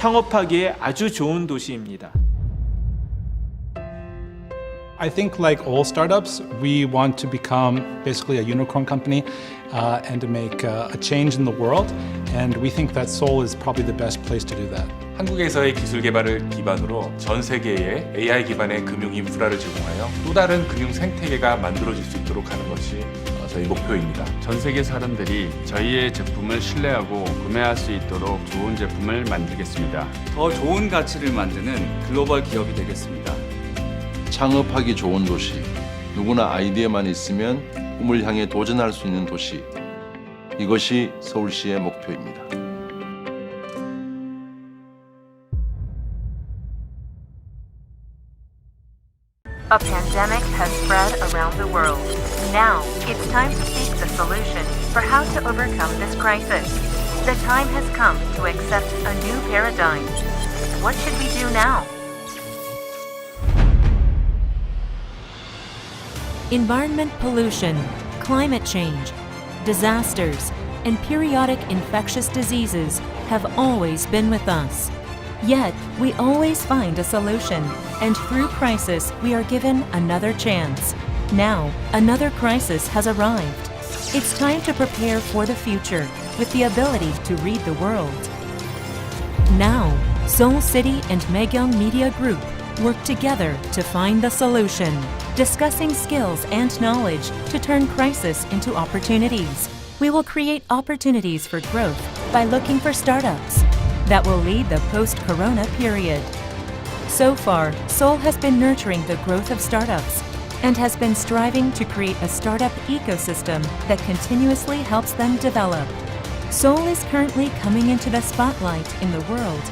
창업하기에 아주 좋은 도시입니다. I think like all startups, we want to become basically a unicorn company and to make a change in the world. And we think that Seoul is probably the best place to do that. 한국에서의 기술 개발을 기반으로 전 세계에 AI 기반의 금융 인프라를 제공하여 또 다른 금융 생태계가 만들어질 수 있도록 하는 것이 저희 목표입니다. 전 세계 사람들이 저희의 제품을 신뢰하고 구매할 수 있도록 좋은 제품을 만들겠습니다. 더 좋은 가치를 만드는 글로벌 기업이 되겠습니다. 창업하기 좋은 도시, 누구나 아이디어만 있으면 꿈을 향해 도전할 수 있는 도시. 이것이 서울시의 목표입니다. A pandemic has spread around the world. Now, it's time to seek the solution for how to overcome this crisis. The time has come to accept a new paradigm. What should we do now? Environment pollution, climate change, disasters, and periodic infectious diseases have always been with us. Yet, we always find a solution, and through crisis, we are given another chance. Now, another crisis has arrived. It's time to prepare for the future with the ability to read the world. Now, Seoul City and Megyeong Media Group work together to find the solution, discussing skills and knowledge to turn crisis into opportunities. We will create opportunities for growth by looking for startups that will lead the post-corona period. So far, Seoul has been nurturing the growth of startups and has been striving to create a startup ecosystem that continuously helps them develop. Seoul is currently coming into the spotlight in the world.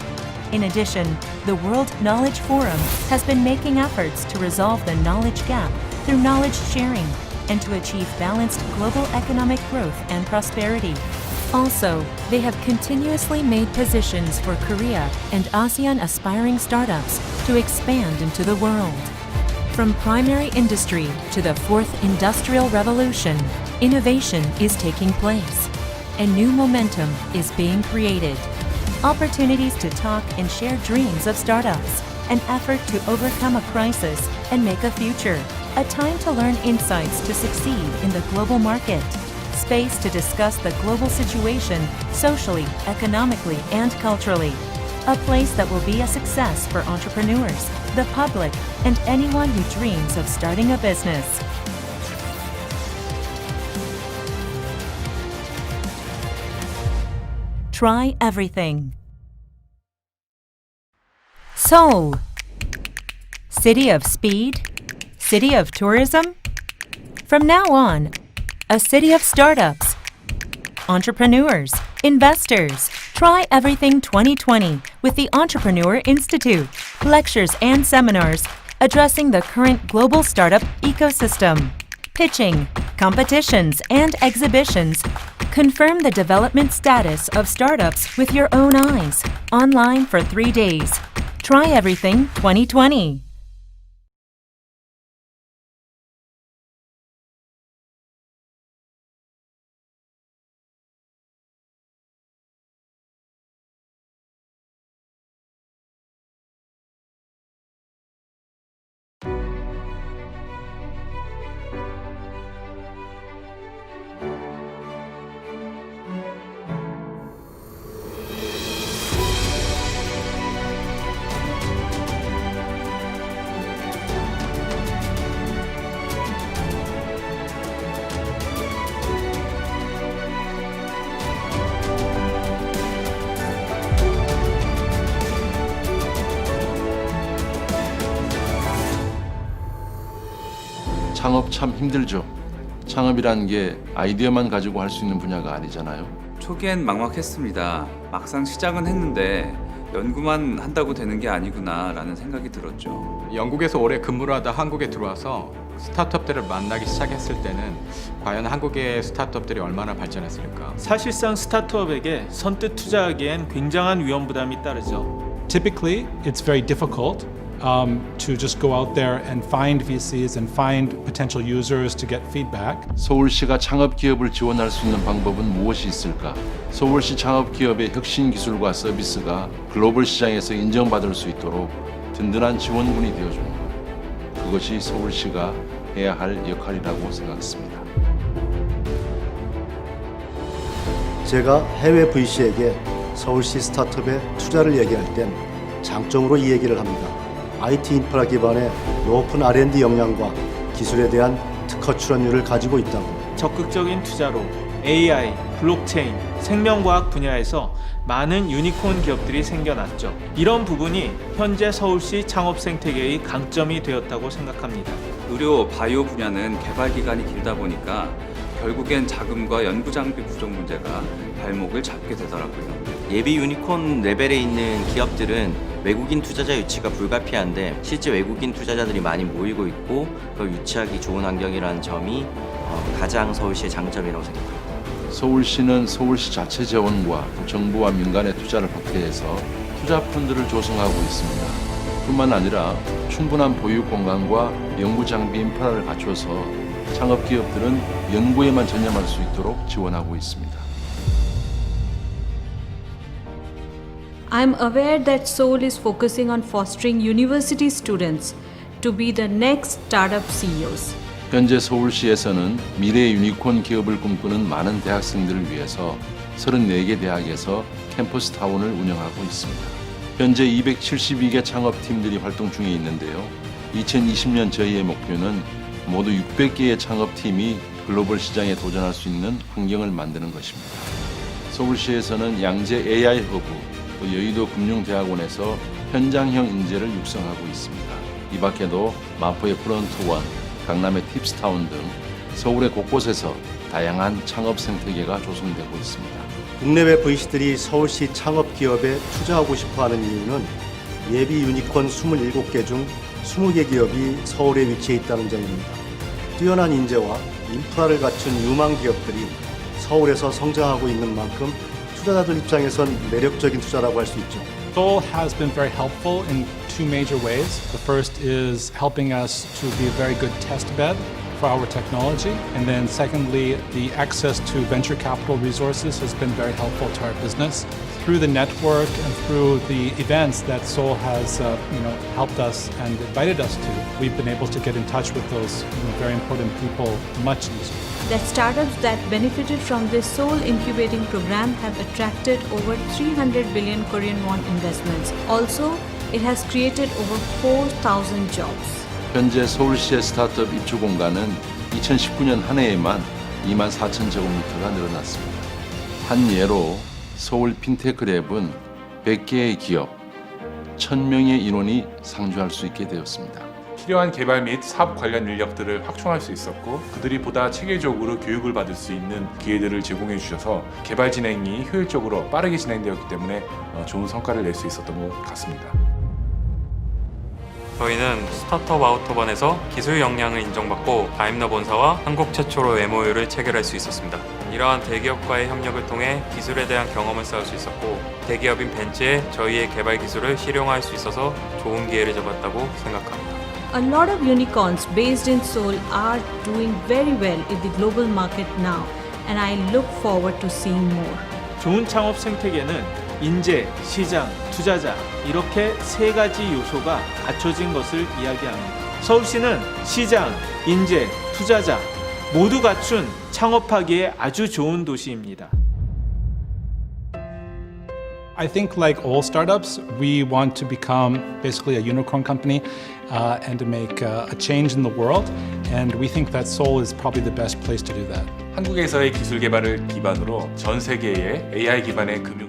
In addition, the World Knowledge Forum has been making efforts to resolve the knowledge gap through knowledge sharing and to achieve balanced global economic growth and prosperity. Also, they have continuously made positions for Korea and ASEAN aspiring startups to expand into the world. From primary industry to the fourth industrial revolution, innovation is taking place. And new momentum is being created. Opportunities to talk and share dreams of startups. An effort to overcome a crisis and make a future. A time to learn insights to succeed in the global market. Space to discuss the global situation socially, economically, and culturally. A place that will be a success for entrepreneurs, the public, and anyone who dreams of starting a business. Try everything. Seoul. City of speed? City of tourism? From now on, a city of startups, entrepreneurs, investors. Try Everything 2020 with the Entrepreneur Institute. Lectures and seminars addressing the current global startup ecosystem. Pitching, competitions, and exhibitions. Confirm the development status of startups with your own eyes. Online for 3 days. Try Everything 2020. 창업 참 힘들죠. 창업이란 게 아이디어만 가지고 할 수 있는 분야가 아니잖아요. 초기엔 막막했습니다. 막상 시작은 했는데 연구만 한다고 되는 게 아니구나 라는 생각이 들었죠. 영국에서 오래 근무를 하다 한국에 들어와서 스타트업들을 만나기 시작했을 때는 과연 한국의 스타트업들이 얼마나 발전했을까? 사실상 스타트업에게 선뜻 투자하기엔 굉장한 위험 부담이 따르죠. Typically, it's very difficult to just go out there and find VCs and find potential users to get feedback. 서울시가 창업기업을 지원할 수 있는 방법은 무엇이 있을까? 서울시 창업기업의 혁신 기술과 서비스가 글로벌 시장에서 인정받을 수 있도록 든든한 지원군이 되어주는 것. 그것이 서울시가 해야 할 역할이라고 생각했습니다. 제가 해외 VC에게 서울시 스타트업에 투자를 얘기할 땐 장점으로 이 얘기를 합니다. IT 인프라 기반의 높은 R&D 역량과 기술에 대한 특허 출원율을 가지고 있다고. 적극적인 투자로 AI, 블록체인, 생명과학 분야에서 많은 유니콘 기업들이 생겨났죠. 이런 부분이 현재 서울시 창업 생태계의 강점이 되었다고 생각합니다. 의료, 바이오 분야는 개발 기간이 길다 보니까 결국엔 자금과 연구 장비 부족 문제가 발목을 잡게 되더라고요. 예비 유니콘 레벨에 있는 기업들은 외국인 투자자 유치가 불가피한데 실제 외국인 투자자들이 많이 모이고 있고 그걸 유치하기 좋은 환경이라는 점이 가장 서울시의 장점이라고 생각합니다. 서울시는 서울시 자체 재원과 정부와 민간의 투자를 확대해서 투자 펀드를 조성하고 있습니다. 뿐만 아니라 충분한 보유 공간과 연구 장비 인프라를 갖춰서 창업 기업들은 연구에만 전념할 수 있도록 지원하고 있습니다. I'm aware that Seoul is focusing on fostering university students to be the next startup CEOs. 현재 서울시에서는 미래의 유니콘 기업을 꿈꾸는 많은 대학생들을 위해서 34개 대학에서 캠퍼스 타운을 운영하고 있습니다. 현재 272개 창업팀들이 활동 중에 있는데요. 2020년 저희의 목표는 모두 600개의 창업팀이 글로벌 시장에 도전할 수 있는 환경을 만드는 것입니다. 서울시에서는 양재 AI 허브, 또 여의도 금융대학원에서 현장형 인재를 육성하고 있습니다. 이 밖에도 마포의 프런트원, 강남의 팁스타운 등 서울의 곳곳에서 다양한 창업 생태계가 조성되고 있습니다. 국내외 VC들이 서울시 창업 기업에 투자하고 싶어하는 이유는 예비 유니콘 27개 중 20개 기업이 서울에 위치해 있다는 점입니다. 뛰어난 인재와 인프라를 갖춘 유망 기업들이 서울에서 성장하고 있는 만큼 투자자들 입장에선 매력적인 투자라고 할 수 있죠. Seoul has been very helpful in two major ways. The first is helping us to be a very good test bed for our technology. And then secondly, the access to venture capital resources has been very helpful to our business. Through the network and through the events that Seoul has helped us and invited us to, we've been able to get in touch with those very important people much easier. That startups that benefited from this Seoul incubating program have attracted over 300 billion Korean won investments. Also, it has created over 4,000 jobs. 현재 서울시의 스타트업 입주 공간은 2019년 한 해에만 2만 4천 제곱미터가 늘어났습니다. 한 예로 서울 핀테크랩은 100개의 기업, 1,000명의 인원이 상주할 수 있게 되었습니다. 필요한 개발 및 사업 관련 인력들을 확충할 수 있었고 그들이 보다 체계적으로 교육을 받을 수 있는 기회들을 제공해 주셔서 개발 진행이 효율적으로 빠르게 진행되었기 때문에 좋은 성과를 낼 수 있었던 것 같습니다. 저희는 스타트업 아우터반에서 기술 역량을 인정받고 다임러 본사와 한국 최초로 MOU를 체결할 수 있었습니다. 이러한 대기업과의 협력을 통해 기술에 대한 경험을 쌓을 수 있었고 대기업인 벤츠에 저희의 개발 기술을 실용화할 수 있어서 좋은 기회를 잡았다고 생각합니다. A lot of unicorns based in Seoul are doing very well in the global market now, and I look forward to seeing more. 좋은 창업 생태계는 인재, 시장, 투자자 이렇게 세 가지 요소가 갖춰진 것을 이야기합니다. 서울시는 시장, 인재, 투자자 모두 갖춘 창업하기에 아주 좋은 도시입니다. I think like all startups, we want to become basically a unicorn company and to make a change in the world. And we think that Seoul is probably the best place to do that. 한국에서의 기술 개발을 기반으로 전 세계의 AI 기반의 금융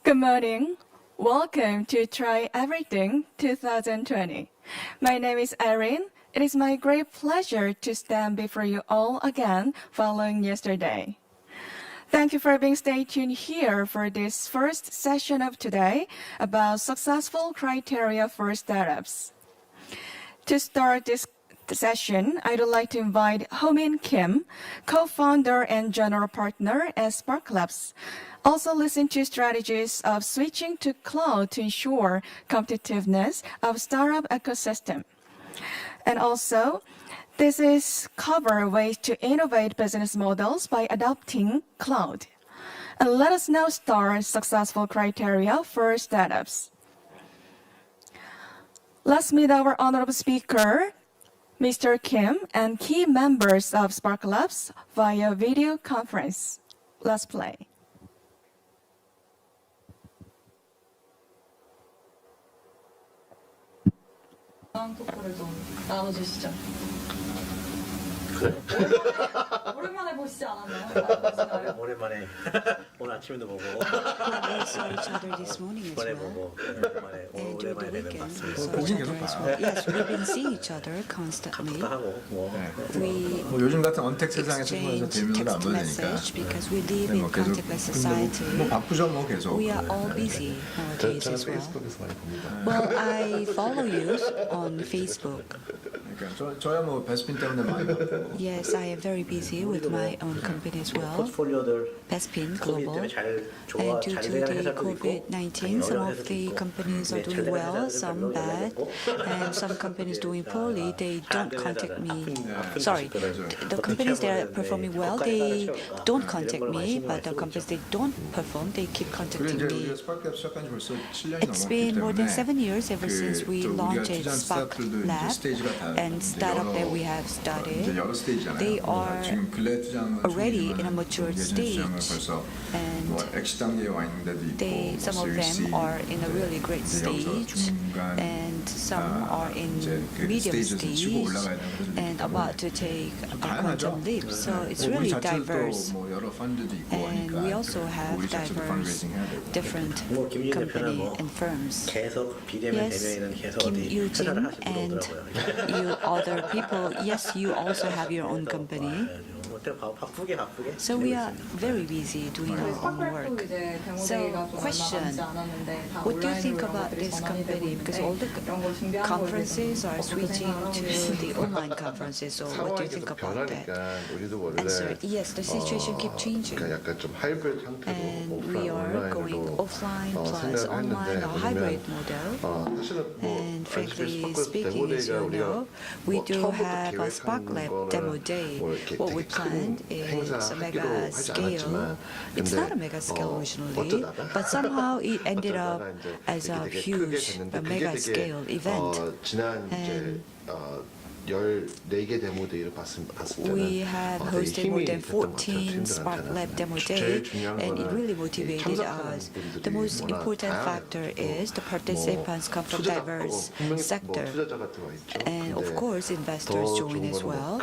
Good morning. Welcome to Try Everything 2020. My name is Erin. It is my great pleasure to stand before you all again following yesterday. Thank you for being stay tuned here for this first session of today about successful criteria for startups. To start this session, I would like to invite Ho-Min Kim, co-founder and general partner at Sparklabs. Also listen to strategies of switching to cloud to ensure competitiveness of startup ecosystem. And also, this is cover ways to innovate business models by adopting cloud. And let us now start successful criteria for startups. Let's meet our honorable speaker, Mr. Kim, and key members of Sparklabs via video conference. Let's play. 토크를 좀 나눠주시죠. 그래? 오랜만에 보시지 않았나요? 오랜만에 오늘 아침에도 보고 saw each other this morning as well. 보고 And during the weekend, we saw 보긴 each other as well. Yes, we've been seeing each other constantly. We 요즘 같은 언택 세상에서 통해서 대면으로 안 보내니까. Because we live in contactless society. 뭐 바쁘죠 뭐 계속. We are all busy nowadays as well. 페이스북에서 많이 봅니다. Well, I follow you on Facebook. 그러니까 저야 뭐 베스핀 때문에 많이 바쁘고. Yes, I am very busy with my own company as well. Bespin Global. And due to the COVID-19, some of the companies are doing well, some bad, and some companies doing poorly. They don't contact me. Sorry, the companies that are performing well, they don't contact me, but the companies that don't perform, they keep contacting me. It's been more than 7 years ever since we launched Spark Lab and startup that we have started. They are already in a mature stage, and some of them are in a really great stage, and some are in medium stage, and about to take a quantum leap. So it's really diverse, and we also have diverse different company and firms. Yes, Kim Yoo-jin and you other people, yes, you also have your own company. So we are very busy doing our own work. So question, what do you think about this company? Because all the conferences are switching to the online conferences. So what do you think about that? Answer, yes, the situation keeps changing. And we are going offline plus online, a hybrid model. And frankly speaking, as you know, we do have a Spark Lab demo day. What we plan is a mega scale. It's not a mega scale originally, but somehow it ended up as a huge, mega scale event. And we have hosted more than 14 Spark Lab demo day, and it really motivated us. The most important factor is the participants come from diverse sector, and of course investors join as well,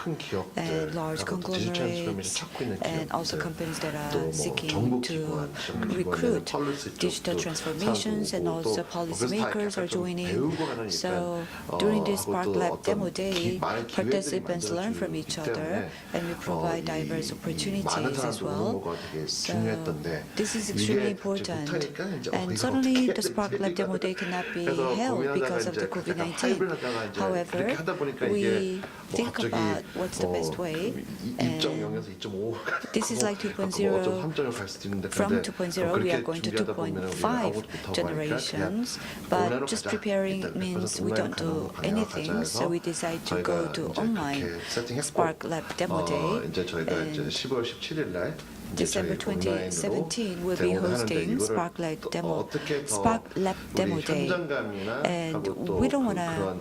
and large conglomerates, and also companies that are seeking to recruit digital transformations, and also policymakers are joining. So during this Spark Lab demo day, participants learn from each other, and we provide diverse opportunities as well. So this is extremely important. And suddenly the Spark Lab demo day cannot be held because of the COVID-19. However, we think about what's the best way. And this is like 2.0. From 2.0, we are going to 2.5 generations. But just preparing means we don't do anything. So we decide to go to online Spark Lab demo day. And December 2017, we'll be hosting Spark Lab demo day, and we don't want to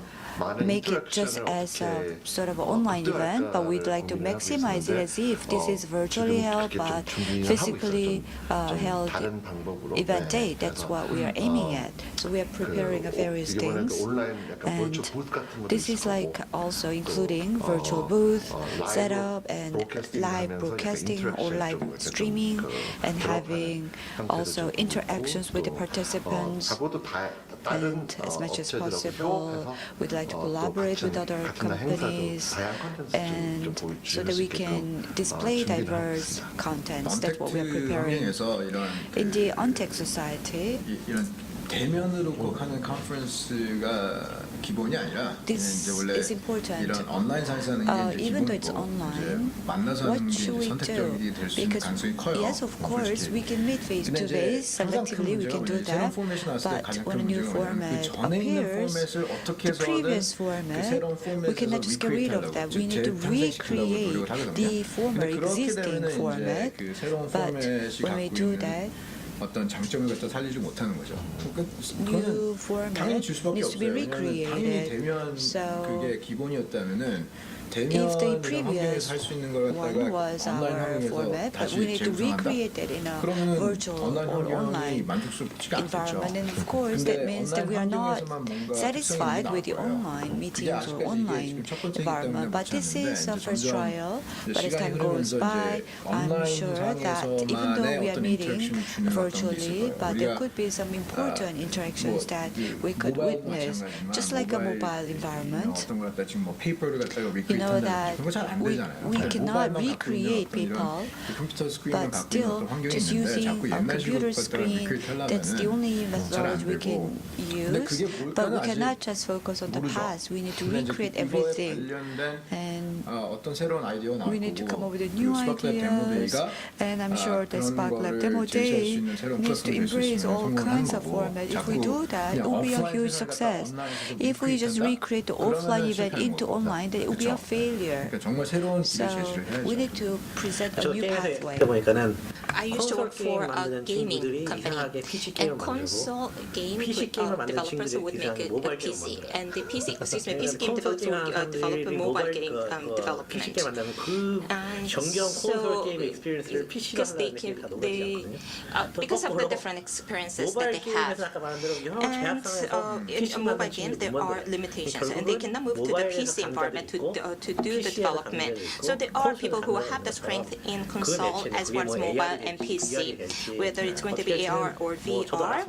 make it just as a sort of an online event, but we'd like to maximize it as if this is virtually held but physically held event day. That's what we are aiming at. So we are preparing various things, and this is like also including virtual booth setup and live broadcasting or live streaming, and having also interactions with the participants. And as much as possible, we'd like to collaborate with other companies, and so that we can display diverse contents. That's what we are preparing. In the Untech Society, 대면으로 꼭 하는 컨퍼런스가 기본이 아니라 this 이제 원래 is important. 이런 온라인 상에서 하는 게 이제 Even though it's 기본이고 online, 만나서 what 하는 게 should we 선택적이 될 수 있는 because 가능성이 커요. yes, of course, we can meet face to face. Selectively, we can do that. But when a new format appears, the previous format, we cannot just get rid of that. We need to recreate the former existing format. But when we do that, 어떤 장점을 갖다 살리지 못하는 거죠. new format 당연히 줄 수밖에 needs to be 없어요. 당연히 recreated. 대면 그게 기본이었다면은 If the 대면 previous 할 수 있는 걸 one 갖다가 was 온라인 our 환경에서 format, but 다시 we need to 재구성한다. recreate that in a 그러면은 virtual 온라인 or 환경이 online 만족스럽지가 않겠죠. environment. And of course, that means that we are not satisfied with the online meetings or online environment. But this is a first trial. But as time goes by, I'm sure that even though we are meeting virtually, but there could be some important interactions that we could witness, just like a mobile environment. 어떤 걸 갖다 지금 뭐 페이퍼를 갖다가 You know that 그런 거 잘 안 되잖아요. we cannot recreate people, 컴퓨터 스크린을 but 갖고 있는 still 어떤 환경이 just 있는데 using 자꾸 a 옛날식으로 computer 갖다가 screen, 리크레이트 that's the only 하려면은 잘안 methodology we 되고. can 근데 그게 use. But we 뭘까는 cannot 아직 just focus on the 모르죠. past. We need to 근데 이제 recreate 이거에 everything. 관련된 And 어떤 새로운 아이디어가 나올 we need to come 거고 up with new ideas. And I'm sure the Sparklab Demo Day needs to embrace all kinds of formats. If we do that, it will be a huge success. If we just recreate the offline event into online, then it will be a failure. 정말 새로운 So we need to present a new pathway. 보니까는 I used to work for a gaming company, and console game developers would make a PC, and the PC game developers would develop a mobile game development. And so, because of the different experiences that they have, and in mobile games there are limitations, and they cannot move to the PC environment to do the development. So there are people who have the strength in console as well as mobile and PC. Whether it's going to be AR or VR,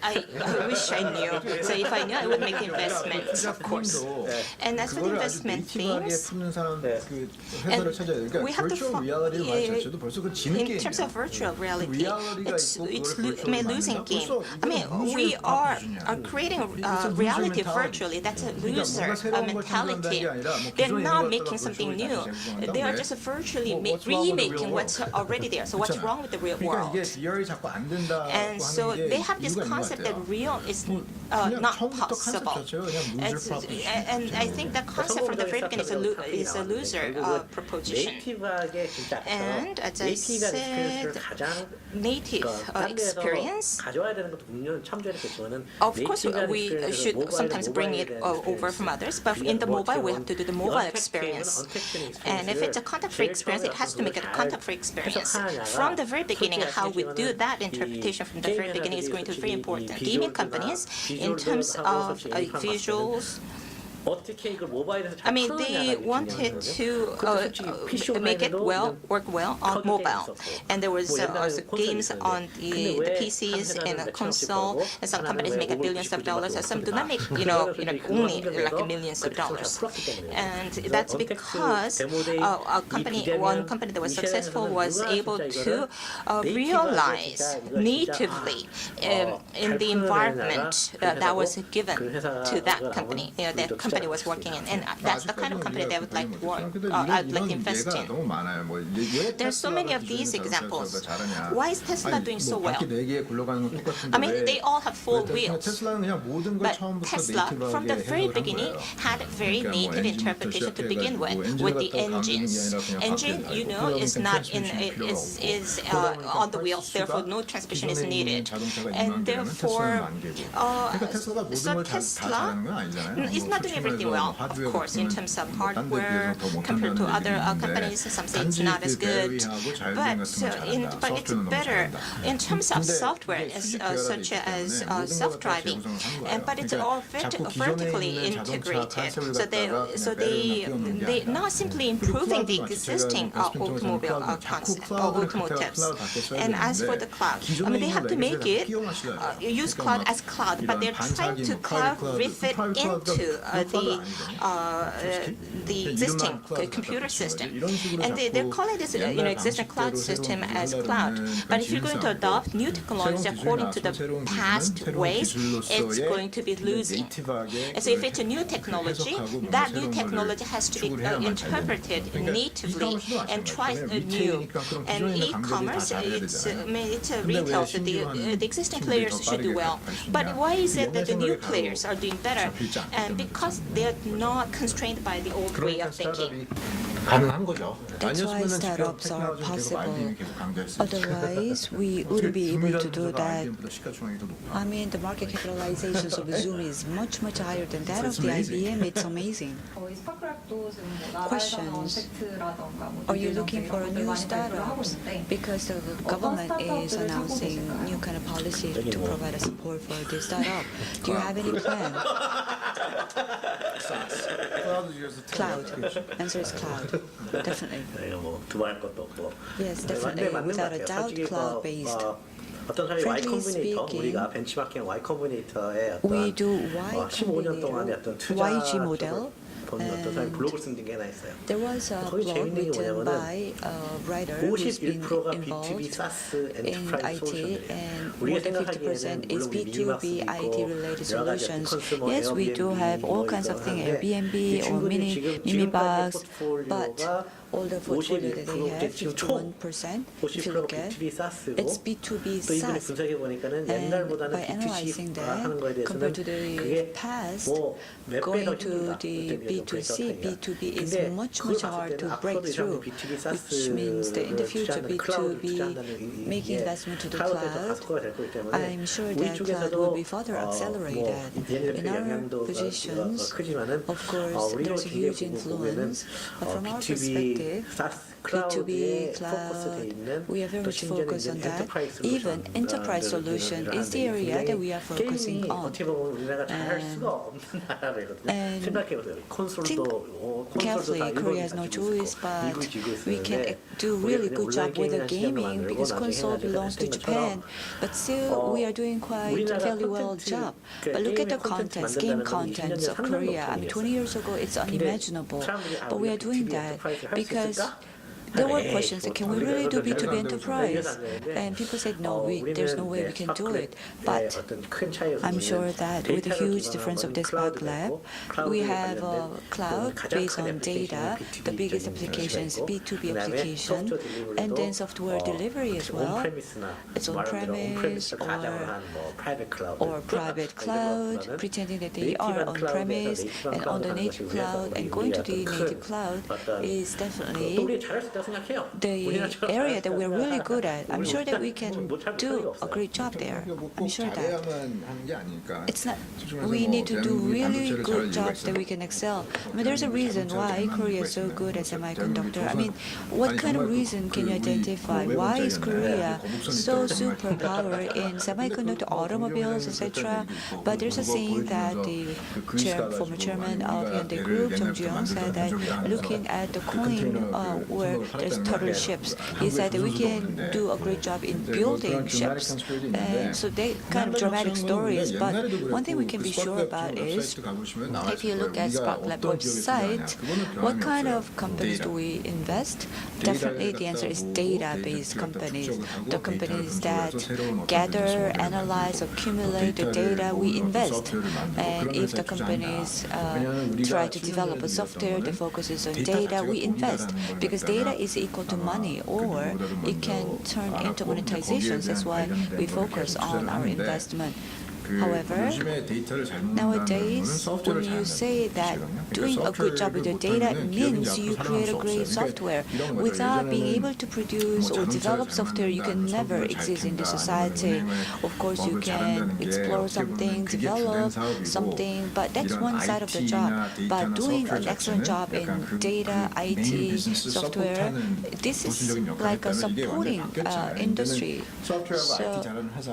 I wish I knew. So if I knew, I would make investments, of course. And as for the investment themes, and we have to in terms of virtual reality, it's a losing game. I mean, we are creating reality virtually. That's a loser mentality. They're not making something new. They are just virtually remaking what's already there. So what's wrong with the real world? And so they have this concept that real is not possible. And I think that concept from the very beginning is a loser proposition. And as I said, native experience. Of course, we should sometimes bring it over from others, but in the mobile, we have to do the mobile experience. And if it's a contact-free experience, it has to make it a contact-free experience. From the very beginning, how we do that interpretation from the very beginning is going to be very important. Gaming companies, in terms of visuals, I mean, they wanted to make it work well on mobile, and there was also games on the PCs and a console. And some companies make billions of dollars, and some do not make only like millions of dollars. And that's because one company that was successful was able to realize natively in the environment that was given to that company. That company was working in, and that's the kind of company they would like to work. I'd like to invest in. There's so many of these examples. Why is Tesla doing so well? I mean, they all have four wheels, but Tesla, from the very beginning, had a very native interpretation to begin with the engines. Engine, you know, is not in is on the wheels. Therefore, no transmission is needed, and therefore, so Tesla is not doing everything well, of course, in terms of hardware compared to other companies. Some say it's not as good, but it's better in terms of software, such as self-driving, but it's all vertically integrated. So they not simply improving the existing automobile automotives. And as for the cloud, I mean, they have to make it use cloud as cloud, but they're trying to cloud refit into the existing computer system, and they're calling this existing cloud system as cloud. But if you're going to adopt new technology according to the past ways, it's going to be losing. And so if it's a new technology, that new technology has to be interpreted natively and try new. And e-commerce, it's a retail, so the existing players should do well. But why is it that the new players are doing better? And because they're not constrained by the old way of thinking. That's why startups are possible. Otherwise, we wouldn't be able to do that. I mean, the market capitalizations of Zoom is much higher than that of the IBM. It's amazing. Questions. Are you looking for a new startup? Because the government is announcing new kind of policy to provide a support for this startup. Do you have any plan? Cloud. Answer is cloud. Definitely. Yes, definitely. Without a doubt, cloud-based. Frankly speaking, we do Y Combinator, YG model. There was a blog written by a writer who's been involved in IT, and more than 50% is B2B IT related solutions. Yes, we do have all kinds of things, Airbnb or Mimibox, but all the portfolio that they have, 51%, if you look at, it's B2B SaaS. And by analyzing that, compared to the past, going to the B2C, B2B is much hard to break through, which means that in the future, B2B making investment to the cloud, I'm sure that cloud will be further accelerated. In our positions, of course, there's a huge influence, but from our perspective, B2B cloud, we are very much focused on that. Even enterprise solution is the area that we are focusing on. And think carefully, Korea has no choice, but we can do really good job with the gaming because console belongs to Japan, but still we are doing quite fairly well job. But look at the contents, game contents of Korea. I mean, 20 years ago it's unimaginable, but we are doing that because there were questions that can we really do B2B enterprise? And people said, no, there's no way we can do it. But I'm sure that with a huge difference of this Spark we have a cloud based on data. The biggest application is B2B application, and then software delivery as well. It's on-premise or private cloud, pretending that they are on-premise and on the native cloud, and going to the native cloud is definitely the area that we're really good at. I'm sure that we can do a great job there. I'm sure that it's not. We need to do really good jobs that we can excel. I mean, there's a reason why Korea is so good at semiconductor. I mean, what kind of reason can you identify? Why is Korea so superpower in semiconductor, automobiles, etc.? But there's a saying that the former chairman of Hyundai Group, Jung Ji-young, said that looking at the coin where there's turtle ships. He said that we can do a great job in building ships. So they kind of dramatic stories. But one thing we can be sure about is, if you look at SparkLab website, what kind of companies do we invest? Definitely the answer is data-based companies. The companies that gather, analyze, accumulate the data, we invest. And if the companies try to develop a software that focuses on data, we invest. Because data is equal to money, or it can turn into monetizations. That's why we focus on our investment. However, nowadays, when you say that doing a good job with the data means you create a great software, without being able to produce or develop software, you can never exist in this society. Of course, you can explore something, develop something, but that's one side of the job. But doing an excellent job in data, IT, software, this is like a supporting industry. So,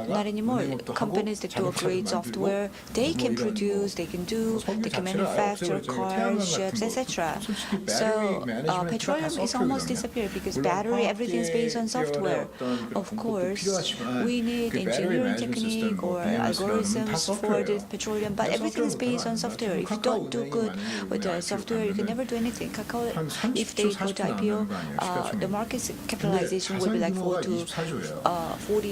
not anymore. Companies that do a great software, they can produce, they can do, they can manufacture cars, ships, etc. So petroleum is almost disappeared because battery, everything is based on software. Of course, we need engineering technique or algorithms for the petroleum, but everything is based on software. If you don't do good with the software, you can never do anything. Kakao, if they go to IPO, the market capitalization will be like 40 to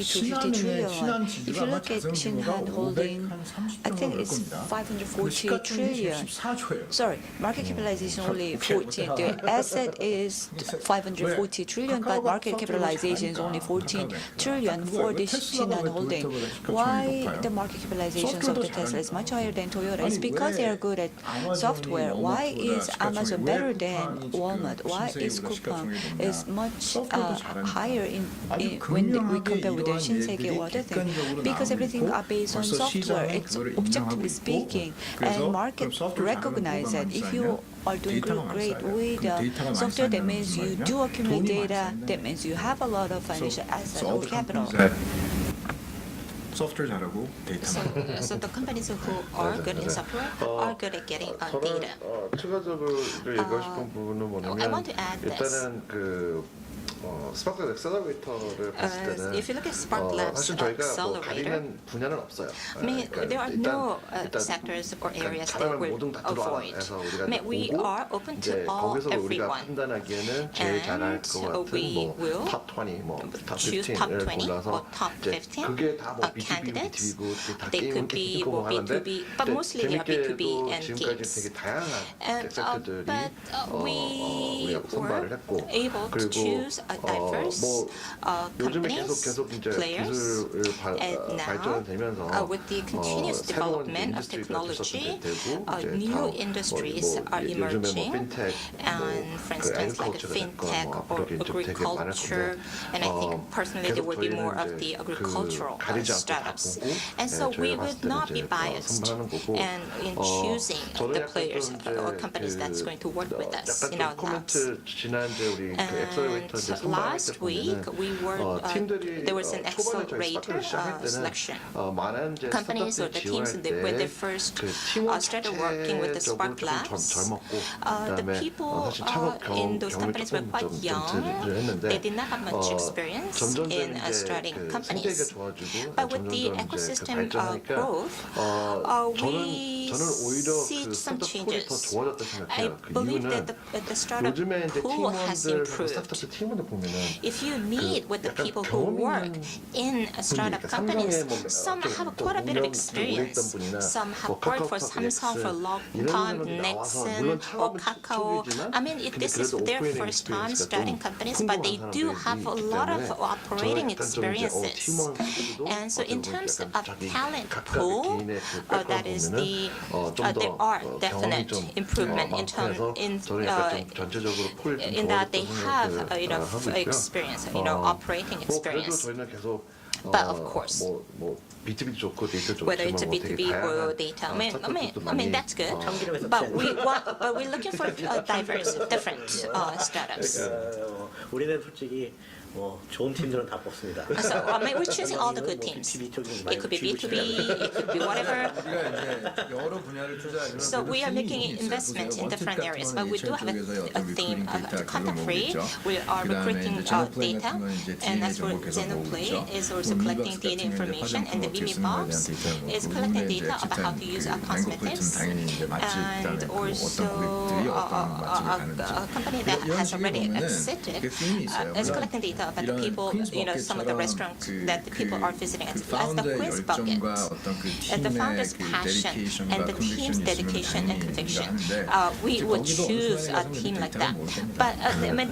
50 trillion. If you look at Shinhan Holding, I think it's 540 trillion. Sorry, market capitalization only 14. The asset is 540 trillion, but market capitalization is only 14 trillion for the Shinhan Holding. Why the market capitalizations of the Tesla is much higher than Toyota? It's because they are good at software. Why is Amazon better than Walmart? Why is Coupang is much higher when we compare with the Shinsegae or other things? Because everything are based on software. It's objectively speaking, and market recognize that if you are doing great with software, that means you do accumulate data, that means you have a lot of financial assets or capital. 소프트웨어 잘하고 데이터만. So the companies who are good in software are good at getting data. 추가적으로 얘기하고 싶은 부분은 뭐냐면 일단은 스파크랩 엑셀러레이터를 봤을 때는 if you look at SparkLab's 사실 저희가 뭐 accelerator, 가리는 분야는 없어요. I mean, there are no sectors or areas that will avoid. I mean, we are open to all, 거기서 우리가 everyone. 판단하기에는 제일 잘할 것 같은 탑 20, 탑 15를 골라서 그게 다 candidates. B2B고 다 They could be 게임은 more B2B, but mostly they are B2B and 지금까지 games. 되게 다양한 섹터들이 But we 우리가 선발을 했고 were able to choose a diverse 요즘에 companies, 계속 이제 players, 기술을 and 발전되면서 now with the continuous development of technology, new industries are emerging, and for instance like fintech or agriculture, and I think personally there will be more of the agricultural startups. And so we would not be biased and in choosing the players or companies that's going to work with us in our labs. And last week we were there was an accelerator selection. Companies or the teams when they first started working with the Spark Labs, the people in those companies were quite young. They did not have much experience in starting companies. But with the ecosystem growth, we see some changes. I believe that the startup pool has improved. If you meet with the people who work in startup companies, some have quite a bit of experience. Some have worked for Samsung for a long time, Nexon or Kakao. I mean, this is their first time starting companies, but they do have a lot of operating experiences. And so in terms of talent pool, that is there are definite improvement in that they have enough experience, operating experience. But of course, whether it's a B2B or data, I mean that's good. But we're looking for diverse, different startups. 우리는 솔직히 뭐 좋은 팀들은 다 뽑습니다. So we're choosing all the good teams. It could be B2B, it could be whatever. So we are making investment in different areas, but we do have a theme of content-free. We are recruiting data, and as for Xenoplay is also collecting data information, and the Mimibox is collecting data about how to use our cosmetics, and also a company that has already exited is collecting data about the people, some of the restaurants that the people are visiting as the quiz bucket. And the founder's passion and the team's dedication and conviction, we would choose a team like that. But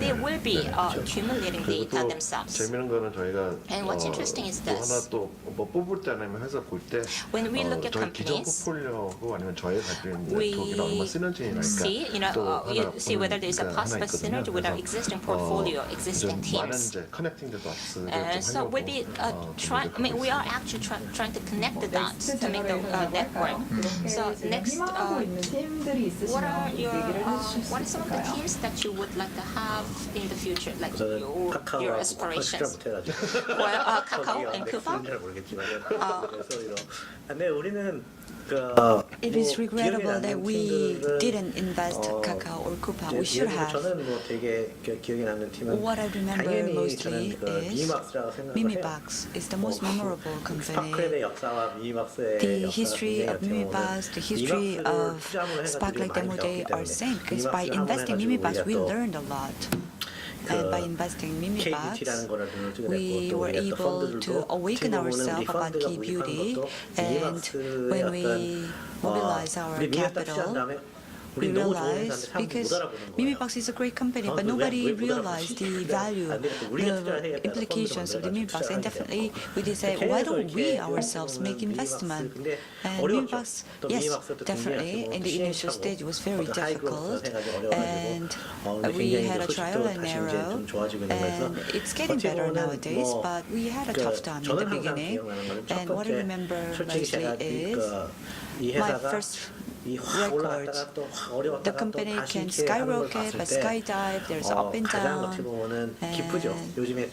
they will be accumulating data themselves. 재밌는 거는 저희가 And what's interesting is this. 하나 또 뭐 뽑을 때 아니면 회사 볼 때 When we look at 저희 기존 companies, 포트폴리오고 아니면 저희 가지고 있는 we 네트워크가 얼마 시너지니까 see, you see whether there is a possible synergy with our existing portfolio, existing teams. 커넥팅도 없어요. So we'll be we are actually trying to connect the dots to make the network. So next, what are some of the teams that you would like to have in the future, like your aspirations? Well, Kakao and Kufa. 네, 우리는 It is regrettable that we didn't invest Kakao or Kupa. We should have. 저는 뭐 되게 기억에 남는 팀은 What I remember mostly is 미미박스라고 생각해요. Mimibox is the most memorable company. 스파크랩의 역사와 미미박스의 The history of Mimibox, the history of Sparklet Demo Day are same because by investing Mimibox we learned a lot. And by investing in Mimibox, we were able to awaken ourselves about key beauty. And when we mobilize our capital, we realized because Mimibox is a great company, but nobody realized the value, the implications of the Mimibox. And definitely we decided, why don't we ourselves make investment? And Mimibox, yes, definitely in the initial stage it was very difficult, and we had a trial and error, and it's getting better nowadays, but we had a tough time in the beginning. And what I remember mostly is my first record. The company can skyrocket, but skydive, there's up and down. And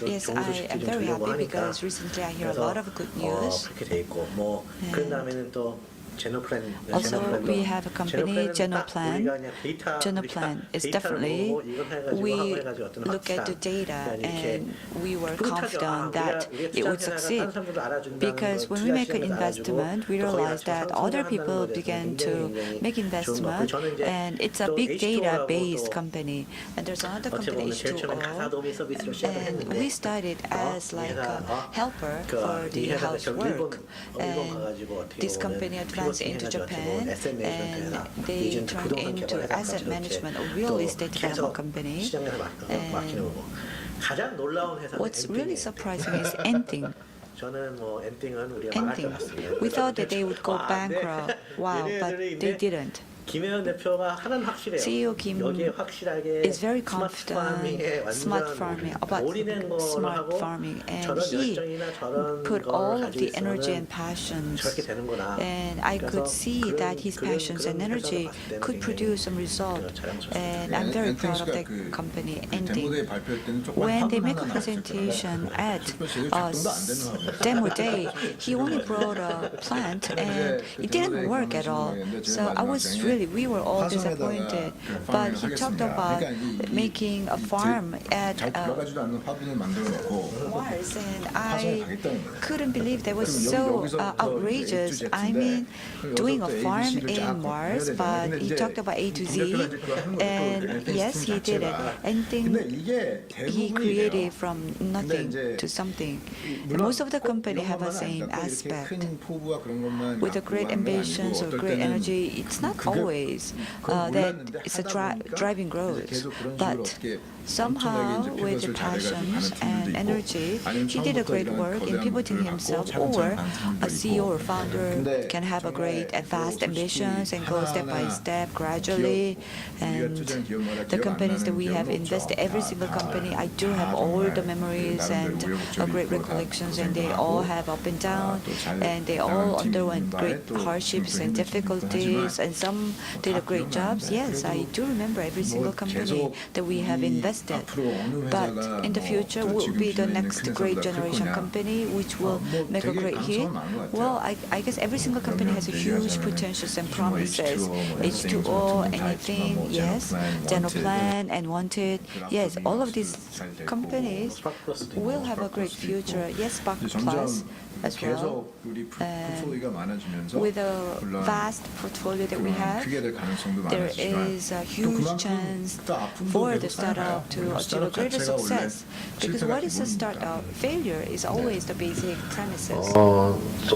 yes, I am very happy because recently I hear a lot of good news. Also, we have a company, Genoplan. Genoplan is definitely, we look at the data and we were confident that it would succeed. Because when we make an investment, we realize that other people began to make investment, and it's a big data-based company. And there's another company, H2O, and we started as like a helper for the housework. And this company advanced into Japan, and they turned into asset management or real estate development company. And what's really surprising is ending. We thought that they would go bankrupt. Wow, but they didn't. CEO Kim is very confident smart farming, about smart farming, and he put all of the energy and passions, and I could see that his passions and energy could produce some result, and I'm very proud of that company ending. When they make a presentation at demo day, he only brought a plant and it didn't work at all. So I was we were all disappointed, but he talked about making a farm at Mars, and I couldn't believe that was so outrageous. I mean, doing a farm in Mars, but he talked about A to Z, and yes, he did it. Anything he created from nothing to something. Most of the company have the same aspect. With the great ambitions or great energy, it's not always that it's a driving growth, but somehow with the passions and energy, he did a great work in pivoting himself, or a CEO or founder can have a great vast ambitions and go step by step gradually. And the companies that we have invested, every single company, I do have all the memories and great recollections, and they all have up and down, and they all underwent great hardships and difficulties, and some did a great jobs. Yes, I do remember every single company that we have invested invested. But in the future, will be the next great generation company which will make a great hit? Well, I guess every single company has a huge potentials and promises. H2O, anything, yes. General Plan and Wanted, yes. All of these companies will have a great future. Yes, Spark Plus as well. With a vast portfolio that we have, there is a huge chance for the startup to achieve a greater success. Because what is a startup? Failure is always the basic premises.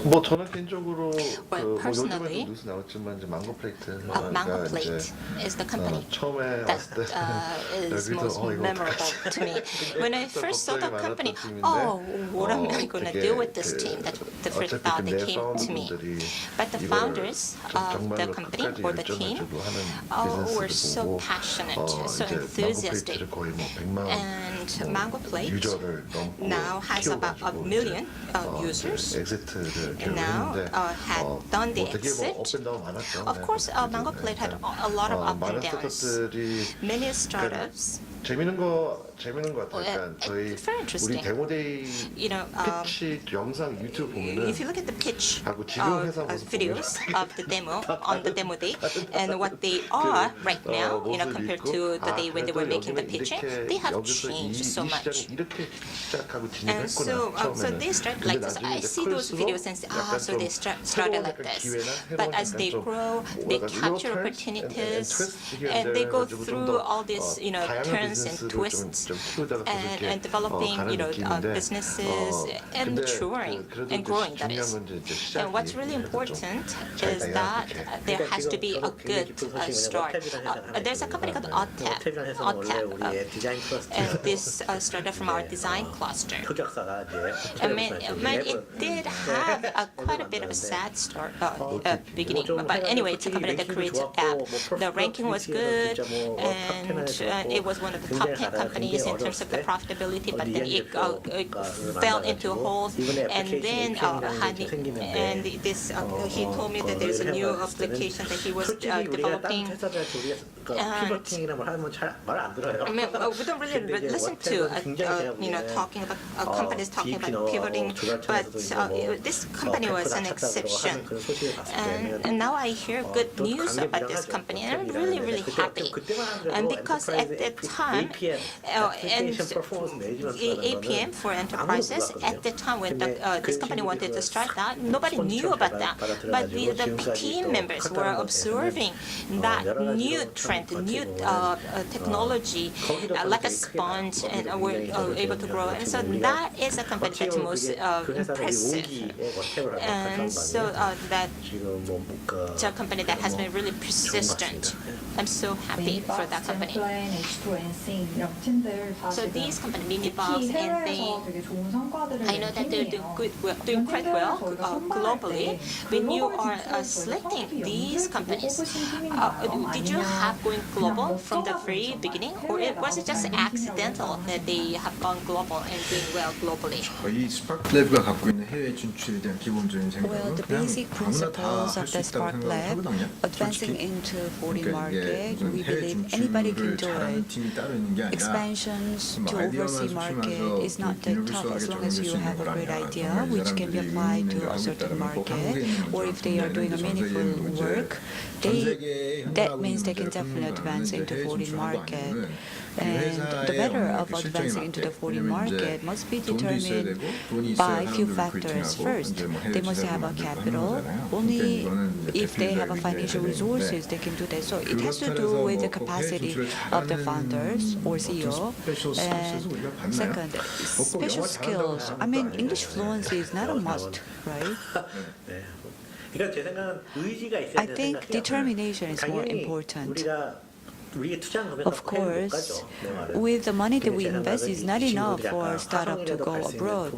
뭐 저는 개인적으로 Well, personally, 뉴스 나왔지만 이제 망고플레이트 Mangoplate is the company 처음에 that 왔을 때 is most memorable to me. When I first saw the company, oh, what am I going to do with this team? That's the first thought that came to me. But the founders of the company or the team were so passionate, so enthusiastic. And Mangoplate now has about 1 million users. And now had done the exit. Of course, Mangoplate had a lot of up and downs. Many startups. 재밌는 것 같아요. 그러니까 저희 우리 데모데이 피치 영상 유튜브 보면은 If you look at the pitch 하고 지금 회사 모습 videos of the demo on the demo day and what they are right now, compared to the day when they were making the pitching, they have changed so much. And so they start like this. I see those videos and say, so they started like this. But as they grow, they capture opportunities, and they go through all these, turns and twists, and developing, businesses and maturing and growing. That is. And what's really important is that there has to be a good start. There's a company called OTAP, and this started from our design cluster. I mean, it did have quite a bit of a sad start beginning, but anyway, it's a company that creates an app. The ranking was good, and it was one of the top 10 companies in terms of the profitability, but then it fell into holes, and then he told me that there's a new application that he was developing. I mean, we don't really listen to talking about companies talking about pivoting, but this company was an exception. And now I hear good news about this company, and I'm really, really happy. And because at that time, and APM for enterprises, at the time when this company wanted to start that, nobody knew about that. But the team members were observing that new trend, new technology, like a sponge, and were able to grow. And so that is a company that's most impressive. And so that's a company that has been really persistent. I'm so happy for that company. So these companies, Minibox and Thing, I know that they're doing quite well globally. When you are selecting these companies, did you have going global from the very beginning, or was it just accidental that they have gone global and doing well globally? 저희 스파크랩가 갖고 있는 해외 진출에 대한 기본적인 Well, the basic principles of the Spark Lab, advancing into foreign market, we believe anybody can do it. Expansions to overseas market is not that tough as long as you have a great idea which can be applied to a certain market, or if they are doing a meaningful work, that means they can definitely advance into foreign market. And the matter of advancing into the foreign market must be determined by a few factors. First, they must have a capital. Only if they have a financial resources, they can do that. So it has to do with the capacity of the founders or CEO. And second, special skills. I mean, English fluency is not a must, right? I think determination is more important. Of course, with the money that we invest is not enough for a startup to go abroad.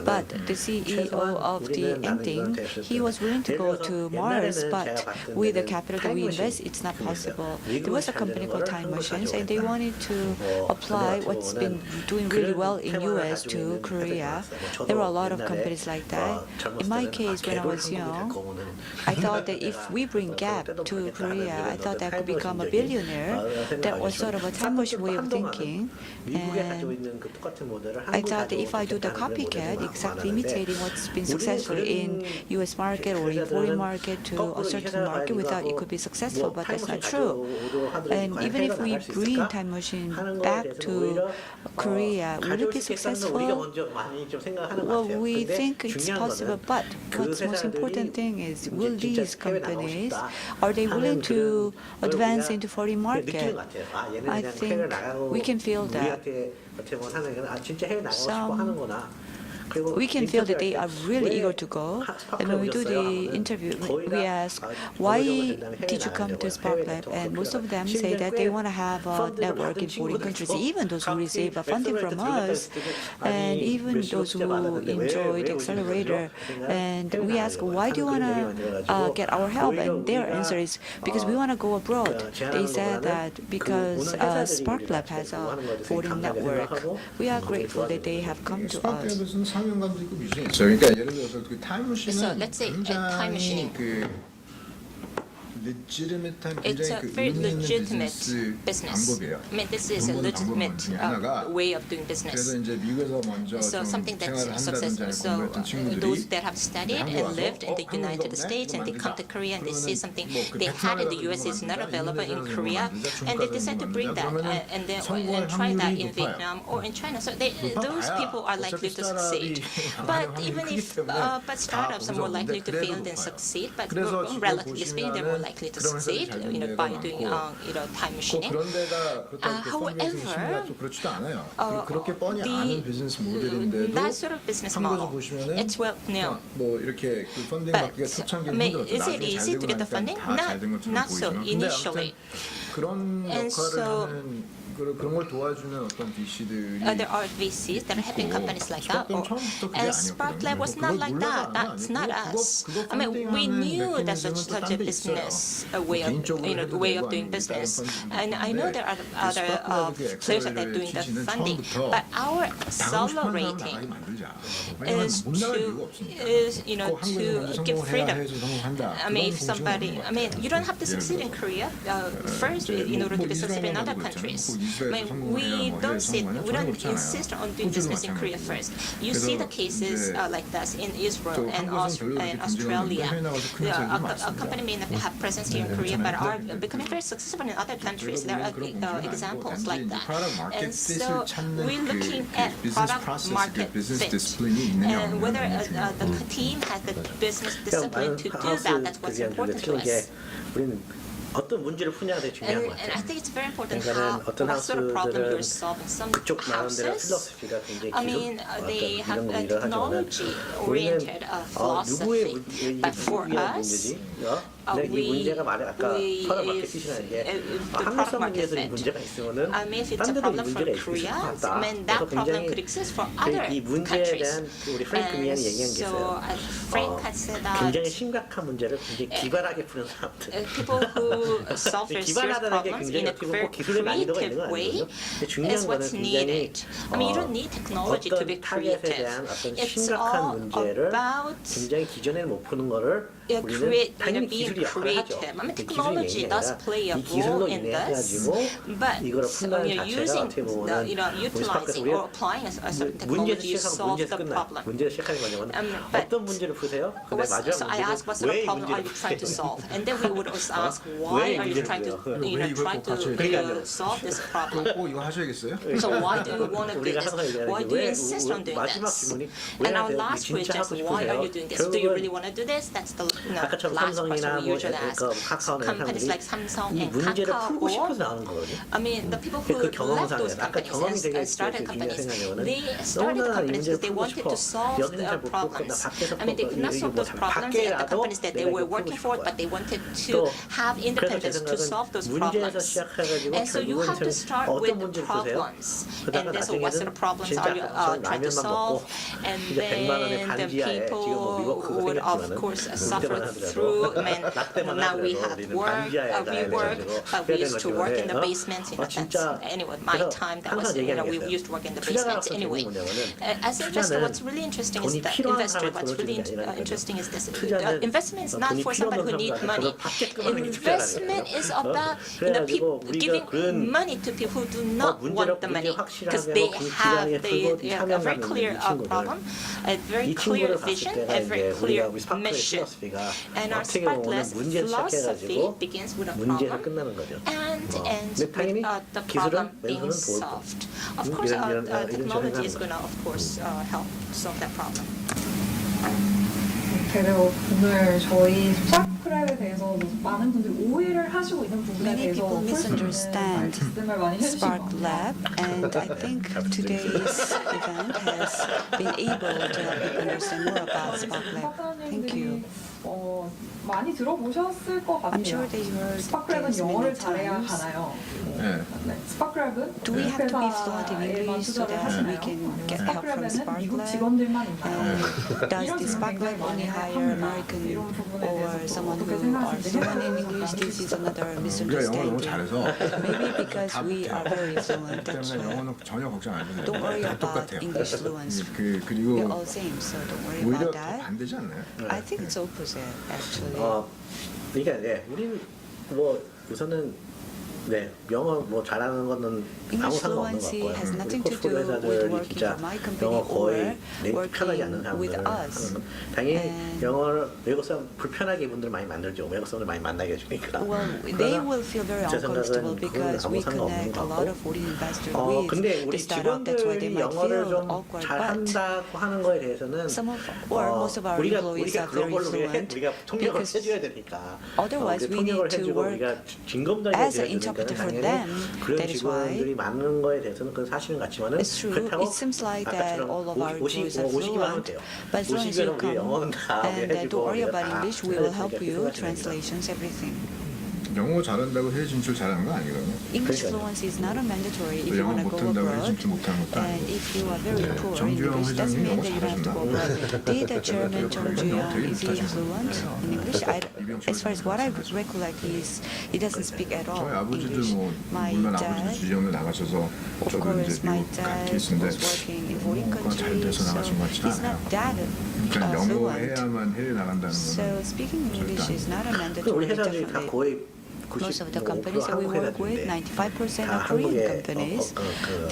But the CEO of the ending, he was willing to go to Mars, but with the capital that we invest, it's not possible. There was a company called Time Machines, and they wanted to apply what's been doing really well in US to Korea. There were a lot of companies like that. In my case, when I was young, I thought that if we bring Gap to Korea, I thought I could become a billionaire. That was sort of a time machine way of thinking. 미국에 가지고 있는 그 똑같은 모델을 I thought that if I do the copycat, exactly imitating what's been successful in U.S. market or in foreign market to a certain market, we thought it could be successful, but that's not true. And even if we bring time machine back to Korea, will it be successful? Well, we think it's possible, but what's most important thing is, will these companies, are they willing to advance into foreign market? I think we can feel that. We can feel that they are really eager to go. And when we do the interview, we ask, why did you come to SparkLab? And most of them say that they want to have a network in foreign countries, even those who receive funding from us, and even those who enjoy the accelerator. And we ask, why do you want to get our help? And their answer is, because we want to go abroad. They said that because SparkLab has a foreign network. We are grateful that they have come to us. 사명감도 있고 미션이 있어요. 그러니까 예를 들어서 그 타임머신은 let's say time machine. 그 legitimate It's a very legitimate business. 방법이에요. I mean, this is a legitimate way of doing business. 그래서 이제 미국에서 먼저 So something that's successful. So those that have studied and lived in the United States and they come to Korea and they see something they had in the US is not available in Korea, and they decide to bring that and then try that in Vietnam or in China. So those people are likely to succeed. But even if but startups are more likely to fail than succeed. But relatively speaking, they're more likely to succeed, by doing, time machining. However, that sort of business model, it's well known. But is it easy to get the funding? Not so initially. And so 그런 걸 도와주는 어떤 VC들이 there are VCs that are helping companies like that. And SparkLab was not like that. That's not us. I mean, we knew that such a business way of doing business. And I know there are other players that are doing the funding. But our solo rating is to give freedom. I mean, if somebody, you don't have to succeed in Korea first in order to be successful in other countries. We don't insist on doing business in Korea first. You see the cases like this in Israel and Australia. A company may not have presence here in Korea, but are becoming very successful in other countries. There are examples like that. And so we're looking at product market fit and whether the team has the business discipline to do that. That's what's important to us. 어떤 문제를 푸냐가 되게 중요한 것 같아요. And I think it's very important what sort of problem you're solving. Some houses, I mean, they have a technology-oriented philosophy, but for us, the product market fit. I mean, if it's a problem for Korea, I mean, that problem could exist for other countries. And so Frank had said that 굉장히 심각한 문제를 굉장히 기발하게 푸는 사람들. People who solve their serious problems in a very creative way is what's needed. I mean, you don't need technology to be creative. It's all about 굉장히 기존에 못 푸는 거를 being creative. I mean, technology does play a role in this, but using, utilizing or applying a certain technology, you solve the problem. So I ask, what sort of problem are you trying to solve? And then we would also ask, why are you trying to solve this problem? So why do you want to do this? Why do you insist on doing this? And our last question is, why are you doing this? Do you really want to do this? That's the last question we usually ask. Companies like Samsung and Kakao, I mean, the people who left those companies and started companies, they started companies because they wanted to solve the problems. I mean, they could not solve those problems at the companies that they were working for, but they wanted to have independence to solve those problems. And so you have to start with the problems. And then, so what sort of problems are you trying to solve? And then the people would, of course, suffer through. Now we have work. We work, but we used to work in the basement in a sense. Anyway, my time that was, we used to work in the basement anyway. As an investor, what's really interesting is that interesting is this: investment is not for somebody who needs money. Investment is about giving money to people who do not want the money because they have a very clear problem, a very clear vision, a very clear mission. And our Sparkless philosophy begins with a problem and ends with the problem being solved. Of course, technology is going to, of course, help solve that problem. 그리고 오늘 저희 스파크랩에 대해서 많은 분들이 오해를 하시고 있는 부분에 Many 대해서 people misunderstand 말씀을 많이 해주신 것 Spark Lab, and I think today's event has been able to help people understand more about Spark Lab. Thank you. 많이 들어보셨을 것 같아요. I'm sure that you heard 스파크랩은 this 영어를 many 잘해야 times. 하나요? 네. 스파크랩은 Do we have to be fluent in English so that we can get help from Spark 미국 Lab? 직원들만 있나요? Does the Spark Lab only hire American or someone who are fluent in English? This is another misunderstanding. Maybe because we are very fluent, that's why. 영어는 전혀 걱정 안 해도 Don't worry 돼요. about 똑같아요. English fluency. 그리고 We're all same, so don't worry 오히려 about 더 that. 반대지 않나요? I think it's opposite, actually. 그러니까 우리는 뭐 우선은 영어 뭐 잘하는 거는 아무 상관없는 것 같고요. 우리 코스프레 회사들이 진짜 영어 거의 편하지 않는 사람들. 당연히 영어를 외국 사람 불편하게 분들 많이 만들죠. 외국 사람들 많이 만나게 해주니까. Well, they will feel very uncomfortable because we connect a lot of foreign investors with 근데 우리 the startup. That's why they 직원들이 might 영어를 feel 좀 awkward. But 잘한다고 하는 거에 대해서는 some of, or most of our employees are very fluent. 우리가 통역을 해줘야 되니까. Otherwise, we need to work as an interpreter for them. 그런 That is why 직원들이 많은 거에 대해서는 그건 사실은 같지만은 it's true. 그렇다고 It seems like that all of our employees are 오시기만 하면 fluent. 돼요. But as long as you 오시면 우리 영어는 다 come and don't worry 해주고 about English, we will help you, 해주니까. translations, everything. 영어 잘한다고 해외 진출 잘하는 거 아니거든요. English fluency is not a mandatory if you 영어 want to go 못한다고 해외 abroad. 진출 못하는 것도 And 아니고. if you are very poor in 정주영 English, doesn't 회장이 mean 영어 that you don't have to go abroad. Did the chairman Chung Ju-young, is he fluent in English? As far as what I recollect, he doesn't speak at all 저희 아버지도 English. 뭐 My 물론 dad, 아버지도 주재원을 나가셔서 of 저도 course, 이제 my 미국 간 dad 케이스인데 was working in foreign 영어가 잘 countries, 돼서 so 나가신 것 같지는 he's not 않아요. that 그러니까 영어 fluent. 해야만 해외 나간다는 So 거는 speaking English is not a 우리 mandatory, 회사들이 다 definitely. 거의 Most of the companies that we work with, 95% are 다 Korean 한국에 companies.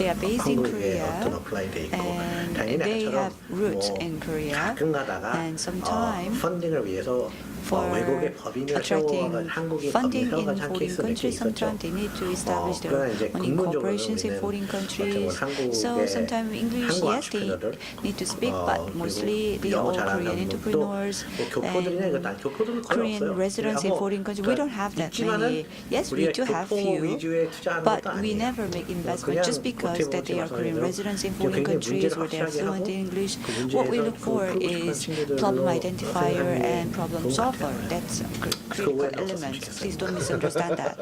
They are based in Korea, 어떤 어플라이 돼 있고 and 당연히 they 아까처럼 have roots 뭐 in Korea. 가끔 가다가 And sometimes 펀딩을 위해서 외국의 법인을 attracting 세워가 한국이 funding 법인 in 세워가지 foreign 않게 있었죠. countries, sometimes they need to establish their 그러나 이제 own 근본적으로는 incorporations in 우리는 foreign countries. 한국의 So sometimes English, 한국 yes, they entrepreneur들 need to speak, but mostly they are 영어 all 잘하는 Korean 분들도 entrepreneurs 뭐 교포들이나 이거 다 교포들은 거의 Korean 없어요. residents in foreign countries. We don't have that many. Yes, we do have few, but we never make investment just because that they are Korean residents in foreign countries or they are fluent in English. What we look for is problem identifier and problem solver. That's a critical element. Please don't misunderstand that.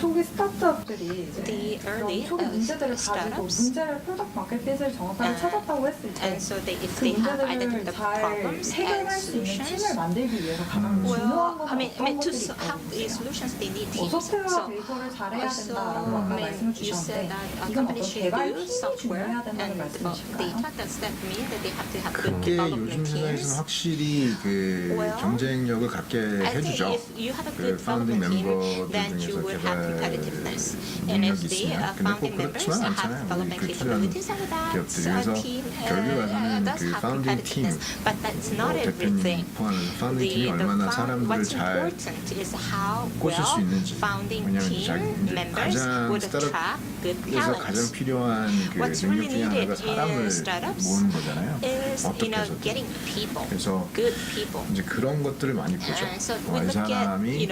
초기 스타트업들이 The early 초기 문제들을 가지고 startups, 문제를 프로덕트 마켓핏을 정확하게 찾았다고 했을 때 and so if 그 they have 문제들을 identified the 잘 problems and 해결할 수 있는 solutions, 팀을 만들기 위해서 가장 중요한 well, 건 I mean, 어떤 to 것들이 have the 있다고 solutions, they need 보세요? teams. 소프트웨어와 So, 데이터를 잘해야 also, 된다라고 아까 말씀을 you said 주셨는데 that a 이건 company 어떤 should 개발 do 팀이 software 중요해야 된다는 and 말씀이실까요? data. Does that mean that they have to have good 그게 development 요즘 세상에서는 teams? 확실히 그 Well, 경쟁력을 갖게 I think 해주죠. if you have a 그 good 파운딩 development team, 멤버들 then you 중에서 will have 개발 competitiveness. And if 능력이 the 있으면 근데 꼭 founding members 그렇지만 have 않잖아요. development 그 투자하는 capabilities, and that 기업들이 그래서 team 결국에 가서는 does 그 have 파운딩 팀 competitiveness. But that's not everything. 대표님 포함해서 파운딩 팀이 얼마나 사람들을 What's 잘 important is how 꼬실 수 well 있는지. founding 왜냐하면 team 이제 members 가장 would attract good 그래서 가장 talents. 필요한 그 What's 능력 really 중에 하나가 needed 사람을 in startups 모으는 거잖아요. is, 어떻게 해서든. getting people, 그래서 good people. 이제 그런 것들을 많이 보죠. So 이 we look at, 사람이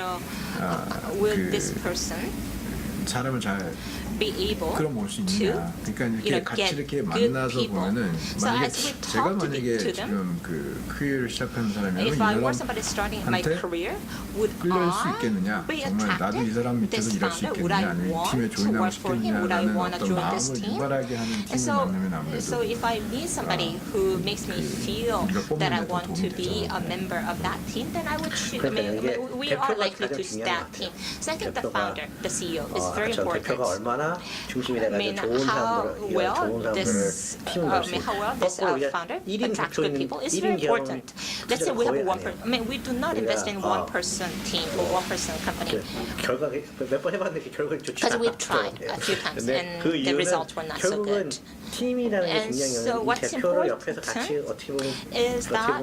will 그 this person 사람을 잘 be able 끌어모을 수 있느냐. 그러니까 이렇게 같이 이렇게 만나서 보면은 만약에 제가 만약에 지금 그 커리어를 시작하는 사람이라면 이 사람한테 끌려올 수 있겠느냐. 정말 나도 이 사람 밑에서 일할 수 있겠느냐. 아니면 이 팀에 조인하고 싶겠느냐라는 어떤 마음을 유발하게 하는 팀을 만나면 아무래도 So if I meet somebody who makes me feel that I want to be a member of that team, then I would choose. I mean, we are likely to choose that team. So I think the founder, the CEO, is very important. 대표가 얼마나 중심이 I mean, 돼가지고 how well this founder attracts good people is very important. Let's say we have one person. I mean, we do not invest in one person team or one person company. 결과 몇번 해봤는데 결과가 좋지 Because we've tried a few times and the results were not so good. 팀이라는 게 중요한 건 이 대표를 옆에서 같이 어떻게 보면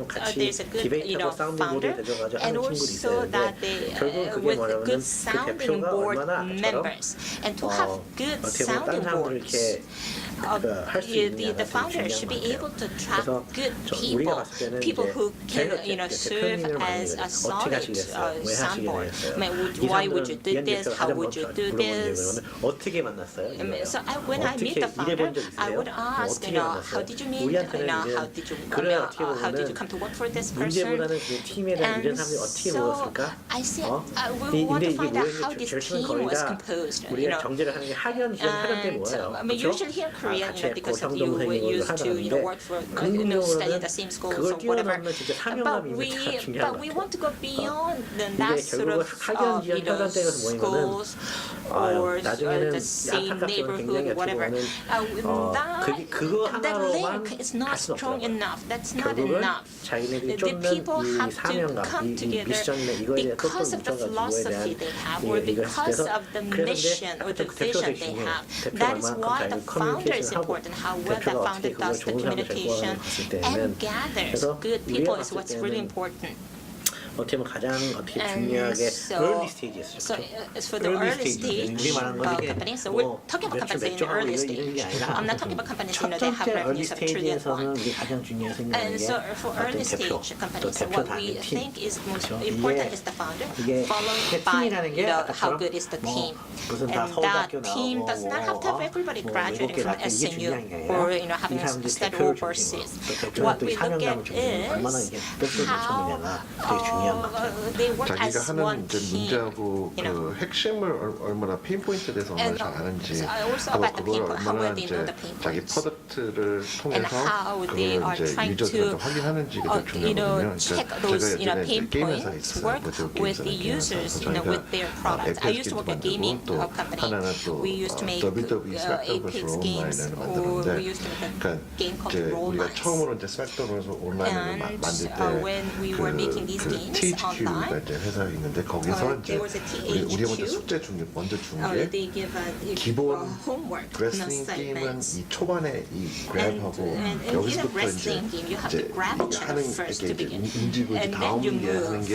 같이 디베이트하고 사운딩 보드에 들어가서 하는 친구들이 있어요. 결국 그게 뭐냐면은 그 대표가 얼마나 나처럼 어떻게 보면 다른 사람들을 이렇게 the founder should be able to attract good people, people who can, serve as a solid soundboard. I mean, why would you do this? How would you do this? 어떻게 만났어요? So when I meet the founder, I would ask, how did you meet? How did you come to work for this person? 문제보다는 그 팀에 대한 이런 사람들이 어떻게 모였을까? I said, we want to find out how this team was composed. 우리가 경제를 하는 게 학연 때 뭐예요? I mean, usually here in Korea, because of you were used to work for study the same schools or whatever. But we want to go beyond that sort of schools or the same neighborhood, whatever. That link is not strong enough. That's not enough. The people have to come together because of the philosophy they have or because of the mission or the vision they have. That is why the founder is important. How well the founder does the communication and gathers good people is what's really important. 어떻게 보면 가장 중요하게 early stage였어요. So for the early stage companies, so we're talking about companies in early stage. I'm not talking about companies they have revenues of trillion won. And so for early stage companies, what we think is most important is the founder, followed by how good is the team. And that team does not have to have everybody graduating from SNU or having studied overseas. What we look at is how they work 자기가 as 하는 one 이제 team. 문제하고 그 핵심을 얼마나 핀포인트에 대해서 얼마나 잘 아는지 하고 그걸 얼마나 이제 자기 프로덕트를 통해서 그걸 이제 유저들한테 확인하는지가 좀 중요하거든요. 제가 예전에 이제 게임 회사에 있었어요. with the users, with their products. I used to work at a gaming company. We used to make Apex games, or we used to make a game called Roll 우리가 처음으로 이제 스파크랩에서 온라인을 만들 때 when we were making these games THQ가 이제 회사에 있는데 거기서 이제 우리 먼저 숙제 먼저 준 게 기본 레슬링 게임은 이 초반에 이 그랩하고 여기서부터 이제 하는 게 움직이고 다음 게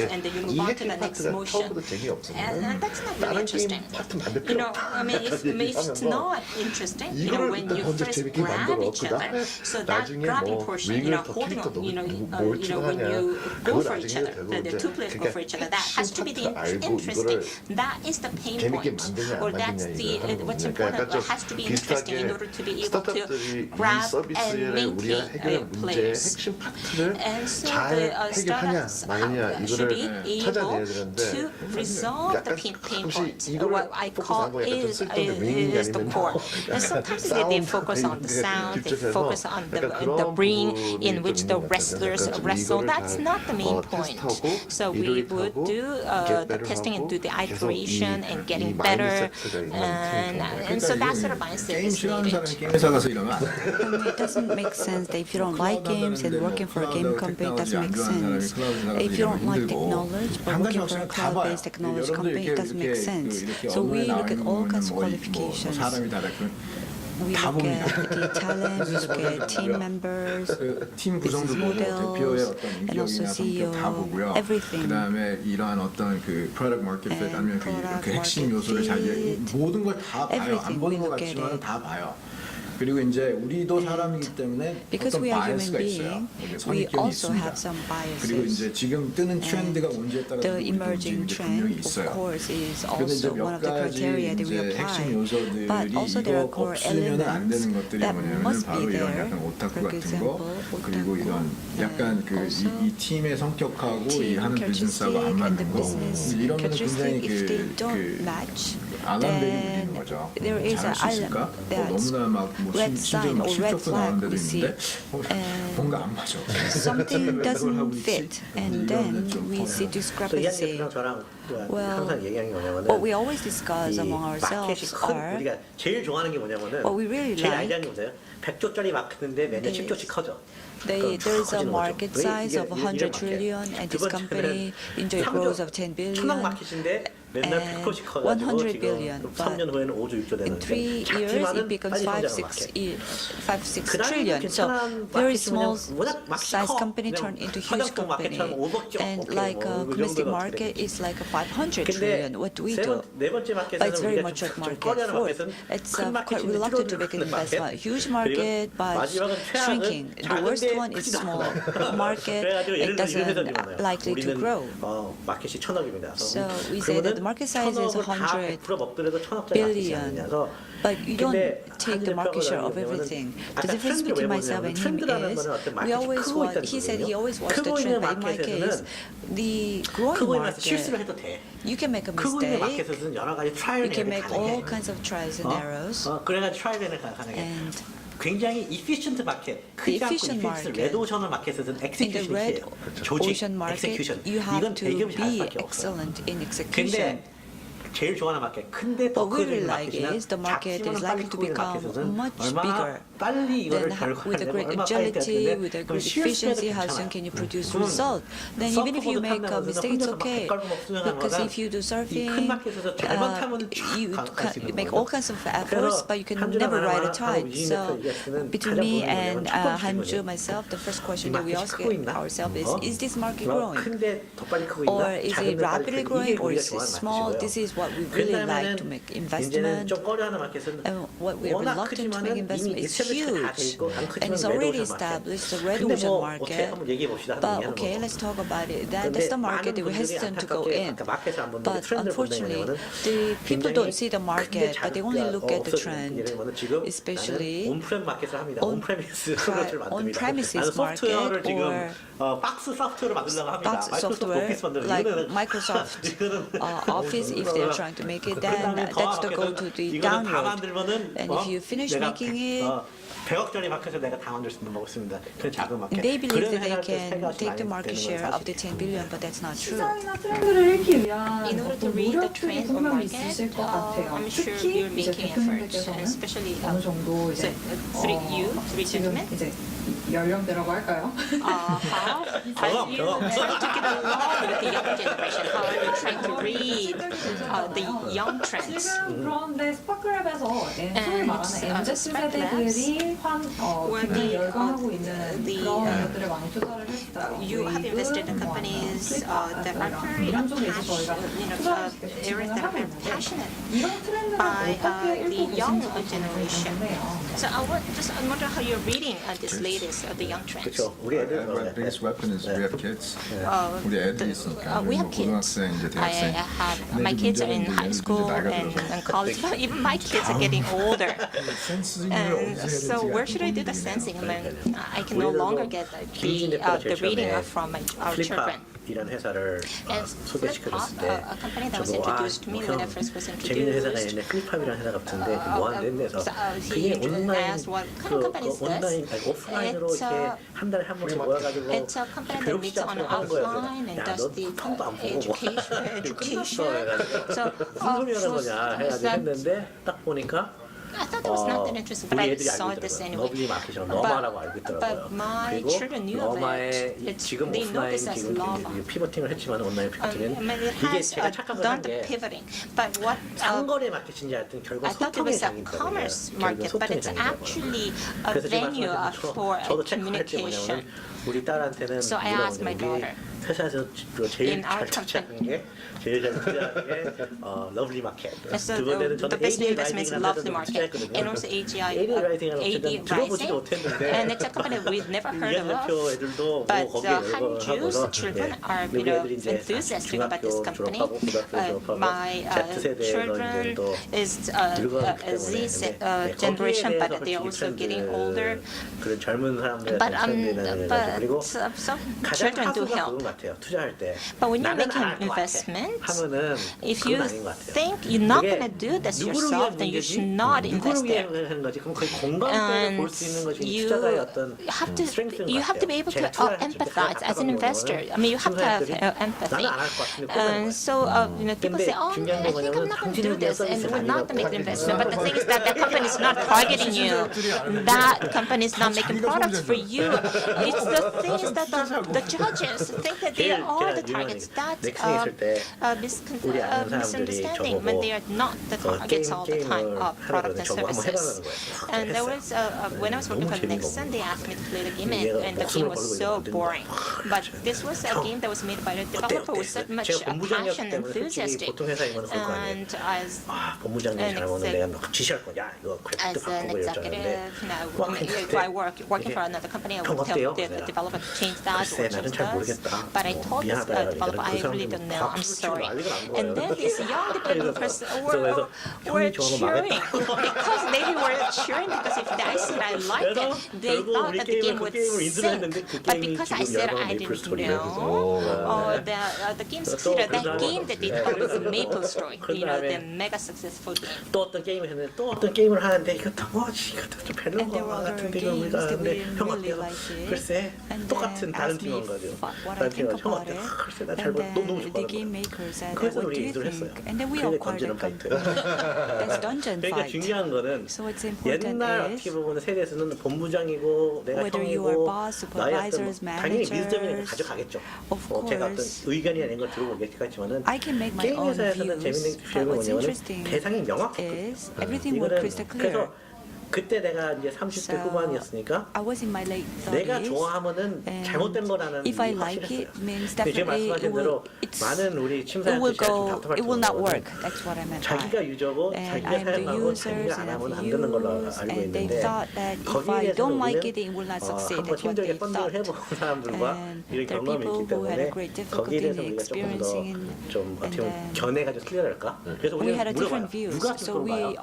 하는 게 이 핵심 파트가 처음부터 재미없으면 다른 게임 파트 만들 필요 없다. It's not interesting, when you first grab each other. So that grabbing portion, holding on, when you go for each other, the two players go for each other. That has to be the interesting. That is the pain point, or that's what's important. It has to be interesting in order to be able to grab and maintain players. And so the startups should be able to resolve the pain points. What I call is the core. And sometimes they focus on the sound, they focus on the ring in which the wrestlers wrestle. That's not the main point. So we would do the testing and do the iteration and getting better, and so that sort of mindset is needed. It doesn't make sense that if you don't like games and working for a game company, it doesn't make sense. If you don't like technology but working for a cloud-based technology company, it doesn't make sense. So we look at all kinds of qualifications. We look at the talent, we look at team members, business models, and also CEO, everything. 그다음에 이러한 어떤 그 프로덕트 마켓 핏 아니면 그 핵심 요소를 잘 모든 걸 다 봐요. 안 보는 것 같지만 다 봐요. 그리고 이제 우리도 사람이기 때문에 어떤 바이어스가 있어요. 선입견이 있습니다. 그리고 이제 지금 뜨는 트렌드가 뭔지에 따라서 우리도 움직이는 게 분명히 있어요. 그런데 이제 몇 가지 이제 핵심 요소들이 이거 없으면 안 되는 것들이 뭐냐면 바로 이런 약간 오타쿠 같은 거, 그리고 이런 약간 그 이 팀의 성격하고 이 하는 비즈니스하고 안 맞는 거, 이러면 굉장히 안 한되게 보이는 거죠. 잘할 수 있을까? 너무나 막뭐 심지어 막 실적도 나오는 데도 있는데 뭔가 안 맞아. Something doesn't fit, and then we see discrepancy. Well, what we always discuss among ourselves are 우리가 제일 좋아하는 게 뭐냐면은 what we really 제일 like. 아이디어는 게 보세요. 100조짜리 마켓인데 매년 10조씩 커져. There's a market size of 100 trillion, and this company enjoy growth of 10 billion. 천억 마켓인데 맨날 100%씩 커가지고 100 billion, 지금 3년 후에는 5조 6조 in 되는데 3 years it becomes 5-6 trillion. So very small size company turned into huge company, and like a domestic market is like a 500 trillion. What do we do? But it's very mature market. Fourth, it's quite reluctant to make an investment. Huge market but shrinking. The worst one is small market. It doesn't likely to grow. 마켓이 1000억입니다. So we say that the market size is 100 billion, but you don't take the market share of everything. The difference between myself and him is we always want, he said he always watched the trend, but in my case, the growing market, you can make a mistake, you can make all kinds of trials and errors, 그래가지고 트라이앤을 가능해. 굉장히 efficient 마켓, the efficient market, 레드 오션 마켓에서는 in the red ocean market, you have to be excellent in execution. 제일 좋아하는 마켓, 큰데 더 What we 큰 like 마켓이나 is the market is likely to become much bigger. 빨리 이거를 Then with a great agility, with a great efficiency, how soon can you produce result? Then even if you make a mistake, it's okay. Because if you do surfing, you make all kinds of efforts, but you can never ride a tide. So between me and Hanju, myself, the first question that we ask ourselves is this market growing? Or is it rapidly growing, or is it small? This is what we really like to make investment. And what we are reluctant to make investment is huge, and it's already established, the red ocean market. But okay, let's talk about it. That's the market that we're hesitant to go in. But unfortunately, the people don't see the market, but they only look at the trend, especially on-premises market or box software like Microsoft Office. If they're trying to make it, then that's the go to the download. And if you finish making it, 100억짜리 마켓에서 내가 다 만들 수 있는 거고 있습니다. 그 작은 마켓. They believe that they can take the market share of the 10 billion, but that's not true. 시장이나 트렌드를 읽기 위한 In order to 어떤 read the 노력들이 trend or 분명히 market, 있으실 것 같아요. I'm sure 특히 you're 이제 making efforts, 대표님께서는 especially 어느 정도 이제 three 지금 gentlemen. 이제 연령대라고 할까요? How are you trying to get along with the young generation? How are you trying to read the young trends? 지금 그런데 스파크랩에서 소위 말하는 MZ 세대들이 굉장히 열광하고 있는 그런 것들을 많이 투자를 했어요. You have invested in companies that are very 이런 쪽에 있어서 저희가 투자를 진행을 하고 있는데 이런 트렌드를 어떻게 the 읽고 young 계신지 generation. 궁금해요. So I wonder how you're reading this latest the young trends. 그렇죠. 우리 애들 Our biggest weapon is we have kids. 우리 애들이 있으니까. We have kids. 고등학생, 이제 I 대학생. have my kids are in high school and college. But even my kids are getting older. And so where should I do the sensing? I mean, I can no longer get the reading from our children. 이런 회사를 소개시켜줬을 때 a company that was introduced to me when I first was 재밌는 회사가 introduced. 있는데 플립합이라는 회사 같은데 뭐 하는데 해서 그게 온라인 오프라인으로 이렇게 한 달에 한 번씩 모여가지고 교육 시장을 하는 거예요. 야너 폰도 안 보고 뭐 끝났어 해가지고 무슨 소리 하는 거냐 해가지고 했는데 딱 보니까 I thought that was not that interesting, but I saw this anyway. 너블리 마켓이랑 너마라고 알고 있더라고요. 그리고 너마의 지금 오프라인 지금 피버팅을 했지만 온라인 피버팅은 이게 제가 착각을 게 상거래 마켓인지 하여튼 결국 소통의 장이거든요. 결국 소통의 장이거든요. 그래서 제가 말씀드린 것처럼 저도 체크할 때 뭐냐면 우리 딸한테는 So I asked my daughter. 회사에서 제일 잘 투자하는 게 러블리 마켓. 두 번째는 저는 AD 라이팅이라는 투자했거든요. AD 라이팅이라는 들어보지도 못했는데 이해대표 애들도 뭐 거기에 열거하고서 우리 애들이 이제 중학교 졸업하고 고등학교 졸업하고 Z세대에서 이제 또 늙어가기 때문에 generation, but they are also getting older. 그런 젊은 사람들의 트렌드라는 그리고 가장 하수가 그건 같아요. 투자할 때 But when you're 나는 making 안 할 것 같아 investment, 하면은 if 그건 you 아닌 것 같아요. think you're not 그게 going to do this 누구를 yourself, 위한 then you 문제지? should not invest 누구를 위해 there. 하는 거지? 그럼 거의 공감대를 볼 수 있는 것이 투자가의 어떤 스트렝스인 것 You have to be able to empathize as an investor. I mean, you have to have empathy. 나는 안 할 것 같은데 So, people say, oh, I think I'm not going to do this, and we're not going to make an investment. But the thing is that company is not targeting you. That company is not making products for you. It's the thing is that the judges think that they are the targets. That's misunderstanding when they are not the targets all the time of product and services. And there was when I was working for Nixon, they asked me to play the game, and the game was so boring. But this was a game that was made by the developer with so much passion and enthusiasm. And as an executive, if I working for another company, I would tell the developer to change that or change that. But I told this developer, I really don't know, I'm sorry. And then these young developers were cheering because they were cheering because if I said I liked it, they thought that the game would sink. But because I said I didn't know, the game succeeded. That game that they developed was Maple Story, the mega successful game. 또 어떤 게임을 했는데 또 어떤 게임을 하는데 이것도 이것도 좀 별로인 것 같은데 이거 우리가 하는데 형 어때요? 글쎄 똑같은 다른 팀인 거죠. 다른 팀은 형 어때요? 글쎄 나 잘 너무 좋아하는 거야. 그래서 우리 이걸 했어요. 그게 던전 파이트. 그러니까 중요한 거는 옛날 어떻게 보면 세대에서는 본부장이고 내가 형이고 나의 어떤 당연히 미드점이니까 가져가겠죠. 제가 어떤 의견이나 이런 걸 들어보겠지만은 게임 회사에서는 재밌는 게 뭐냐면 대상이 명확했거든요. 이거는 그래서 그때 내가 이제 30대 후반이었으니까 내가 좋아하면은 잘못된 거라는 게 확실했어요. 근데 지금 말씀하신 대로 많은 우리 침사한테 제가 좀 답답할 거 자기가 유저고 자기가 사용하고 자기가 안 하면 안 되는 걸로 알고 있는데 거기에 대해서 우리는 한번 힘들게 펀딩을 해본 사람들과 이런 경험이 있기 때문에 거기에 대해서 우리가 조금 더 좀 어떻게 보면 견해가지고 틀려랄까? 그래서 우리는 물어봐요. 누가 그걸 봐요?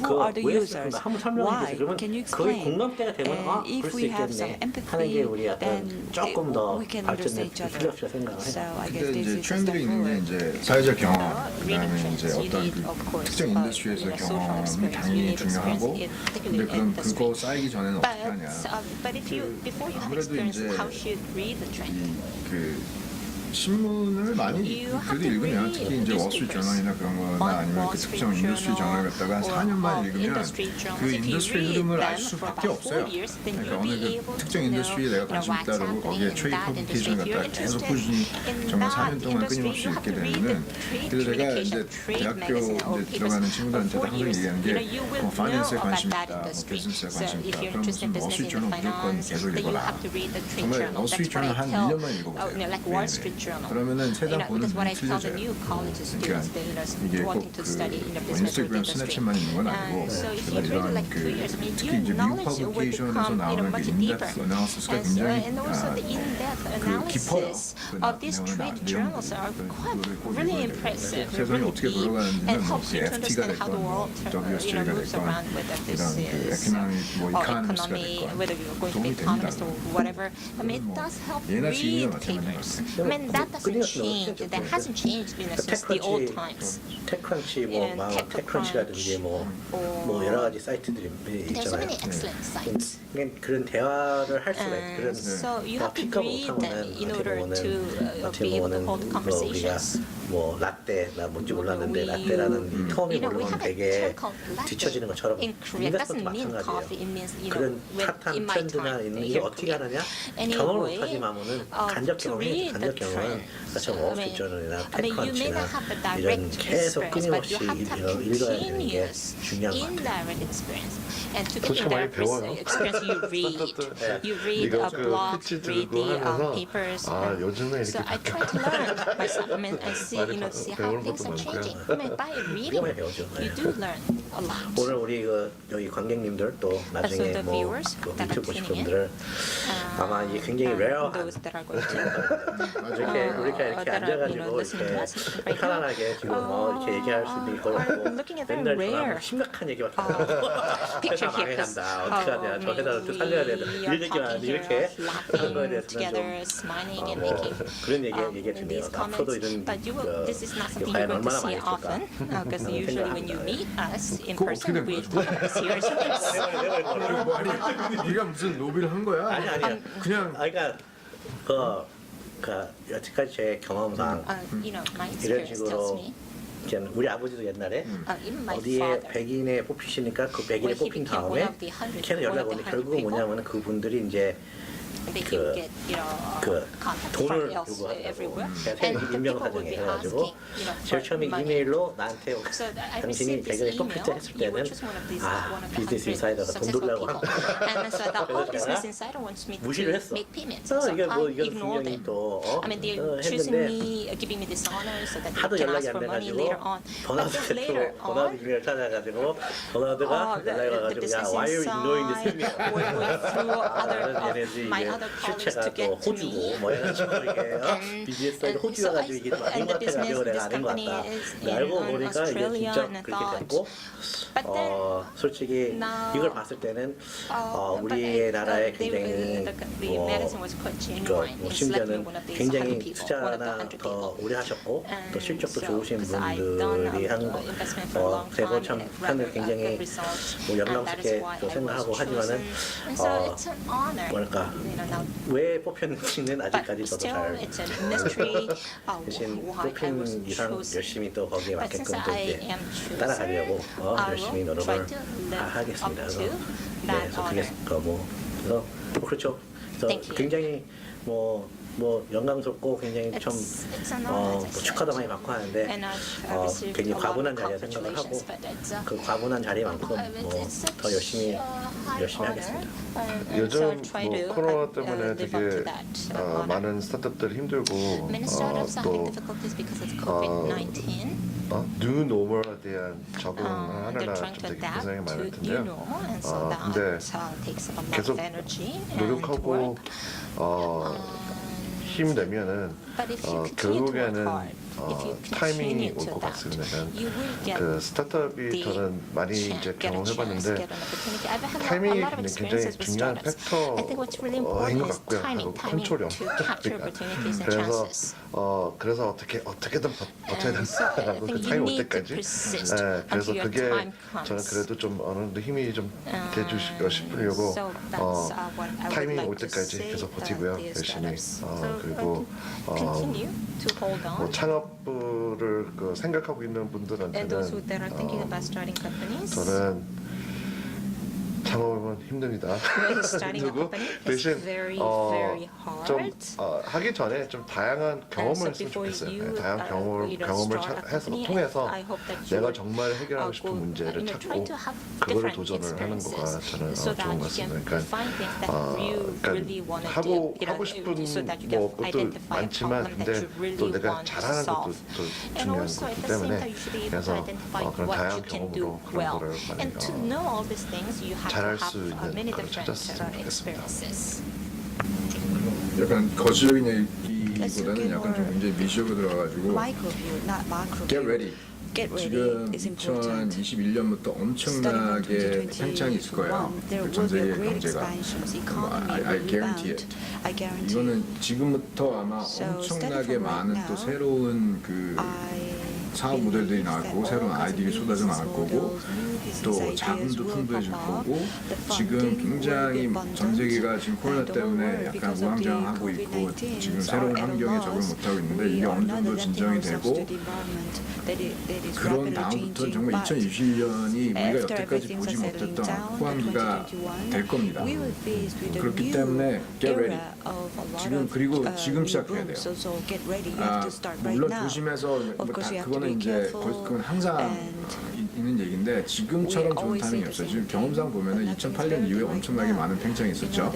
그거 왜 쓸까? 한번 설명해 주세요. 그러면 거의 공감대가 되면 그럴 수 있겠네 하는 게 우리 어떤 조금 더 발전된 필요없이 생각을 해요. 근데 이제 트렌드가 있는 게 이제 사회적 경험, 그다음에 이제 어떤 그 특정 인더스트리에서 경험이 당연히 중요하고, 근데 그럼 그거 쌓이기 전에는 어떻게 하냐? 아무래도 이제 그 신문을 많이 그래도 읽으면 특히 이제 월스트리트 저널이나 그런 거나 아니면 그 특정 인더스트리 저널 갖다가 4년만 읽으면 그 인더스트리 흐름을 알 수밖에 없어요. 그러니까 어느 그 특정 인더스트리에 내가 관심 있다 그러고 거기에 트레이드 퍼블리케이션을 갖다가 계속 꾸준히 정말 4년 동안 끊임없이 읽게 되면은, 그래서 제가 이제 대학교 이제 들어가는 친구들한테도 항상 얘기하는 게 뭐 파이낸스에 관심 있다, 뭐 비즈니스에 관심 있다. 그럼 무슨 월스트리트 저널 무조건 계속 읽어라. 정말 월스트리트 저널 한 1년만 읽어보세요. 그러면은 세상 보는 눈이 틀려져요. 그러니까 이게 꼭 그 인스타그램 스냅챗만 있는 건 아니고 제가 이런 그 특히 이제 미국 퍼블리케이션에서 나오는 그 인덱스 어나리시스가 굉장히 그 깊어요. 그 내용들이 세상이 어떻게 돌아가는지는 뭐 그 FT가 됐건 뭐 WSJ가 됐건 이런 그 에코노믹 뭐 이카노미스트가 됐건 도움이 됩니다. 예나 지금이나 마찬가지인 것 같아요. That doesn't change. That hasn't changed since the old times. 테크런치 테크런치라든지 뭐 여러 가지 사이트들이 있잖아요. 그런 대화를 할 수가 있고 그런 픽업을 못하면은 어떻게 보면은 뭐 우리가 뭐 뭐 라떼 나 뭔지 몰랐는데 라떼라는 이 텀이 모르면 되게 뒤처지는 것처럼 인베스트도 마찬가지예요. 그런 핫한 트렌드나 이게 어떻게 하느냐 경험을 못하지만은 간접 경험이 간접 경험은 좀 워스트존이나 패컨치나 이런 계속 끊임없이 읽어야 되는 게 중요한 것 같아요. And to get in that experience, you read a blog, read the papers. So I try to learn myself. I mean, I see, see how things are changing. I mean, by reading, you do learn a lot. 오늘 우리 여기 관객님들 또 나중에 뭐 유튜브 보실 분들은 아마 이게 굉장히 레어한 이렇게 앉아가지고 이렇게 편안하게 지금 이렇게 얘기할 수도 있고 맨날 심각한 얘기밖에 안 하고 회사 망해간다 어떻게 해야 되나 저 회사를 또 살려야 되나 이런 얘기만 하는데 이렇게 하는 거에 대해서는 좀 그런 얘기가 중요해요. 앞으로도 이런 과연 얼마나 많이 있을까 그거 어떻게 된 거야? 우리가 무슨 로비를 한 거야? 아니야 그냥 그러니까 여태까지 제 경험상 이런 식으로 우리 아버지도 옛날에 어디에 백인에 뽑히시니까 그 백인에 뽑힌 다음에 계속 연락 오는데 결국은 뭐냐면 그분들이 이제 돈을 요구하더라고. 제가 임명사정에 해가지고 제일 처음에 이메일로 나한테 당신이 백인에 뽑힐 때 했을 때는 비즈니스 인사이더가 돈 돌라고 한 거야. 그래서 제가 무시를 했어. 이게 뭐 이건 분명히 또 했는데 하도 연락이 안 돼가지고 버나드 이메일 찾아가지고 버나드가 연락이 와가지고 야 why are you ignoring this email? 얘네들이 실체가 또 호주고 뭐 해가지고 이게 비즈니스가 호주 와가지고 이게 아닌 것 같아가지고 내가 아닌 것 같다. 알고 보니까 이게 진짜 그렇게 됐고 솔직히 이걸 봤을 때는 우리나라의 굉장히 심지어는 굉장히 투자나 더 오래 하셨고 또 실적도 좋으신 분들이 하는 거 그리고 참 하늘 굉장히 뭐 영광스럽게 또 생각하고 하지만은 뭐랄까 왜 뽑혔는지는 아직까지 저도 잘 대신 뽑힌 이상 열심히 또 거기에 맞게끔 또 이제 따라가려고 열심히 노력을 하겠습니다. 그래서 그게 그래서 그렇죠. 그래서 굉장히 뭐 영광스럽고 굉장히 좀 축하도 많이 받고 하는데 굉장히 과분한 자리에 생각을 하고 그 과분한 자리만큼 더 열심히 하겠습니다. 요즘 코로나 때문에 되게 많은 스타트업들이 힘들고 또 뉴 노멀에 대한 적응하느라 좀 되게 고생이 많을 텐데요. 근데 계속 노력하고 힘내면은 결국에는 타이밍이 올 것 같습니다. 그 스타트업이 저는 많이 이제 경험해봤는데 타이밍이 굉장히 중요한 팩터인 것 같고요. 그리고 컨트롤이 그래서 어떻게든 버텨야 된다라고 그 타이밍 올 때까지. 그래서 그게 저는 그래도 좀 어느 정도 힘이 좀 돼주시고 싶으려고 타이밍이 올 때까지 계속 버티고요. 열심히 그리고 뭐 창업을 생각하고 있는 분들한테는 저는 창업은 힘듭니다. 누구 대신 좀 하기 전에 좀 다양한 경험을 했으면 좋겠어요. 다양한 경험을 통해서 내가 정말 해결하고 싶은 문제를 찾고 그거를 도전을 하는 거가 저는 좋은 것 같습니다. 그러니까 하고 싶은 것도 많지만 근데 또 내가 잘하는 것도 또 중요한 거기 때문에 그래서 그런 다양한 경험으로 그런 거를 많이 잘할 수 있는 걸 찾았으면 좋겠습니다. 약간 거시적인 얘기보다는 약간 좀 굉장히 미시하게 들어가가지고 Get ready. 지금 2021년부터 엄청나게 팽창이 있을 거예요. 전 세계 경제가. I guarantee it. 이거는 지금부터 아마 엄청나게 많은 또 새로운 사업 모델들이 나올 거고 새로운 아이디어가 쏟아져 나올 거고 또 자금도 풍부해질 거고 지금 굉장히 전 세계가 지금 코로나 때문에 약간 우왕좌왕하고 있고 지금 새로운 환경에 적응을 못하고 있는데 이게 어느 정도 진정이 되고 그런 다음부터는 정말 2021년이 우리가 여태까지 보지 못했던 호황기가 될 겁니다. 그렇기 때문에 get ready. 지금 시작해야 돼요. 물론 조심해서 그거는 이제 그건 항상 있는 얘기인데 지금처럼 좋은 타이밍이 없어요. 지금 경험상 보면은 2008년 이후에 엄청나게 많은 팽창이 있었죠.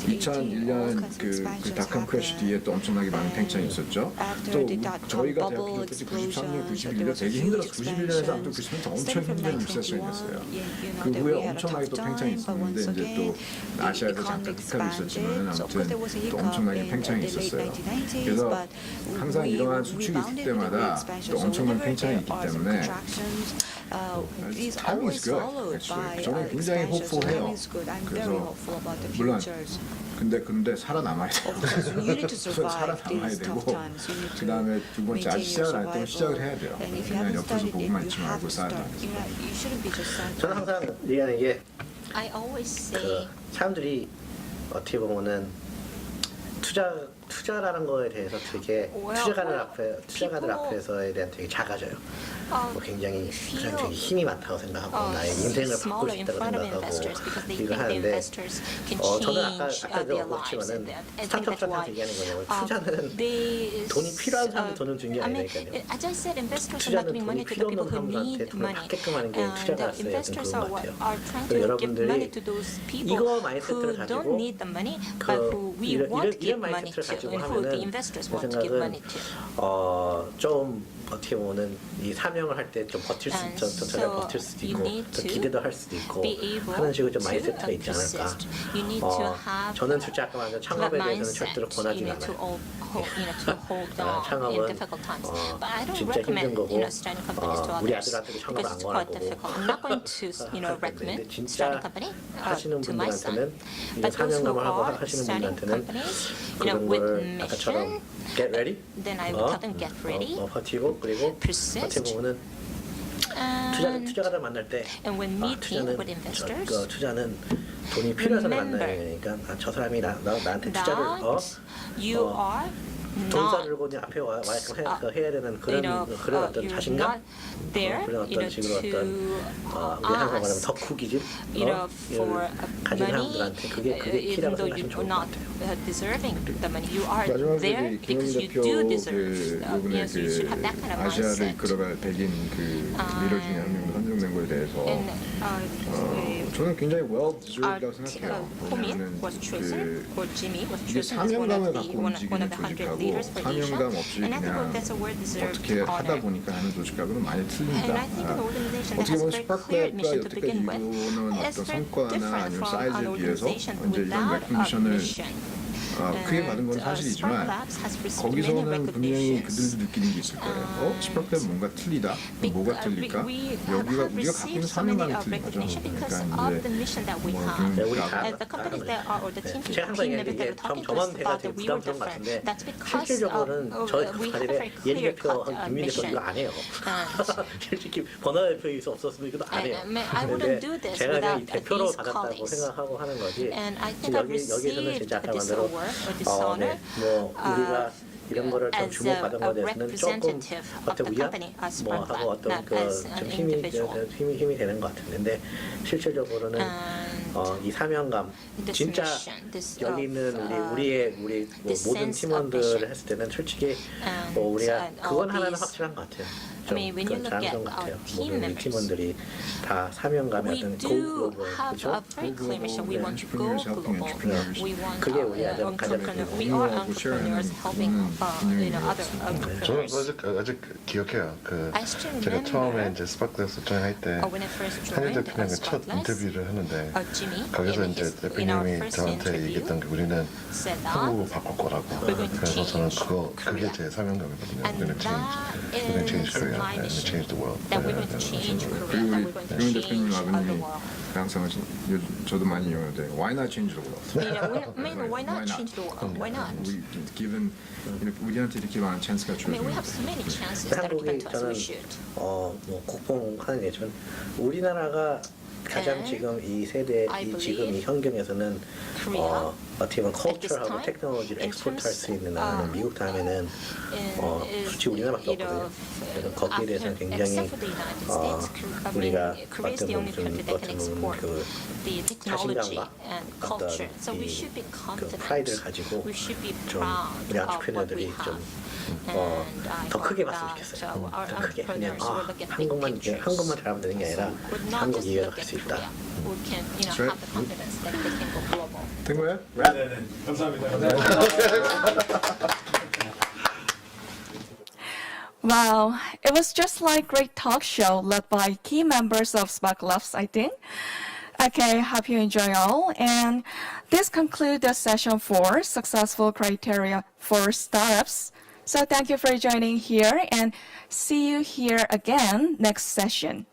2001년 그 닷컴 크래시 뒤에 또 엄청나게 많은 팽창이 있었죠. 또 저희가 대학 기업 때 93년, 91년 되게 힘들어서 91년에서 아무튼 93년 엄청 힘든 리세션이었어요. 그 후에 엄청나게 또 팽창이 있었는데 이제 또 아시아에서 잠깐 픽업이 있었지만 아무튼 또 엄청나게 팽창이 있었어요. 그래서 항상 이러한 수축이 있을 때마다 또 엄청난 팽창이 있기 때문에 타이밍이 good. 저는 굉장히 호프해요. 그래서 물론 근데 살아남아야 돼요. 살아남아야 되고 그 다음에 두 번째 아직 시작을 안 했다면 시작을 해야 돼요. 그냥 옆에서 보고만 있지 말고 쌓아다니고. 저는 항상 얘기하는 게 그 사람들이 어떻게 보면은 투자라는 거에 대해서 되게 투자가들 앞에서에 대한 되게 작아져요. 뭐 굉장히 그냥 되게 힘이 많다고 생각하고 나의 인생을 바꿀 수 있다고 생각하고 이거 하는데 저는 아까도 그렇지만은 스타트업한테 얘기하는 거냐면 투자는 돈이 필요한 사람한테 돈을 준 게 아니니까요. 투자는 돈이 필요 없는 사람들한테 돈을 받게끔 하는 게 투자가 써야 되는 그런 것 같아요. 그래서 여러분들이 이거 마인드세트를 가지고 이런 마인드세트를 가지고 하면은 제 생각은 좀 어떻게 보면은 이 사명을 할 때 좀 버틸 수도 있고 또 기대도 할 수도 있고 하는 식으로 좀 마인드세트가 있지 않을까. 저는 솔직히 아까 말한 창업에 대해서는 절대로 권하지 않아요. 창업은 진짜 힘든 거고 우리 아들한테도 창업을 안 권하고 근데 진짜 하시는 분들한테는 이게 사명감을 하고 하시는 분들한테는 그런 걸 아까처럼 get ready 버티고 그리고 어떻게 보면은 투자자를 만날 때 투자는 돈이 필요해서 만나는 거니까 저 사람이 나한테 투자를 돈 써들고 앞에 와 해야 되는 그런 어떤 자신감, 그런 어떤 식으로 어떤 우리 한국말로 말하면 덕후기질 가진 사람들한테 그게 필요하다고 생각하시면 좋을 것 같아요. 마지막으로 김영 대표 이번에 아시아를 이끌어갈 백인 리더 중에 한 명으로 선정된 거에 대해서 저는 굉장히 well deserved라고 생각해요. 왜냐하면 이게 사명감을 갖고 움직이는 조직하고 사명감 없이 그냥 어떻게 하다 보니까 하는 조직하고는 많이 틀립니다. 어떻게 보면 스파크랩과 여태까지 이루어놓은 어떤 성과나 아니면 사이즈에 비해서 이제 이런 레코니션을 크게 받은 건 사실이지만 거기서는 분명히 그들도 느끼는 게 있을 거예요. 스파크랩 뭔가 틀리다. 뭐가 틀릴까? 우리가 갖고 있는 사명감이 틀린 거죠. 그러니까 이제 제가 항상 얘기하는 게 저만 제가 되게 부담스러운 것 같은데 실질적으로는 저희 가들에 예리 대표, 김민 대표 이거 안 해요. 솔직히 번화 대표에 없었으면 이것도 안 해요. 근데 제가 그냥 이 대표로 받았다고 생각하고 하는 거지. 여기에서는 진짜 아까 만대로 뭐 우리가 이런 거를 좀 주목받은 거에 대해서는 조금 어떤 위안 하고 어떤 좀 힘이 되는 것 같은데 근데 실질적으로는 이 사명감 진짜 여기 있는 우리 모든 팀원들을 했을 때는 솔직히 우리가 그건 하나는 확실한 것 같아요. 좀 자랑스러운 것 같아요. 모든 우리 팀원들이 다 사명감에 어떤 고 글로벌 그렇죠? 그게 우리 가장 저는 아직 기억해요. 제가 처음에 이제 스파크랩 설정할 때 한일 대표님과 첫 인터뷰를 하는데 거기서 이제 대표님이 저한테 얘기했던 게 우리는 한국으로 바꿀 거라고. 그래서 저는 그게 제 사명감이거든요. 우리는 change Korea. mind and is change the world. that we're going to change Korea, that we're going to 그리고 change 대표님 the 아버님이 world. 항상 저도 많이 이용하는데 Why not change the world? Why not change the world? Why not? Given 우리한테 이렇게 많은 찬스가 I mean, we 주어지는 have so many chances that are given to us. We should. 뭐 국뽕하는 얘기지만 우리나라가 가장 지금 이 세대 지금 이 환경에서는 어떻게 보면 컬처하고 테크놀로지를 엑스포트할 수 있는 나라는 미국 다음에는 솔직히 우리나라밖에 없거든요. 그래서 거기에 대해서는 굉장히 우리가 어떤 부분 그 자신감과 어떤 그 프라이드를 가지고 좀 우리 안트프레너들이 좀 더 크게 봤으면 좋겠어요. 더 크게 그냥 한국만 잘하면 되는 게 아니라 한국 이해가 갈 수 있다. 된 거예요? 네, 감사합니다. Wow, it was just like great talk show led by key members of Sparklabs, I think. Okay, hope you enjoy all. And this concludes the session 4, Successful Criteria for Startups. So thank you for joining here and see you here again next session.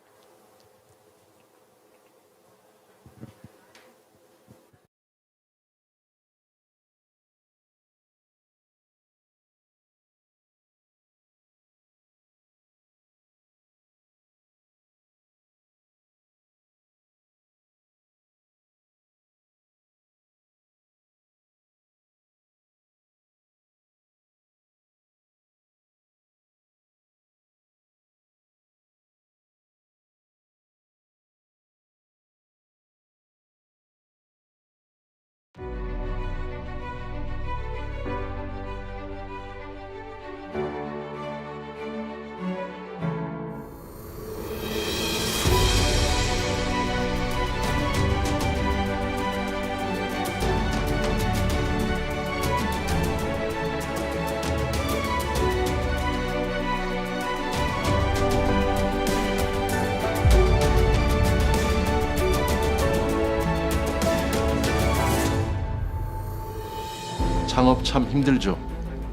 창업 참 힘들죠.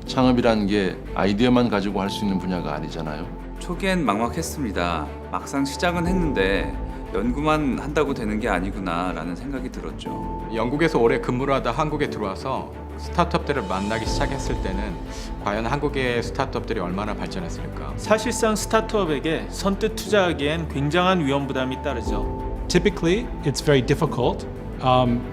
창업이란 게 아이디어만 가지고 할 수 있는 분야가 아니잖아요. 초기엔 막막했습니다. 막상 시작은 했는데 연구만 한다고 되는 게 아니구나 라는 생각이 들었죠. 영국에서 오래 근무를 하다 한국에 들어와서 스타트업들을 만나기 시작했을 때는 과연 한국의 스타트업들이 얼마나 발전했을까? 사실상 스타트업에게 선뜻 투자하기엔 굉장한 위험 부담이 따르죠. Typically, it's very difficult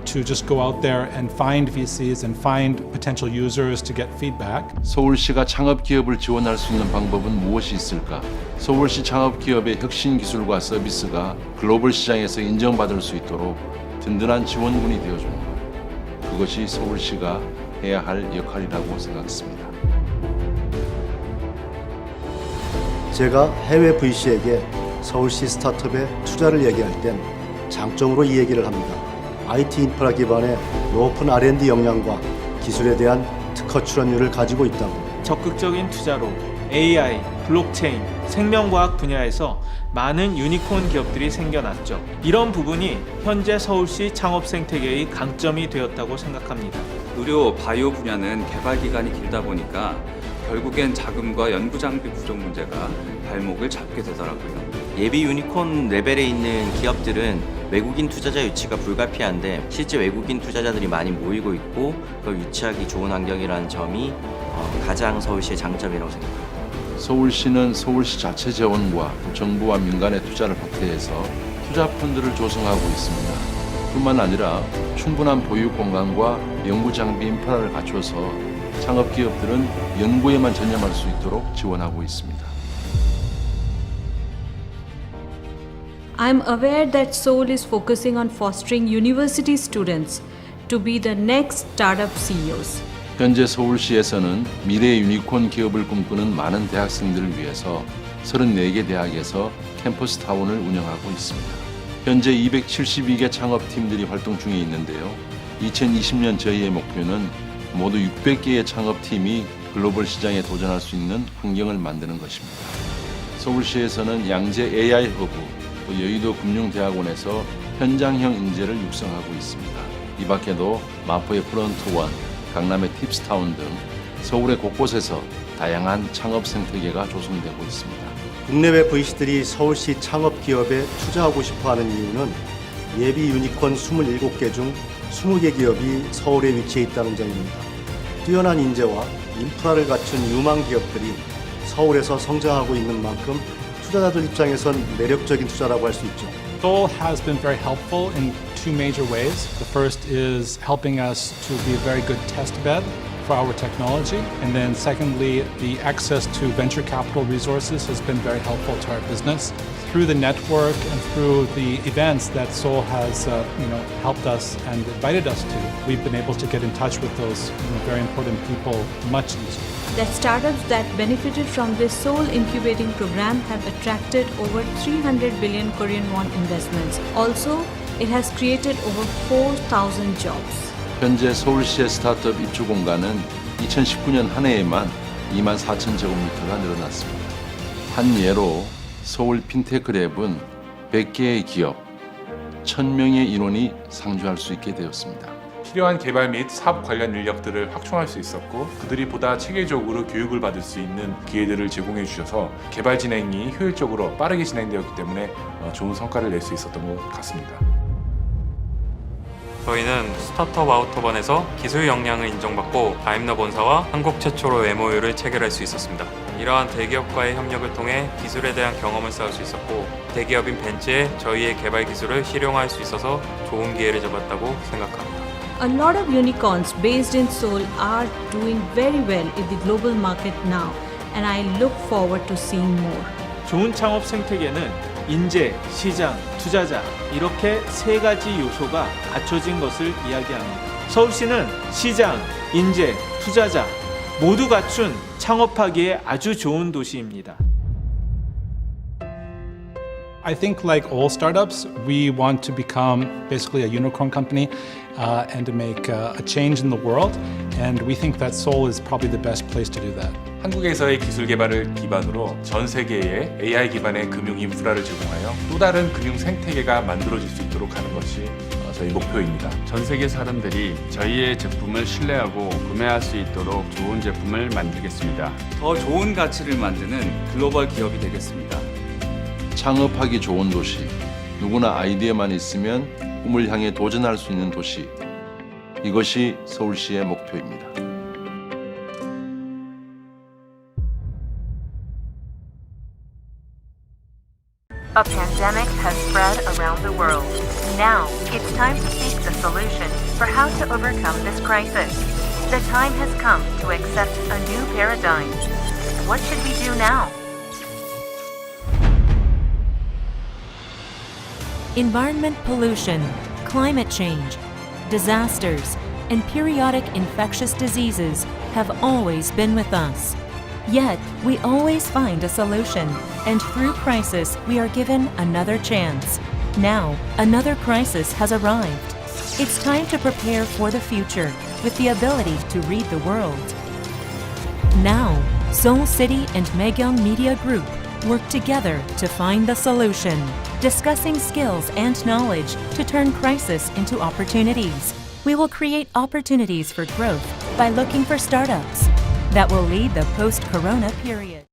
to just go out there and find VCs and find potential users to get feedback. 서울시가 창업 기업을 지원할 수 있는 방법은 무엇이 있을까? 서울시 창업 기업의 혁신 기술과 서비스가 글로벌 시장에서 인정받을 수 있도록 든든한 지원군이 되어주는 것. 그것이 서울시가 해야 할 역할이라고 생각했습니다. 제가 해외 VC에게 서울시 스타트업에 투자를 얘기할 땐 장점으로 이 얘기를 합니다. IT 인프라 기반의 높은 R&D 역량과 기술에 대한 특허 출원율을 가지고 있다고. 적극적인 투자로 AI, 블록체인, 생명과학 분야에서 많은 유니콘 기업들이 생겨났죠. 이런 부분이 현재 서울시 창업 생태계의 강점이 되었다고 생각합니다. 의료, 바이오 분야는 개발 기간이 길다 보니까 결국엔 자금과 연구 장비 부족 문제가 발목을 잡게 되더라고요. 예비 유니콘 레벨에 있는 기업들은 외국인 투자자 유치가 불가피한데 실제 외국인 투자자들이 많이 모이고 있고 그걸 유치하기 좋은 환경이라는 점이 가장 서울시의 장점이라고 생각합니다. 서울시는 서울시 자체 재원과 정부와 민간의 투자를 확대해서 투자 펀드를 조성하고 있습니다. 뿐만 아니라 충분한 보유 공간과 연구 장비 인프라를 갖춰서 창업 기업들은 연구에만 전념할 수 있도록 지원하고 있습니다. I'm aware that Seoul is focusing on fostering university students to be the next startup CEOs. 현재 서울시에서는 미래 유니콘 기업을 꿈꾸는 많은 대학생들을 위해서 34개 대학에서 캠퍼스 타운을 운영하고 있습니다. 현재 272개 창업팀들이 활동 중에 있는데요. 2020년 저희의 목표는 모두 600개의 창업팀이 글로벌 시장에 도전할 수 있는 환경을 만드는 것입니다. 서울시에서는 양재 AI 허브, 또 여의도 금융대학원에서 현장형 인재를 육성하고 있습니다. 이 밖에도 마포의 프론트원, 강남의 팁스타운 등 서울의 곳곳에서 다양한 창업 생태계가 조성되고 있습니다. 국내외 VC들이 서울시 창업 기업에 투자하고 싶어하는 이유는 예비 유니콘 27개 중 20개 기업이 서울에 위치해 있다는 점입니다. 뛰어난 인재와 인프라를 갖춘 유망 기업들이 서울에서 성장하고 있는 만큼 투자자들 입장에선 매력적인 투자라고 할 수 있죠. Seoul has been very helpful in two major ways. The first is helping us to be a very good test bed for our technology. And then secondly, the access to venture capital resources has been very helpful to our business. Through the network and through the events that Seoul has helped us and invited us to, we've been able to get in touch with those very important people much easier. That startups that benefited from this Seoul incubating program have attracted over 300 billion Korean won investments. Also, it has created over 4,000 jobs. 현재 서울시의 스타트업 입주 공간은 2019년 한 해에만 24,000제곱미터가 늘어났습니다. 한 예로 서울 핀테크 랩은 100개의 기업, 1,000명의 인원이 상주할 수 있게 되었습니다. 필요한 개발 및 사업 관련 인력들을 확충할 수 있었고 그들이 보다 체계적으로 교육을 받을 수 있는 기회들을 제공해 주셔서 개발 진행이 효율적으로 빠르게 진행되었기 때문에 좋은 성과를 낼 수 있었던 것 같습니다. 저희는 스타트업 아우터반에서 기술 역량을 인정받고 다임러 본사와 한국 최초로 MOU를 체결할 수 있었습니다. 이러한 대기업과의 협력을 통해 기술에 대한 경험을 쌓을 수 있었고 대기업인 벤츠에 저희의 개발 기술을 실용화할 수 있어서 좋은 기회를 잡았다고 생각합니다. A lot of unicorns based in Seoul are doing very well in the global market now, and I look forward to seeing more. 좋은 창업 생태계는 인재, 시장, 투자자 이렇게 세 가지 요소가 갖춰진 것을 이야기합니다. 서울시는 시장, 인재, 투자자 모두 갖춘 창업하기에 아주 좋은 도시입니다. I think like all startups, we want to become basically a unicorn company and to make a change in the world. And we think that Seoul is probably the best place to do that. 한국에서의 기술 개발을 기반으로 전 세계에 AI 기반의 금융 인프라를 제공하여 또 다른 금융 생태계가 만들어질 수 있도록 하는 것이 저희 목표입니다. 전 세계 사람들이 저희의 제품을 신뢰하고 구매할 수 있도록 좋은 제품을 만들겠습니다. 더 좋은 가치를 만드는 글로벌 기업이 되겠습니다. 창업하기 좋은 도시, 누구나 아이디어만 있으면 꿈을 향해 도전할 수 있는 도시. 이것이 서울시의 목표입니다. A pandemic has spread around the world. Now, it's time to seek the solution for how to overcome this crisis. The time has come to accept a new paradigm. What should we do now? Environment pollution, climate change, disasters, and periodic infectious diseases have always been with us. Yet, we always find a solution, and through crisis, we are given another chance. Now, another crisis has arrived. It's time to prepare for the future with the ability to read the world. Now, Seoul City and Megyeong Media Group work together to find the solution, discussing skills and knowledge to turn crisis into opportunities. We will create opportunities for growth by looking for startups that will lead the post-corona period.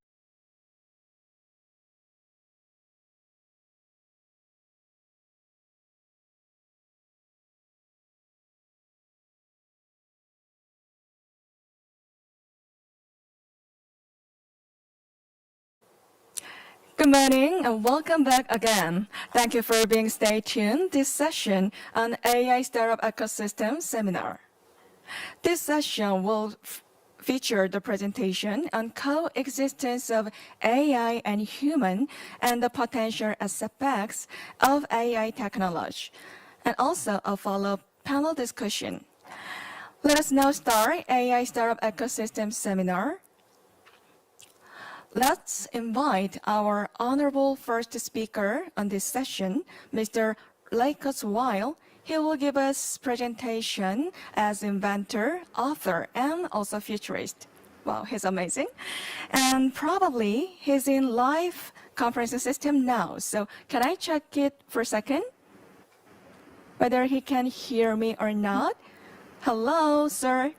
Good morning and welcome back again. Thank you for being stay tuned this session on AI Startup Ecosystem Seminar. This session will feature the presentation on coexistence of AI and human and the potential aspects of AI technology, and also a follow-up panel discussion. Let us now start AI Startup Ecosystem Seminar. Let's invite our honorable first speaker on this session, Mr. Lakos Weil. He will give us presentation as inventor, author, and also futurist. Wow, he's amazing. And probably he's in live conferencing system now. So can I check it for a second? Whether he can hear me or not. Hello, sir.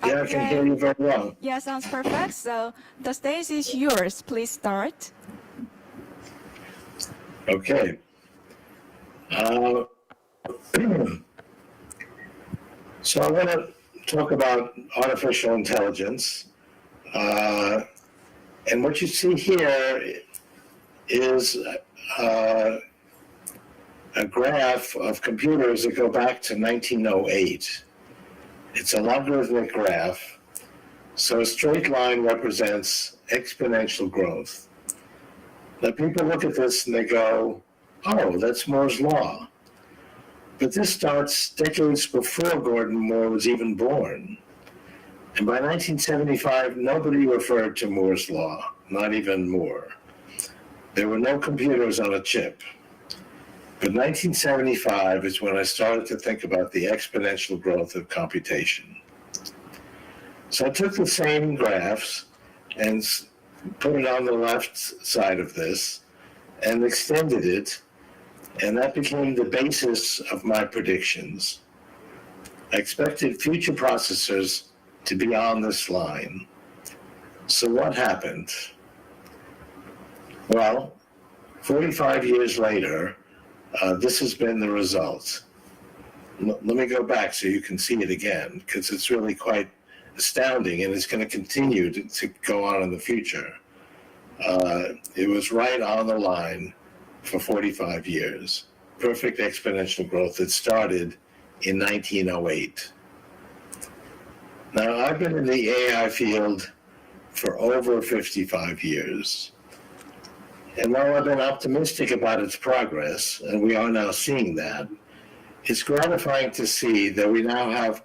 Yeah, I can hear you very well. Yeah, sounds perfect. So the stage is yours. Please start. Okay. So I'm going to talk about artificial intelligence. And what you see here is a graph of computers that go back to 1908. It's a logarithmic graph. So a straight line represents exponential growth. Now people look at this and they go, oh, that's Moore's law. But this starts decades before Gordon Moore was even born. And by 1975, nobody referred to Moore's law, not even Moore. There were no computers on a chip. But 1975 is when I started to think about the exponential growth of computation. So I took the same graphs and put it on the left side of this and extended it, and that became the basis of my predictions. I expected future processors to be on this line. So what happened? Well, 45 years later, this has been the result. Let me go back so you can see it again, because it's really quite astounding, and it's going to continue to go on in the future. It was right on the line for 45 years. Perfect exponential growth that started in 1908. Now, I've been in the AI field for over 55 years. And while I've been optimistic about its progress, and we are now seeing that, it's gratifying to see that we now have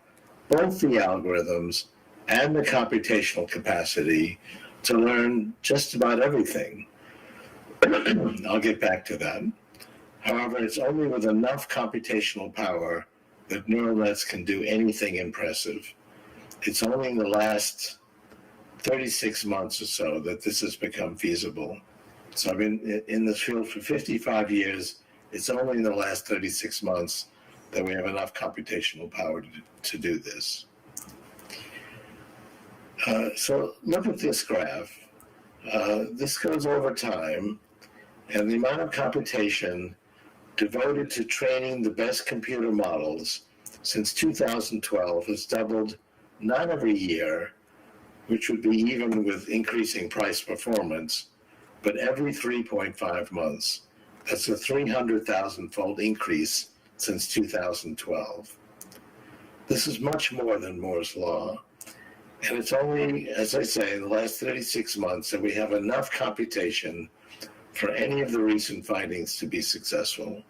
both the algorithms and the computational capacity to learn just about everything. I'll get back to that. However, it's only with enough computational power that neural nets can do anything impressive. It's only in the last 36 months or so that this has become feasible. So I've been in this field for 55 years. It's only in the last 36 months that we have enough computational power to do this. So look at this graph. This goes over time, and the amount of computation devoted to training the best computer models since 2012 has doubled not every year, which would be even with increasing price performance, but every 3.5 months. That's a 300,000-fold increase since 2012. This is much more than Moore's law. And it's only, as I say, in the last 36 months that we have enough computation for any of the recent findings to be successful.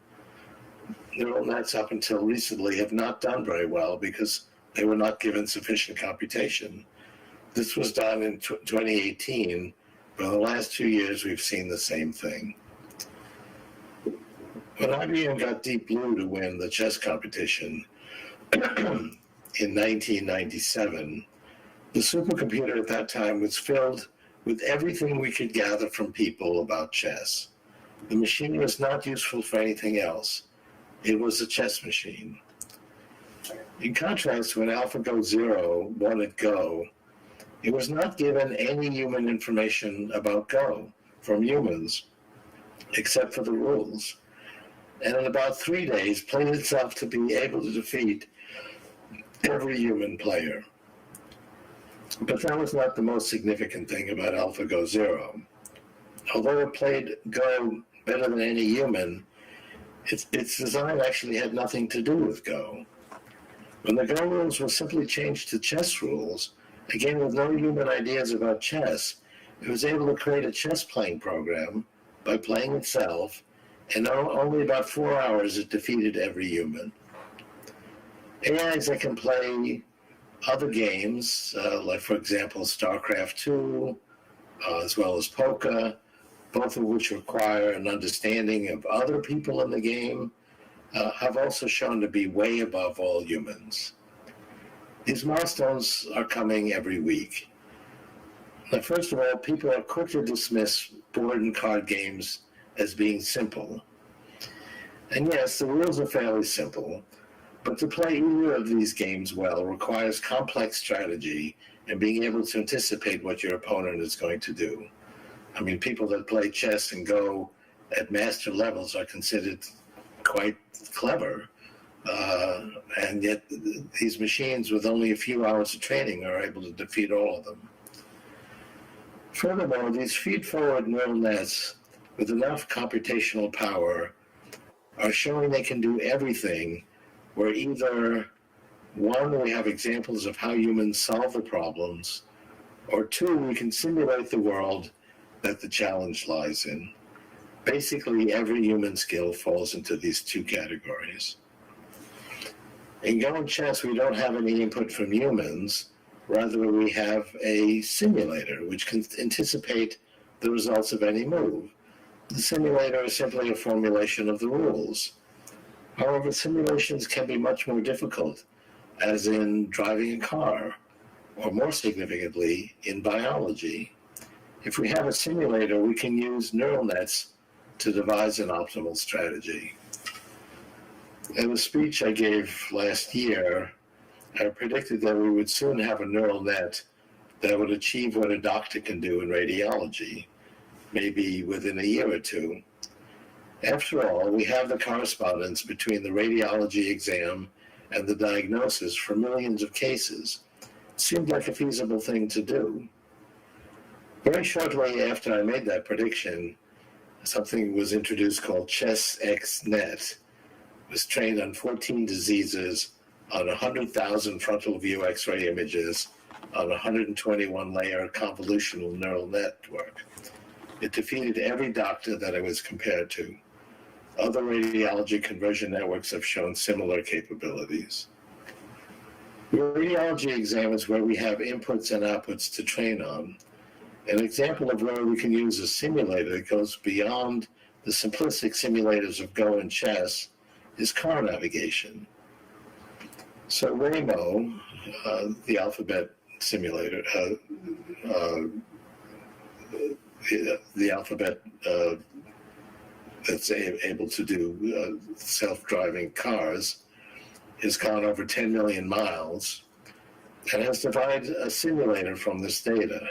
Neural nets up until recently have not done very well because they were not given sufficient computation. This was done in 2018, but in the last 2 years we've seen the same thing. When IBM got Deep Blue to win the chess competition in 1997, the supercomputer at that time was filled with everything we could gather from people about chess. The machine was not useful for anything else. It was a chess machine. In contrast, when AlphaGo Zero wanted Go, it was not given any human information about Go from humans, except for the rules. And in about 3 days, played itself to be able to defeat every human player. But that was not the most significant thing about AlphaGo Zero. Although it played Go better than any human, its design actually had nothing to do with Go. When the Go rules were simply changed to chess rules, again with no human ideas about chess, it was able to create a chess-playing program by playing itself, and only about 4 hours it defeated every human. AIs that can play other games, like for example StarCraft 2, as well as poker, both of which require an understanding of other people in the game, have also shown to be way above all humans. These milestones are coming every week. Now, first of all, people are quick to dismiss board and card games as being simple. And yes, the rules are fairly simple, But to play either of these games well requires complex strategy and being able to anticipate what your opponent is going to do. I mean, people that play chess and Go at master levels are considered quite clever, and yet these machines with only a few hours of training are able to defeat all of them. Furthermore, these feed-forward neural nets with enough computational power are showing they can do everything, where either, one, we have examples of how humans solve the problems, or two, we can simulate the world that the challenge lies in. Basically, every human skill falls into these two categories. In Go and chess, we don't have any input from humans. Rather, we have a simulator which can anticipate the results of any move. The simulator is simply a formulation of the rules. However, simulations can be much more difficult, as in driving a car, or more significantly, in biology. If we have a simulator, we can use neural nets to devise an optimal strategy. In a speech I gave last year, I predicted that we would soon have a neural net that would achieve what a doctor can do in radiology, maybe within a year or two. After all, we have the correspondence between the radiology exam and the diagnosis for millions of cases. It seemed like a feasible thing to do. Very shortly after I made that prediction, something was introduced called ChessXNet. It was trained on 14 diseases, on 100,000 frontal view X-ray images, on a 121-layer convolutional neural network. It defeated every doctor that it was compared to. Other radiology conversion networks have shown similar capabilities. The radiology exam is where we have inputs and outputs to train on. An example of where we can use a simulator that goes beyond the simplistic simulators of Go and chess is car navigation. So Waymo, the alphabet simulator, the alphabet that's able to do self-driving cars, has gone over 10 million miles and has devised a simulator from this data.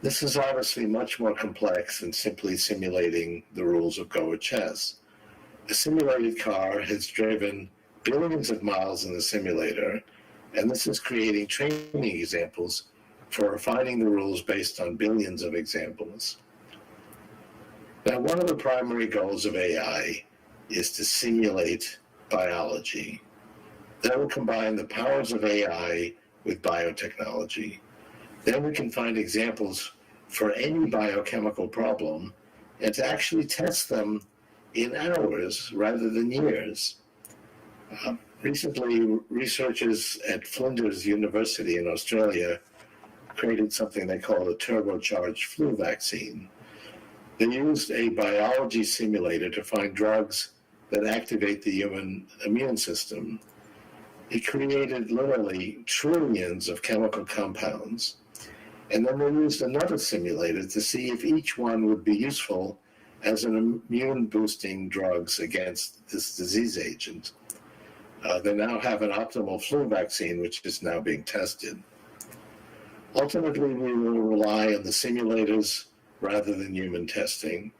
This is obviously much more complex than simply simulating the rules of Go or chess. A simulated car has driven billions of miles in the simulator, and this is creating training examples for refining the rules based on billions of examples. Now, one of the primary goals of AI is to simulate biology. That will combine the powers of AI with biotechnology. Then we can find examples for any biochemical problem and to actually test them in hours rather than years. Recently, researchers at Flinders University in Australia created something they call a turbocharged flu vaccine. They used a biology simulator to find drugs that activate the human immune system. It created literally trillions of chemical compounds. And then they used another simulator to see if each one would be useful as an immune-boosting drugs against this disease agent. They now have an optimal flu vaccine, which is now being tested. Ultimately, we will rely on the simulators rather than human testing.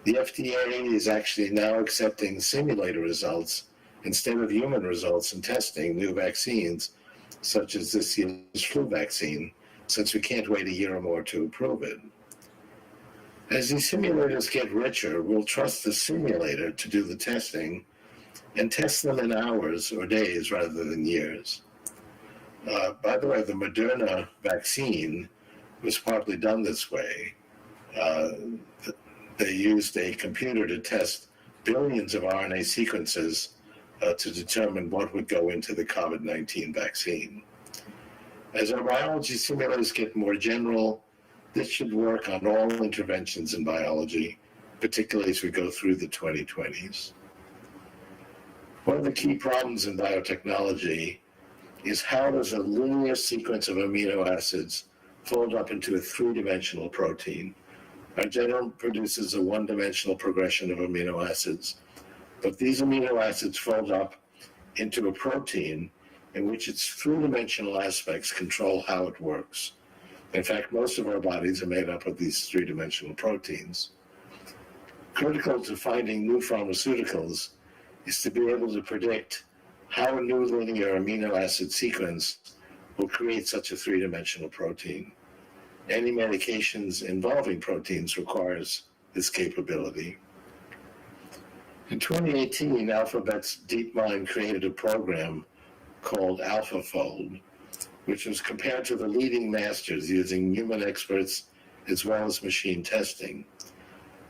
The FDA is actually now accepting simulator results instead of human results in testing new vaccines, such as this year's flu vaccine, since we can't wait a year or more to approve it. As these simulators get richer, we'll trust the simulator to do the testing and test them in hours or days rather than years. By the way, the Moderna vaccine was partly done this way. They used a computer to test billions of RNA sequences to determine what would go into the COVID-19 vaccine. As our biology simulators get more general, this should work on all interventions in biology, particularly as we go through the 2020s. One of the key problems in biotechnology is how does a linear sequence of amino acids fold up into a three-dimensional protein? Our genome produces a one-dimensional progression of amino acids, but these amino acids fold up into a protein in which its three-dimensional aspects control how it works. In fact, most of our bodies are made up of these three-dimensional proteins. Critical to finding new pharmaceuticals is to be able to predict how a new linear amino acid sequence will create such a three-dimensional protein. Any medications involving proteins requires this capability. In 2018, Alphabet's DeepMind created a program called AlphaFold, which was compared to the leading masters using human experts as well as machine testing.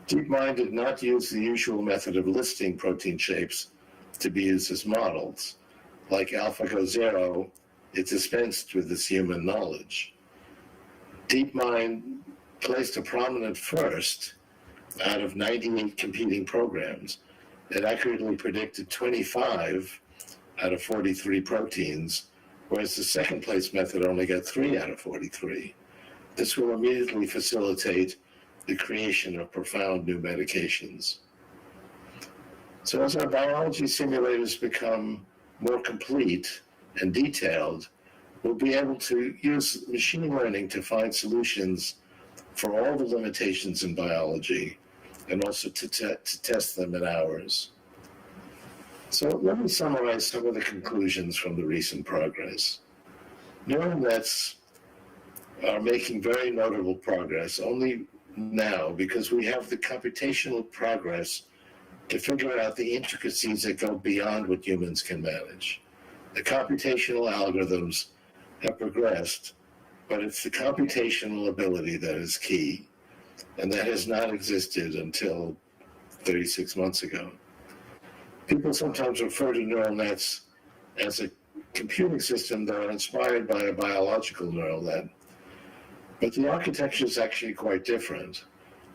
DeepMind did not use the usual method of listing protein shapes to be used as models. Like AlphaGo Zero, it dispensed with this human knowledge. DeepMind placed a prominent first out of 98 competing programs that accurately predicted 25 out of 43 proteins, whereas the second place method only got 3 out of 43. This will immediately facilitate the creation of profound new medications. So as our biology simulators become more complete and detailed, we'll be able to use machine learning to find solutions for all the limitations in biology and also to test them in ours. So let me summarize some of the conclusions from the recent progress. Neural nets are making very notable progress only now because we have the computational progress to figure out the intricacies that go beyond what humans can manage. The computational algorithms have progressed, but it's the computational ability that is key, and that has not existed until 36 months ago. People sometimes refer to neural nets as a computing system that are inspired by a biological neural net, but the architecture is actually quite different.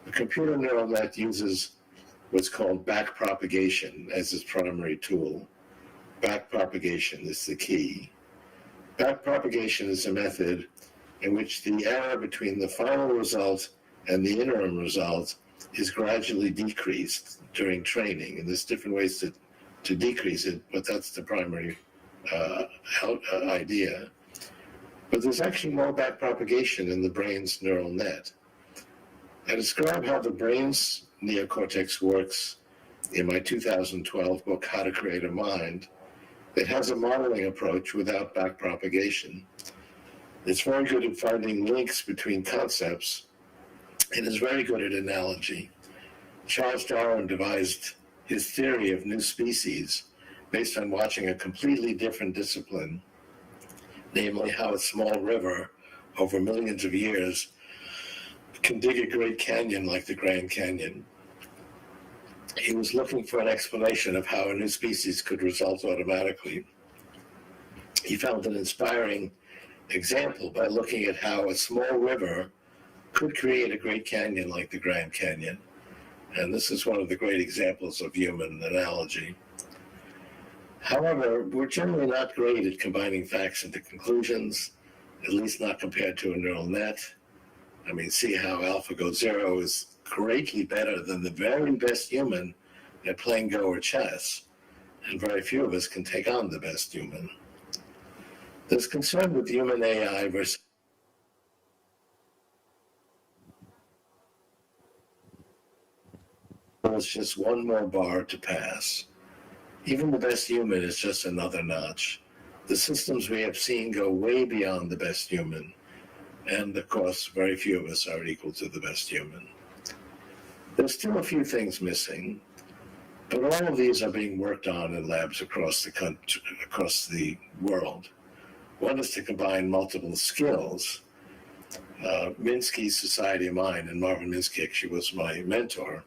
A computer neural net uses what's called backpropagation as its primary tool. Backpropagation is the key. Backpropagation is a method in which the error between the final result and the interim result is gradually decreased during training. And there's different ways to decrease it, but that's the primary idea. But there's actually more backpropagation in the brain's neural net. I describe how the brain's neocortex works in my 2012 book, How to Create a Mind. It has a modeling approach without backpropagation. It's very good at finding links between concepts and is very good at analogy. Charles Darwin devised his theory of new species based on watching a completely different discipline, namely how a small river over millions of years can dig a great canyon like the Grand Canyon. He was looking for an explanation of how a new species could result automatically. He found an inspiring example by looking at how a small river could create a great canyon like the Grand Canyon. And this is one of the great examples of human analogy. However, we're generally not great at combining facts into conclusions, at least not compared to a neural net. I mean, see how AlphaGo Zero is greatly better than the very best human at playing Go or chess, and very few of us can take on the best human. There's concern with human AI versus it's just one more bar to pass. Even the best human is just another notch. The systems we have seen go way beyond the best human, and of course, very few of us are equal to the best human. There's still a few things missing, but all of these are being worked on in labs across the country, across the world. One is to combine multiple skills. Minsky's Society of Mind, and Marvin Minsky actually was my mentor,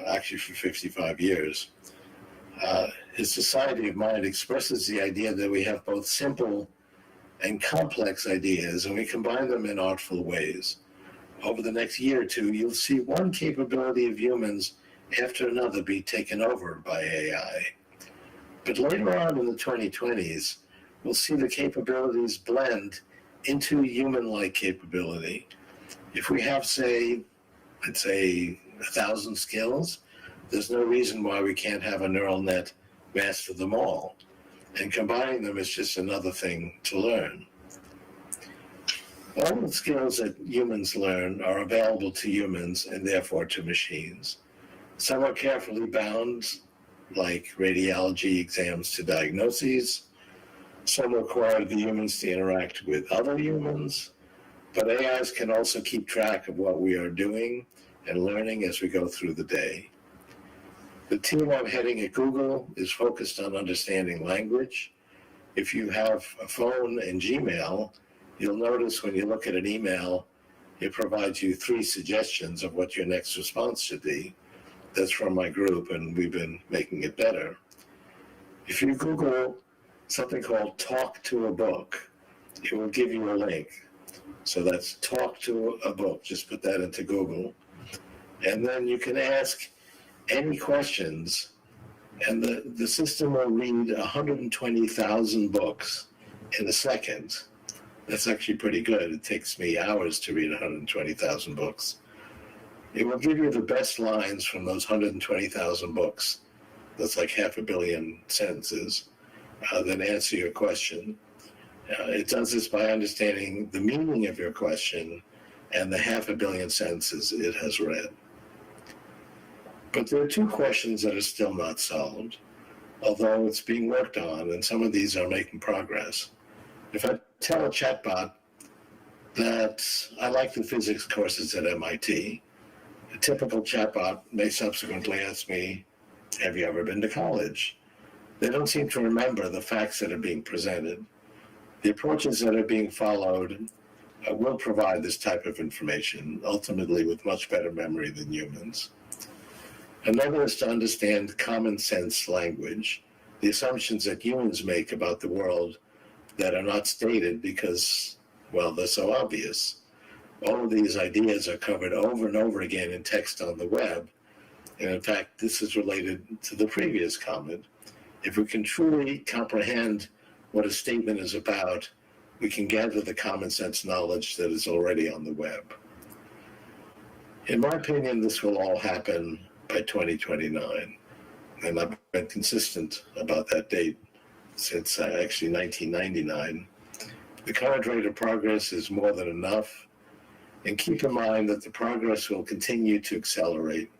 actually for 55 years. His Society of Mind expresses the idea that we have both simple and complex ideas, and we combine them in artful ways. Over the next year or two, you'll see one capability of humans after another be taken over by AI. But later on in the 2020s, we'll see the capabilities blend into human-like capability. If we have, say, let's say 1,000 skills, there's no reason why we can't have a neural net master them all. And combining them is just another thing to learn. All the skills that humans learn are available to humans and therefore to machines. Some are carefully bound, like radiology exams to diagnoses. Some require the humans to interact with other humans, but AIs can also keep track of what we are doing and learning as we go through the day. The team I'm heading at Google is focused on understanding language. If you have a phone and Gmail, you'll notice when you look at an email, it provides you 3 suggestions of what your next response should be. That's from my group, and we've been making it better. If you Google something called Talk to a Book, it will give you a link. So that's Talk to a Book. Just put that into Google. And then you can ask any questions, and the system will read 120,000 books in a second. That's actually pretty good. It takes me hours to read 120,000 books. It will give you the best lines from those 120,000 books. That's like 500 million sentences. Then answer your question. It does this by understanding the meaning of your question and the 500 million sentences it has read. But there are 2 questions that are still not solved, although it's being worked on, and some of these are making progress. If I tell a chatbot that I like the physics courses at MIT, a typical chatbot may subsequently ask me, have you ever been to college? They don't seem to remember the facts that are being presented. The approaches that are being followed will provide this type of information, ultimately with much better memory than humans. Another is to understand common sense language, the assumptions that humans make about the world that are not stated because, well, they're so obvious. All of these ideas are covered over and over again in text on the web. And in fact, this is related to the previous comment. If we can truly comprehend what a statement is about, we can gather the common sense knowledge that is already on the web. In my opinion, this will all happen by 2029. And I've been consistent about that date since actually 1999. The current rate of progress is more than enough. And keep in mind that the progress will continue to accelerate.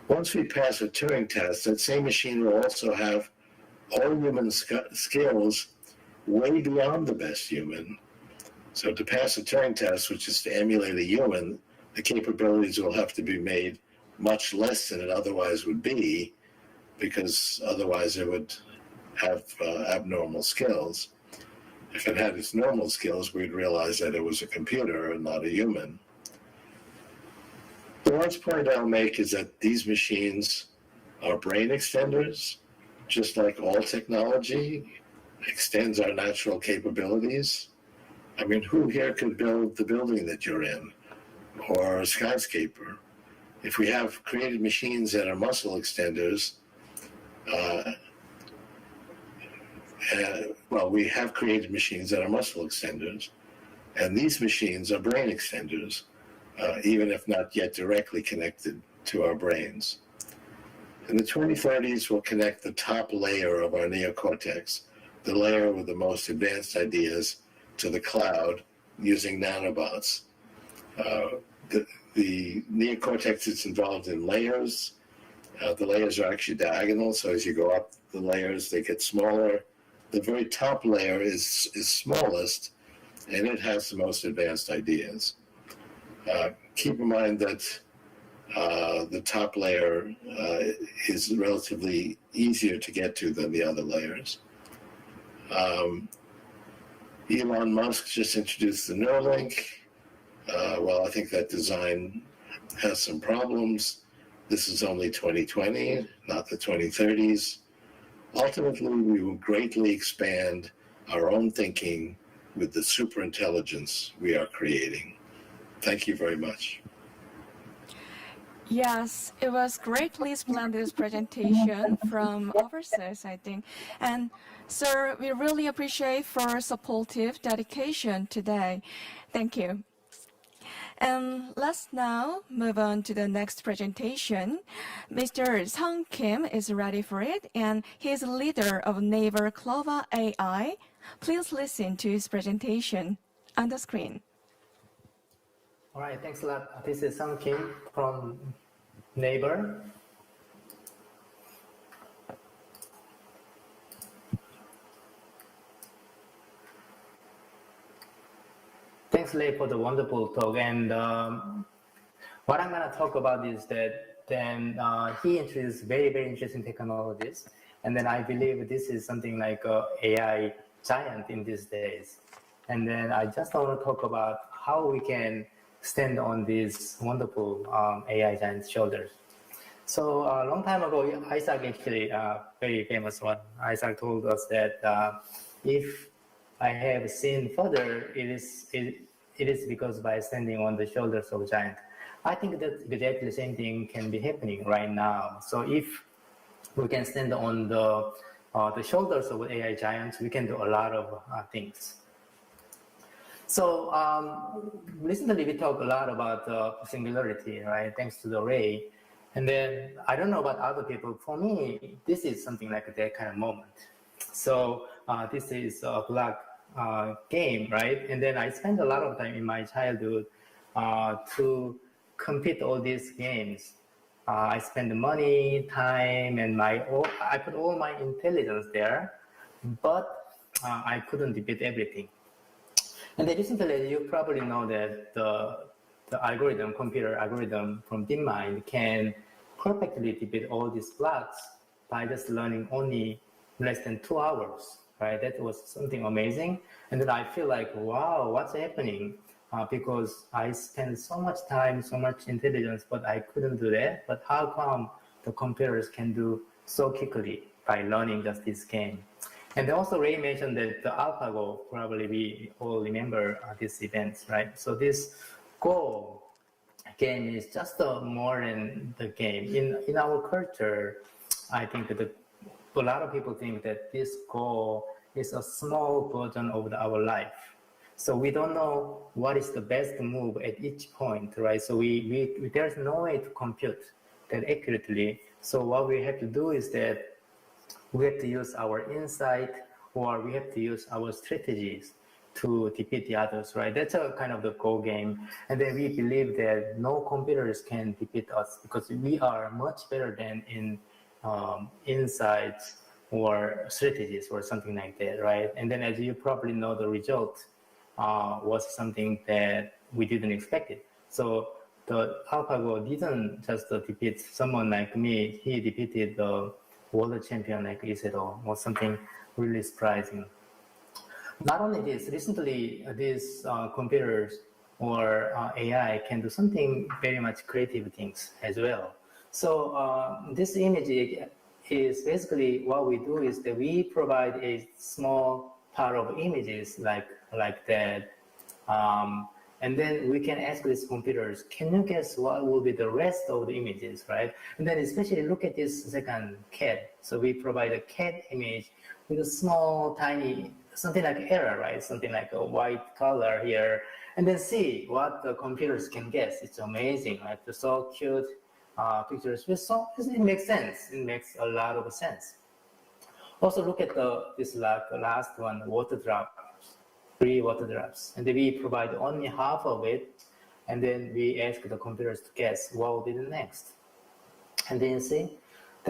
Once we pass a Turing test, that same machine will also have all human skills way beyond the best human. So to pass a Turing test, which is to emulate a human, the capabilities will have to be made much less than it otherwise would be, because otherwise it would have abnormal skills. If it had its normal skills, we'd realize that it was a computer and not a human. The last point I'll make is that these machines are brain extenders, just like all technology extends our natural capabilities. I mean, who here could build the building that you're in, or a skyscraper? If we have created machines that are muscle extenders, we have created machines that are muscle extenders, and these machines are brain extenders, even if not yet directly connected to our brains. In the 2030s, we'll connect the top layer of our neocortex, the layer with the most advanced ideas, to the cloud using nanobots. The neocortex is involved in layers. The layers are actually diagonal, so as you go up the layers, they get smaller. The very top layer is smallest, and it has the most advanced ideas. Keep in mind that the top layer is relatively easier to get to than the other layers. Elon Musk just introduced the Neuralink. I think that design has some problems. This is only 2020, not the 2030s. Ultimately, we will greatly expand our own thinking with the superintelligence we are creating. Thank you very much. Yes, it was greatly splendid presentation from overseas, I think. And sir, we really appreciate for supportive dedication today. Thank you. And let's now move on to the next presentation. Mr. Sung Kim is ready for it, and he is leader of Naver Clova AI. Please listen to his presentation on the screen. All right, thanks a lot. This is Sung Kim from Naver. Thanks, Lei, for the wonderful talk. And what I'm going to talk about is that then he introduced very, very interesting technologies. And then I believe this is something like an AI giant in these days. And then I just want to talk about how we can stand on these wonderful AI giant's shoulders. So a long time ago, Isaac actually, very famous one, Isaac told us that if I have seen further, it is because by standing on the shoulders of giant. I think that exactly the same thing can be happening right now. So if we can stand on the shoulders of AI giants, we can do a lot of things. So recently we talked a lot about singularity, right? Thanks to the Ray. And then I don't know about other people. For me, this is something like that kind of moment. So this is a black game, right? And then I spent a lot of time in my childhood to compete all these games. I spend money, time, and I put all my intelligence there, but I couldn't defeat everything. And then recently, you probably know that the algorithm, computer algorithm from DeepMind can perfectly defeat all these blocks by just learning only less than 2 hours. Right, that was something amazing. And then I feel like, wow, what's happening? Because I spent so much time, so much intelligence, but I couldn't do that. But how come the computers can do so quickly by learning just this game? And then also Ray mentioned that the AlphaGo, probably we all remember these events, right? So this Go game is just more than the game. In our culture, I think that a lot of people think that this Go is a small version of our life. So we don't know what is the best move at each point, right? So there's no way to compute that accurately. So what we have to do is that we have to use our insight, or we have to use our strategies to defeat the others, right? That's a kind of the Go game. And then we believe that no computers can defeat us because we are much better than in insights or strategies or something like that, right? And then as you probably know, the result was something that we didn't expect it. So the AlphaGo didn't just defeat someone like me, he defeated the world champion like Isedo, was something really surprising. Not only this, recently these computers or AI can do something very much creative things as well. So this image is basically what we do is that we provide a small part of images like that. And then we can ask these computers, can you guess what will be the rest of the images, right? And then especially look at this second cat. So we provide a cat image with a small, tiny, something like error, right? Something like a white color here. And then see what the computers can guess. It's amazing, right? They're so cute pictures. So it makes sense. It makes a lot of sense. Also look at this last one, water drop. 3 water drops, and then we provide only half of it, and then we ask the computers to guess what will be the next. And then you see,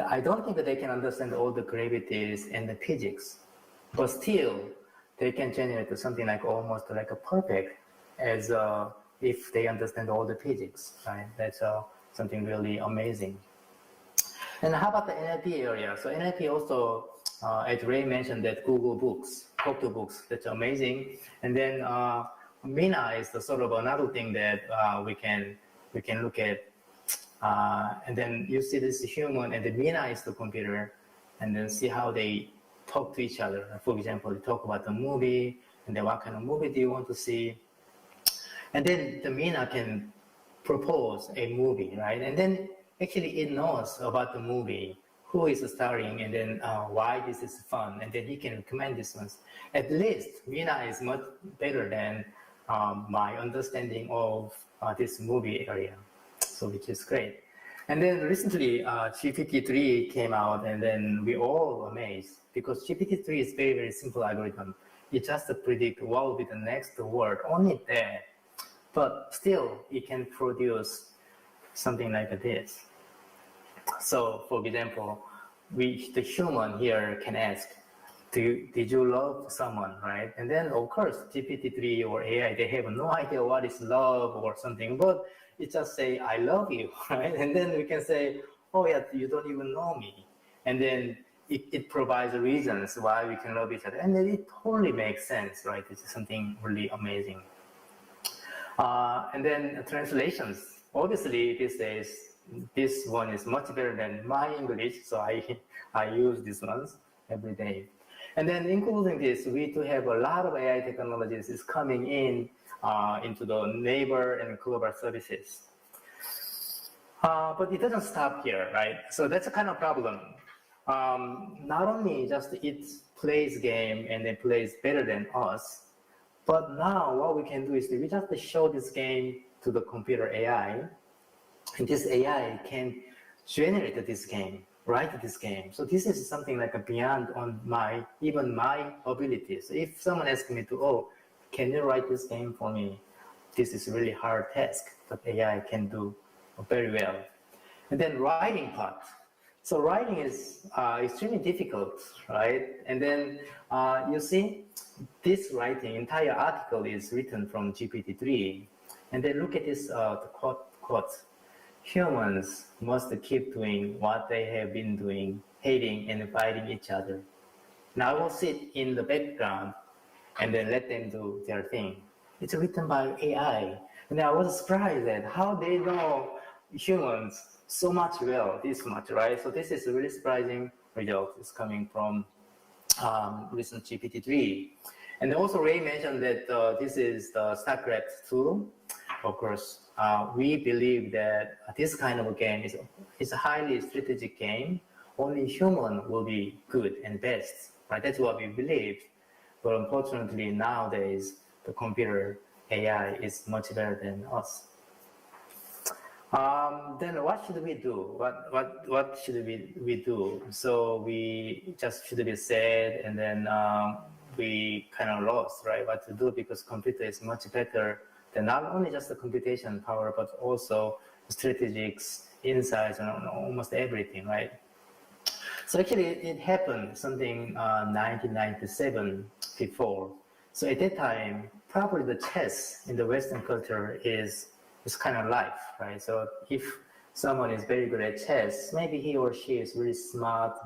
I don't think that they can understand all the gravities and the physics, but still they can generate something like almost like a perfect, as if they understand all the physics, right? That's something really amazing. And how about the NLP area? So NLP also, as Ray mentioned, that Google Books, talk to books, that's amazing. And then Mina is the sort of another thing that we can look at. And then you see this human, and the Mina is the computer, and then see how they talk to each other. For example, they talk about the movie, and then what kind of movie do you want to see? And then the Mina can propose a movie, right? And then actually it knows about the movie, who is starring, and then why this is fun, and then he can recommend this one. At least Mina is much better than my understanding of this movie area, so which is great. And then recently, GPT-3 came out, and then we all amazed because GPT-3 is very, very simple algorithm. It just predict what will be the next word, only that. But still, it can produce something like this. So, for example, the human here can ask, did you love someone, right? And then, of course, GPT-3 or AI, they have no idea what is love or something, but it just say, I love you, right? And then we can say, oh yeah, you don't even know me. And then it provides reasons why we can love each other. And then it totally makes sense, right? It's something really amazing. And then translations. Obviously, these days, this one is much better than my English, so I use these ones every day. And then including this, we do have a lot of AI technologies is coming in into the neighbor and global services. But it doesn't stop here, right? So that's a kind of problem. Not only just it plays game and it plays better than us, but now what we can do is we just show this game to the computer AI, and this AI can generate this game, write this game. So this is something like a beyond on even my abilities. If someone asks me to, oh, can you write this game for me? This is a really hard task, but AI can do very well. And then writing part. So writing is extremely difficult, right? And then you see, this writing, entire article is written from GPT-3. And then look at this quote. Humans must keep doing what they have been doing, hating and fighting each other. Now I will sit in the background and then let them do their thing. It's written by AI. And I was surprised at how they know humans so much well, this much, right? So this is a really surprising result. It's coming from recent GPT-3. And also Ray mentioned that this is the StarCraft 2. Of course, we believe that this kind of a game is a highly strategic game. Only human will be good and best, right? That's what we believe. But unfortunately, nowadays, the computer AI is much better than us. Then what should we do? What should we do? So we just should be sad, and then we kind of lost, right? What to do, because computer is much better than not only just the computation power, but also strategics, insights, and almost everything, right? So actually, it happened something 1997 before. So at that time, probably the chess in the Western culture is kind of life, right? So if someone is very good at chess, maybe he or she is really smart,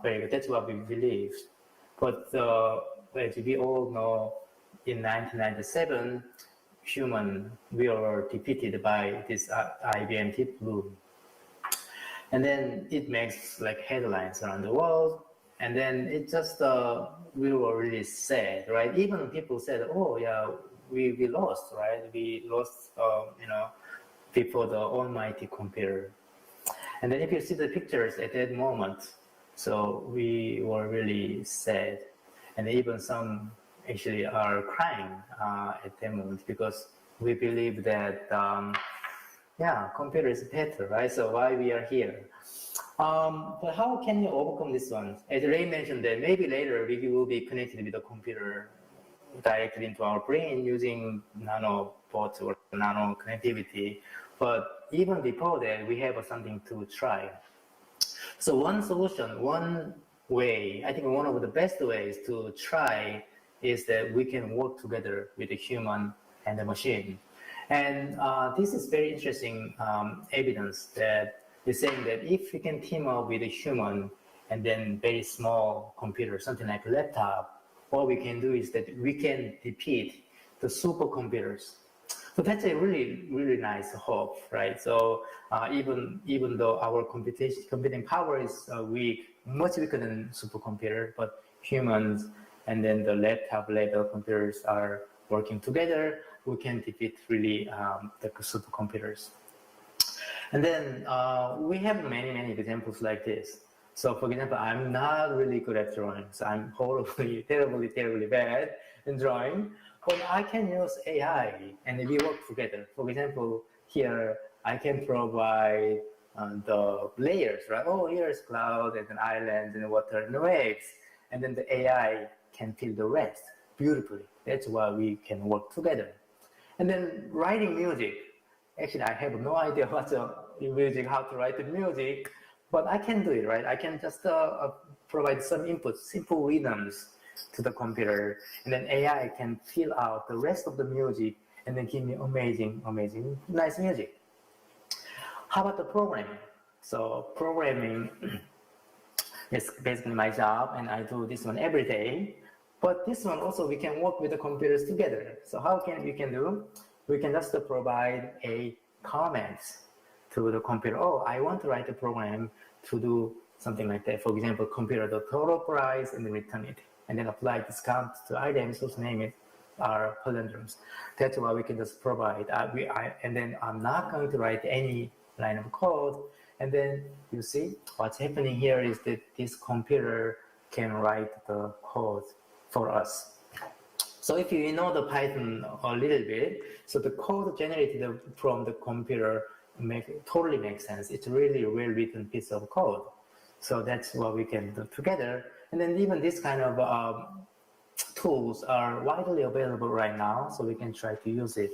very good. That's what we believe. But as we all know, in 1997, we were defeated by this IBM Deep Blue. And then it makes like headlines around the world. And then it just, we were really sad, right? Even people said, oh yeah, we lost, right? We lost, before the almighty computer. And then if you see the pictures at that moment, so we were really sad. And even some actually are crying at that moment, because we believe that, computer is better, right? So why we are here? But how can you overcome this one? As Ray mentioned, that maybe later we will be connected with the computer directly into our brain using nanobots or nano connectivity. But even before that, we have something to try. So one solution, one way, I think one of the best ways to try is that we can work together with a human and a machine. And this is very interesting evidence that is saying that if we can team up with a human and then very small computer, something like a laptop, what we can do is that we can defeat the supercomputers. So that's a really, really nice hope, right? So even though our computing power is weak, much weaker than supercomputer, but humans and then the laptop level computers are working together, we can defeat really the supercomputers. And then we have many, many examples like this. So for example, I'm not really good at drawing. So I'm horribly, terribly bad in drawing. but I can use AI and we work together. For example, here I can provide the layers, right? Oh, here's cloud and an island and water and waves. And then the AI can fill the rest beautifully. That's why we can work together. And then writing music. Actually, I have no idea what's music, how to write the music, but I can do it, right? I can just provide some inputs, simple rhythms to the computer, and then AI can fill out the rest of the music and then give me amazing, nice music. How about the programming? So programming is basically my job, and I do this one every day. But this one also we can work with the computers together. So how can we do? We can just provide a comment to the computer. Oh, I want to write a program to do something like that. For example, compare the total price and then return it, and then apply discount to items whose name it are palindromes. That's why we can just provide. And then I'm not going to write any line of code. And then you see what's happening here is that this computer can write the code for us. So if you know the Python a little bit, so the code generated from the computer totally makes sense. It's really well-written piece of code. So that's what we can do together. And then even this kind of tools are widely available right now, so we can try to use it.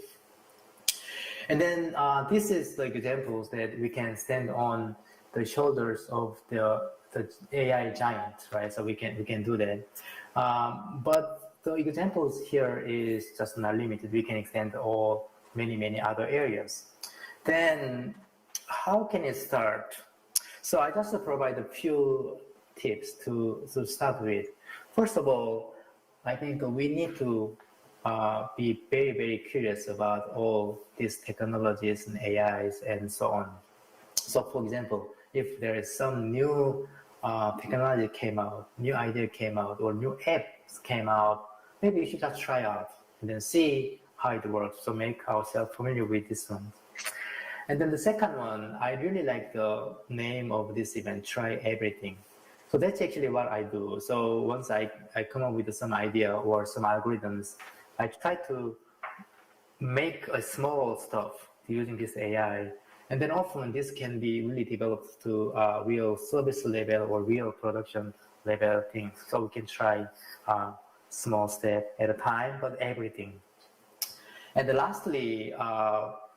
And then this is like examples that we can stand on the shoulders of the AI giant, right? So we can do that. But the examples here is just not limited. We can extend all many other areas. Then how can it start? So I just provide a few tips to start with. First of all, I think we need to be very curious about all these technologies and AIs and so on. So for example, if there is some new technology came out, new idea came out, or new apps came out, maybe we should just try out and then see how it works. So make ourselves familiar with this one. And then the second one, I really like the name of this event, Try Everything. So that's actually what I do. So once I come up with some idea or some algorithms, I try to make a small stuff using this AI. And then often this can be really developed to real service level or real production level things. So we can try small step at a time, but everything. And then lastly,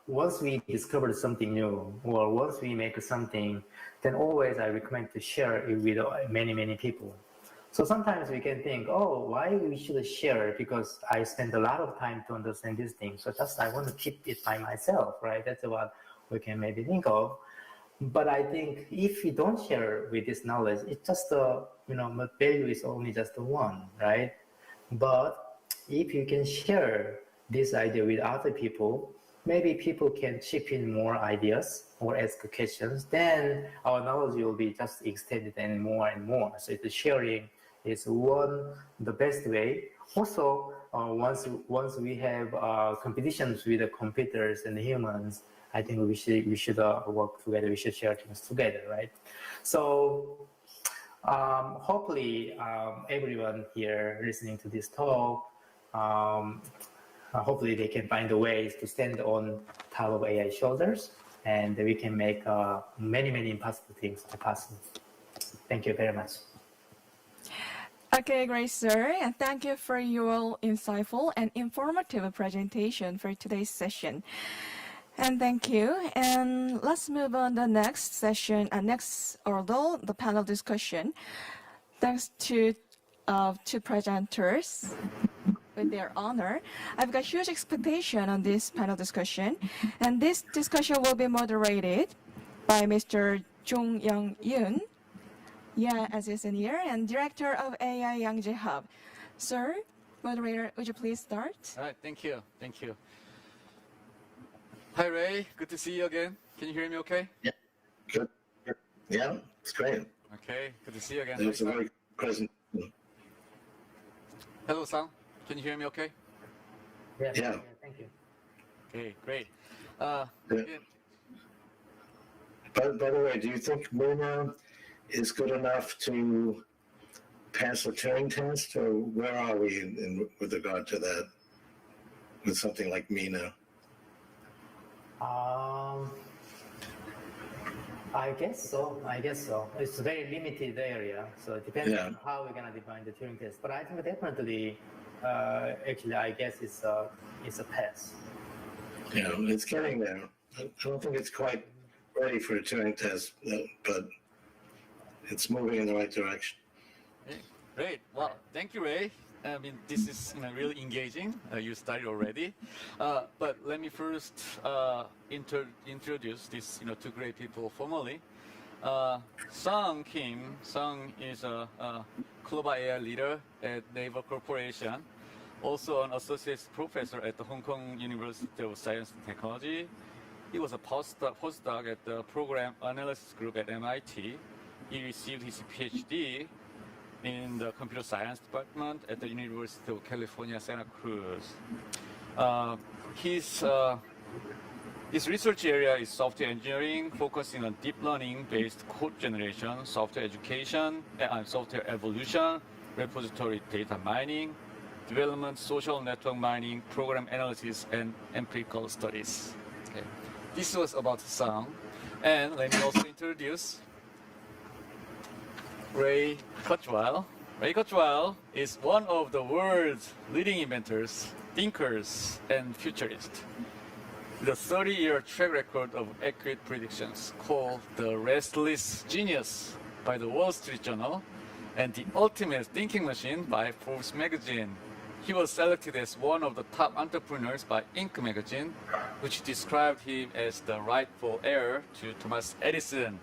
once we discover something new, or once we make something, then always I recommend to share it with many people. So sometimes we can think, oh, why we should share? Because I spend a lot of time to understand this thing. So just I want to keep it by myself, right? That's what we can maybe think of. But I think if you don't share with this knowledge, it's just value is only just one, right? But if you can share this idea with other people, maybe people can chip in more ideas or ask questions, then our knowledge will be just extended and more. So the sharing is the best way. Also, once we have competitions with the computers and the humans, I think we should work together. We should share things together, right? So hopefully everyone here listening to this talk, hopefully they can find the ways to stand on top of AI shoulders, and we can make many impossible things possible. Thank you very much. Okay, great, sir. And thank you for your insightful and informative presentation for today's session. And thank you. And let's move on to the next session, the panel discussion. Thanks to two presenters with their honor. I've got huge expectation on this panel discussion. And this discussion will be moderated by Mr. Jung Young-yoon, as is in here, and Director of AI Yangji Hub. Sir, moderator, would you please start? All right, thank you. Hi, Ray. Good to see you again. Can you hear me okay? Yeah, good. Yeah, it's great. Okay, good to see you again. It was a very present. Hello, Sam. Can you hear me okay? Yeah. Thank you. Okay, great. By the way, do you think Mono is good enough to pass the Turing test, or where are we with regard to that? with something like Mina? I guess so. It's a very limited area, so it depends on how we're gonna define the Turing test. But I think definitely, actually, I guess it's a pass. Yeah, it's getting there. I don't think it's quite ready for a Turing test, but it's moving in the right direction. Great. Well, thank you, Ray. I mean, this is really engaging. You started already, but let me first introduce these two great people formally. Sung Kim. Sung is a global AI leader at Naver Corporation, also an associate professor at the Hong Kong University of Science and Technology. He was a postdoc at the Program Analysis Group at MIT. He received his PhD in the computer science department at the University of California, Santa Cruz. His research area is software engineering, focusing on deep learning-based code generation, software education, and software evolution, repository data mining, development, social network mining, program analysis, and empirical studies. Okay. This was about Sung. And let me also introduce Ray Kurzweil. Ray Kurzweil is one of the world's leading inventors, thinkers, and futurists. With a 30-year track record of accurate predictions, called the Restless Genius by the Wall Street Journal and the Ultimate Thinking Machine by Forbes magazine. He was selected as one of the top entrepreneurs by Inc. magazine, which described him as the rightful heir to Thomas Edison.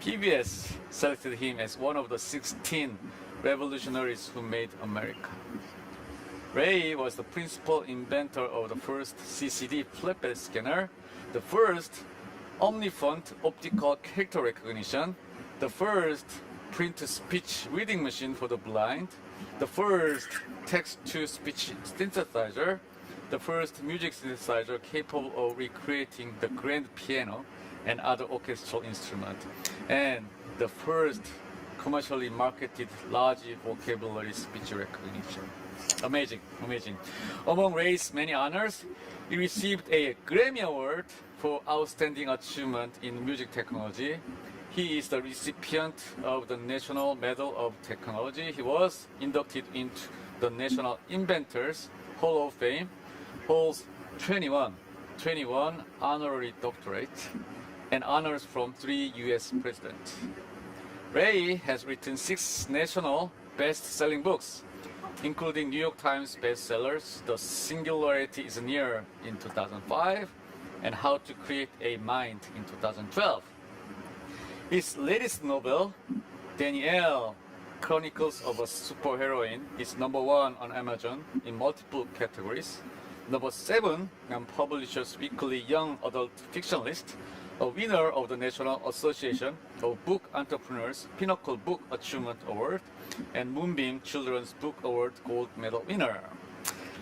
PBS selected him as one of the 16 revolutionaries who made America. Ray was the principal inventor of the first CCD flatbed scanner, the first omnifont optical character recognition, the first print-to-speech reading machine for the blind, the first text-to-speech synthesizer, the first music synthesizer capable of recreating the grand piano and other orchestral instruments, and the first commercially marketed large vocabulary speech recognition. Amazing, amazing. Among Ray's many honors, he received a Grammy Award for outstanding achievement in music technology. He is the recipient of the National Medal of Technology. He was inducted into the National Inventors Hall of Fame, holds 21 honorary doctorate, and honors from 3 U.S. presidents. Ray has written 6 national best-selling books, including New York Times bestsellers, The Singularity is Near in 2005, and How to Create a Mind in 2012. His latest novel, Danielle, Chronicles of a Superheroine, is #1 on Amazon in multiple categories. #7 on Publishers Weekly Young Adult Fiction List, a winner of the National Association of Book Entrepreneurs Pinnacle Book Achievement Award, and Moonbeam Children's Book Award Gold Medal winner.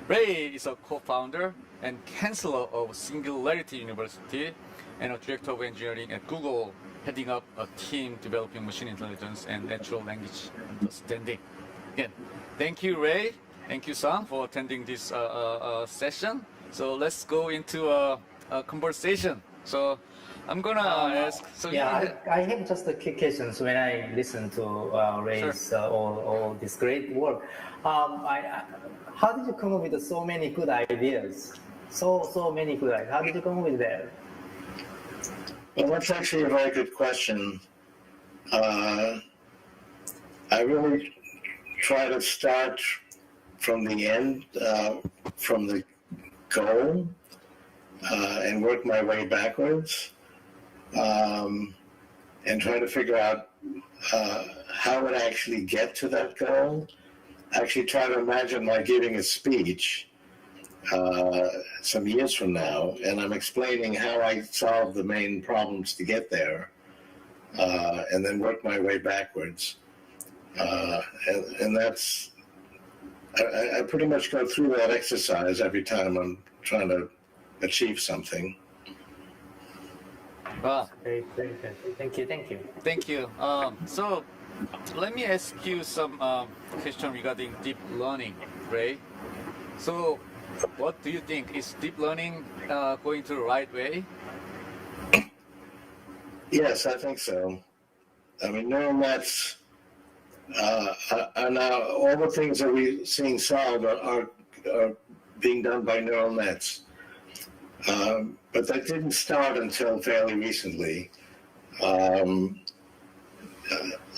Ray is a co-founder and chancellor of Singularity University and a director of engineering at Google, heading up a team developing machine intelligence and natural language understanding. Again, thank you, Ray. Thank you, Sung, for attending this session. So let's go into a conversation. So I'm gonna ask. So I have just a quick questions when I listen to Ray's all this great work. How did you come up with so many good ideas? So many good ideas. How did you come up with that? Well, that's actually a very good question. I really try to start from the end, from the goal, and work my way backwards, and try to figure out how would I actually get to that goal. Actually try to imagine like giving a speech some years from now, and I'm explaining how I solved the main problems to get there, and then work my way backwards. And that's, I pretty much go through that exercise every time I'm trying to achieve something. Wow. Thank you. Thank you. So let me ask you some question regarding deep learning, Ray. So what do you think? Is deep learning going to the right way? Yes, I think so. I mean, neural nets are now, all the things that we're seeing solved are being done by neural nets. But that didn't start until fairly recently.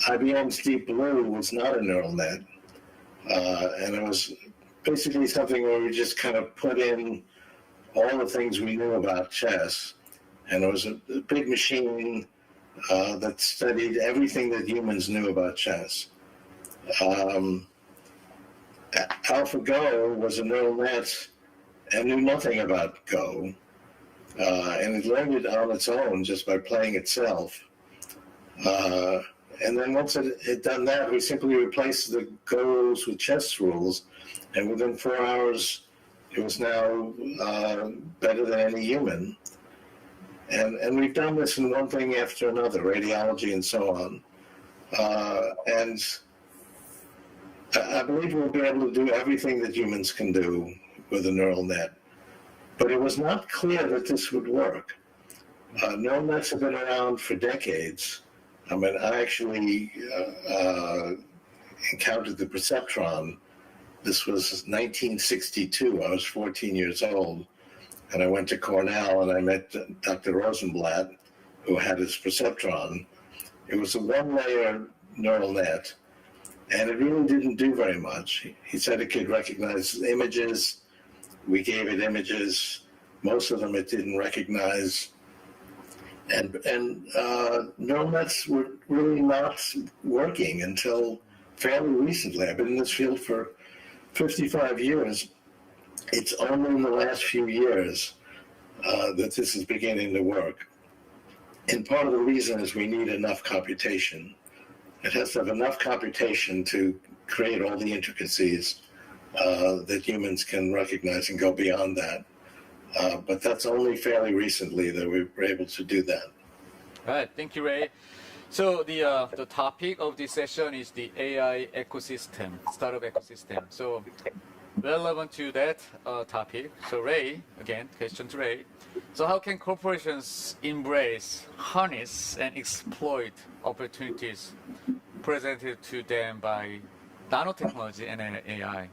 IBM's Deep Blue was not a neural net. And it was basically something where we just kind of put in all the things we knew about chess. And it was a big machine that studied everything that humans knew about chess. AlphaGo was a neural net and knew nothing about Go. And it learned it on its own just by playing itself. And then once it had done that, we simply replaced the Go rules with chess rules. And within 4 hours, it was now better than any human. And we've done this in one thing after another, radiology and so on. And I believe we'll be able to do everything that humans can do with a neural net. But it was not clear that this would work. Neural nets have been around for decades. I mean, I actually encountered the perceptron. This was 1962. I was 14 years old. And I went to Cornell and I met Dr. Rosenblatt, who had his perceptron. It was a one-layer neural net, and it really didn't do very much. He said it could recognize images. We gave it images. Most of them it didn't recognize. And neural nets were really not working until fairly recently. I've been in this field for 55 years. It's only in the last few years that this is beginning to work. And part of the reason is we need enough computation. It has to have enough computation to create all the intricacies that humans can recognize and go beyond that. But that's only fairly recently that we were able to do that. All right, thank you, Ray. So the topic of this session is the AI ecosystem, startup ecosystem. So relevant to that topic. So Ray, again, question to Ray. So how can corporations embrace, harness, and exploit opportunities presented to them by nanotechnology and AI?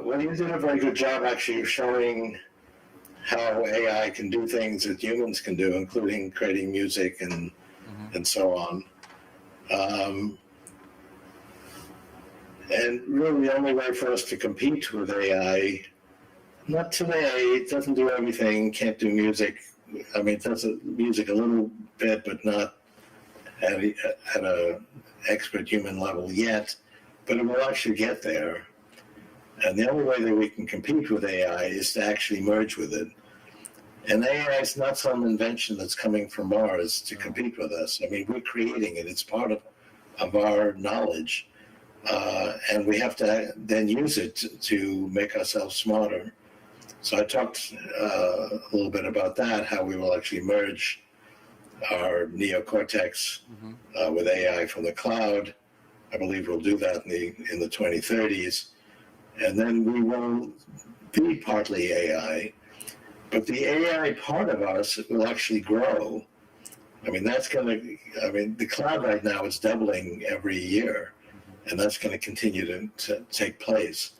Well, you did a very good job actually of showing how AI can do things that humans can do, including creating music and so on. And really the only way for us to compete with AI, not today, it doesn't do everything, can't do music. I mean, it does music a little bit, but not at an expert human level yet, but it will actually get there. And the only way that we can compete with AI is to actually merge with it. And AI is not some invention that's coming from Mars to compete with us. I mean, we're creating it. It's part of our knowledge. And we have to then use it to make ourselves smarter. So I talked a little bit about that, how we will actually merge our neocortex with AI from the cloud. I believe we'll do that in the 2030s. And then we will be partly AI. But the AI part of us will actually grow. I mean, the cloud right now is doubling every year. And that's going to continue to take place.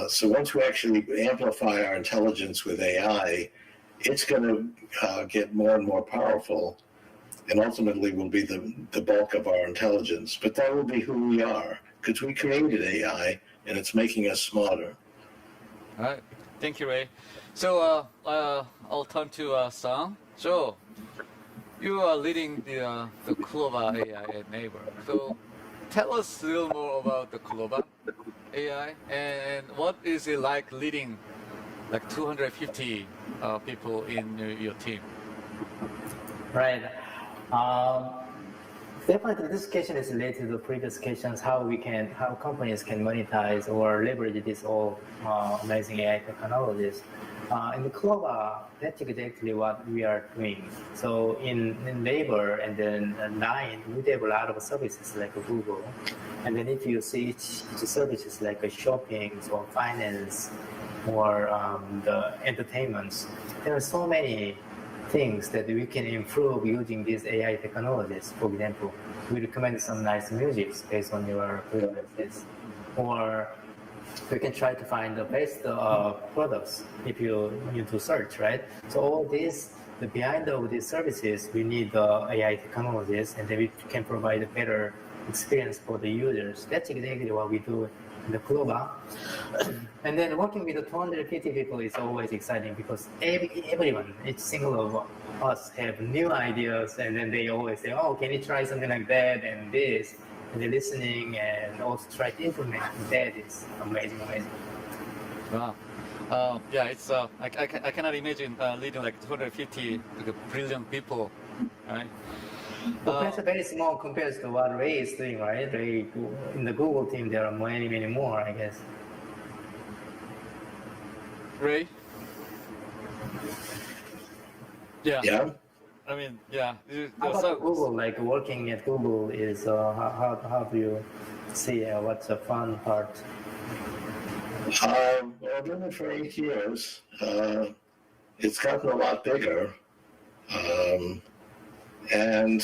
So once we actually amplify our intelligence with AI, it's going to get more and more powerful, and ultimately will be the bulk of our intelligence. But that will be who we are, because we created AI, and it's making us smarter. All right, thank you, Ray. So I'll turn to Sang. So you are leading the Clova AI at Naver. So tell us a little more about the Clova AI, and what is it like leading like 250 people in your team? Right. Definitely, this question is related to the previous questions: how companies can monetize or leverage these all amazing AI technologies. In the Clover, that's exactly what we are doing. So in labor and then Line, we have a lot of services like Google. And then if you see each services like shopping or finance or the entertainments, there are so many things that we can improve using these AI technologies. For example, we recommend some nice music based on your preferences, or we can try to find the best products if you need to search, right? So all this, the behind of these services, we need the AI technologies, and then we can provide a better experience for the users. That's exactly what we do in the Clover. And then working with the 250 people is always exciting because everyone, each single of us have new ideas, and then they always say, oh, can you try something like that and this? And they're listening and also try to implement that. Is amazing. Wow. Yeah, it's I cannot imagine leading like 250 brilliant people, right? That's very small compared to what Ray is doing, right? Ray, in the Google team, there are many more, I guess. Ray? Yeah. Yeah. I mean, yeah. How about Google? Like working at Google is how do you see what's the fun part? Well, I've been there for 8 years. It's gotten a lot bigger, and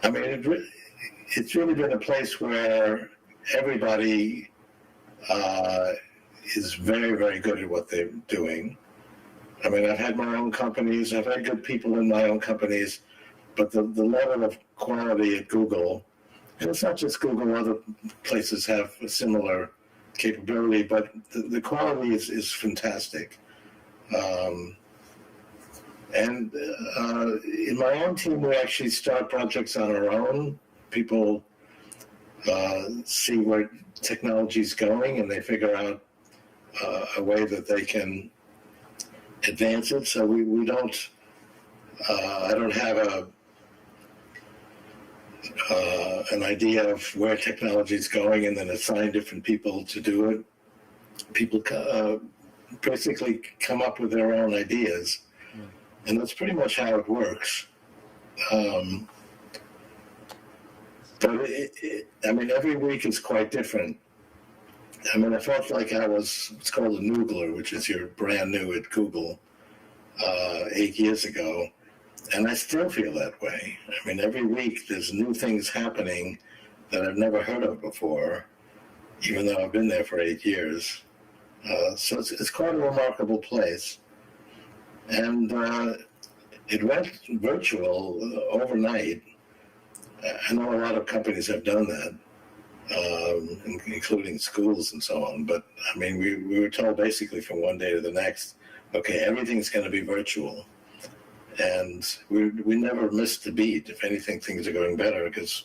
I mean, it's really been a place where everybody is very good at what they're doing. I mean, I've had my own companies, I've had good people in my own companies, but the level of quality at Google, and it's not just Google, other places have a similar capability, but the quality is fantastic. And in my own team, we actually start projects on our own. People see where technology is going, and they figure out a way that they can advance it. So we don't, I don't have an idea of where technology is going and then assign different people to do it. People basically come up with their own ideas, and that's pretty much how it works. But I mean, every week is quite different. I mean, I felt like I was, it's called a noogler, which is you're brand new at Google 8 years ago. And I still feel that way. I mean, every week there's new things happening that I've never heard of before, even though I've been there for 8 years. So it's quite a remarkable place. And it went virtual overnight. I know a lot of companies have done that, including schools and so on. But I mean, we were told basically from one day to the next, okay, everything's going to be virtual. And we never missed a beat. If anything, things are going better because,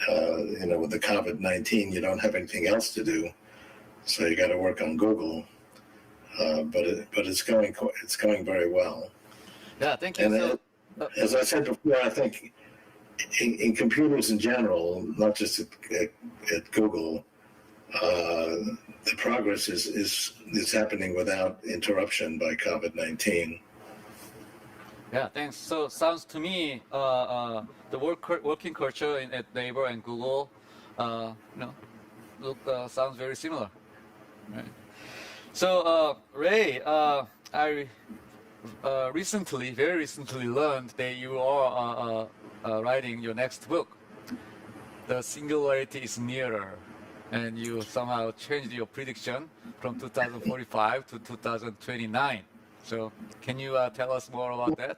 you know, with the COVID-19, you don't have anything else to do. So you got to work on Google. But it's going very well. Yeah, thank you. And as I said before, I think in computers in general, not just at Google, the progress is happening without interruption by COVID-19. Yeah, thanks. So sounds to me the working culture at Naver and Google, sounds very similar. Right. So Ray, I very recently learned that you are writing your next book. The singularity is nearer, and you somehow changed your prediction from 2045 to 2029. So can you tell us more about that?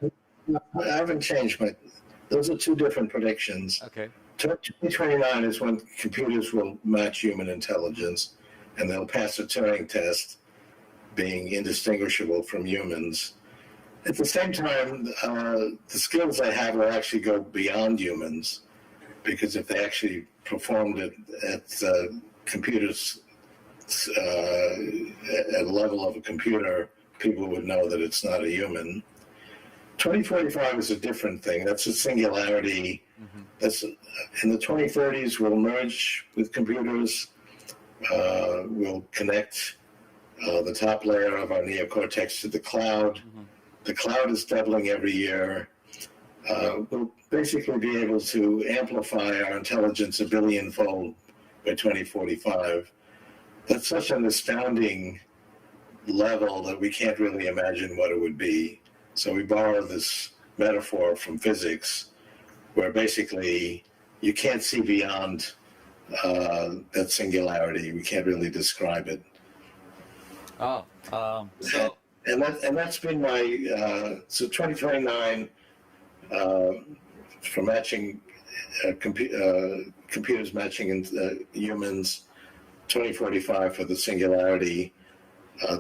I haven't changed those are two different predictions. Okay. 2029 is when computers will match human intelligence, and they'll pass a Turing test, being indistinguishable from humans. At the same time, the skills they have will actually go beyond humans, because if they actually performed it at computers at a level of a computer, people would know that it's not a human. 2045 is a different thing. That's a singularity. That's in the 2030s. We'll merge with computers. will connect the top layer of our neocortex to the cloud. The cloud is doubling every year. We'll basically be able to amplify our intelligence a billion-fold by 2045. That's such an astounding level that we can't really imagine what it would be. So we borrow this metaphor from physics, where basically you can't see beyond that singularity. We can't really describe it. And that's been my so 2029 for matching computers matching humans, 2045 for the singularity.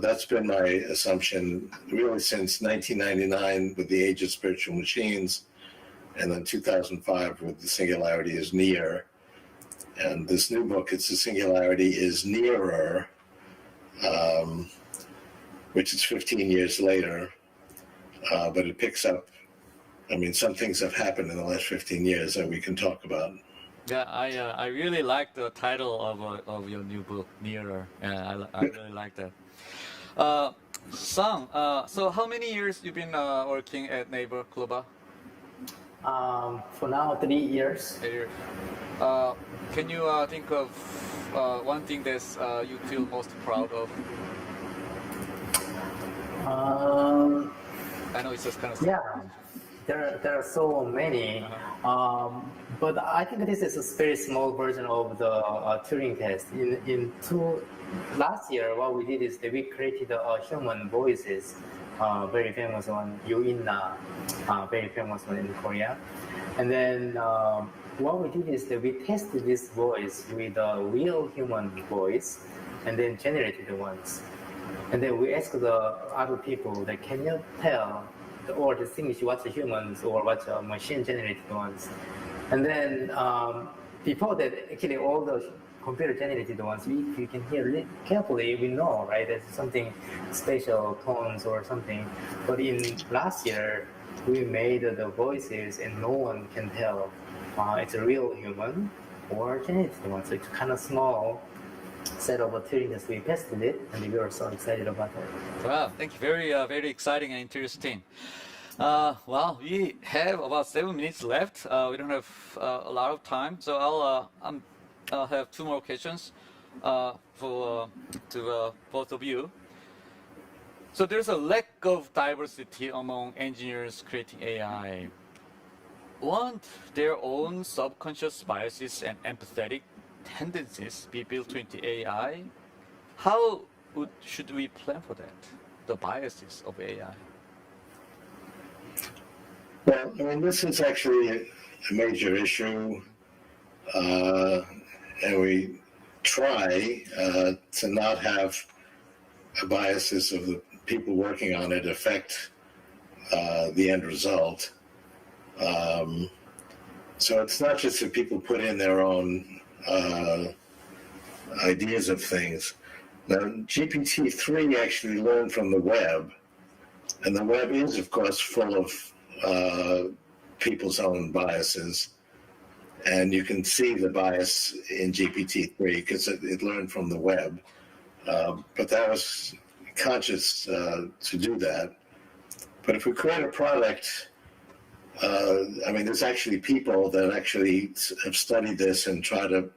That's been my assumption really since 1999 with the age of spiritual machines, and then 2005 with the singularity is near. And this new book, it's the singularity is nearer, which is 15 years later, but it picks up. I mean, some things have happened in the last 15 years that we can talk about. Yeah, I really like the title of your new book, Nearer. Yeah, I really like that. Sung, so how many years you've been working at Naver Global? For now, 3 years. 3 years. Can you think of one thing that you feel most proud of? I know it's just kind of... Yeah, there are so many. But I think this is a very small version of the Turing test. Last year, what we did is that we created human voices, very famous one, Yuinna, very famous one in Korea. And then what we did is that we tested this voice with a real human voice and then generated the ones. And then we asked the other people that can you tell or distinguish what's a humans or what's a machine generated ones. And then before that, actually all the computer generated ones, if you can hear carefully, we know, right? There's something special, tones or something. But in last year, we made the voices and no one can tell it's a real human or generated one. So it's kind of small set of Turing tests. We tested it and we were so excited about it. Wow, thank you. Very exciting and interesting. Well, we have about 7 minutes left. We don't have a lot of time, so I'll have 2 more questions to both of you. So there's a lack of diversity among engineers creating AI. Won't their own subconscious biases and empathetic tendencies be built into AI? How should we plan for that, the biases of AI? Well, I mean, this is actually a major issue, and we try to not have the biases of the people working on it affect the end result. So it's not just that people put in their own ideas of things. Now, GPT-3 actually learned from the web, and the web is, of course, full of people's own biases. And you can see the bias in GPT-3 because it learned from the web. But that was conscious to do that. But if we create a product, I mean, there's actually people that actually have studied this and try to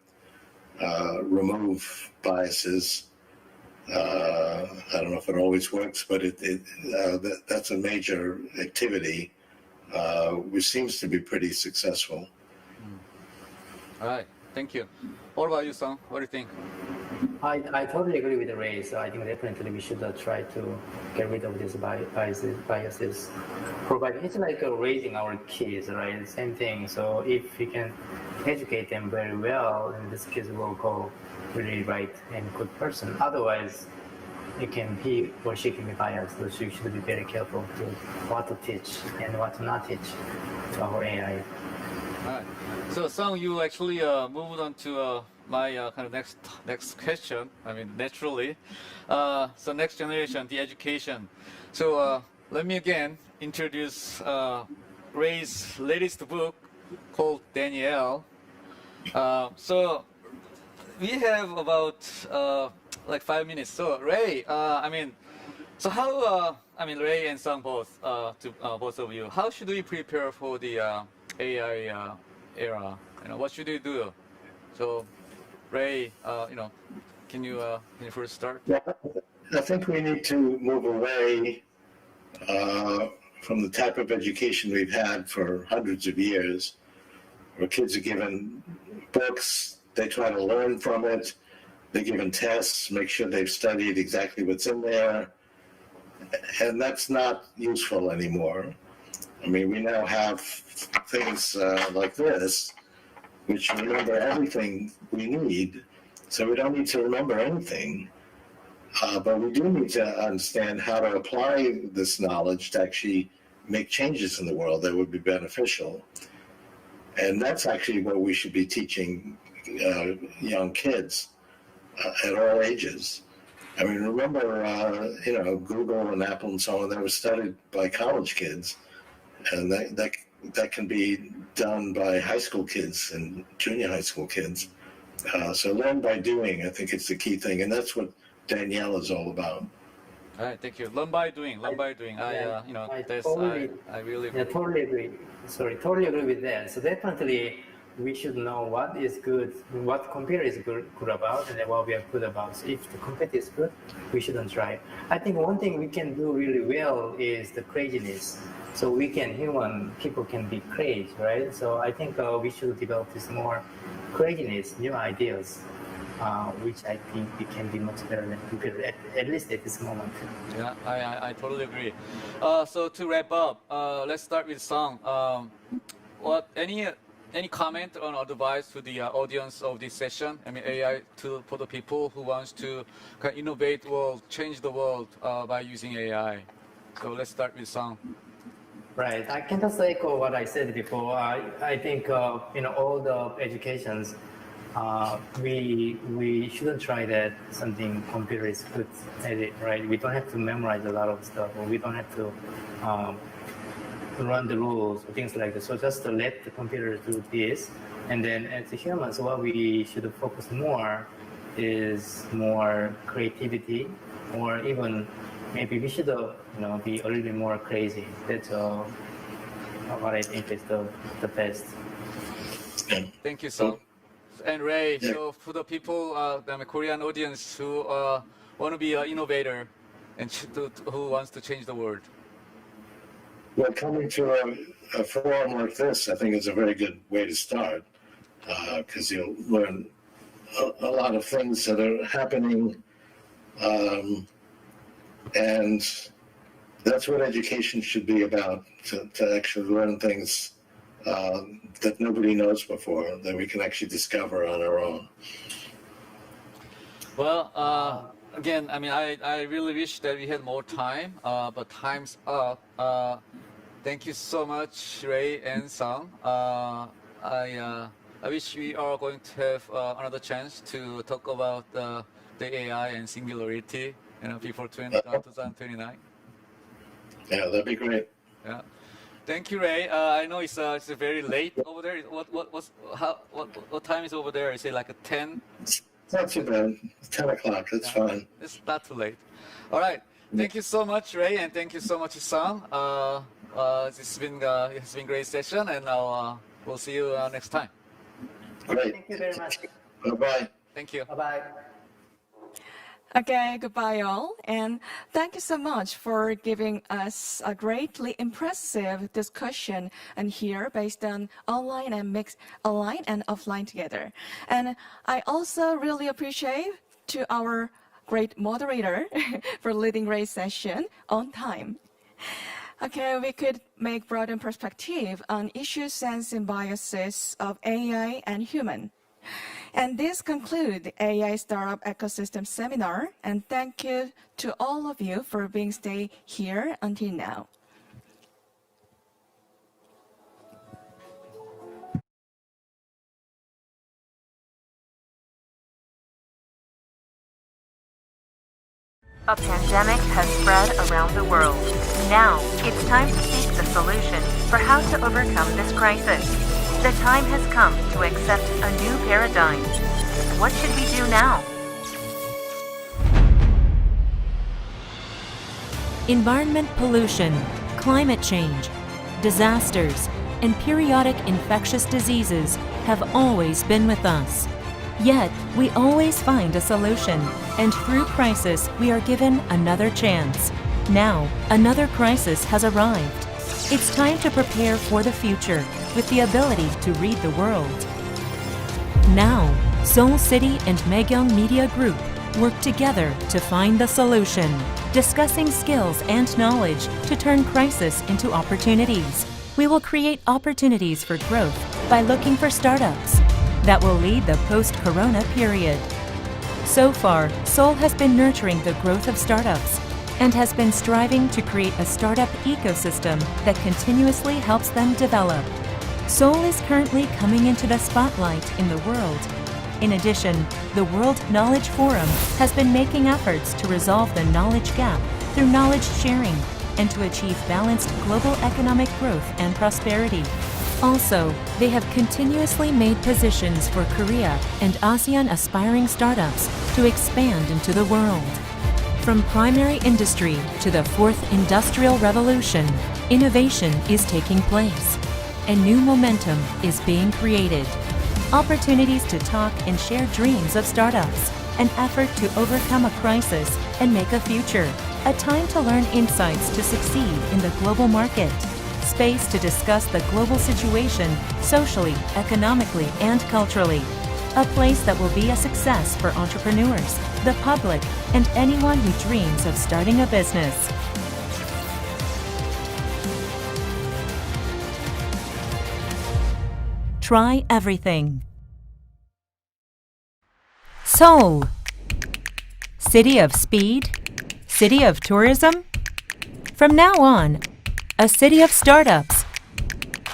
remove biases. I don't know if it always works, but that's a major activity, which seems to be pretty successful. All right, thank you. What about you, Sung? What do you think? I totally agree with Ray. So I think definitely we should try to get rid of these biases. Providing it's like raising our kids, right? Same thing. So if we can educate them very well, then these kids will go really right and good person. Otherwise, it can be or she can be biased. So you should be very careful to what to teach and what to not teach to our AI. All right. So, Sung, you actually moved on to my kind of next question. I mean, naturally. So, next generation, the education. So, let me again introduce Ray's latest book called Danielle. So, we have about like 5 minutes. So Ray, so how? Ray and Sung both, to both of you. How should we prepare for the AI era? What should we do? So, Ray, can you first start? Yeah, I think we need to move away from the type of education we've had for hundreds of years, where kids are given books, they try to learn from it, they're given tests, make sure they've studied exactly what's in there, and that's not useful anymore. We now have things like this, which remember everything we need, so we don't need to remember anything. But we do need to understand how to apply this knowledge to actually make changes in the world that would be beneficial. And that's actually what we should be teaching young kids at all ages. Remember, Google and Apple and so on, they were studied by college kids, and that can be done by high school kids and junior high school kids. So learn by doing, I think it's the key thing, and that's what Danielle is all about. All right, thank you. Learn by doing. I really totally agree. Totally agree with that. So definitely we should know what is good, what computer is good about, and then what we are good about. So if the computer is good, we shouldn't try. I think one thing we can do really well is the craziness. So people can be crazy, right? So I think we should develop this more craziness, new ideas, which I think we can be much better than computer, at least at this moment. Yeah, I totally agree. So to wrap up, let's start with Sung. Any comment or advice to the audience of this session? AI for the people who wants to innovate or change the world by using AI. So let's start with Sung. Right. I can just echo what I said before. I think all the educations, we shouldn't try that something computer is good at it, right? We don't have to memorize a lot of stuff, or we don't have to run the rules or things like that. So just to let the computer do this, and then as humans, what we should focus more is more creativity, or even maybe we should be a little bit more crazy. That's what I think is the best. Thank you, Sung. And Ray, so for the people, the Korean audience who want to be an innovator and who wants to change the world. Well, coming to a forum like this, I think is a very good way to start, because you'll learn a lot of things that are happening, and that's what education should be about, to actually learn things that nobody knows before, that we can actually discover on our own. Well, again, I really wish that we had more time, but time's up. Thank you so much, Ray and Sung. I wish we are going to have another chance to talk about the AI and singularity, before 2029. Yeah, that'd be great. Yeah. Thank you, Ray. I know it's very late over there. What time is over there? Is it like 10? It's not too bad. It's 10 o'clock. That's fine. It's not too late. All right. Thank you so much, Ray, and thank you so much, Sung. It's been a great session, and we'll see you next time. Great. Thank you very much. Bye-bye. Thank you. Bye-bye. Okay, goodbye all, and thank you so much for giving us a greatly impressive discussion and here based on online and mixed online and offline together. And I also really appreciate to our great moderator for leading great session on time. Okay, we could make broader perspective on issues and biases of AI and human. And this concludes the AI Startup Ecosystem Seminar, and thank you to all of you for being stay here until now. A pandemic has spread around the world. Now, it's time to seek the solution for how to overcome this crisis. The time has come to accept a new paradigm. What should we do now? Environment pollution, climate change, disasters, and periodic infectious diseases have always been with us. Yet, we always find a solution, and through crisis, we are given another chance. Now, another crisis has arrived. It's time to prepare for the future with the ability to read the world. Now, Seoul City and Megyeong Media Group work together to find the solution, discussing skills and knowledge to turn crisis into opportunities. We will create opportunities for growth by looking for startups that will lead the post-corona period. So far, Seoul has been nurturing the growth of startups and has been striving to create a startup ecosystem that continuously helps them develop. Seoul is currently coming into the spotlight in the world. In addition, the World Knowledge Forum has been making efforts to resolve the knowledge gap through knowledge sharing and to achieve balanced global economic growth and prosperity. Also, they have continuously made positions for Korea and ASEAN aspiring startups to expand into the world. From primary industry to the fourth industrial revolution, innovation is taking place. A new momentum is being created. Opportunities to talk and share dreams of startups, an effort to overcome a crisis and make a future, a time to learn insights to succeed in the global market, space to discuss the global situation socially, economically, and culturally, a place that will be a success for entrepreneurs, the public, and anyone who dreams of starting a business. Try everything. Seoul. City of speed? City of tourism? From now on, a city of startups.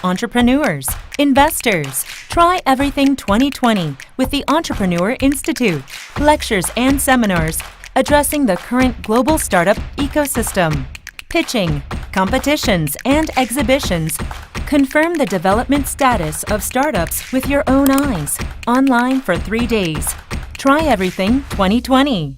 Entrepreneurs, investors. Try Everything 2020 with the Entrepreneur Institute. Lectures and seminars addressing the current global startup ecosystem. Pitching, competitions, and exhibitions. Confirm the development status of startups with your own eyes. Online for 3 days. Try Everything 2020.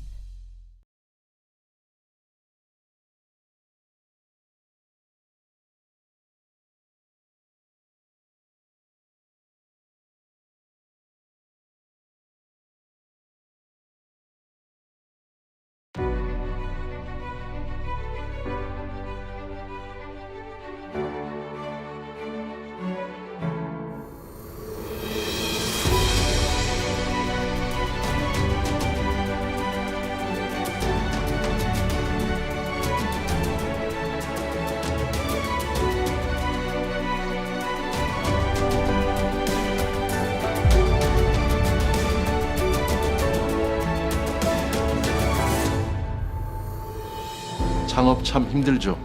창업 참 힘들죠.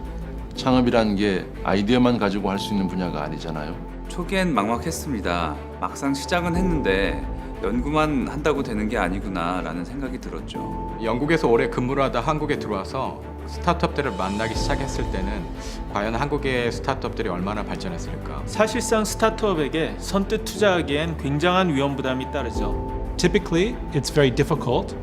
창업이란 게 아이디어만 가지고 할 수 있는 분야가 아니잖아요. 초기엔 막막했습니다. 막상 시작은 했는데 연구만 한다고 되는 게 아니구나 라는 생각이 들었죠. 영국에서 오래 근무를 하다 한국에 들어와서 스타트업들을 만나기 시작했을 때는 과연 한국의 스타트업들이 얼마나 발전했을까? 사실상 스타트업에게 선뜻 투자하기엔 굉장한 위험 부담이 따르죠. Typically, it's very difficult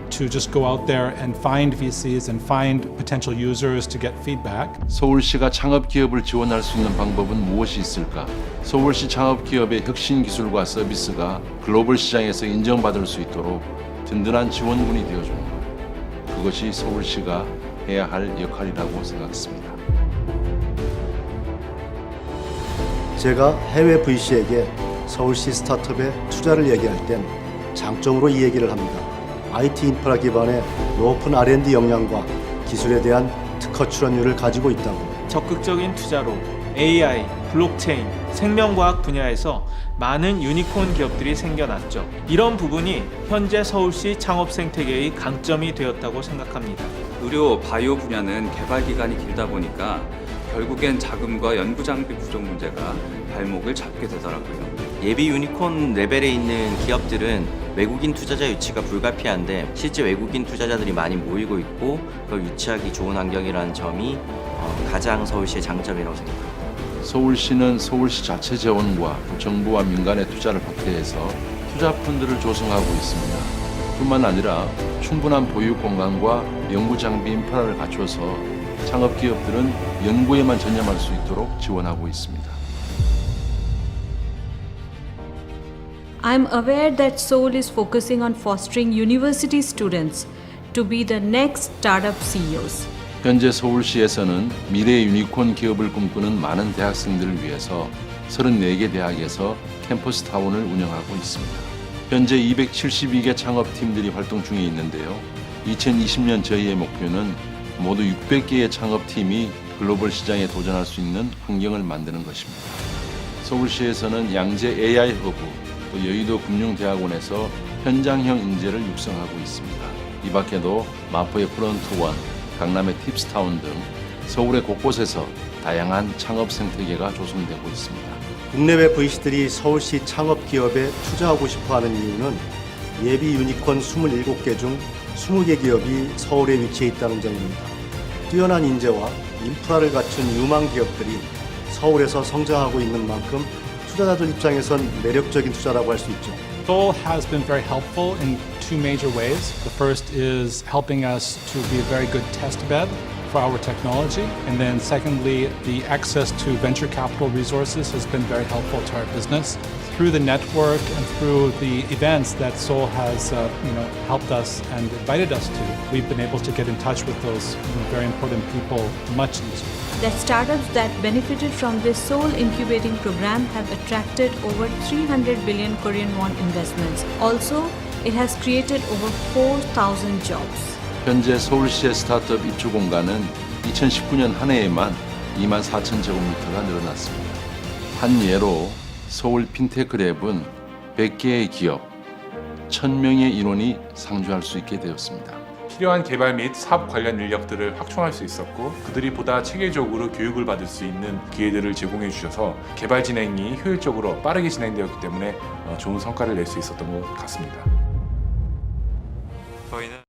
to just go out there and find VCs and find potential users to get feedback. 서울시가 창업 기업을 지원할 수 있는 방법은 무엇이 있을까? 서울시 창업 기업의 혁신 기술과 서비스가 글로벌 시장에서 인정받을 수 있도록 든든한 지원군이 되어주는 것. 그것이 서울시가 해야 할 역할이라고 생각했습니다. 제가 해외 VC에게 서울시 스타트업에 투자를 얘기할 땐 장점으로 이 얘기를 합니다. IT 인프라 기반의 높은 R&D 역량과 기술에 대한 특허 출원율을 가지고 있다고. 적극적인 투자로 AI, 블록체인, 생명과학 분야에서 많은 유니콘 기업들이 생겨났죠. 이런 부분이 현재 서울시 창업 생태계의 강점이 되었다고 생각합니다. 의료, 바이오 분야는 개발 기간이 길다 보니까 결국엔 자금과 연구 장비 부족 문제가 발목을 잡게 되더라고요. 예비 유니콘 레벨에 있는 기업들은 외국인 투자자 유치가 불가피한데 실제 외국인 투자자들이 많이 모이고 있고 그걸 유치하기 좋은 환경이라는 점이 가장 서울시의 장점이라고 생각합니다. 서울시는 서울시 자체 재원과 정부와 민간의 투자를 확대해서 투자펀드를 조성하고 있습니다. 뿐만 아니라 충분한 보유 공간과 연구 장비 인프라를 갖춰서 창업 기업들은 연구에만 전념할 수 있도록 지원하고 있습니다. I'm aware that Seoul is focusing on fostering university students to be the next startup CEOs. 현재 서울시에서는 미래 유니콘 기업을 꿈꾸는 많은 대학생들을 위해서 34개 대학에서 캠퍼스 타운을 운영하고 있습니다. 현재 272개 창업팀들이 활동 중에 있는데요. 2020년 저희의 목표는 모두 600개의 창업팀이 글로벌 시장에 도전할 수 있는 환경을 만드는 것입니다. 서울시에서는 양재 AI 허브, 또 여의도 금융대학원에서 현장형 인재를 육성하고 있습니다. 이 밖에도 마포의 프론트원, 강남의 팁스타운 등 서울의 곳곳에서 다양한 창업 생태계가 조성되고 있습니다. 국내외 VC들이 서울시 창업 기업에 투자하고 싶어하는 이유는 예비 유니콘 27개 중 20개 기업이 서울에 위치해 있다는 점입니다. 뛰어난 인재와 인프라를 갖춘 유망 기업들이 서울에서 성장하고 있는 만큼 투자자들 입장에선 매력적인 투자라고 할 수 있죠. Seoul has been very helpful in two major ways. The first is helping us to be a very good test bed for our technology. And then secondly, the access to venture capital resources has been very helpful to our business. Through the network and through the events that Seoul has helped us and invited us to, we've been able to get in touch with those very important people much easier. That startups that benefited from this Seoul incubating program have attracted over 300 billion Korean won investments. Also, it has created over 4,000 jobs. 현재 서울시의 스타트업 입주 공간은 2019년 한 해에만 24,000제곱미터가 늘어났습니다. 한 예로 서울 핀테크 랩은 100개의 기업, 1,000명의 인원이 상주할 수 있게 되었습니다. 필요한 개발 및 사업 관련 인력들을 확충할 수 있었고 그들이 보다 체계적으로 교육을 받을 수 있는 기회들을 제공해 주셔서 개발 진행이 효율적으로 빠르게 진행되었기 때문에 좋은 성과를 낼 수 있었던 것 같습니다. 저희는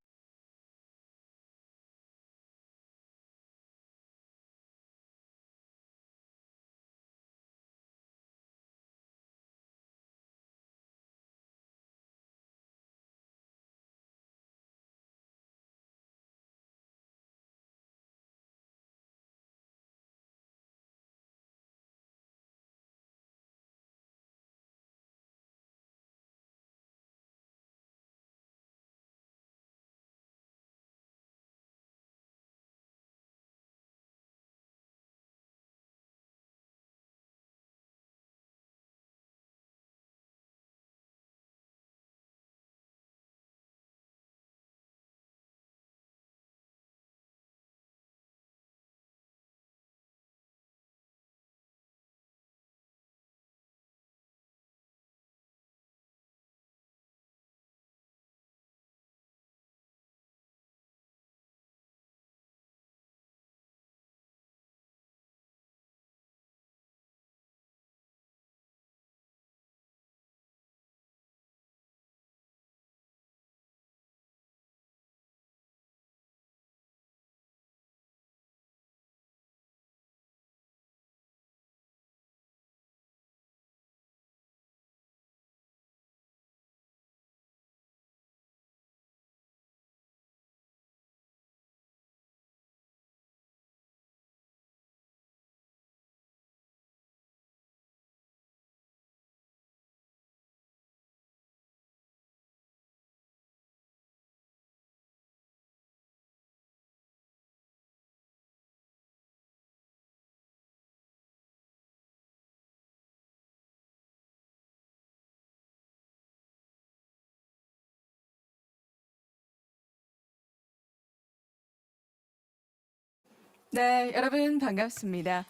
네, 여러분 반갑습니다.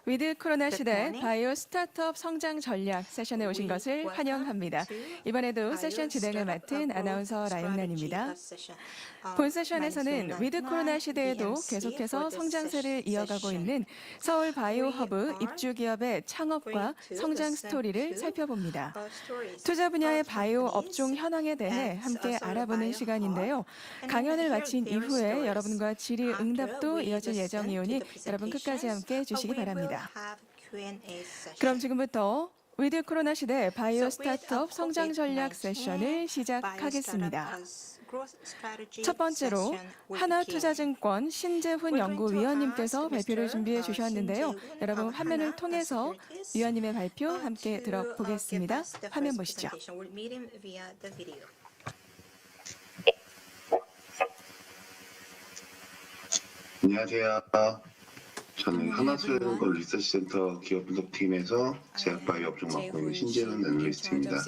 위드 코로나 시대 바이오 스타트업 성장 전략 세션에 오신 것을 환영합니다. 이번에도 세션 진행을 맡은 아나운서 라영란입니다. 본 세션에서는 위드 코로나 시대에도 계속해서 성장세를 이어가고 있는 서울 바이오 허브 입주 기업의 창업과 성장 스토리를 살펴봅니다. 투자 분야의 바이오 업종 현황에 대해 함께 알아보는 시간인데요. 강연을 마친 이후에 여러분과 질의 응답도 이어질 예정이오니 여러분 끝까지 함께 해주시기 바랍니다. 그럼 지금부터 위드 코로나 시대 바이오 스타트업 성장 전략 세션을 시작하겠습니다. 첫 번째로 하나투자증권 신재훈 연구위원님께서 발표를 준비해 주셨는데요. 여러분 화면을 통해서 위원님의 발표 함께 들어보겠습니다. 화면 보시죠. 안녕하세요. 저는 하나투자증권 리서치센터 기업분석팀에서 제약바이오 업종 맡고 있는 신재훈 애널리스트입니다.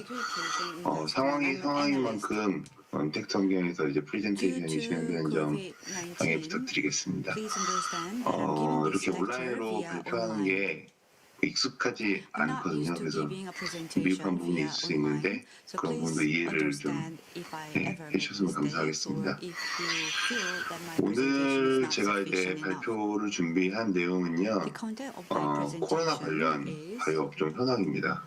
상황인 만큼 텍스트 환경에서 이제 프레젠테이션이 진행되는 점 양해 부탁드리겠습니다. 이렇게 온라인으로 발표하는 게 익숙하지 않거든요. 그래서 미흡한 부분이 있을 수 있는데 그런 부분도 이해를 좀 해주셨으면 감사하겠습니다. 오늘 제가 이제 발표를 준비한 내용은요, 코로나 관련 바이오 업종 현황입니다.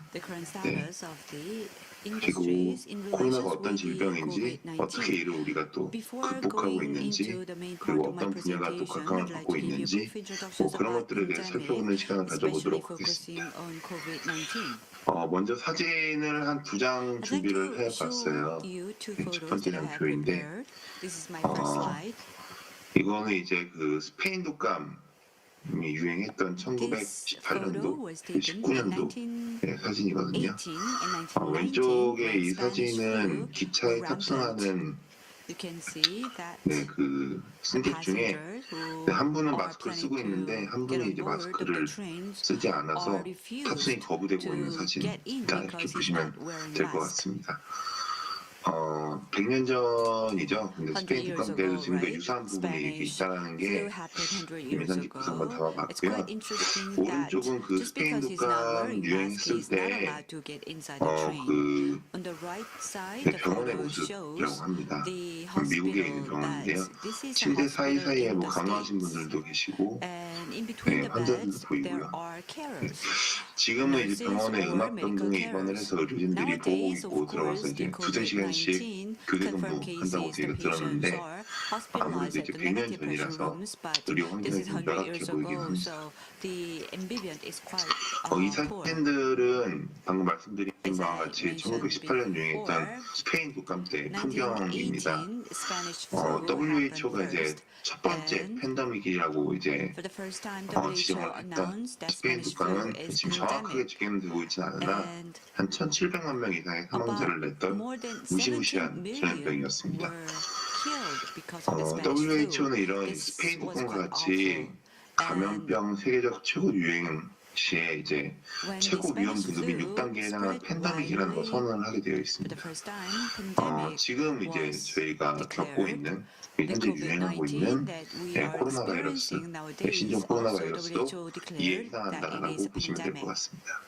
그리고 코로나가 어떤 질병인지, 어떻게 이를 우리가 또 극복하고 있는지, 그리고 어떤 분야가 또 각광을 받고 있는지, 그런 것들에 대해 살펴보는 시간을 가져보도록 하겠습니다. 먼저 사진을 한 2장 준비를 해봤어요. 첫 번째 장표인데, 이거는 이제 그 스페인 독감 이 유행했던 1918년도, 19년도 사진이거든요. 왼쪽에 이 사진은 기차에 탑승하는 그 승객 중에 한 분은 마스크를 쓰고 있는데 한 분이 이제 마스크를 쓰지 않아서 탑승이 거부되고 있는 사진이다, 이렇게 보시면 될 것 같습니다. 100년 전이죠. 근데 스페인 독감 때도 지금과 유사한 부분이 있다는 게 임상직 구성만 담아봤고요. 오른쪽은 그 스페인 독감 유행했을 때 그 병원의 모습이라고 합니다. 미국에 있는 병원인데요. 침대 사이사이에 뭐 간호하신 분들도 계시고 환자들도 보이고요. 지금은 이제 병원에 음악 병동에 입원을 해서 의료진들이 보고 있고 들어가서 이제 2-3시간씩 교대 근무한다고 제가 들었는데, 아무래도 이제 100년 전이라서 의료 환경이 좀 열악해 보이긴 합니다. 이 사진들은 방금 말씀드린 바와 같이 1918년 유행했던 스페인 독감 때 풍경입니다. WHO가 이제 첫 번째 팬데믹이라고 이제 지정을 했던 스페인 독감은 지금 정확하게 지정되고 있지는 않으나 한 1,700만 명 이상의 사망자를 냈던 무시무시한 전염병이었습니다. WHO는 이런 스페인 독감과 같이 감염병 세계적 최고 유행 시에 이제 최고 위험 등급인 6단계에 해당하는 팬데믹이라는 걸 선언을 하게 되어 있습니다. 지금 이제 저희가 겪고 있는, 현재 유행하고 있는 코로나 바이러스, 신종 코로나 바이러스도 이에 해당한다라고 보시면 될 것 같습니다.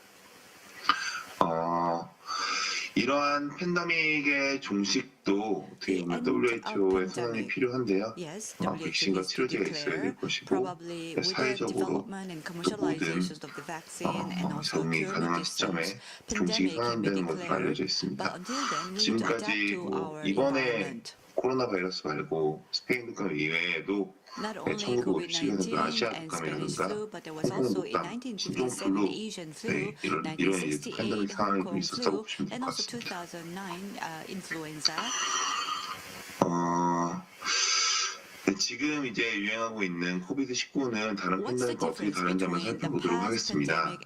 이러한 팬데믹의 종식도 어떻게 보면 WHO의 선언이 필요한데요. 백신과 치료제가 있어야 될 것이고, 사회적으로 또 모든 적응이 가능한 시점에 종식이 선언되는 것으로 알려져 있습니다. 지금까지 이번에 코로나 바이러스 말고 스페인 독감 이외에도 1957년도 아시아 독감이라든가 홍콩 독감, 신종 플루, 이런 이제 팬데믹 상황이 있었다고 보시면 될 것 같습니다. 지금 이제 유행하고 있는 코비드-19는 다른 팬데믹과 어떻게 다른지 한번 살펴보도록 하겠습니다.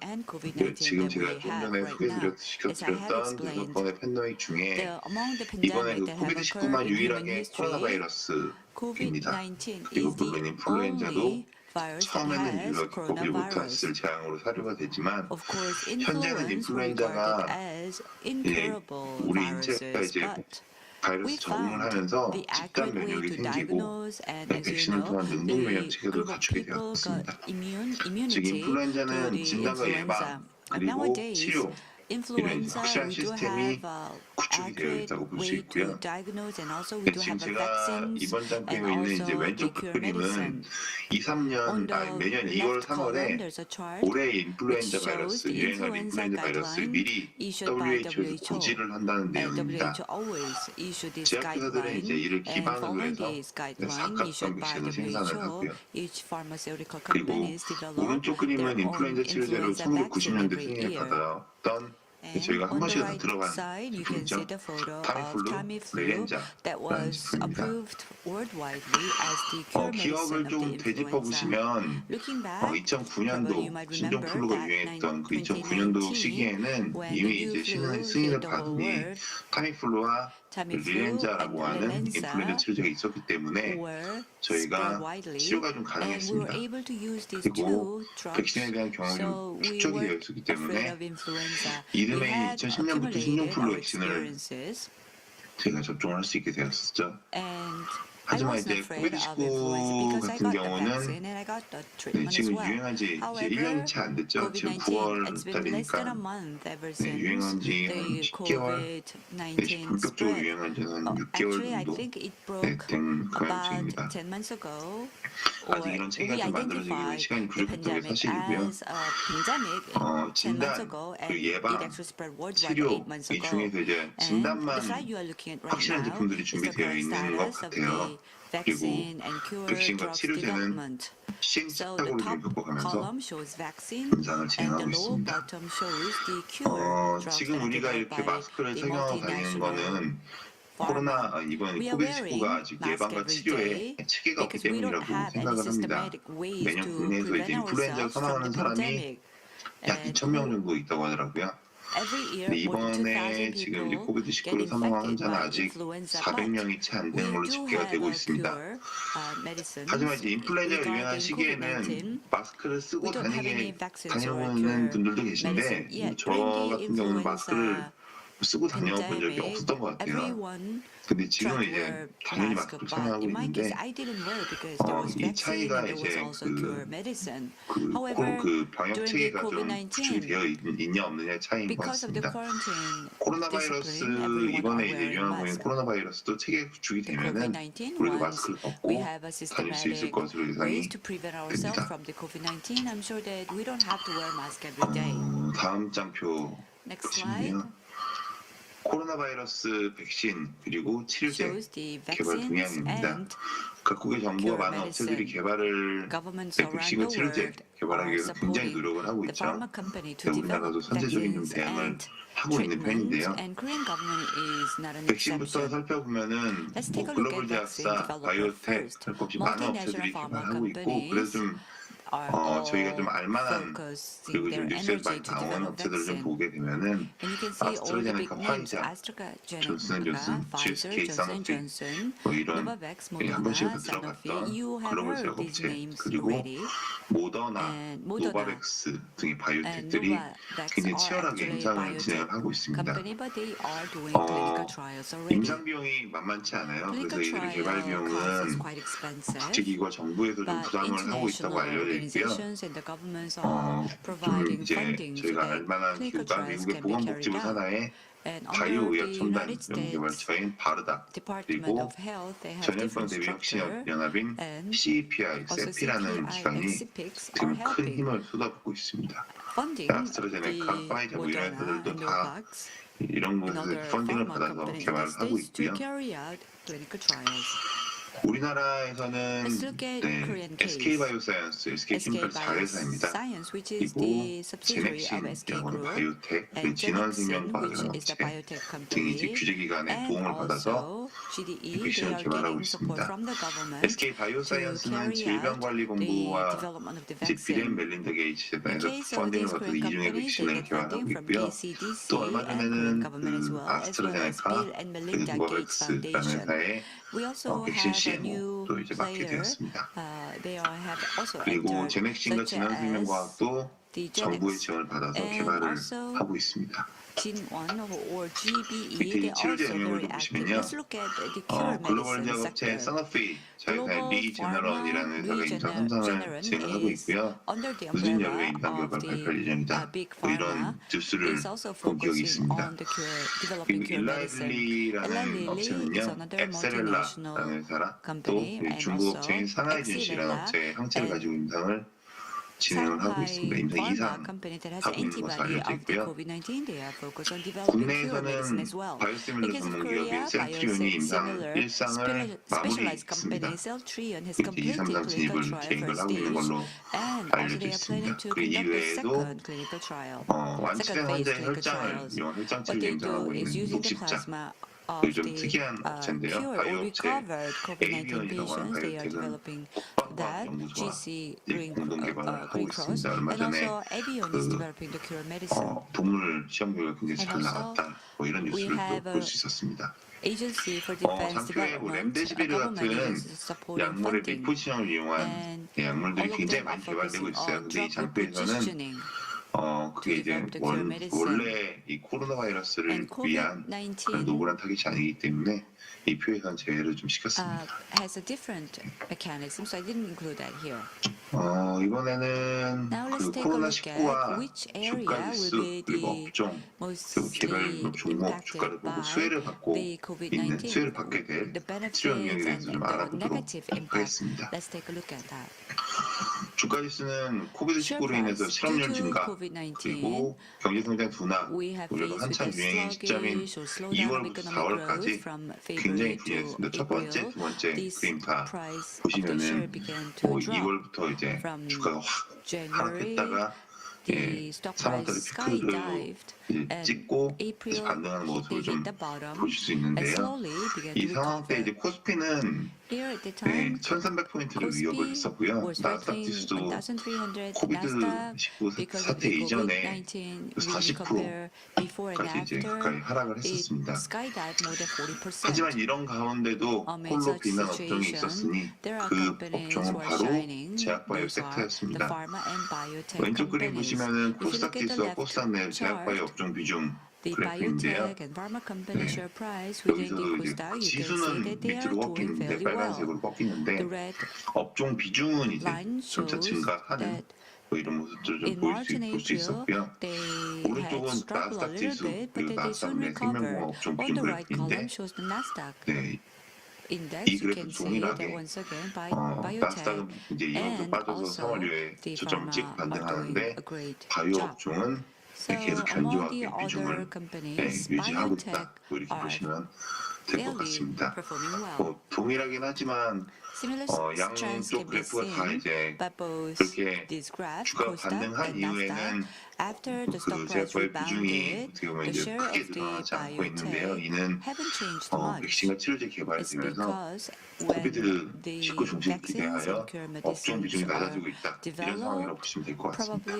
지금 제가 좀 전에 소개시켜드렸던 6번의 팬데믹 중에 이번에 그 코비드-19만 유일하게 코로나 바이러스입니다. 그리고 물론 인플루엔자도 처음에는 유럽 보비부터스를 재앙으로 사료가 되지만, 현재는 인플루엔자가 우리 인체가 이제 바이러스 적응을 하면서 집단 면역이 생기고 백신을 통한 능동 면역 체계를 갖추게 되었습니다. 즉 인플루엔자는 진단과 예방, 그리고 치료, 이런 확실한 시스템이 구축이 되어 있다고 볼 수 있고요. 지금 제가 이번 장 그림에 있는 이제 왼쪽 그림은 매년 2월, 3월에 올해 인플루엔자 바이러스, 유행할 인플루엔자 바이러스를 미리 WHO에서 고지를 한다는 내용입니다. 제약회사들은 이제 이를 기반으로 해서 사각성 백신을 생산을 하고요. 그리고 오른쪽 그림은 인플루엔자 치료제로 1990년대 승인을 받았던 저희가 한 번씩은 들어간 제품이죠. 타미플루, 레렌자라는 제품입니다. 기업을 좀 되짚어 보시면 2009년도 신종플루가 유행했던 그 2009년도 시기에는 이미 이제 승인을 받으니 타미플루와 리렌자라고 하는 인플루엔자 치료제가 있었기 때문에 저희가 치료가 좀 가능했습니다. 그리고 백신에 대한 경험이 좀 축적이 되어 있었기 때문에 이듬해 2010년부터 신종플루 백신을 제가 접종을 할 수 있게 되었었죠. 하지만 이제 코비드19 같은 경우는 지금 유행한 지 이제 1년이 채 안 됐죠. 지금 9월 달이니까 유행한 지 한 10개월, 본격적으로 유행한 지는 한 6개월 정도 된 모양입니다. 아직 이런 체계가 좀 만들어지기 위해 시간이 부족했던 게 사실이고요. 진단, 그리고 예방, 치료 이 중에서 이제 진단만 확실한 제품들이 준비되어 있는 것 같아요. 그리고 백신과 치료제는 시행착오를 좀 겪어가면서 임상을 진행하고 있습니다. 지금 우리가 이렇게 마스크를 착용하고 다니는 거는 이번 코비드19가 아직 예방과 치료에 체계가 없기 때문이라고 생각을 합니다. 매년 국내에서 이제 인플루엔자를 사망하는 사람이 약 2,000명 정도 있다고 하더라고요. 이번에 지금 이제 코비드19로 사망한 환자는 아직 400명이 채 안 되는 걸로 집계가 되고 있습니다. 하지만 이제 인플루엔자가 유행한 시기에는 마스크를 쓰고 다녀오는 분들도 계신데 저 같은 경우는 마스크를 쓰고 다녀본 적이 없었던 것 같아요. 근데 지금은 이제 당연히 마스크를 착용하고 있는데 이 차이가 이제 그 병역 체계가 좀 구축이 되어 있냐 없느냐의 차이인 것 같습니다. 코로나 바이러스 이번에 이제 유행하고 있는 코로나 바이러스도 체계 구축이 되면은 우리가 마스크를 벗고 다닐 수 있을 것으로 예상이 됩니다. 다음 장표 보시면요. 코로나 바이러스 백신 그리고 치료제 개발 동향입니다. 각국의 정부와 많은 업체들이 백신과 치료제 개발하기 위해서 굉장히 노력을 하고 있죠. 우리나라도 선제적인 좀 대응을 하고 있는 편인데요. 백신부터 살펴보면은 글로벌 제약사, 바이오텍, 할 것 없이 많은 업체들이 개발하고 있고 그래서 좀 저희가 좀 알만한 그리고 좀 뉴스에 많이 나오는 업체들을 좀 보게 되면은 아스트라제네카, 화이자, 존슨앤존슨, GSK, 산오피 뭐 이런 한 번씩 들어갔던 글로벌 제약 업체 그리고 모더나, 노바백스 등의 바이오텍들이 굉장히 치열하게 임상을 진행을 하고 있습니다. 임상 비용이 만만치 않아요. 그래서 이들의 개발 비용은 국제기구와 정부에서 좀 부담을 하고 있다고 알려져 있고요. 좀 이제 저희가 알만한 기구가 미국의 보건복지부 산하의 바이오의학 첨단 연구개발처인 바르다 그리고 전염병 대비 혁신연합인 CEPI라는 기관이 지금 큰 힘을 쏟아붓고 있습니다. 아스트라제네카, 파이자 뭐 이런 회사들도 다 이런 곳에서 펀딩을 받아서 개발을 하고 있고요. 우리나라에서는 SK바이오사이언스, SK케미칼 자회사입니다. 그리고 제넥신이라는 바이오텍, 진원생명과학업체 등이 이제 규제기관의 도움을 받아서 백신을 개발하고 있습니다. SK바이오사이언스는 질병관리본부와 빌 멜린다 게이츠 재단에서 펀딩을 받아서 이중의 백신을 개발하고 있고요. 또 얼마 전에는 아스트라제네카, 노바백스라는 회사의 백신 CMO도 이제 맡게 되었습니다. 그리고 제넥신과 진원생명과학도 정부의 지원을 받아서 개발을 하고 있습니다. 밑에 치료제 영역을 보시면요. 글로벌 제약업체 서너피 자회사의 리 제너런이라는 회사가 임상 3상을 진행을 하고 있고요. 늦은 여름에 임상 결과를 발표할 예정이다. 뭐 이런 뉴스를 본 기억이 있습니다. 그리고 일라이블리라는 업체는요. 엑셀렐라라는 회사랑 또 중국 업체인 상하이진시라는 업체의 항체를 가지고 임상을 진행을 하고 있습니다. 임상 2상 하고 있는 것으로 알려져 있고요. 국내에서는 바이오시밀러 전문기업인 셀트리온이 임상 1상을 마무리했습니다. 2, 3상 진입을 계획을 하고 있는 걸로 알려져 있습니다. 그 이외에도 완치된 환자의 혈장을 이용 혈장체를 임상하고 있는 녹십자 좀 특이한 업체인데요. 바이오 업체 에이비언이라고 하는 바이오텍은 호박과학 연구소와 공동 개발을 하고 있습니다. 얼마 전에 동물 시험 결과 굉장히 잘 나왔다. 뭐 이런 뉴스를 또 볼 수 있었습니다. 장표에 렘데시비르 같은 약물의 리포지션을 이용한 약물들이 굉장히 많이 개발되고 있어요. 근데 이 장표에서는 그게 이제 원래 이 코로나 바이러스를 위한 그런 노블한 타깃이 아니기 때문에 이 표에선 제외를 좀 시켰습니다. 이번에는 그 코로나19와 주가 지수 그리고 업종 그리고 개별 종목 주가를 보고 수혜를 받고 있는 수혜를 받게 될 치료 영역에 대해서 좀 알아보도록 하겠습니다. 주가 지수는 코비드19로 인해서 실업률 증가 그리고 경제성장 둔화 우려가 한참 유행의 시점인 2월부터 4월까지 굉장히 분야했습니다. 첫 번째, 두 번째 그림 다 보시면은 2월부터 이제 주가가 확 하락했다가 3월달에 피크를 찍고 이제 반등하는 모습을 좀 보실 수 있는데요. 이 상황 때 이제 코스피는 1300포인트를 위협을 했었고요. 나스닥 지수도 코비드19 사태 이전에 40%까지 이제 가까이 하락을 했었습니다. 하지만 이런 가운데도 홀로 빛난 업종이 있었으니 그 업종은 바로 제약바이오 섹터였습니다. 왼쪽 그림 보시면은 코스닥 지수와 코스닥 내 제약바이오 업종 비중 그래프인데요. 여기서도 이제 지수는 밑으로 꺾이는데 빨간색으로 꺾이는데 업종 비중은 이제 점차 증가하는 뭐 이런 모습들을 좀 볼 수 있었고요. 오른쪽은 나스닥 지수 그리고 나스닥 내 생명공학 업종 비중 그래프인데 이 그래프는 동일하게 나스닥은 이제 2월도 빠져서 3월 이후에 저점을 찍고 반등하는데 바이오 업종은 계속 견조하게 비중을 유지하고 있다. 이렇게 보시면 될 것 같습니다. 동일하긴 하지만 양쪽 그래프가 다 이제 그렇게 주가 반등한 이후에는 그 제약바이오 비중이 어떻게 보면 이제 크게 늘어나지 않고 있는데요. 이는 백신과 치료제 개발되면서 코비드19 중심을 기대하여 업종 비중이 낮아지고 있다. 이런 상황이라고 보시면 될 것 같습니다.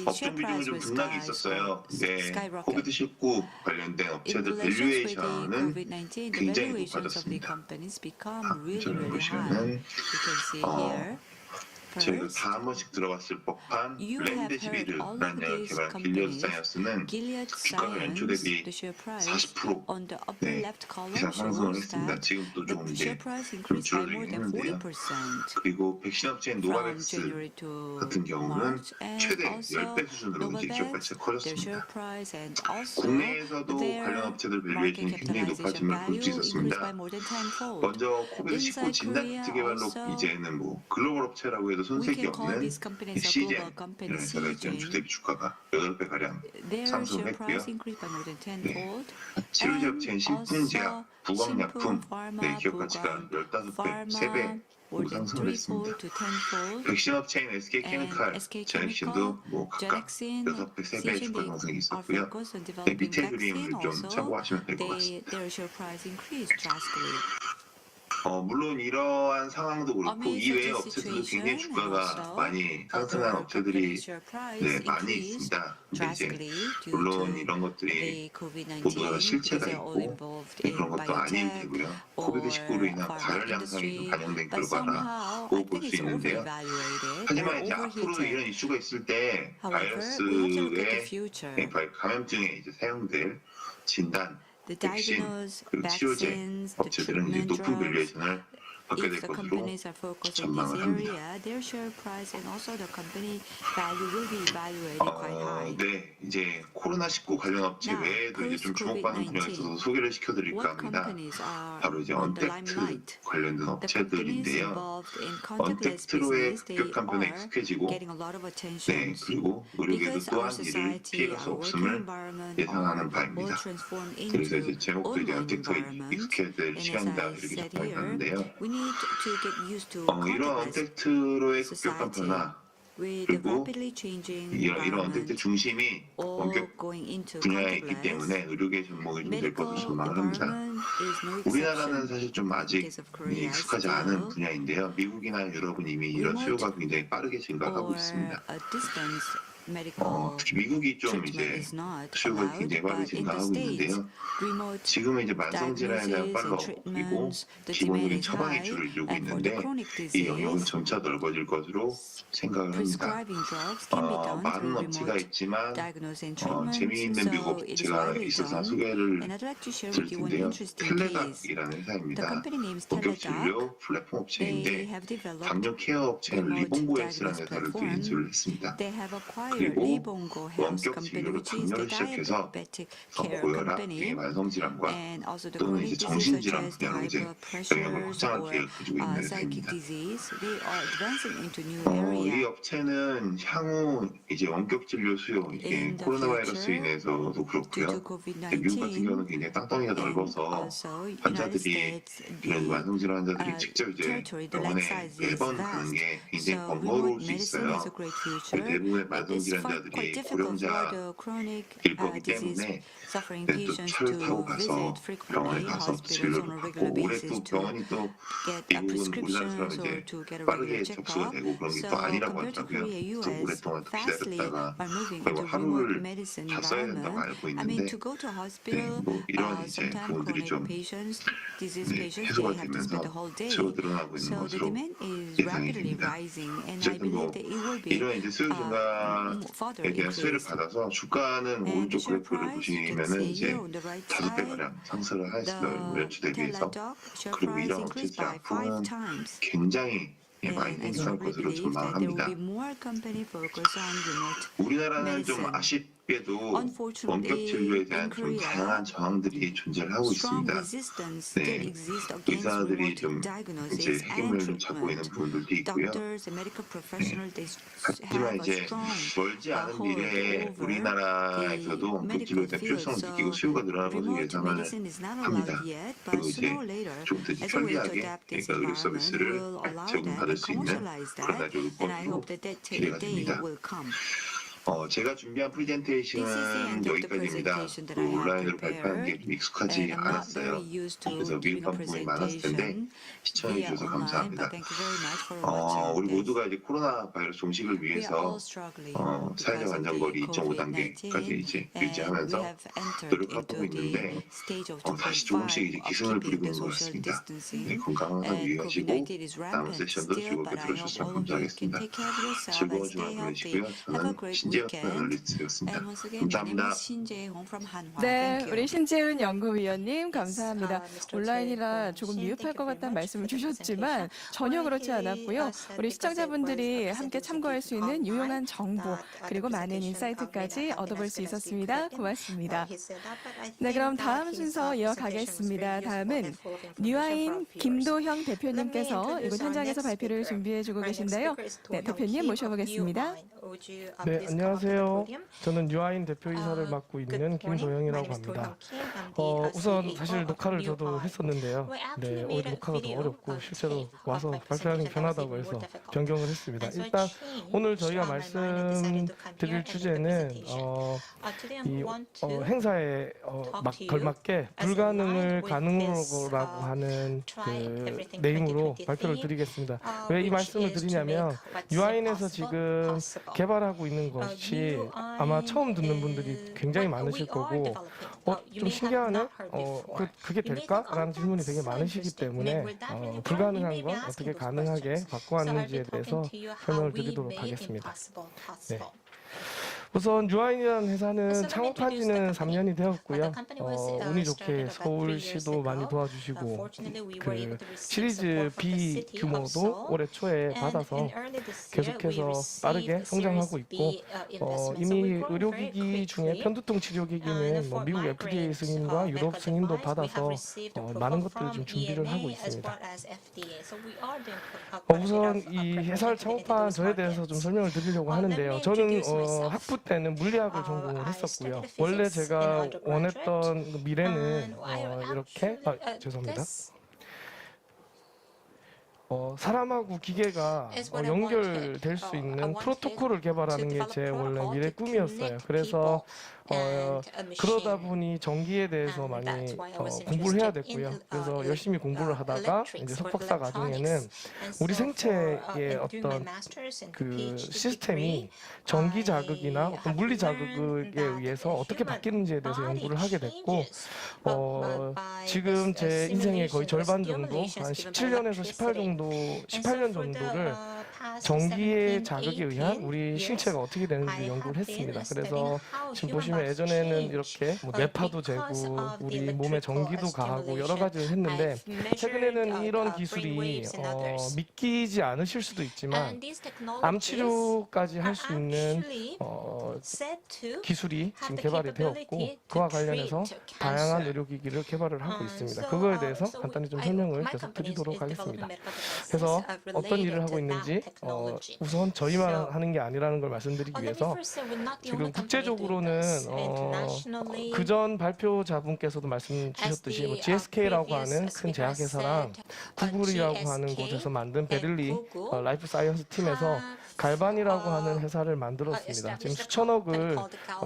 업종 비중은 좀 등락이 있었어요. 코비드19 관련된 업체들 밸류에이션은 굉장히 높아졌습니다. 저를 보시면은 저희가 다 한 번씩 들어갔을 법한 렘데시비르라는 약을 개발한 길리어드 사이언스는 주가가 연초 대비 40% 이상 상승을 했습니다. 지금도 조금 이제 좀 줄어들긴 했는데요. 그리고 백신 업체인 노바백스 같은 경우는 최대 10배 수준으로 이제 기업 가치가 커졌습니다. 국내에서도 관련 업체들 밸류에이션이 굉장히 높아짐을 볼 수 있었습니다. 먼저 코비드19 진단키트 개발로 이제는 뭐 글로벌 업체라고 해도 손색이 없는 시젠이라는 회사가 연초 대비 주가가 8배가량 상승을 했고요. 치료제 업체인 신풍제약, 부광약품 기업 가치가 15배, 3배 상승을 했습니다. 백신 업체인 SK케미칼, 제넥신도 뭐 각각 6배, 3배 주가 상승이 있었고요. 밑에 그림을 좀 참고하시면 될 것 같습니다. 물론 이러한 상황도 그렇고 이외의 업체들도 굉장히 주가가 많이 상승한 업체들이 많이 있습니다. 근데 이제 물론 이런 것들이 모두가 실체가 있고 그런 것도 아닌 되고요. 코비드19로 인한 과열 양상이 좀 반영된 결과라고 볼 수 있는데요. 하지만 이제 앞으로 이런 이슈가 있을 때 바이러스의 감염증에 이제 사용될 진단, 백신, 그리고 치료제 업체들은 이제 높은 밸류에이션을 받게 될 것으로 전망을 합니다. 네, 이제 코로나19 관련 업체 외에도 이제 좀 주목받는 분야가 있어서 소개를 시켜드릴까 합니다. 바로 이제 언택트 관련된 업체들인데요. 언택트로의 급격한 변화에 익숙해지고, 그리고 의료계도 또한 이를 피해갈 수 없음을 예상하는 바입니다. 그래서 이제 제목도 이제 언택트에 익숙해질 시간이다 이렇게 접근을 하는데요. 이런 언택트로의 급격한 변화 그리고 이런 언택트 중심이 원격 분야에 있기 때문에 의료계 접목이 좀 될 것으로 전망을 합니다. 우리나라는 사실 좀 아직 익숙하지 않은 분야인데요. 미국이나 유럽은 이미 이런 수요가 굉장히 빠르게 증가하고 있습니다. 특히 미국이 좀 이제 수요가 굉장히 빠르게 증가하고 있는데요. 지금은 이제 만성질환에 대한 팔로우 그리고 기본적인 처방에 줄을 이루고 있는데 이 영역은 점차 넓어질 것으로 생각을 합니다. 많은 업체가 있지만 재미있는 미국 업체가 있어서 소개를 드릴 텐데요. 텔레각이라는 회사입니다. 원격 진료 플랫폼 업체인데 당뇨 케어 업체인 리본고엑스라는 회사를 또 인수를 했습니다. 그리고 원격 진료로 당뇨를 시작해서 고혈압 등의 만성질환과 또는 이제 정신질환 분야로 이제 영역을 확장할 계획을 가지고 있는 회사입니다. 이 업체는 향후 이제 원격 진료 수요, 이게 코로나 바이러스 인해서도 그렇고요. 미국 같은 경우는 굉장히 땅덩이가 넓어서 환자들이 이런 만성질환 환자들이 직접 이제 병원에 매번 가는 게 굉장히 번거로울 수 있어요. 대부분의 만성질환자들이 고령자일 거기 때문에 또 차를 타고 가서 병원에 가서 진료를 받고 올해 또 병원이 또 미국은 우리나라처럼 이제 빠르게 접수가 되고 그런 게 또 아니라고 하더라고요. 그래서 오랫동안 또 기다렸다가 거의 뭐 하루를 다 써야 된다고 알고 있는데 뭐 이런 이제 부분들이 좀 해소가 되면서 수요가 늘어나고 있는 것으로 예상이 됩니다. 어쨌든 뭐 이런 이제 수요 증가에 대한 수혜를 받아서 주가는 오른쪽 그래프를 보시면은 이제 5배가량 상승을 하였습니다. 연초 대비해서. 그리고 이런 업체들이 앞으로는 굉장히 많이 생겨날 것으로 전망합니다. 우리나라는 좀 아쉽게도 원격 진료에 대한 좀 다양한 저항들이 존재를 하고 있습니다. 의사들이 좀 이제 해결을 좀 찾고 있는 부분들도 있고요. 하지만 이제 멀지 않은 미래에 우리나라에서도 원격 진료에 대한 필요성을 느끼고 수요가 늘어날 것으로 예상을 합니다. 그리고 이제 좀 더 편리하게 의료 서비스를 제공받을 수 있는 그런 날이 올 것으로 기대가 됩니다. 제가 준비한 프레젠테이션은 여기까지입니다. 온라인으로 발표하는 게 좀 익숙하지 않았어요. 그래서 미흡한 부분이 많았을 텐데 시청해 주셔서 감사합니다. 우리 모두가 이제 코로나 바이러스 종식을 위해서 사회적 안전거리 2.5단계까지 이제 유지하면서 노력하고 있는데 다시 조금씩 이제 기승을 부리고 있는 것 같습니다. 건강 항상 유의하시고 다음 세션도 즐겁게 들어주셔서 감사하겠습니다. 즐거운 주말 보내시고요. 저는 신재현 애널리스트였습니다. 감사합니다. 네, 우리 신재훈 연구위원님 감사합니다. 온라인이라 조금 미흡할 것 같다는 말씀을 주셨지만 전혀 그렇지 않았고요. 우리 시청자분들이 함께 참고할 수 있는 유용한 정보 그리고 많은 인사이트까지 얻어볼 수 있었습니다. 고맙습니다. 네, 그럼 다음 순서 이어가겠습니다. 다음은 뉴아인 김도형 대표님께서 이곳 현장에서 발표를 준비해주고 계신데요. 네, 대표님 모셔보겠습니다. 네, 안녕하세요. 안녕하세요. 저는 유아인 대표이사를 맡고 있는 김도영이라고 합니다. 우선 사실 녹화를 저도 했었는데요. 네, 오히려 녹화가 더 어렵고 실제로 와서 발표하는 게 편하다고 해서 변경을 했습니다. 일단 오늘 저희가 말씀드릴 주제는 행사에 걸맞게 불가능을 가능으로라고 하는 그 네임으로 발표를 드리겠습니다. 왜 이 말씀을 드리냐면 유아인에서 지금 개발하고 있는 것이 아마 처음 듣는 분들이 굉장히 많으실 거고 좀 신기하네? 그게 될까? 라는 질문이 되게 많으시기 때문에 불가능한 건 어떻게 가능하게 바꿔왔는지에 대해서 설명을 드리도록 하겠습니다. 네. 우선 유아인이라는 회사는 창업한 지는 3년이 되었고요. 운이 좋게 서울시도 많이 도와주시고 그 시리즈 B 규모도 올해 초에 받아서 계속해서 빠르게 성장하고 있고 이미 의료기기 중에 편두통 치료기기는 미국 FDA 승인과 유럽 승인도 받아서 많은 것들을 좀 준비를 하고 있습니다. 우선 이 회사를 창업한 저에 대해서 좀 설명을 드리려고 하는데요. 저는 학부 때는 물리학을 전공을 했었고요. 원래 제가 원했던 미래는 이렇게 죄송합니다. 사람하고 기계가 연결될 수 있는 프로토콜을 개발하는 게 제 원래 미래 꿈이었어요. 그래서 그러다 보니 전기에 대해서 많이 공부를 해야 됐고요. 그래서 열심히 공부를 하다가 이제 석박사 과정에는 우리 생체의 어떤 그 시스템이 전기 자극이나 어떤 물리 자극에 의해서 어떻게 바뀌는지에 대해서 연구를 하게 됐고 지금 제 인생의 거의 절반 정도, 한 17년에서 18년 정도를 전기의 자극에 의한 우리 신체가 어떻게 되는지 연구를 했습니다. 그래서 지금 보시면 예전에는 이렇게 뇌파도 재고 우리 몸에 전기도 가하고 여러 가지를 했는데 최근에는 이런 기술이 믿기지 않으실 수도 있지만 암 치료까지 할 수 있는 기술이 지금 개발이 되었고 그와 관련해서 다양한 의료기기를 개발을 하고 있습니다. 그거에 대해서 간단히 좀 설명을 계속 드리도록 하겠습니다. 그래서 어떤 일을 하고 있는지 우선 저희만 하는 게 아니라는 걸 말씀드리기 위해서 지금 국제적으로는 그전 발표자분께서도 말씀 주셨듯이 GSK라고 하는 큰 제약회사랑 구글이라고 하는 곳에서 만든 베를리 라이프 사이언스 팀에서 갈반이라고 하는 회사를 만들었습니다. 지금 수천억을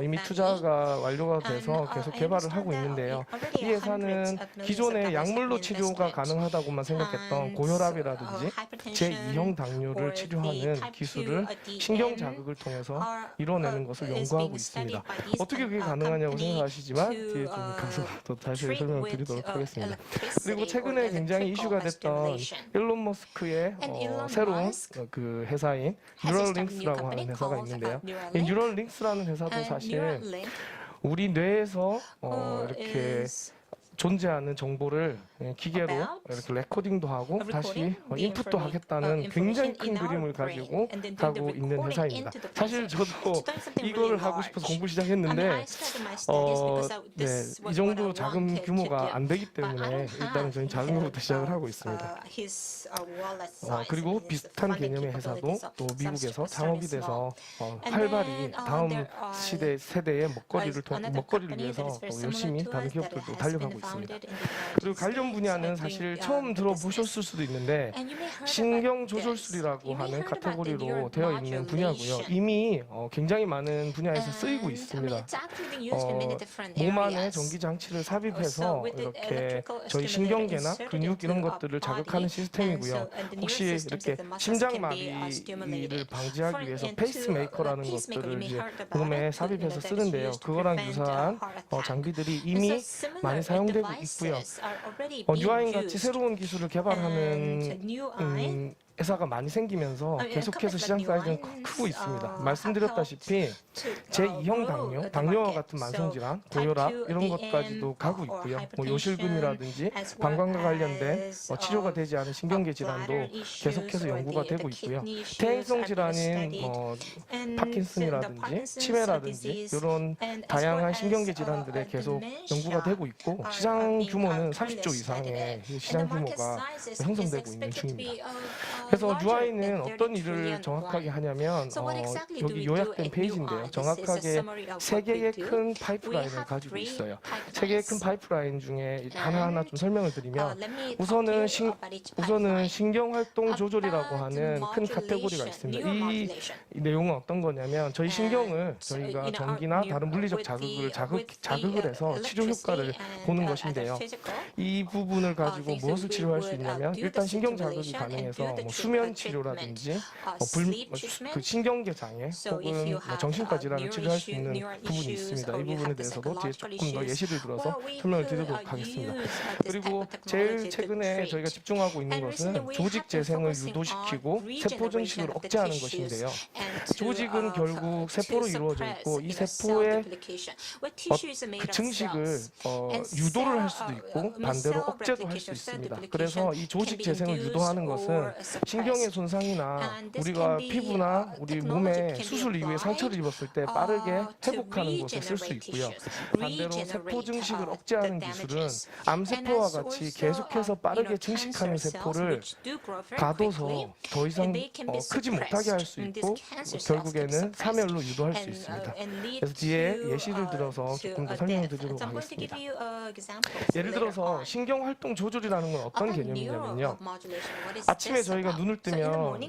이미 투자가 완료가 돼서 계속 개발을 하고 있는데요. 이 회사는 기존에 약물로 치료가 가능하다고만 생각했던 고혈압이라든지 제2형 당뇨를 치료하는 기술을 신경 자극을 통해서 이뤄내는 것을 연구하고 있습니다. 어떻게 그게 가능하냐고 생각하시지만 뒤에 좀 가서 더 자세히 설명을 드리도록 하겠습니다. 그리고 최근에 굉장히 이슈가 됐던 일론 머스크의 새로운 그 회사인 뉴럴링스라고 하는 회사가 있는데요. 이 뉴럴링스라는 회사도 사실 우리 뇌에서 이렇게 존재하는 정보를 기계로 이렇게 레코딩도 하고 다시 인풋도 하겠다는 굉장히 큰 그림을 가지고 가고 있는 회사입니다. 사실 저도 이걸 하고 싶어서 공부 시작했는데 이 정도 자금 규모가 안 되기 때문에 일단은 저희 작은 것부터 시작을 하고 있습니다. 그리고 비슷한 개념의 회사도 또 미국에서 창업이 돼서 활발히 다음 세대의 먹거리를 위해서 열심히 다른 기업들도 달려가고 있습니다. 그리고 관련 분야는 사실 처음 들어보셨을 수도 있는데 신경조절술이라고 하는 카테고리로 되어 있는 분야고요. 이미 굉장히 많은 분야에서 쓰이고 있습니다. 몸 안에 전기장치를 삽입해서 이렇게 저희 신경계나 근육 이런 것들을 자극하는 시스템이고요. 혹시 이렇게 심장마비를 방지하기 위해서 페이스메이커라는 것들을 이제 몸에 삽입해서 쓰는데요. 그거랑 유사한 장비들이 이미 많이 사용되고 있고요. 유아인 같이 새로운 기술을 개발하는 회사가 많이 생기면서 계속해서 시장 사이즈는 크고 있습니다. 말씀드렸다시피 제2형 당뇨와 같은 만성질환, 고혈압 이런 것까지도 가고 있고요. 요실금이라든지 방광과 관련된 치료가 되지 않은 신경계 질환도 계속해서 연구가 되고 있고요. 퇴행성 질환인 파킨슨이라든지 치매라든지 이런 다양한 신경계 질환들에 계속 연구가 되고 있고 시장 규모는 30조 이상의 시장 규모가 형성되고 있는 중입니다. 그래서 UI는 어떤 일을 정확하게 하냐면 여기 요약된 페이지인데요. 정확하게 3개의 큰 파이프라인을 가지고 있어요. 3개의 큰 파이프라인 중에 하나하나 좀 설명을 드리면 우선은 신경활동 조절이라고 하는 큰 카테고리가 있습니다. 이 내용은 어떤 거냐면 저희 신경을 저희가 전기나 다른 물리적 자극을 해서 치료 효과를 보는 것인데요. 이 부분을 가지고 무엇을 치료할 수 있냐면 일단 신경 자극이 가능해서 뭐 수면 치료라든지 그 신경계 장애 혹은 정신과 질환을 치료할 수 있는 부분이 있습니다. 이 부분에 대해서도 뒤에 조금 더 예시를 들어서 설명을 드리도록 하겠습니다. 그리고 제일 최근에 저희가 집중하고 있는 것은 조직 재생을 유도시키고 세포 증식을 억제하는 것인데요. 조직은 결국 세포로 이루어져 있고 이 세포의 그 증식을 유도를 할 수도 있고 반대로 억제도 할 수 있습니다. 그래서 이 조직 재생을 유도하는 것은 신경의 손상이나 우리가 피부나 우리 몸에 수술 이후에 상처를 입었을 때 빠르게 회복하는 것에 쓸 수 있고요. 반대로 세포 증식을 억제하는 기술은 암세포와 같이 계속해서 빠르게 증식하는 세포를 가둬서 더 이상 크지 못하게 할 수 있고 결국에는 사멸로 유도할 수 있습니다. 그래서 뒤에 예시를 들어서 조금 더 설명을 드리도록 하겠습니다. 예를 들어서 신경활동 조절이라는 건 어떤 개념이냐면요. 아침에 저희가 눈을 뜨면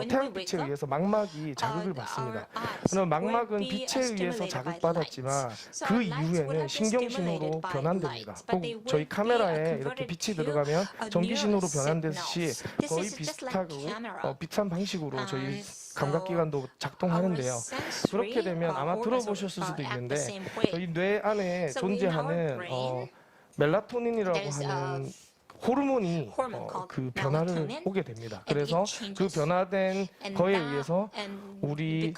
태양빛에 의해서 망막이 자극을 받습니다. 그럼 망막은 빛에 의해서 자극받았지만 그 이후에는 신경신호로 변환됩니다. 꼭 저희 카메라에 이렇게 빛이 들어가면 전기신호로 변환되듯이 거의 비슷한 방식으로 저희 감각기관도 작동하는데요. 그렇게 되면 아마 들어보셨을 수도 있는데 저희 뇌 안에 존재하는 멜라토닌이라고 하는 호르몬이 그 변화를 오게 됩니다. 그래서 그 변화된 거에 의해서 우리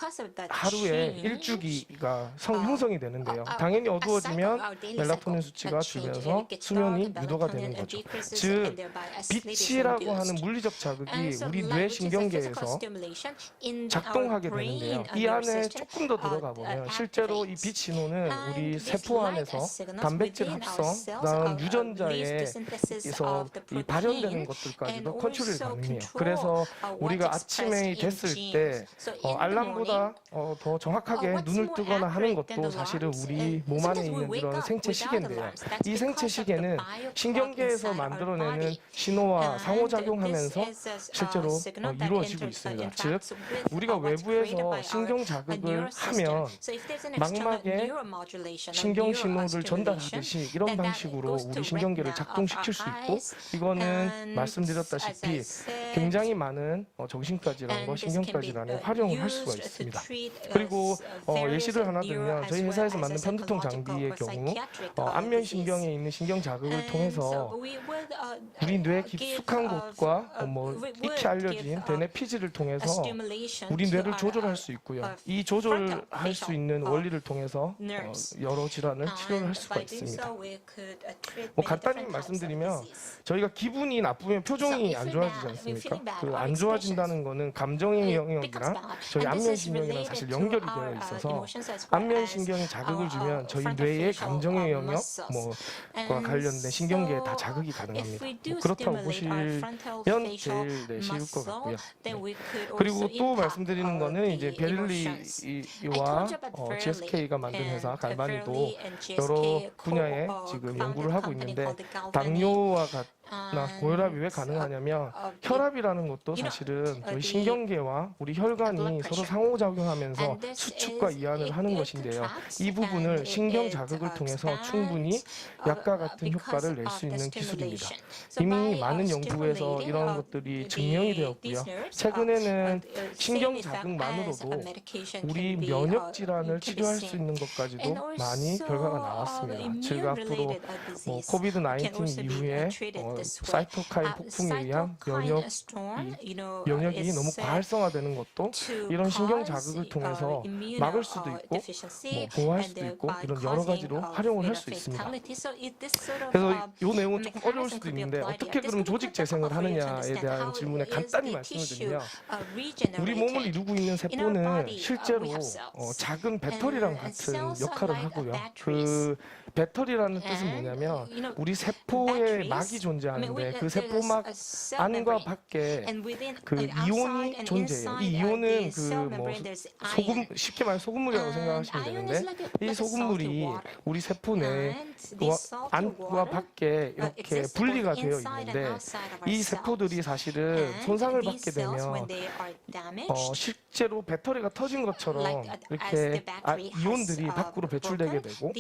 하루에 일주기가 형성이 되는데요. 당연히 어두워지면 멜라토닌 수치가 줄면서 수면이 유도가 되는 거죠. 즉 빛이라고 하는 물리적 자극이 우리 뇌 신경계에서 작동하게 되는데요. 이 안에 조금 더 들어가 보면 실제로 이 빛 신호는 우리 세포 안에서 단백질 합성, 그다음 유전자에서 이 발현되는 것들까지도 컨트롤이 가능해요. 그래서 우리가 아침에 됐을 때 알람보다 더 정확하게 눈을 뜨거나 하는 것도 사실은 우리 몸 안에 있는 이런 생체 시계인데요. 이 생체 시계는 신경계에서 만들어내는 신호와 상호작용하면서 실제로 이루어지고 있습니다. 즉 우리가 외부에서 신경 자극을 하면 망막에 신경 신호를 전달하듯이 이런 방식으로 우리 신경계를 작동시킬 수 있고 이거는 말씀드렸다시피 굉장히 많은 정신과 질환과 신경과 질환에 활용을 할 수가 있습니다. 그리고 예시를 하나 들면 저희 회사에서 만든 편두통 장비의 경우 안면신경에 있는 신경 자극을 통해서 우리 뇌 깊숙한 곳과 익히 알려진 대뇌피질을 통해서 우리 뇌를 조절할 수 있고요. 이 조절할 수 있는 원리를 통해서 여러 질환을 치료를 할 수가 있습니다. 간단히 말씀드리면 저희가 기분이 나쁘면 표정이 안 좋아지지 않습니까? 그 안 좋아진다는 거는 감정의 영역이랑 저희 안면신경이랑 사실 연결이 되어 있어서 안면신경에 자극을 주면 저희 뇌의 감정의 영역과 관련된 신경계에 다 자극이 가능합니다. 그렇다고 보시면 제일 쉬울 것 같고요. 그리고 또 말씀드리는 거는 이제 베릴리와 GSK가 만든 회사 갈바니도 여러 분야에 지금 연구를 하고 있는데 당뇨와 고혈압이 왜 가능하냐면 혈압이라는 것도 사실은 저희 신경계와 우리 혈관이 서로 상호작용하면서 수축과 이완을 하는 것인데요. 이 부분을 신경 자극을 통해서 충분히 약과 같은 효과를 낼 수 있는 기술입니다. 이미 많은 연구에서 이런 것들이 증명이 되었고요. 최근에는 신경 자극만으로도 우리 면역 질환을 치료할 수 있는 것까지도 많이 결과가 나왔습니다. 즉 앞으로 코비드-19 이후에 사이토카인 폭풍에 의한 면역이 너무 과활성화되는 것도 이런 신경 자극을 통해서 막을 수도 있고 보호할 수도 있고 이런 여러 가지로 활용을 할 수 있습니다. 그래서 이 내용은 조금 어려울 수도 있는데 어떻게 그럼 조직 재생을 하느냐에 대한 질문에 간단히 말씀을 드리면 우리 몸을 이루고 있는 세포는 실제로 작은 배터리랑 같은 역할을 하고요. 그 배터리라는 뜻은 뭐냐면 우리 세포에 막이 존재하고 존재하는데 그 세포막 안과 밖에 그 이온이 존재해요. 이 이온은 그 뭐 소금, 쉽게 말해 소금물이라고 생각하시면 되는데 이 소금물이 우리 세포 내 안과 밖에 이렇게 분리가 되어 있는데 이 세포들이 사실은 손상을 받게 되면 실제로 배터리가 터진 것처럼 이렇게 이온들이 밖으로 배출되게 되고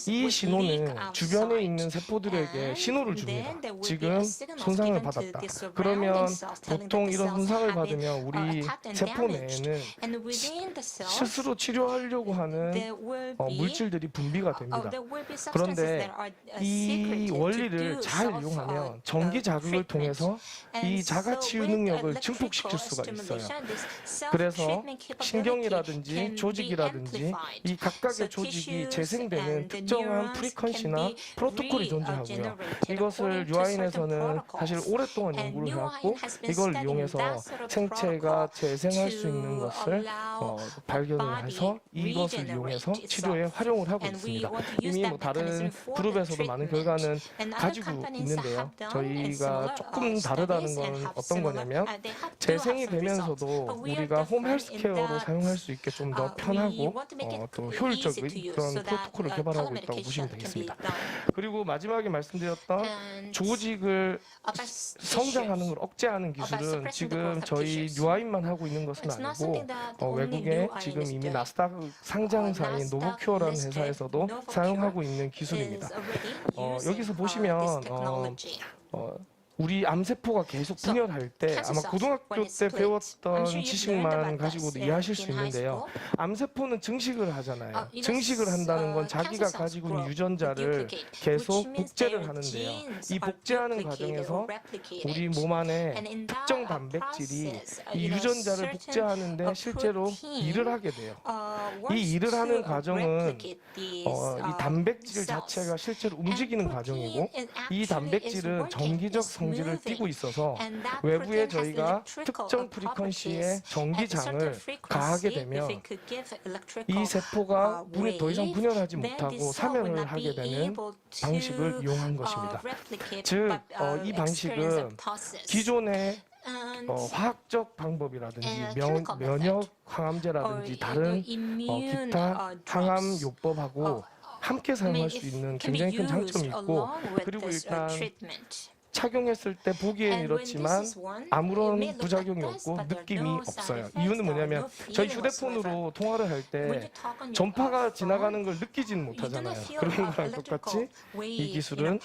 이 신호는 주변에 있는 세포들에게 신호를 줍니다. 지금 손상을 받았다. 그러면 보통 이런 손상을 받으면 우리 세포 내에는 스스로 치료하려고 하는 물질들이 분비가 됩니다. 그런데 이 원리를 잘 이용하면 전기 자극을 통해서 이 자가 치유 능력을 증폭시킬 수가 있어요. 그래서 신경이라든지 조직이라든지 이 각각의 조직이 재생되는 특정한 프리퀀시나 프로토콜이 존재하고요. 이것을 유아인에서는 사실 오랫동안 연구를 해왔고 이걸 이용해서 생체가 재생할 수 있는 것을 발견을 해서 이것을 이용해서 치료에 활용을 하고 있습니다. 이미 뭐 다른 그룹에서도 많은 결과는 가지고 있는데요. 저희가 조금 다르다는 건 어떤 거냐면 재생이 되면서도 우리가 홈 헬스케어로 사용할 수 있게 좀 더 편하고 또 효율적인 그런 프로토콜을 개발하고 있다고 보시면 되겠습니다. 그리고 마지막에 말씀드렸던 조직을 성장하는 걸 억제하는 기술은 지금 저희 유아인만 하고 있는 것은 아니고 외국에 지금 이미 나스닥 상장사인 노보큐어라는 회사에서도 사용하고 있는 기술입니다. 여기서 보시면 우리 암세포가 계속 분열할 때 아마 고등학교 때 배웠던 지식만 가지고도 이해하실 수 있는데요. 암세포는 증식을 하잖아요. 증식을 한다는 건 자기가 가지고 있는 유전자를 계속 복제를 하는데요. 이 복제하는 과정에서 우리 몸 안에 특정 단백질이 이 유전자를 복제하는데 실제로 일을 하게 돼요. 이 일을 하는 과정은 이 단백질 자체가 실제로 움직이는 과정이고 이 단백질은 정기적 성질을 띠고 있어서 외부에 저희가 특정 프리퀀시의 전기장을 가하게 되면 이 세포가 더 이상 분열하지 못하고 사멸을 하게 되는 방식을 이용한 것입니다. 즉, 이 방식은 기존의 화학적 방법이라든지 면역 항암제라든지 다른 기타 항암 요법하고 함께 사용할 수 있는 굉장히 큰 장점이 있고 그리고 일단 착용했을 때 보기엔 이렇지만 아무런 부작용이 없고 느낌이 없어요. 이유는 뭐냐면 저희 휴대폰으로 통화를 할 때 전파가 지나가는 걸 느끼지는 못하잖아요. 그런 거랑 똑같이 이 기술은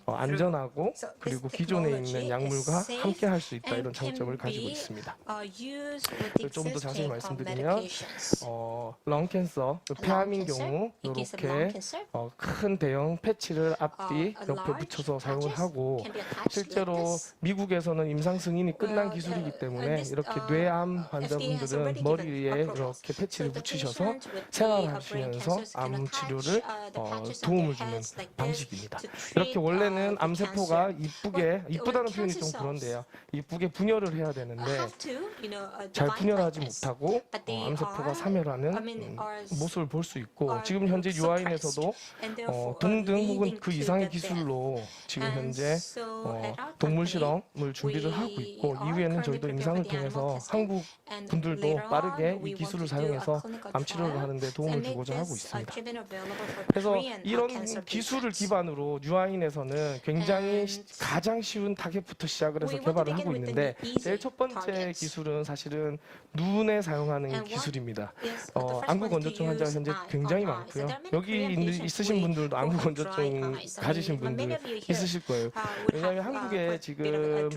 안전하고 그리고 기존에 있는 약물과 함께 할 수 있다 이런 장점을 가지고 있습니다. 좀 더 자세히 말씀드리면 런캔서, 폐암인 경우 이렇게 큰 대형 패치를 앞뒤 옆에 붙여서 사용을 하고 실제로 미국에서는 임상 승인이 끝난 기술이기 때문에 이렇게 뇌암 환자분들은 머리에 이렇게 패치를 붙이셔서 생활하시면서 암 치료를 도움을 주는 방식입니다. 이렇게 원래는 암세포가 이쁘다는 표현이 좀 그런데요. 이쁘게 분열을 해야 되는데 잘 분열하지 못하고 암세포가 사멸하는 모습을 볼 수 있고 지금 현재 유아인에서도 동등 혹은 그 이상의 기술로 지금 현재 동물 실험을 준비를 하고 있고 이후에는 저희도 임상을 통해서 한국 분들도 빠르게 이 기술을 사용해서 암 치료를 하는데 도움을 주고자 하고 있습니다. 그래서 이런 기술을 기반으로 유아인에서는 굉장히 가장 쉬운 타겟부터 시작을 해서 개발을 하고 있는데 제일 첫 번째 기술은 사실은 눈에 사용하는 기술입니다. 안구 건조증 환자가 현재 굉장히 많고요. 여기 있으신 분들도 안구 건조증 가지신 분들 있으실 거예요. 왜냐하면 한국에 지금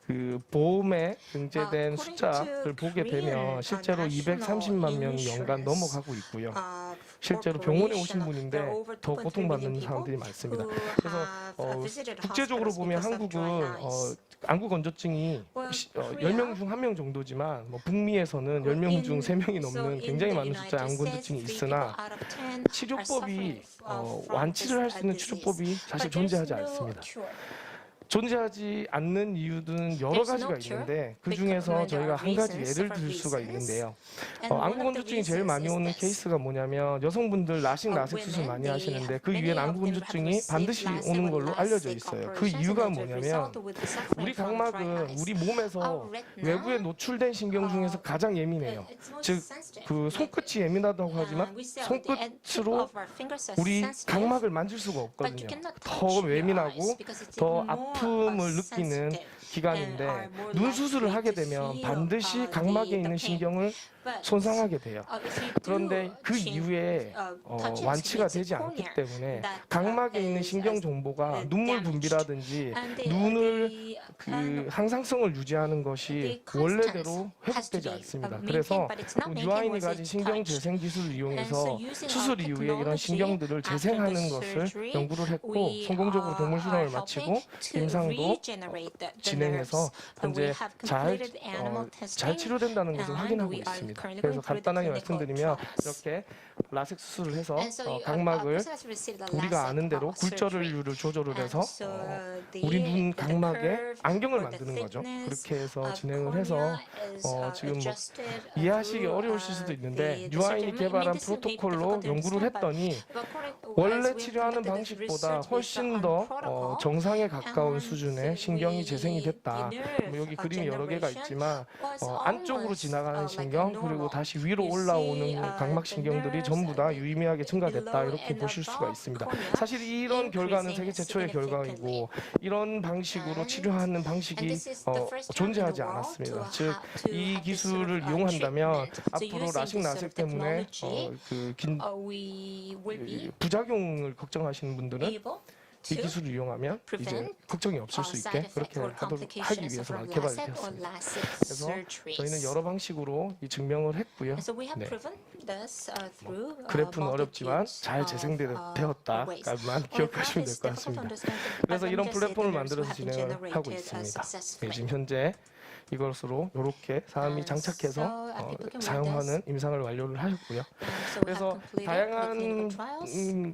그 보험에 등재된 숫자를 보게 되면 실제로 230만 명이 연간 넘어가고 있고요. 실제로 병원에 오신 분인데 더 고통받는 사람들이 많습니다. 그래서 국제적으로 보면 한국은 안구 건조증이 10명 중 1명 정도지만 북미에서는 10명 중 3명이 넘는 굉장히 많은 숫자의 안구 건조증이 있으나 치료법이 완치를 할 수 있는 치료법이 사실 존재하지 않습니다. 존재하지 않는 이유는 여러 가지가 있는데 그 중에서 저희가 한 가지 예를 들 수가 있는데요. 안구건조증이 제일 많이 오는 케이스가 뭐냐면 여성분들 라식 라섹 수술 많이 하시는데 그 이후엔 안구건조증이 반드시 오는 걸로 알려져 있어요. 그 이유가 뭐냐면 우리 각막은 우리 몸에서 외부에 노출된 신경 중에서 가장 예민해요. 즉 그 손끝이 예민하다고 하지만 손끝으로 우리 각막을 만질 수가 없거든요. 더 예민하고 더 아픔을 느끼는 기간인데 눈 수술을 하게 되면 반드시 각막에 있는 신경을 손상하게 돼요. 그런데 그 이후에 완치가 되지 않기 때문에 각막에 있는 신경 정보가 눈물 분비라든지 눈을 그 항상성을 유지하는 것이 원래대로 회복되지 않습니다. 그래서 유아인이 가진 신경 재생 기술을 이용해서 수술 이후에 이런 신경들을 재생하는 것을 연구를 했고 성공적으로 동물 실험을 마치고 임상도 진행해서 현재 잘 치료된다는 것을 확인하고 있습니다. 그래서 간단하게 말씀드리면 이렇게 라섹 수술을 해서 각막을 우리가 아는 대로 굴절율을 조절을 해서 우리 눈 각막에 안경을 만드는 거죠. 그렇게 해서 진행을 해서 지금 뭐 이해하시기 어려우실 수도 있는데 유아인이 개발한 프로토콜로 연구를 했더니 원래 치료하는 방식보다 훨씬 더 정상에 가까운 수준의 신경이 재생이 됐다. 뭐 여기 그림이 여러 개가 있지만 안쪽으로 지나가는 신경 그리고 다시 위로 올라오는 각막 신경들이 전부 다 유의미하게 증가됐다 이렇게 보실 수가 있습니다. 사실 이런 결과는 세계 최초의 결과이고 이런 방식으로 치료하는 방식이 존재하지 않았습니다. 즉 이 기술을 이용한다면 앞으로 라식 라섹 때문에 부작용을 걱정하시는 분들은 이 기술을 이용하면 이제 걱정이 없을 수 있게 그렇게 하기 위해서 개발이 되었습니다. 그래서 저희는 여러 방식으로 증명을 했고요. 네. 그래프는 어렵지만 잘 재생되었다만 기억하시면 될 것 같습니다. 그래서 이런 플랫폼을 만들어서 진행을 하고 있습니다. 네, 지금 현재 이것으로 이렇게 사람이 장착해서 사용하는 임상을 완료를 하였고요. 그래서 다양한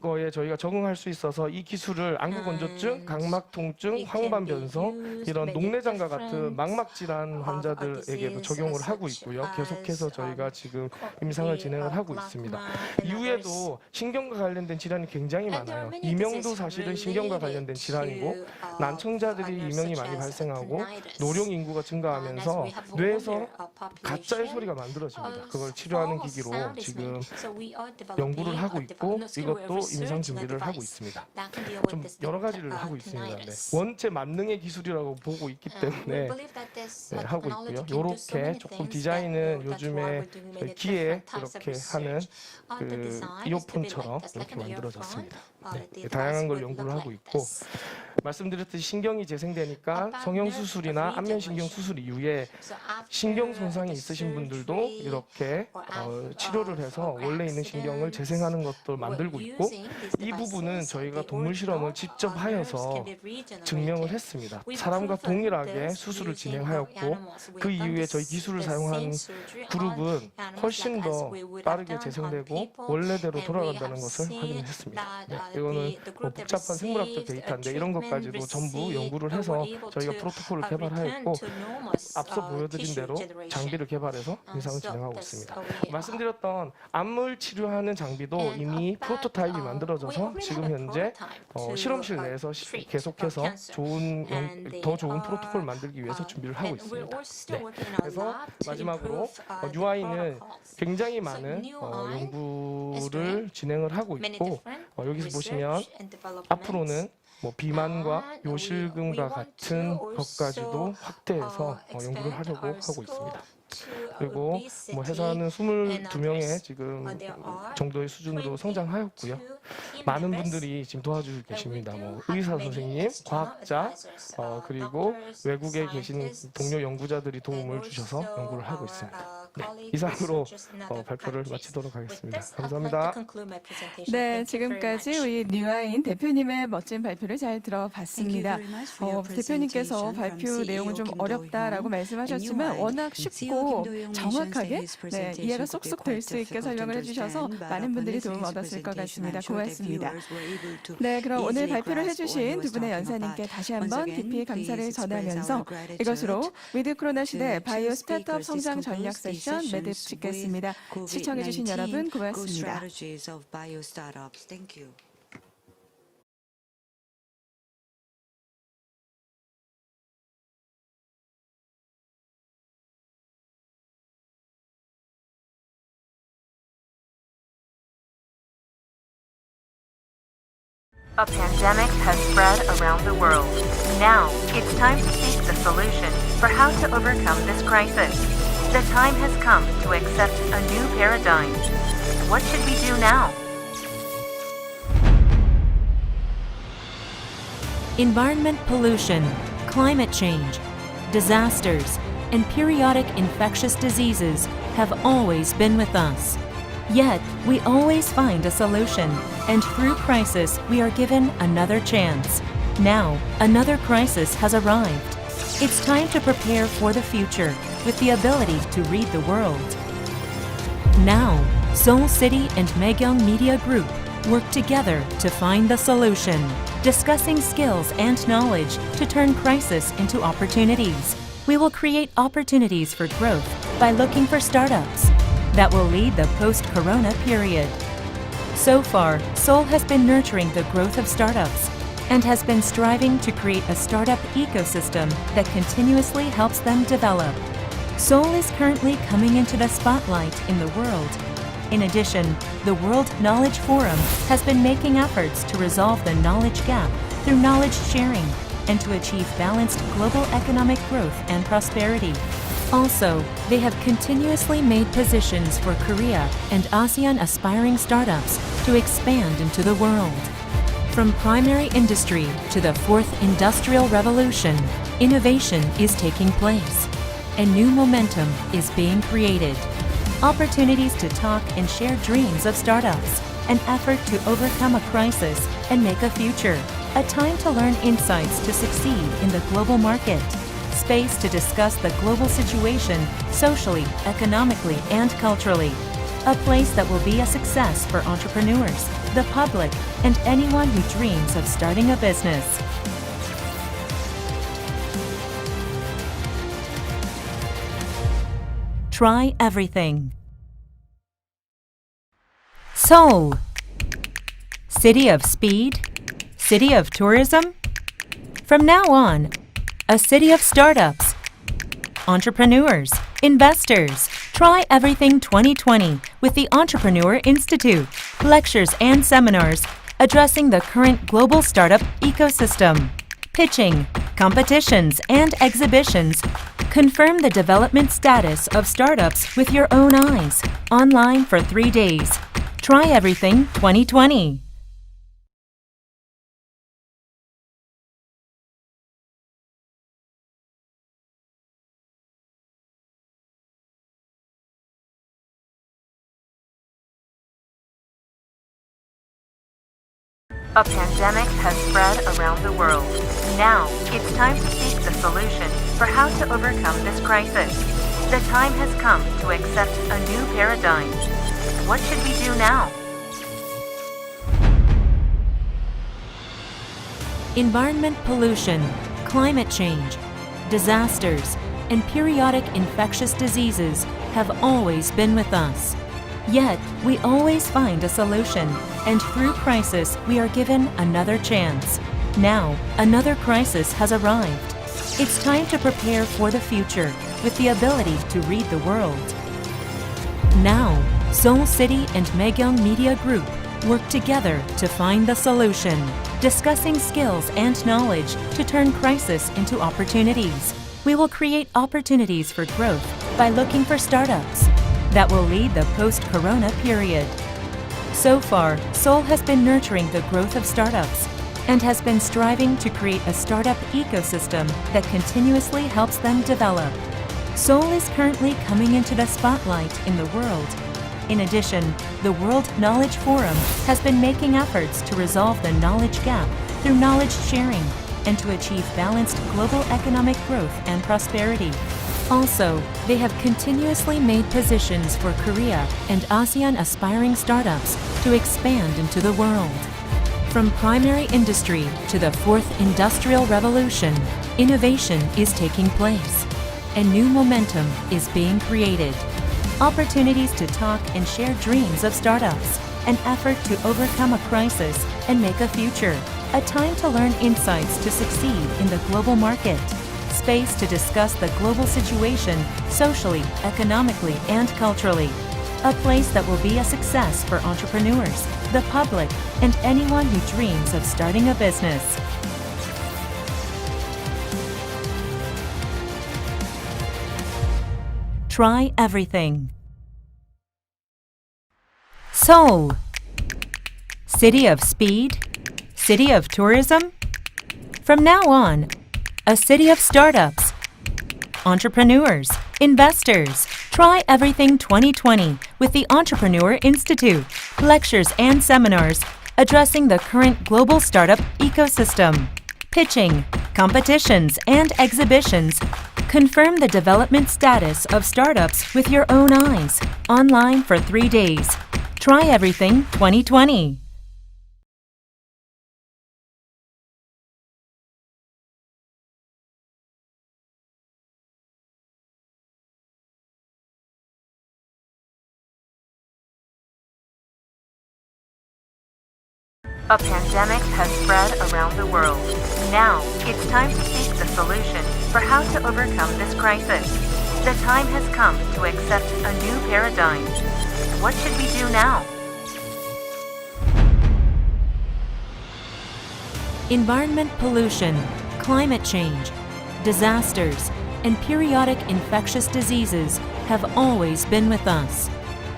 거에 저희가 적응할 수 있어서 이 기술을 안구건조증, 각막통증, 황반변성 이런 녹내장과 같은 망막질환 환자들에게도 적용을 하고 있고요. 계속해서 저희가 지금 임상을 진행을 하고 있습니다. 이후에도 신경과 관련된 질환이 굉장히 많아요. 이명도 사실은 신경과 관련된 질환이고 난청자들이 이명이 많이 발생하고 노령 인구가 증가하면서 뇌에서 가짜의 소리가 만들어집니다. 그걸 치료하는 기기로 지금 연구를 하고 있고 이것도 임상 준비를 하고 있습니다. 좀 여러 가지를 하고 있습니다. 네. 원체 만능의 기술이라고 보고 있기 때문에 하고 있고요. 이렇게 조금 디자인은 요즘에 기에 이렇게 하는 그 이어폰처럼 이렇게 만들어졌습니다. 네. 다양한 걸 연구를 하고 있고 말씀드렸듯이 신경이 재생되니까 성형수술이나 안면신경 수술 이후에 신경 손상이 있으신 분들도 이렇게 치료를 해서 원래 있는 신경을 재생하는 것도 만들고 있고 이 부분은 저희가 동물 실험을 직접 하여서 증명을 했습니다. 사람과 동일하게 수술을 진행하였고 그 이후에 저희 기술을 사용한 그룹은 훨씬 더 빠르게 재생되고 원래대로 돌아간다는 것을 확인했습니다. 네, 이거는 뭐 복잡한 생물학적 데이터인데 이런 것까지도 전부 연구를 해서 저희가 프로토콜을 개발하였고 앞서 보여드린 대로 장비를 개발해서 임상을 진행하고 있습니다. 말씀드렸던 암을 치료하는 장비도 이미 프로토타입이 만들어져서 지금 현재 실험실 내에서 계속해서 더 좋은 프로토콜을 만들기 위해서 준비를 하고 있습니다. 네. 그래서 마지막으로 UI는 굉장히 많은 연구를 진행을 하고 있고 여기서 보시면 앞으로는 뭐 비만과 요실금과 같은 것까지도 확대해서 연구를 하려고 하고 있습니다. 그리고 뭐 회사는 22명의 지금 정도의 수준으로 성장하였고요. 많은 분들이 지금 도와주고 계십니다. 뭐 의사 선생님, 과학자, 그리고 외국에 계신 동료 연구자들이 도움을 주셔서 연구를 하고 있습니다. 이상으로 발표를 마치도록 하겠습니다. 감사합니다. 네, 지금까지 우리 뉴아인 대표님의 멋진 발표를 잘 들어봤습니다. 대표님께서 발표 내용은 좀 어렵다라고 말씀하셨지만 워낙 쉽고 정확하게 이해가 쏙쏙 될 수 있게 설명을 해주셔서 많은 분들이 도움 얻었을 것 같습니다. 고맙습니다. 네, 그럼 오늘 발표를 해주신 두 분의 연사님께 다시 한번 깊이 감사를 전하면서 이것으로 위드 코로나 시대 바이오 스타트업 성장 전략 세션 매듭 짓겠습니다. 시청해주신 여러분 고맙습니다. A pandemic has spread around the world. Now, it's time to seek the solution for how to overcome this crisis. The time has come to accept a new paradigm. What should we do now? Environment pollution, climate change, disasters, and periodic infectious diseases have always been with us. Yet, we always find a solution, and through crisis, we are given another chance. Now, another crisis has arrived. It's time to prepare for the future with the ability to read the world. Now, Seoul City and Maekyong Media Group work together to find the solution, discussing skills and knowledge to turn crisis into opportunities. We will create opportunities for growth by looking for startups that will lead the post-corona period. So far, Seoul has been nurturing the growth of startups and has been striving to create a startup ecosystem that continuously helps them develop. Seoul is currently coming into the spotlight in the world. In addition, the World Knowledge Forum has been making efforts to resolve the knowledge gap through knowledge sharing and to achieve balanced global economic growth and prosperity. Also, they have continuously made positions for Korea and ASEAN aspiring startups to expand into the world. From primary industry to the fourth industrial revolution, innovation is taking place. A new momentum is being created. Opportunities to talk and share dreams of startups, an effort to overcome a crisis and make a future, a time to learn insights to succeed in the global market, space to discuss the global situation socially, economically, and culturally, a place that will be a success for entrepreneurs, the public, and anyone who dreams of starting a business. Try everything. Seoul, city of speed, city of tourism. From now on, a city of startups, entrepreneurs, investors. Try Everything 2020 with the Entrepreneur Institute. Lectures and seminars addressing the current global startup ecosystem. Pitching, competitions, and exhibitions. Confirm the development status of startups with your own eyes. Online for 3 days. Try Everything 2020. A pandemic has spread around the world. Now, it's time to seek the solution for how to overcome this crisis. The time has come to accept a new paradigm. What should we do now? Environment pollution, climate change, disasters, and periodic infectious diseases have always been with us. Yet, we always find a solution, and through crisis, we are given another chance. Now, another crisis has arrived. It's time to prepare for the future with the ability to read the world. Now, Seoul City and Maekyong Media Group work together to find the solution, discussing skills and knowledge to turn crisis into opportunities. We will create opportunities for growth by looking for startups that will lead the post-corona period. So far, Seoul has been nurturing the growth of startups and has been striving to create a startup ecosystem that continuously helps them develop. Seoul is currently coming into the spotlight in the world. In addition, the World Knowledge Forum has been making efforts to resolve the knowledge gap through knowledge sharing and to achieve balanced global economic growth and prosperity. Also, they have continuously made positions for Korea and ASEAN aspiring startups to expand into the world. From primary industry to the fourth industrial revolution, innovation is taking place. And new momentum is being created. Opportunities to talk and share dreams of startups. An effort to overcome a crisis and make a future. A time to learn insights to succeed in the global market. Space to discuss the global situation socially, economically, and culturally. A place that will be a success for entrepreneurs, the public, and anyone who dreams of starting a business. Try everything. Seoul. City of speed? City of tourism? From now on, a city of startups. Entrepreneurs, investors. Try Everything 2020 with the Entrepreneur Institute. Lectures and seminars addressing the current global startup ecosystem. Pitching, competitions, and exhibitions. Confirm the development status of startups with your own eyes. Online for 3 days. Try Everything 2020. A pandemic has spread around the world. Now, it's time to seek the solution for how to overcome this crisis. The time has come to accept a new paradigm. What should we do now? Environment pollution, climate change, disasters, and periodic infectious diseases have always been with us.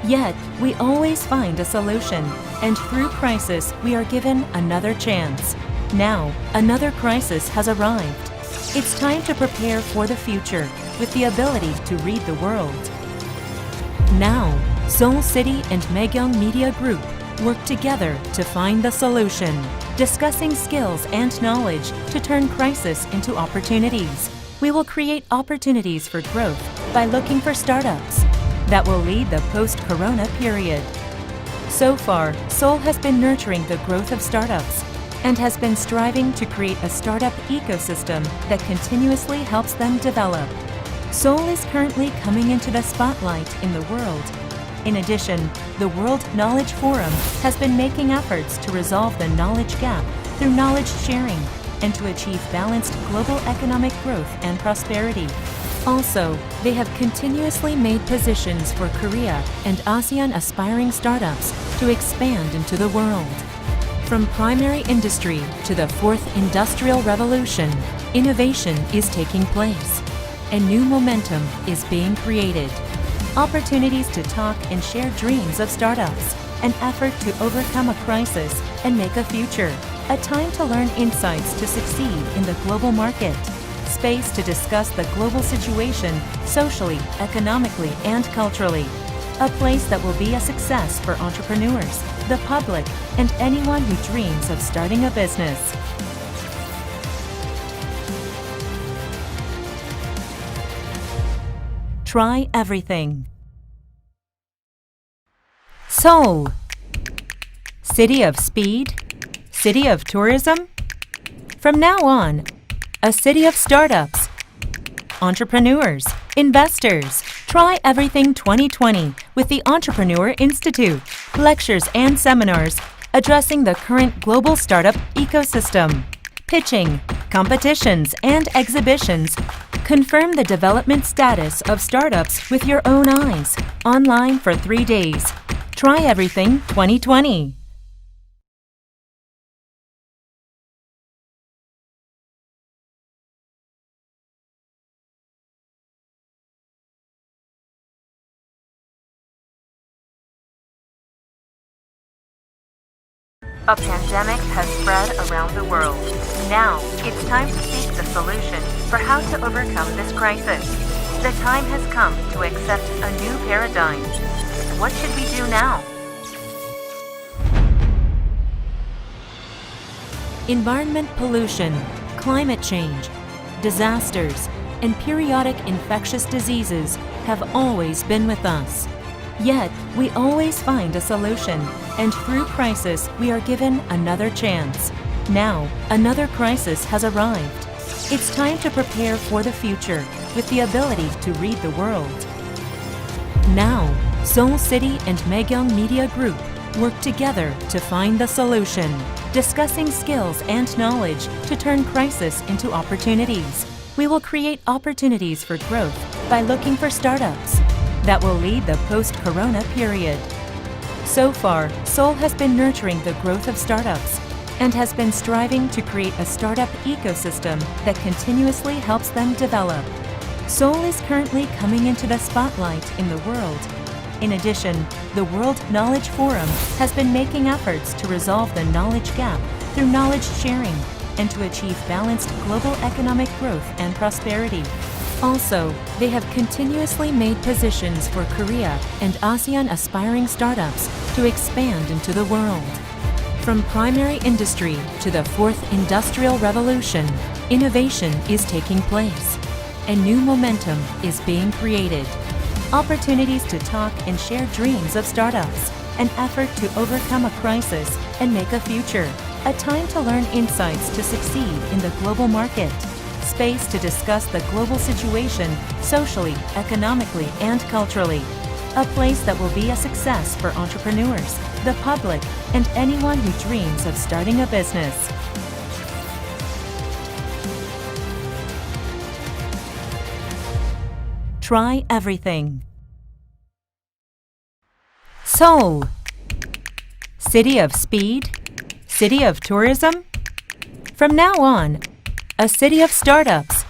Yet, we always find a solution, and through crisis, we are given another chance. Now, another crisis has arrived. It's time to prepare for the future with the ability to read the world. Now, Seoul City and Megyeong Media Group work together to find the solution, discussing skills and knowledge to turn crisis into opportunities. We will create opportunities for growth by looking for startups that will lead the post-corona period. So far, Seoul has been nurturing the growth of startups and has been striving to create a startup ecosystem that continuously helps them develop. Seoul is currently coming into the spotlight in the world. In addition, the World Knowledge Forum has been making efforts to resolve the knowledge gap through knowledge sharing and to achieve balanced global economic growth and prosperity. Also, they have continuously made positions for Korea and ASEAN aspiring startups to expand into the world. From primary industry to the fourth industrial revolution, innovation is taking place, and new momentum is being created. Opportunities to talk and share dreams of startups, an effort to overcome a crisis and make a future, a time to learn insights to succeed in the global market. Space to discuss the global situation socially, economically, and culturally. A place that will be a success for entrepreneurs, the public, and anyone who dreams of starting a business. Try everything. Seoul. City of speed? City of tourism? From now on, a city of startups. Entrepreneurs, investors. Try Everything 2020 with the Entrepreneur Institute. Lectures and seminars addressing the current global startup ecosystem. Pitching, competitions, and exhibitions. Confirm the development status of startups with your own eyes. Online for 3 days. Try Everything 2020. A pandemic has spread around the world. Now, it's time to seek the solution for how to overcome this crisis. The time has come to accept a new paradigm. What should we do now? Environment pollution, climate change, disasters, and periodic infectious diseases have always been with us. Yet, we always find a solution, and through crisis, we are given another chance. Now, another crisis has arrived. It's time to prepare for the future with the ability to read the world. Now, Seoul City and Megyeong Media Group work together to find the solution, discussing skills and knowledge to turn crisis into opportunities. We will create opportunities for growth by looking for startups that will lead the post-corona period. So far, Seoul has been nurturing the growth of startups and has been striving to create a startup ecosystem that continuously helps them develop. Seoul is currently coming into the spotlight in the world. In addition, the World Knowledge Forum has been making efforts to resolve the knowledge gap through knowledge sharing and to achieve balanced global economic growth and prosperity. Also, they have continuously made positions for Korea and ASEAN aspiring startups to expand into the world. From primary industry to the fourth industrial revolution, innovation is taking place. And new momentum is being created. Opportunities to talk and share dreams of startups, an effort to overcome a crisis and make a future, a time to learn insights to succeed in the global market, space to discuss the global situation socially, economically, and culturally, a place that will be a success for entrepreneurs, the public, and anyone who dreams of starting a business. Try everything. Seoul, city of speed, city of tourism. From now on, a city of startups,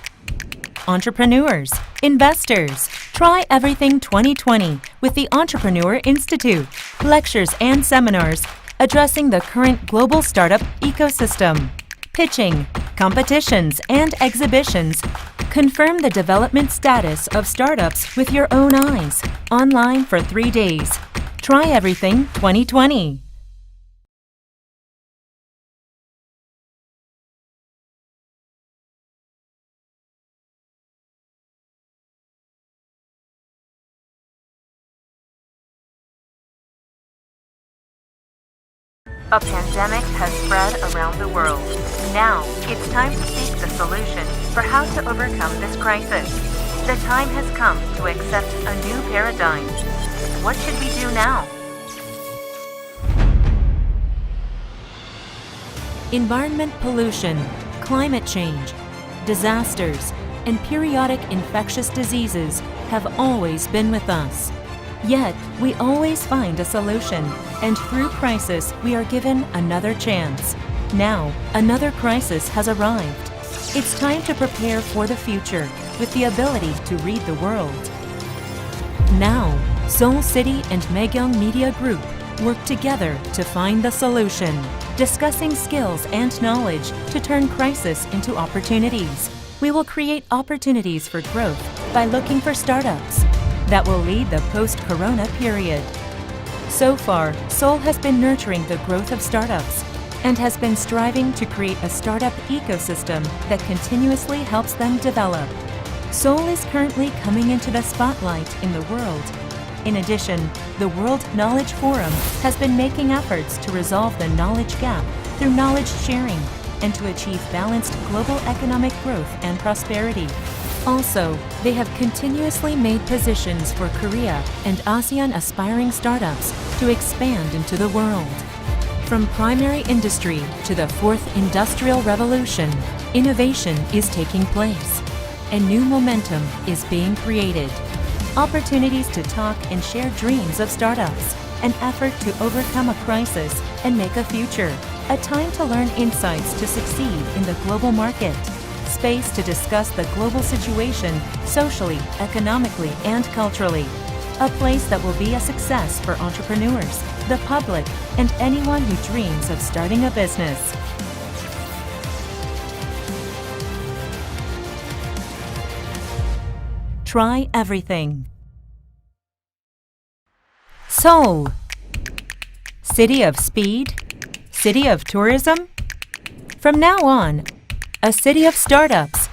entrepreneurs, investors. Try Everything 2020 with the Entrepreneur Institute. Lectures and seminars addressing the current global startup ecosystem. Pitching, competitions, and exhibitions. Confirm the development status of startups with your own eyes. Online for 3 days. Try Everything 2020. A pandemic has spread around the world. Now, it's time to seek the solution for how to overcome this crisis. The time has come to accept a new paradigm. What should we do now? Environment pollution, climate change, disasters, and periodic infectious diseases have always been with us. Yet, we always find a solution, and through crisis, we are given another chance. Now, another crisis has arrived. It's time to prepare for the future with the ability to read the world. Now, Seoul City and Megyeong Media Group work together to find the solution, discussing skills and knowledge to turn crisis into opportunities. We will create opportunities for growth by looking for startups that will lead the post-corona period. So far, Seoul has been nurturing the growth of startups and has been striving to create a startup ecosystem that continuously helps them develop. Seoul is currently coming into the spotlight in the world. In addition, the World Knowledge Forum has been making efforts to resolve the knowledge gap through knowledge sharing and to achieve balanced global economic growth and prosperity. Also, they have continuously made positions for Korea and ASEAN aspiring startups to expand into the world. From primary industry to the fourth industrial revolution, innovation is taking place, and new momentum is being created. Opportunities to talk and share dreams of startups, an effort to overcome a crisis and make a future, a time to learn insights to succeed in the global market, space to discuss the global situation socially, economically, and culturally, a place that will be a success for entrepreneurs, the public, and anyone who dreams of starting a business. Try everything. Seoul. City of speed? City of tourism? From now on, a city of startups,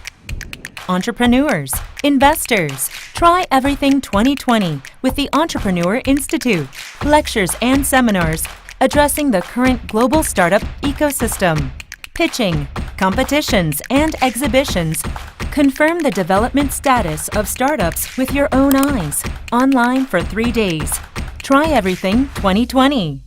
entrepreneurs, investors. Try Everything 2020 with the Entrepreneur Institute. Lectures and seminars addressing the current global startup ecosystem. Pitching, competitions, and exhibitions. Confirm the development status of startups with your own eyes. Online for 3 days. Try Everything 2020.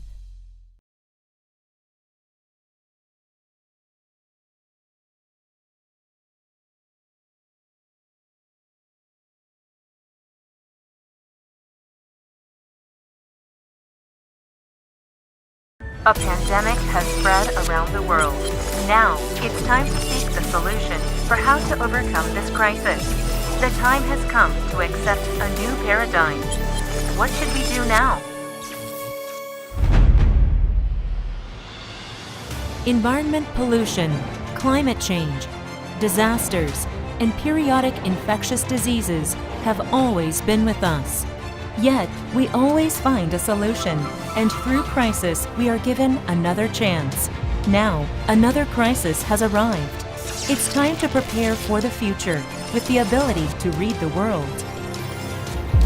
A pandemic has spread around the world. Now, it's time to seek the solution for how to overcome this crisis. The time has come to accept a new paradigm. What should we do now? Environment pollution, climate change, disasters, and periodic infectious diseases have always been with us. Yet, we always find a solution, and through crisis, we are given another chance. Now, another crisis has arrived. It's time to prepare for the future with the ability to read the world.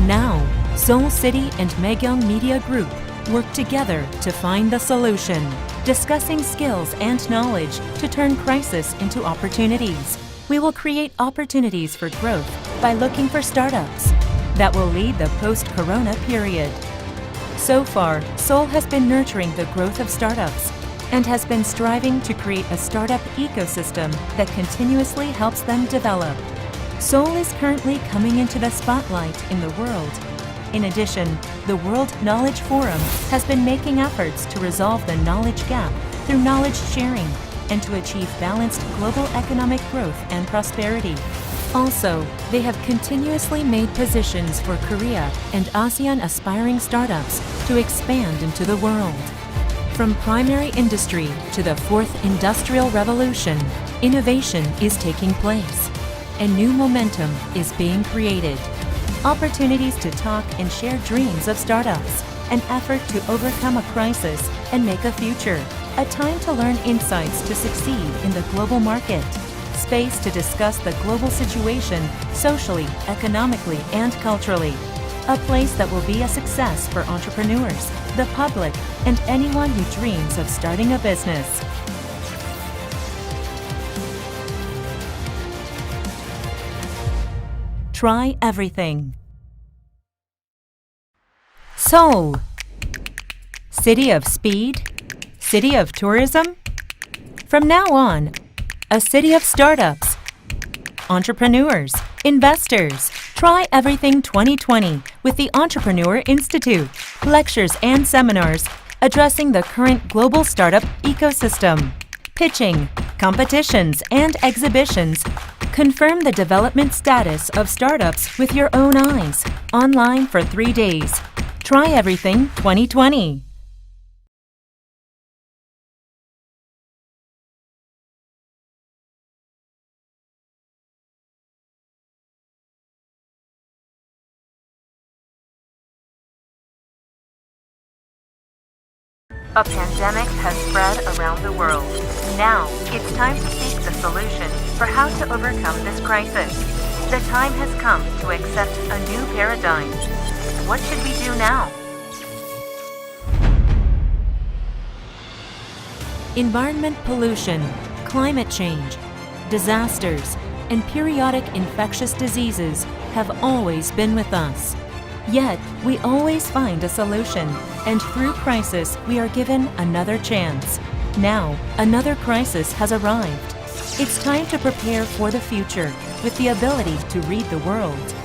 Now, Seoul City and Maegyeong Media Group work together to find the solution, discussing skills and knowledge to turn crisis into opportunities. We will create opportunities for growth by looking for startups that will lead the post-corona period. So far, Seoul has been nurturing the growth of startups and has been striving to create a startup ecosystem that continuously helps them develop. Seoul is currently coming into the spotlight in the world. In addition, the World Knowledge Forum has been making efforts to resolve the knowledge gap through knowledge sharing and to achieve balanced global economic growth and prosperity. Also, they have continuously made positions for Korea and ASEAN aspiring startups to expand into the world. From primary industry to the fourth industrial revolution, innovation is taking place. A new momentum is being created. Opportunities to talk and share dreams of startups. An effort to overcome a crisis and make a future. A time to learn insights to succeed in the global market. Space to discuss the global situation socially, economically, and culturally. A place that will be a success for entrepreneurs, the public, and anyone who dreams of starting a business. Try everything. Seoul. City of speed? City of tourism? From now on, a city of startups, entrepreneurs, investors. Try Everything 2020 with the Entrepreneur Institute. Lectures and seminars addressing the current global startup ecosystem. Pitching, competitions, and exhibitions. Confirm the development status of startups with your own eyes. Online for 3 days. Try Everything 2020. A pandemic has spread around the world. Now, it's time to seek the solution for how to overcome this crisis. The time has come to accept a new paradigm. What should we do now? Environment pollution, climate change, disasters, and periodic infectious diseases have always been with us. Yet, we always find a solution, and through crisis, we are given another chance. Now, another crisis has arrived. It's time to prepare for the future with the ability to read the world.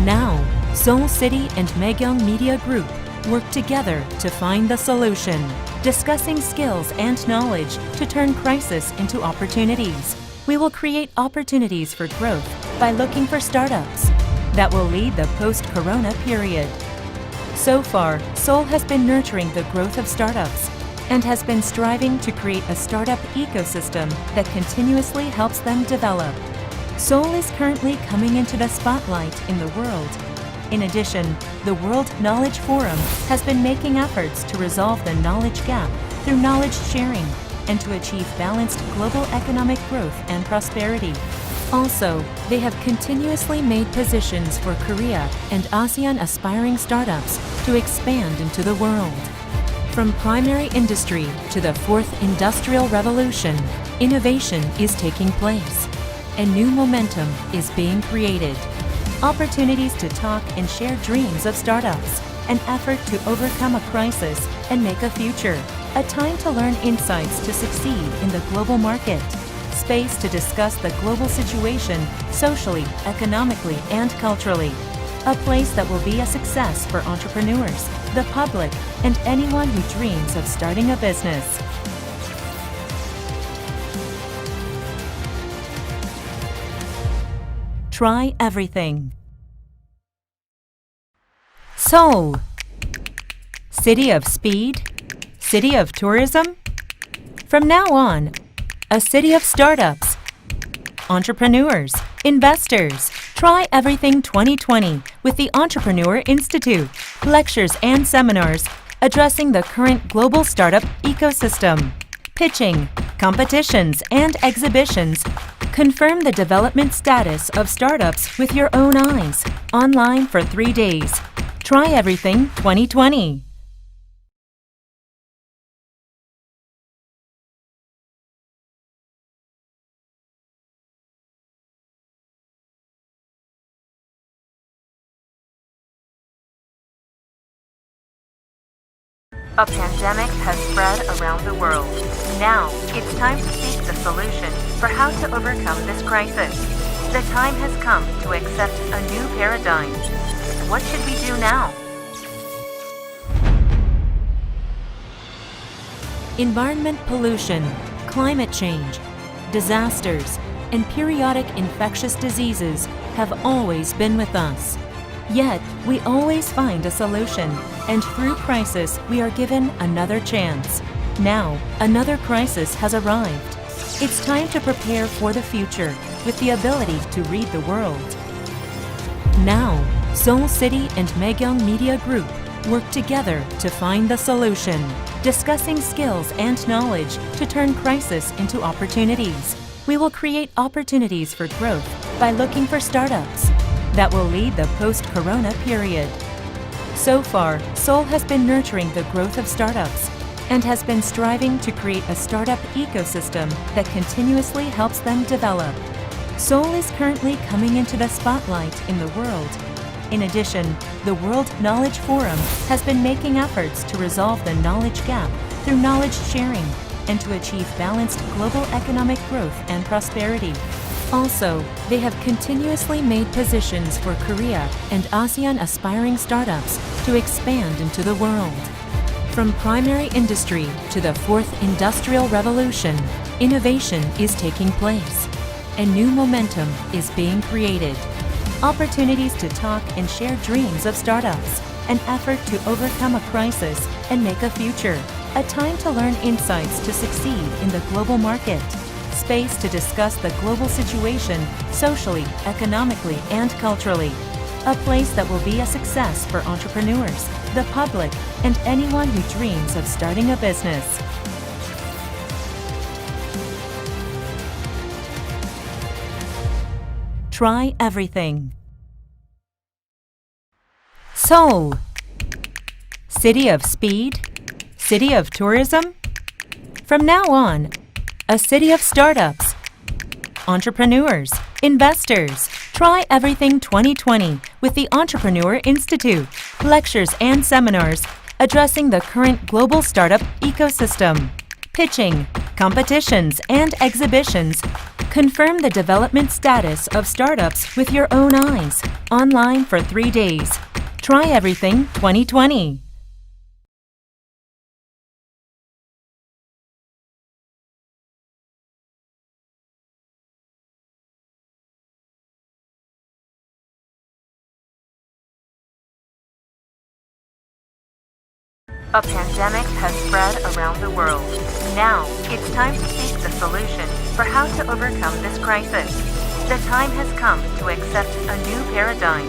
Now, Seoul City and Maegyeong Media Group work together to find the solution, discussing skills and knowledge to turn crisis into opportunities. We will create opportunities for growth by looking for startups that will lead the post-corona period. So far, Seoul has been nurturing the growth of startups and has been striving to create a startup ecosystem that continuously helps them develop. Seoul is currently coming into the spotlight in the world. In addition, the World Knowledge Forum has been making efforts to resolve the knowledge gap through knowledge sharing and to achieve balanced global economic growth and prosperity. Also, they have continuously made positions for Korea and ASEAN aspiring startups to expand into the world. From primary industry to the fourth industrial revolution, innovation is taking place. A new momentum is being created. Opportunities to talk and share dreams of startups, an effort to overcome a crisis and make a future, a time to learn insights to succeed in the global market, space to discuss the global situation socially, economically, and culturally, a place that will be a success for entrepreneurs, the public, and anyone who dreams of starting a business. Try everything. Seoul, city of speed, city of tourism. From now on, a city of startups, entrepreneurs, investors. Try Everything 2020 with the Entrepreneur Institute, lectures and seminars addressing the current global startup ecosystem, pitching, competitions, and exhibitions. Confirm the development status of startups with your own eyes, online for 3 days. Try Everything 2020. A pandemic has spread around the world. Now, it's time to seek the solution for how to overcome this crisis. The time has come to accept a new paradigm. What should we do now? Environment pollution, climate change, disasters, and periodic infectious diseases have always been with us. Yet, we always find a solution, and through crisis, we are given another chance. Now, another crisis has arrived. It's time to prepare for the future with the ability to read the world. Now, Seoul City and Megyeong Media Group work together to find the solution, discussing skills and knowledge to turn crisis into opportunities. We will create opportunities for growth by looking for startups that will lead the post-corona period. So far, Seoul has been nurturing the growth of startups and has been striving to create a startup ecosystem that continuously helps them develop. Seoul is currently coming into the spotlight in the world. In addition, the World Knowledge Forum has been making efforts to resolve the knowledge gap through knowledge sharing and to achieve balanced global economic growth and prosperity. Also, they have continuously made positions for Korea and ASEAN aspiring startups to expand into the world. From primary industry to the fourth industrial revolution, innovation is taking place. A new momentum is being created. Opportunities to talk and share dreams of startups, an effort to overcome a crisis and make a future, a time to learn insights to succeed in the global market, space to discuss the global situation socially, economically, and culturally, a place that will be a success for entrepreneurs, the public, and anyone who dreams of starting a business. Try everything. Seoul, city of speed, city of tourism. From now on, a city of startups, entrepreneurs, investors. Try Everything 2020 with the Entrepreneur Institute, lectures and seminars addressing the current global startup ecosystem, pitching, competitions, and exhibitions. Confirm the development status of startups with your own eyes, online for 3 days. Try Everything 2020. A pandemic has spread around the world. Now, it's time to seek the solution for how to overcome this crisis. The time has come to accept a new paradigm.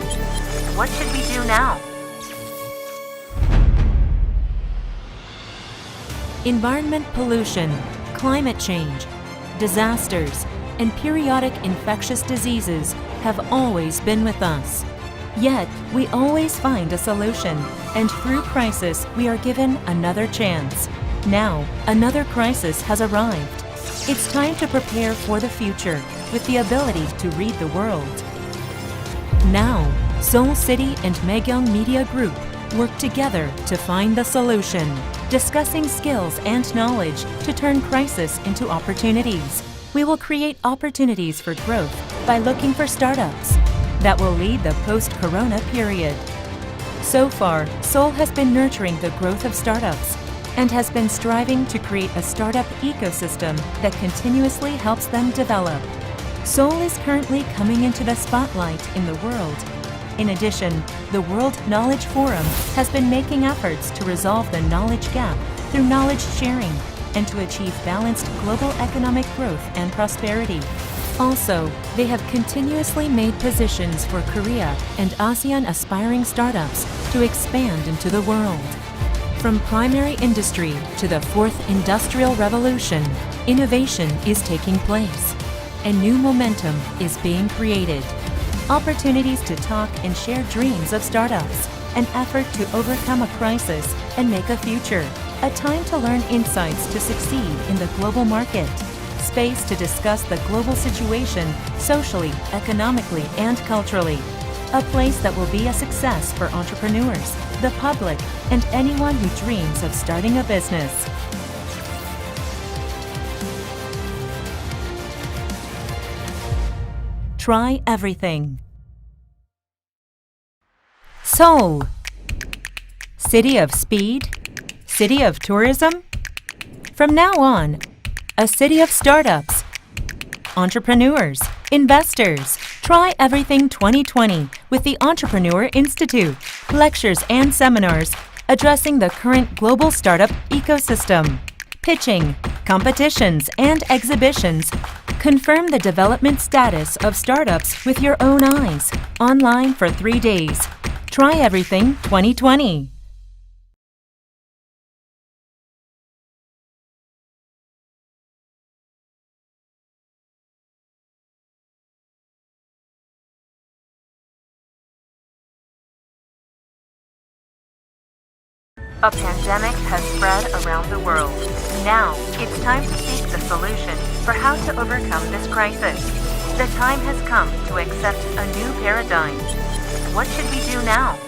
What should we do now? Environment pollution, climate change, disasters, and periodic infectious diseases have always been with us. Yet, we always find a solution, and through crisis, we are given another chance. Now, another crisis has arrived. It's time to prepare for the future with the ability to read the world. Now, Seoul City and Megyeong Media Group work together to find the solution, discussing skills and knowledge to turn crisis into opportunities. We will create opportunities for growth by looking for startups that will lead the post-corona period. So far, Seoul has been nurturing the growth of startups and has been striving to create a startup ecosystem that continuously helps them develop. Seoul is currently coming into the spotlight in the world. In addition, the World Knowledge Forum has been making efforts to resolve the knowledge gap through knowledge sharing and to achieve balanced global economic growth and prosperity. Also, they have continuously made positions for Korea and ASEAN aspiring startups to expand into the world. From primary industry to the fourth industrial revolution, innovation is taking place. And new momentum is being created. Opportunities to talk and share dreams of startups, an effort to overcome a crisis and make a future, a time to learn insights to succeed in the global market, space to discuss the global situation socially, economically, and culturally, a place that will be a success for entrepreneurs, the public, and anyone who dreams of starting a business. Try everything. Seoul. City of speed? City of tourism? From now on, a city of startups, entrepreneurs, investors. Try Everything 2020 with the Entrepreneur Institute. Lectures and seminars addressing the current global startup ecosystem. Pitching, competitions, and exhibitions. Confirm the development status of startups with your own eyes. Online for 3 days. Try Everything 2020. A pandemic has spread around the world. Now, it's time to seek the solution for how to overcome this crisis. The time has come to accept a new paradigm. What should we do now?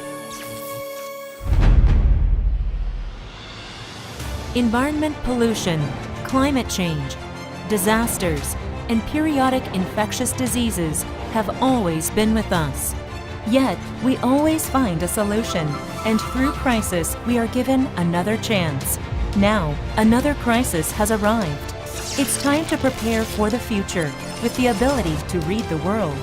Environment pollution, climate change, disasters, and periodic infectious diseases have always been with us. Yet, we always find a solution, and through crisis, we are given another chance. Now, another crisis has arrived. It's time to prepare for the future with the ability to read the world.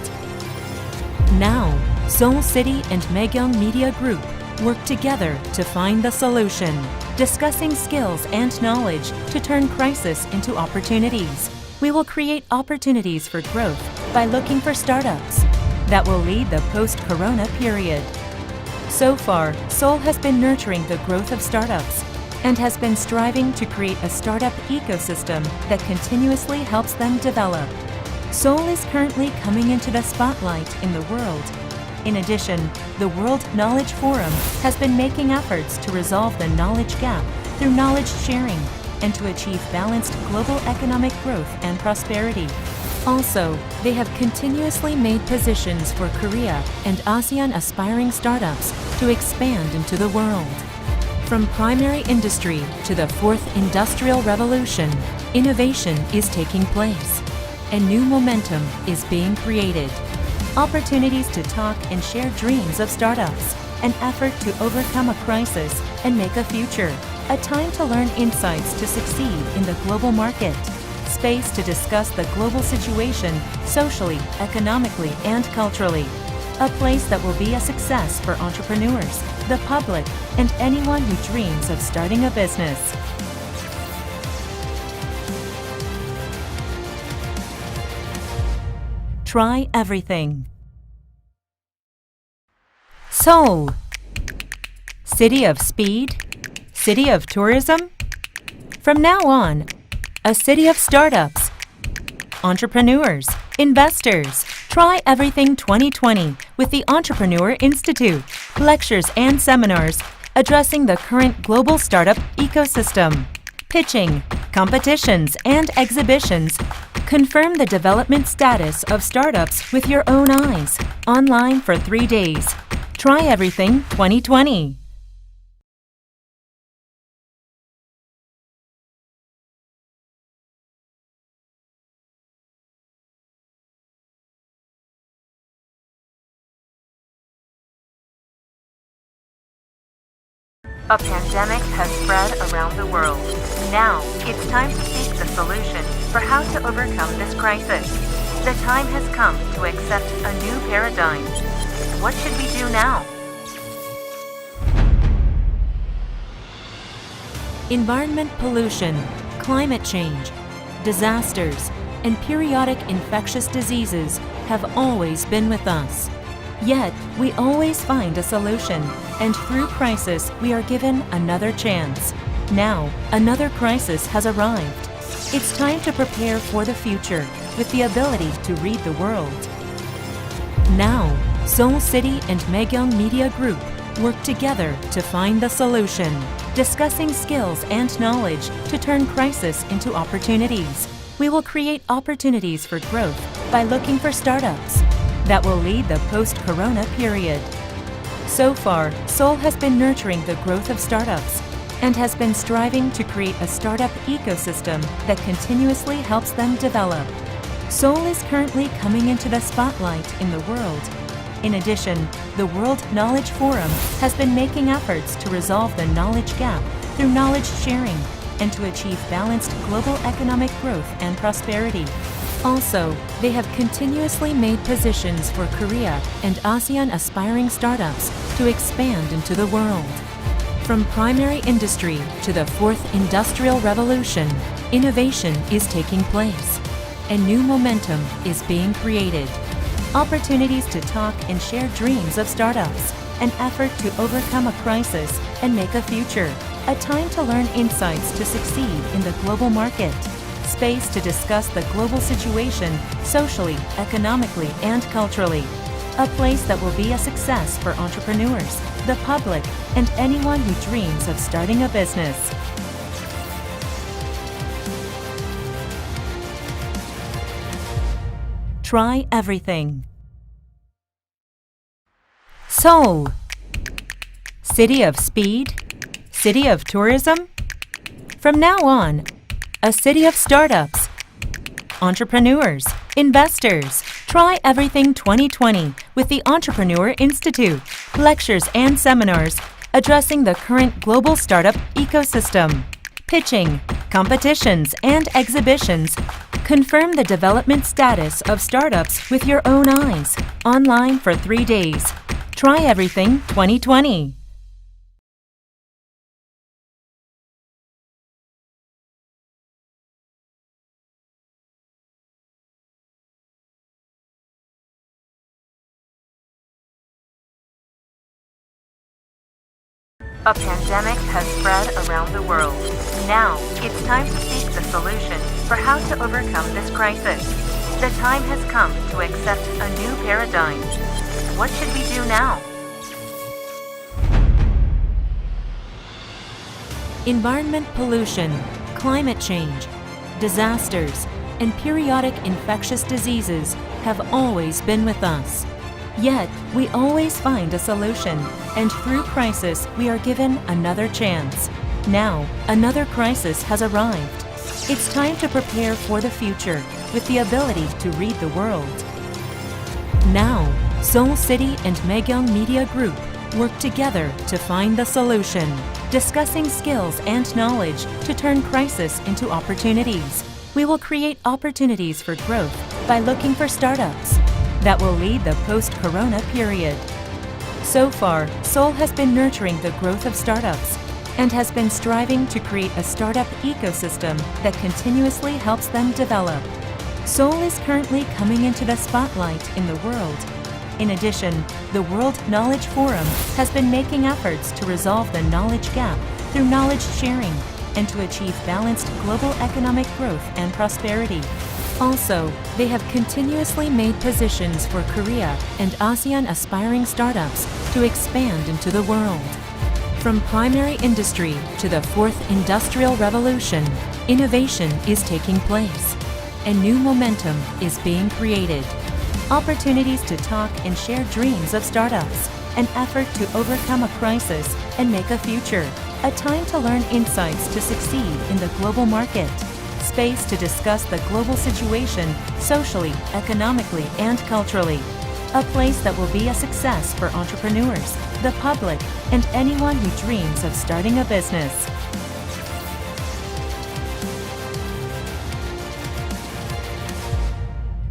Now, Seoul City and Megyeong Media Group work together to find the solution, discussing skills and knowledge to turn crisis into opportunities. We will create opportunities for growth by looking for startups that will lead the post-corona period. So far, Seoul has been nurturing the growth of startups and has been striving to create a startup ecosystem that continuously helps them develop. Seoul is currently coming into the spotlight in the world. In addition, the World Knowledge Forum has been making efforts to resolve the knowledge gap through knowledge sharing and to achieve balanced global economic growth and prosperity. Also, they have continuously made positions for Korea and ASEAN aspiring startups to expand into the world. From primary industry to the fourth industrial revolution, innovation is taking place, and new momentum is being created. Opportunities to talk and share dreams of startups, an effort to overcome a crisis and make a future, a time to learn insights to succeed in the global market, space to discuss the global situation socially, economically, and culturally, a place that will be a success for entrepreneurs, the public, and anyone who dreams of starting a business. Try everything. Seoul. City of speed? City of tourism? From now on, a city of startups, entrepreneurs, investors. Try Everything 2020 with the Entrepreneur Institute. Lectures and seminars addressing the current global startup ecosystem. Pitching, competitions, and exhibitions. Confirm the development status of startups with your own eyes. Online for 3 days. Try Everything 2020. A pandemic has spread around the world. Now, it's time to seek the solution for how to overcome this crisis. The time has come to accept a new paradigm. What should we do now? Environment pollution, climate change, disasters, and periodic infectious diseases have always been with us. Yet, we always find a solution, and through crisis, we are given another chance. Now, another crisis has arrived. It's time to prepare for the future with the ability to read the world. Now, Seoul City and Megyeong Media Group work together to find the solution, discussing skills and knowledge to turn crisis into opportunities. We will create opportunities for growth by looking for startups that will lead the post-corona period. So far, Seoul has been nurturing the growth of startups and has been striving to create a startup ecosystem that continuously helps them develop. Seoul is currently coming into the spotlight in the world. In addition, the World Knowledge Forum has been making efforts to resolve the knowledge gap through knowledge sharing and to achieve balanced global economic growth and prosperity. Also, they have continuously made positions for Korea and ASEAN aspiring startups to expand into the world. From primary industry to the fourth industrial revolution, innovation is taking place. A new momentum is being created. Opportunities to talk and share dreams of startups, an effort to overcome a crisis and make a future, a time to learn insights to succeed in the global market. Space to discuss the global situation socially, economically, and culturally. A place that will be a success for entrepreneurs, the public, and anyone who dreams of starting a business. Try everything. Seoul. City of speed? City of tourism? From now on, a city of startups, entrepreneurs, investors. Try Everything 2020 with the Entrepreneur Institute. Lectures and seminars addressing the current global startup ecosystem. Pitching, competitions, and exhibitions. Confirm the development status of startups with your own eyes. Online for 3 days. Try Everything 2020. A pandemic has spread around the world. Now, it's time to seek the solution for how to overcome this crisis. The time has come to accept a new paradigm. What should we do now? Environment pollution, climate change, disasters, and periodic infectious diseases have always been with us. Yet, we always find a solution, and through crisis, we are given another chance. Now, another crisis has arrived. It's time to prepare for the future with the ability to read the world. Now, Seoul City and Megyeong Media Group work together to find the solution, discussing skills and knowledge to turn crisis into opportunities. We will create opportunities for growth by looking for startups that will lead the post-corona period. So far, Seoul has been nurturing the growth of startups and has been striving to create a startup ecosystem that continuously helps them develop. Seoul is currently coming into the spotlight in the world. In addition, the World Knowledge Forum has been making efforts to resolve the knowledge gap through knowledge sharing and to achieve balanced global economic growth and prosperity. Also, they have continuously made positions for Korea and ASEAN aspiring startups to expand into the world. From primary industry to the fourth industrial revolution, innovation is taking place. A new momentum is being created. Opportunities to talk and share dreams of startups, an effort to overcome a crisis and make a future, a time to learn insights to succeed in the global market, space to discuss the global situation socially, economically, and culturally, a place that will be a success for entrepreneurs, the public, and anyone who dreams of starting a business.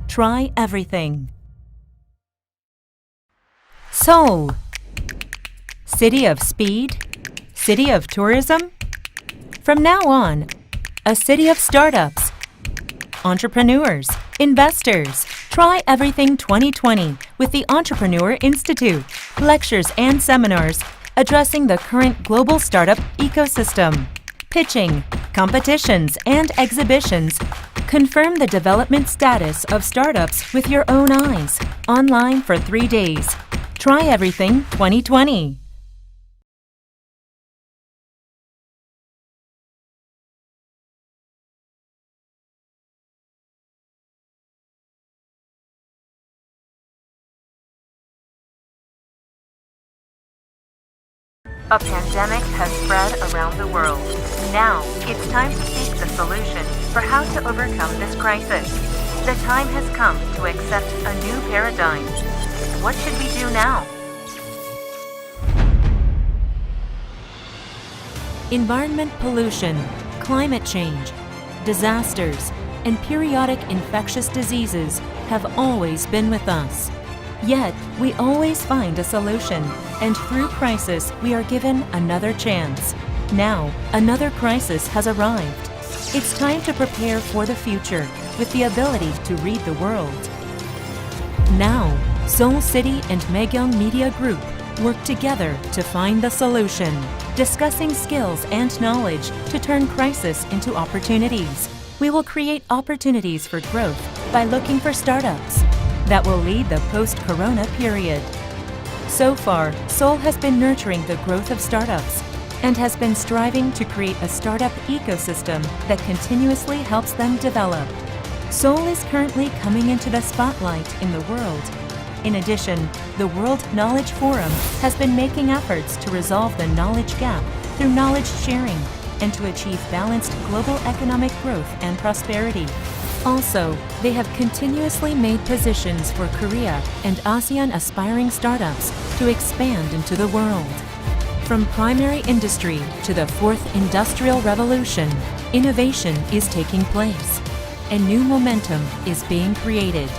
Try everything. Seoul. City of speed? City of tourism? From now on, a city of startups. Entrepreneurs, investors. Try Everything 2020 with the Entrepreneur Institute. Lectures and seminars addressing the current global startup ecosystem. Pitching, competitions, and exhibitions. Confirm the development status of startups with your own eyes. Online for 3 days. Try Everything 2020. A pandemic has spread around the world. Now, it's time to seek the solution for how to overcome this crisis. The time has come to accept a new paradigm. What should we do now? Environment pollution, climate change, disasters, and periodic infectious diseases have always been with us. Yet, we always find a solution, and through crisis, we are given another chance. Now, another crisis has arrived. It's time to prepare for the future with the ability to read the world. Now, Seoul City and Maegyeong Media Group work together to find the solution, discussing skills and knowledge to turn crisis into opportunities. We will create opportunities for growth by looking for startups that will lead the post-corona period. So far, Seoul has been nurturing the growth of startups and has been striving to create a startup ecosystem that continuously helps them develop. Seoul is currently coming into the spotlight in the world. In addition, the World Knowledge Forum has been making efforts to resolve the knowledge gap through knowledge sharing and to achieve balanced global economic growth and prosperity. Also, they have continuously made positions for Korea and ASEAN aspiring startups to expand into the world. From primary industry to the fourth industrial revolution, innovation is taking place. A new momentum is being created.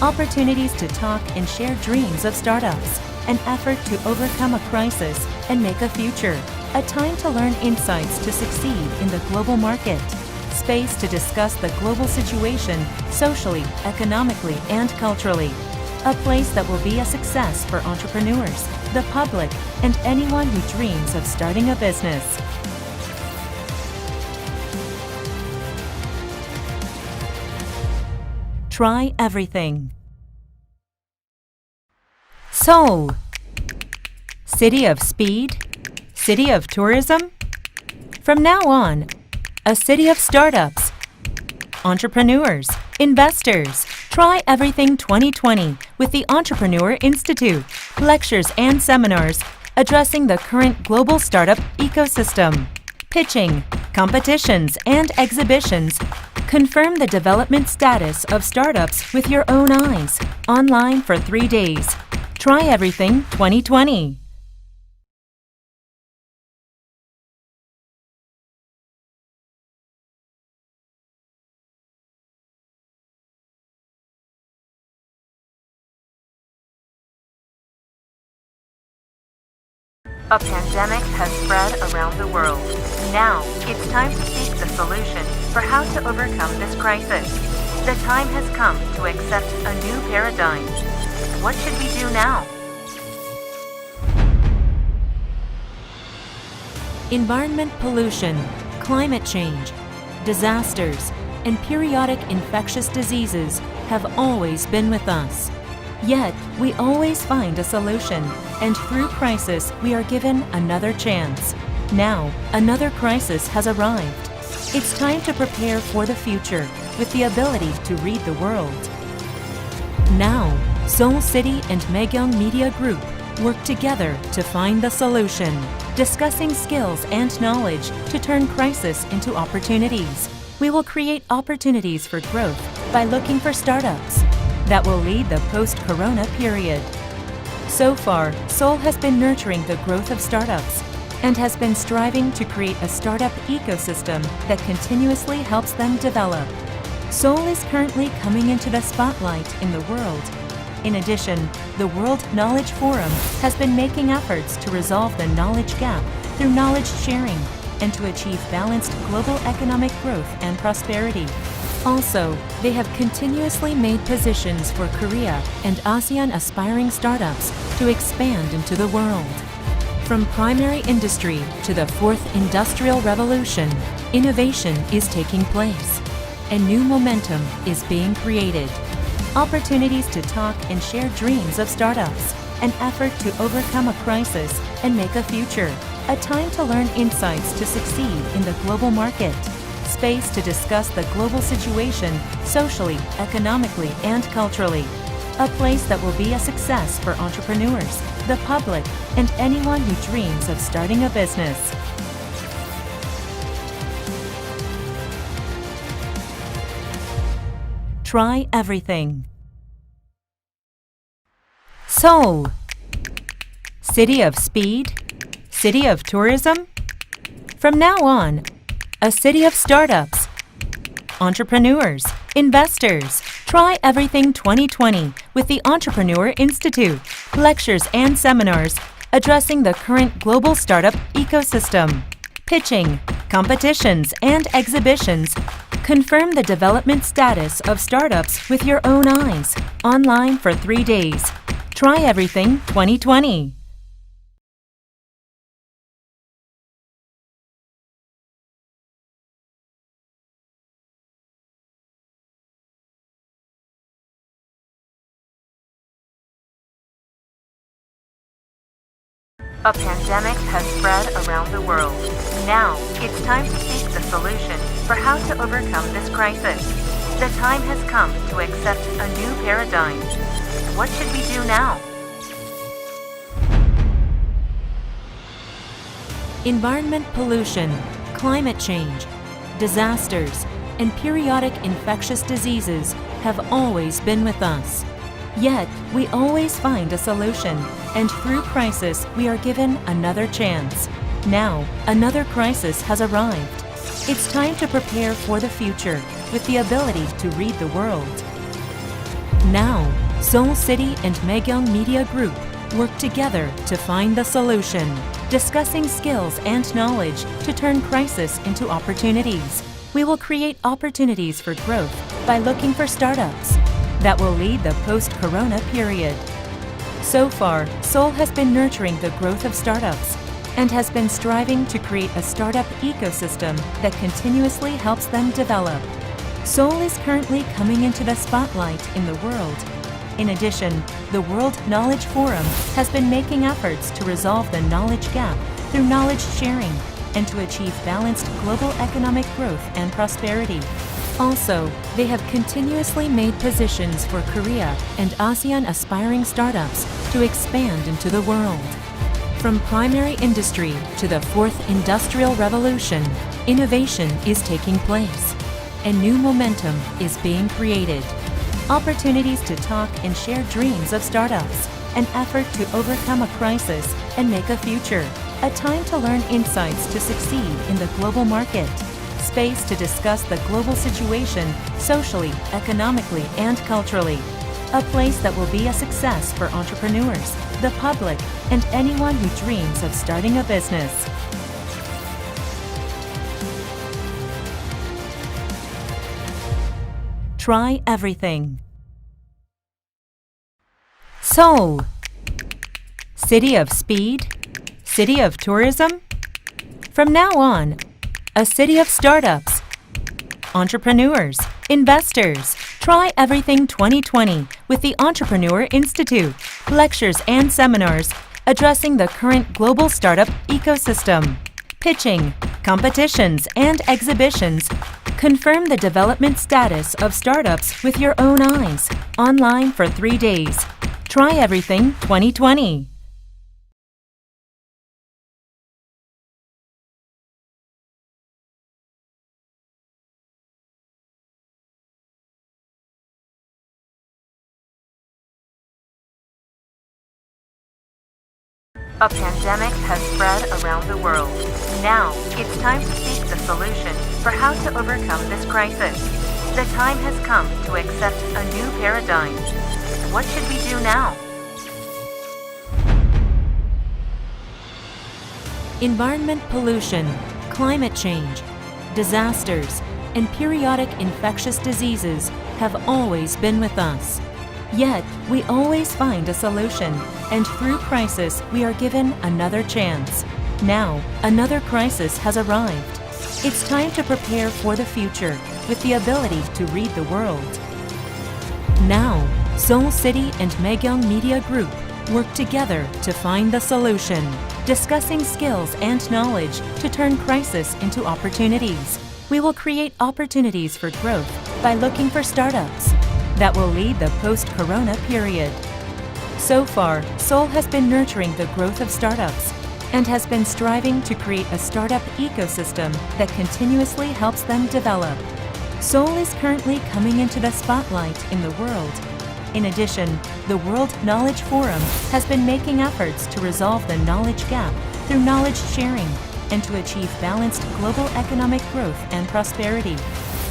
Opportunities to talk and share dreams of startups, an effort to overcome a crisis and make a future, a time to learn insights to succeed in the global market. Space to discuss the global situation socially, economically, and culturally. A place that will be a success for entrepreneurs, the public, and anyone who dreams of starting a business. Try everything. Seoul. City of speed? City of tourism? From now on, a city of startups. Entrepreneurs, investors. Try Everything 2020 with the Entrepreneur Institute. Lectures and seminars addressing the current global startup ecosystem. Pitching, competitions, and exhibitions. Confirm the development status of startups with your own eyes. Online for 3 days. Try Everything 2020. A pandemic has spread around the world. Now, it's time to seek the solution for how to overcome this crisis. The time has come to accept a new paradigm. What should we do now? Environment pollution, climate change, disasters, and periodic infectious diseases have always been with us. Yet, we always find a solution, and through crisis, we are given another chance. Now, another crisis has arrived. It's time to prepare for the future with the ability to read the world. Now, Seoul City and Maekyong Media Group work together to find the solution, discussing skills and knowledge to turn crisis into opportunities. We will create opportunities for growth by looking for startups that will lead the post-corona period. So far, Seoul has been nurturing the growth of startups and has been striving to create a startup ecosystem that continuously helps them develop. Seoul is currently coming into the spotlight in the world. In addition, the World Knowledge Forum has been making efforts to resolve the knowledge gap through knowledge sharing and to achieve balanced global economic growth and prosperity. Also, they have continuously made positions for Korea and ASEAN aspiring startups to expand into the world. From primary industry to the fourth industrial revolution, innovation is taking place. A new momentum is being created. Opportunities to talk and share dreams of startups, an effort to overcome a crisis and make a future, a time to learn insights to succeed in the global market, space to discuss the global situation socially, economically, and culturally, a place that will be a success for entrepreneurs, the public, and anyone who dreams of starting a business. Try everything. Seoul. City of speed? City of tourism? From now on, a city of startups, entrepreneurs, investors. Try Everything 2020 with the Entrepreneur Institute. Lectures and seminars addressing the current global startup ecosystem. Pitching, competitions, and exhibitions. Confirm the development status of startups with your own eyes. Online for 3 days. Try Everything 2020. A pandemic has spread around the world. Now, it's time to seek the solution for how to overcome this crisis. The time has come to accept a new paradigm. What should we do now? Environment pollution, climate change, disasters, and periodic infectious diseases have always been with us. Yet, we always find a solution, and through crisis, we are given another chance. Now, another crisis has arrived. It's time to prepare for the future with the ability to read the world. Now, Seoul City and Maekyong Media Group work together to find the solution, discussing skills and knowledge to turn crisis into opportunities. We will create opportunities for growth by looking for startups that will lead the post-corona period. So far, Seoul has been nurturing the growth of startups and has been striving to create a startup ecosystem that continuously helps them develop. Seoul is currently coming into the spotlight in the world. In addition, the World Knowledge Forum has been making efforts to resolve the knowledge gap through knowledge sharing and to achieve balanced global economic growth and prosperity. Also, they have continuously made positions for Korea and ASEAN aspiring startups to expand into the world. From primary industry to the fourth industrial revolution, innovation is taking place. A new momentum is being created. Opportunities to talk and share dreams of startups, an effort to overcome a crisis and make a future, a time to learn insights to succeed in the global market, space to discuss the global situation socially, economically, and culturally, a place that will be a success for entrepreneurs, the public, and anyone who dreams of starting a business. Try everything. Seoul. City of speed? City of tourism? From now on, a city of startups, entrepreneurs, investors. Try Everything 2020 with the Entrepreneur Institute. Lectures and seminars addressing the current global startup ecosystem. Pitching, competitions, and exhibitions. Confirm the development status of startups with your own eyes. Online for 3 days. Try Everything 2020. A pandemic has spread around the world. Now, it's time to seek the solution for how to overcome this crisis. The time has come to accept a new paradigm. What should we do now? Environment pollution, climate change, disasters, and periodic infectious diseases have always been with us. Yet, we always find a solution, and through crisis, we are given another chance. Now, another crisis has arrived. It's time to prepare for the future with the ability to read the world. Now, Seoul City and Maekyong Media Group work together to find the solution, discussing skills and knowledge to turn crisis into opportunities. We will create opportunities for growth by looking for startups that will lead the post-corona period. So far, Seoul has been nurturing the growth of startups and has been striving to create a startup ecosystem that continuously helps them develop. Seoul is currently coming into the spotlight in the world. In addition, the World Knowledge Forum has been making efforts to resolve the knowledge gap through knowledge sharing and to achieve balanced global economic growth and prosperity.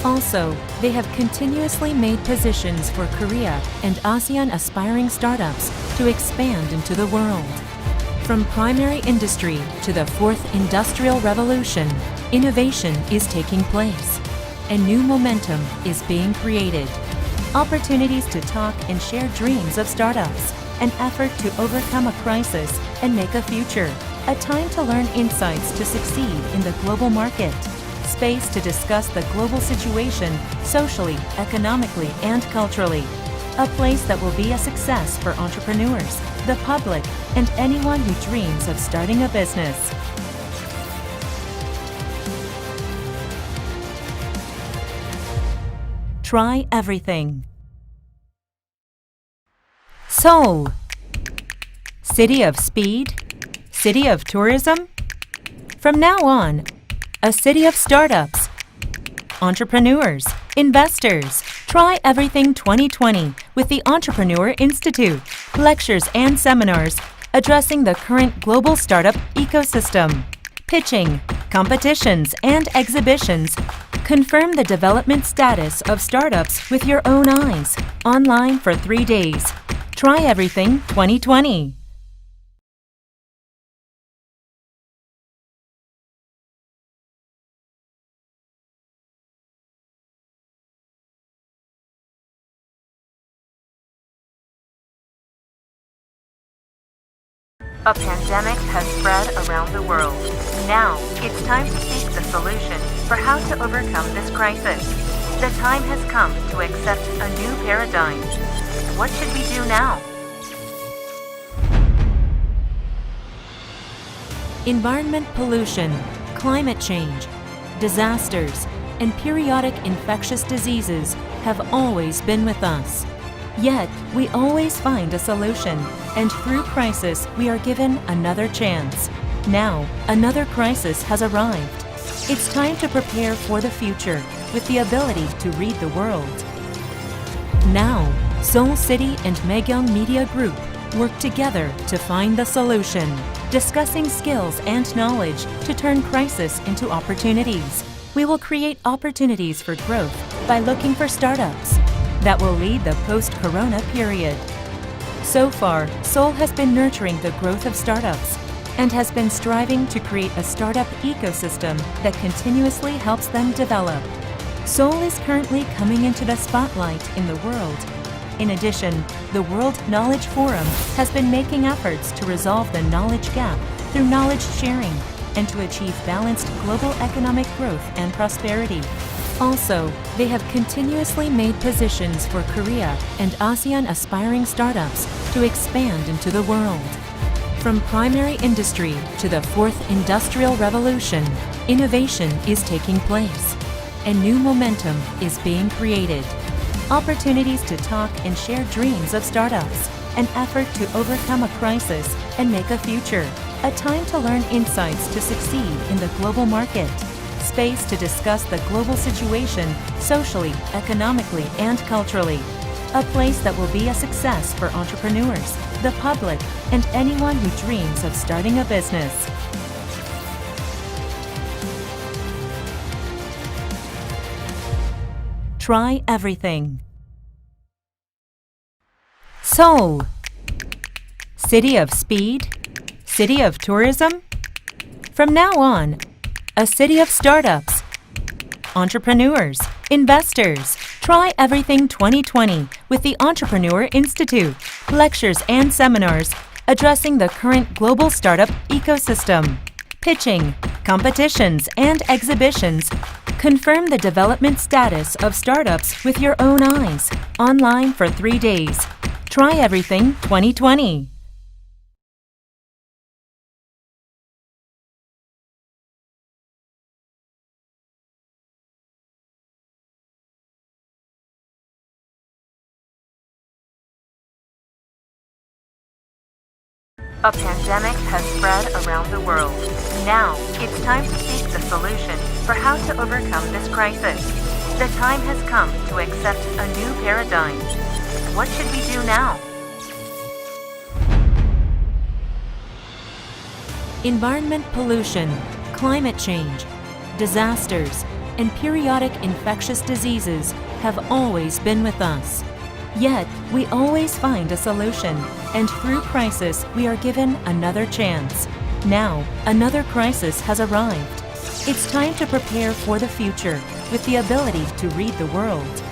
Also, they have continuously made positions for Korea and ASEAN aspiring startups to expand into the world. From primary industry to the fourth industrial revolution, innovation is taking place. A new momentum is being created. Opportunities to talk and share dreams of startups, an effort to overcome a crisis and make a future, a time to learn insights to succeed in the global market. Space to discuss the global situation socially, economically, and culturally. A place that will be a success for entrepreneurs, the public, and anyone who dreams of starting a business. Try everything. Seoul. City of speed? City of tourism? From now on, a city of startups, entrepreneurs, investors. Try Everything 2020 with the Entrepreneur Institute. Lectures and seminars addressing the current global startup ecosystem. Pitching, competitions, and exhibitions. Confirm the development status of startups with your own eyes. Online for 3 days. Try Everything 2020. A pandemic has spread around the world. Now, it's time to seek the solution for how to overcome this crisis. The time has come to accept a new paradigm. What should we do now? Environment pollution, climate change, disasters, and periodic infectious diseases have always been with us. Yet, we always find a solution, and through crisis, we are given another chance. Now, another crisis has arrived. It's time to prepare for the future with the ability to read the world. Now, Seoul City and Maekyong Media Group work together to find the solution, discussing skills and knowledge to turn crisis into opportunities. We will create opportunities for growth by looking for startups that will lead the post-corona period. So far, Seoul has been nurturing the growth of startups and has been striving to create a startup ecosystem that continuously helps them develop. Seoul is currently coming into the spotlight in the world. In addition, the World Knowledge Forum has been making efforts to resolve the knowledge gap through knowledge sharing and to achieve balanced global economic growth and prosperity. Also, they have continuously made positions for Korea and ASEAN aspiring startups to expand into the world. From primary industry to the fourth industrial revolution, innovation is taking place. A new momentum is being created. Opportunities to talk and share dreams of startups, an effort to overcome a crisis and make a future, a time to learn insights to succeed in the global market, space to discuss the global situation socially, economically, and culturally, a place that will be a success for entrepreneurs, the public, and anyone who dreams of starting a business. Try everything. Seoul. City of speed? City of tourism? From now on, a city of startups, entrepreneurs, investors. Try Everything 2020 with the Entrepreneur Institute. Lectures and seminars addressing the current global startup ecosystem. Pitching, competitions, and exhibitions. Confirm the development status of startups with your own eyes. Online for 3 days. Try Everything 2020. A pandemic has spread around the world. Now, it's time to seek the solution for how to overcome this crisis. The time has come to accept a new paradigm. What should we do now? Environment pollution, climate change, disasters, and periodic infectious diseases have always been with us. Yet, we always find a solution, and through crisis, we are given another chance. Now, another crisis has arrived. It's time to prepare for the future with the ability to read the world.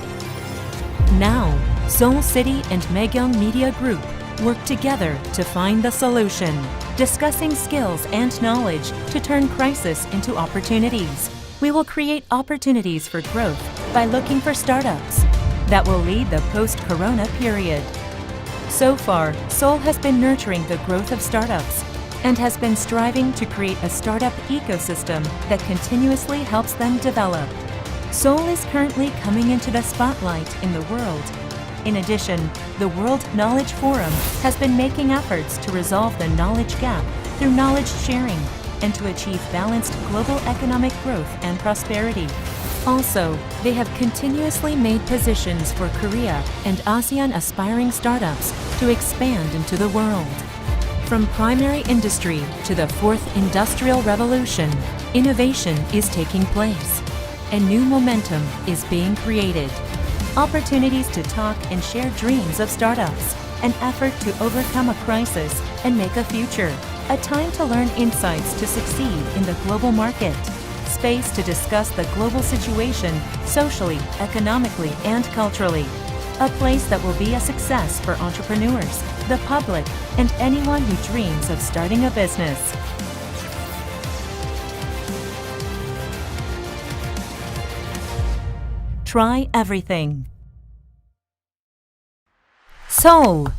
Now, Seoul City and Megyeong Media Group work together to find the solution, discussing skills and knowledge to turn crisis into opportunities. We will create opportunities for growth by looking for startups that will lead the post-corona period. So far, Seoul has been nurturing the growth of startups and has been striving to create a startup ecosystem that continuously helps them develop. Seoul is currently coming into the spotlight in the world. In addition, the World Knowledge Forum has been making efforts to resolve the knowledge gap through knowledge sharing and to achieve balanced global economic growth and prosperity. Also, they have continuously made positions for Korea and ASEAN aspiring startups to expand into the world. From primary industry to the fourth industrial revolution, innovation is taking place. A new momentum is being created. Opportunities to talk and share dreams of startups, an effort to overcome a crisis and make a future, a time to learn insights to succeed in the global market, space to discuss the global situation socially, economically, and culturally, a place that will be a success for entrepreneurs, the public, and anyone who dreams of starting a business. Try everything. Seoul.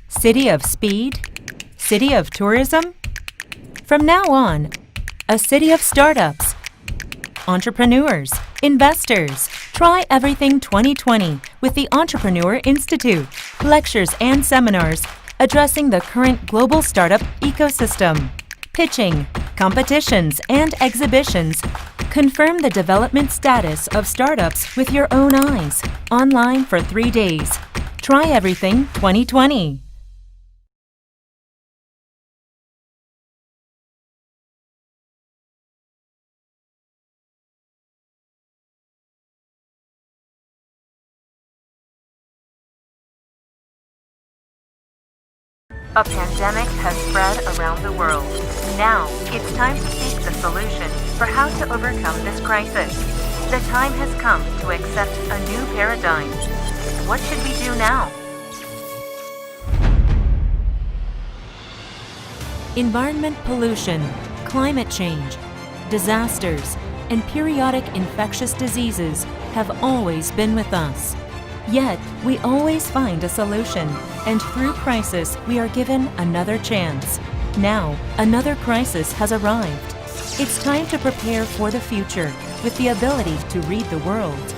City of speed? City of tourism? From now on, a city of startups, entrepreneurs, investors. Try Everything 2020 with the Entrepreneur Institute. Lectures and seminars addressing the current global startup ecosystem. Pitching, competitions, and exhibitions. Confirm the development status of startups with your own eyes. Online for 3 days. Try Everything 2020. A pandemic has spread around the world. Now, it's time to seek the solution for how to overcome this crisis. The time has come to accept a new paradigm. What should we do now? Environment pollution, climate change, disasters, and periodic infectious diseases have always been with us. Yet, we always find a solution, and through crisis, we are given another chance. Now, another crisis has arrived. It's time to prepare for the future with the ability to read the world.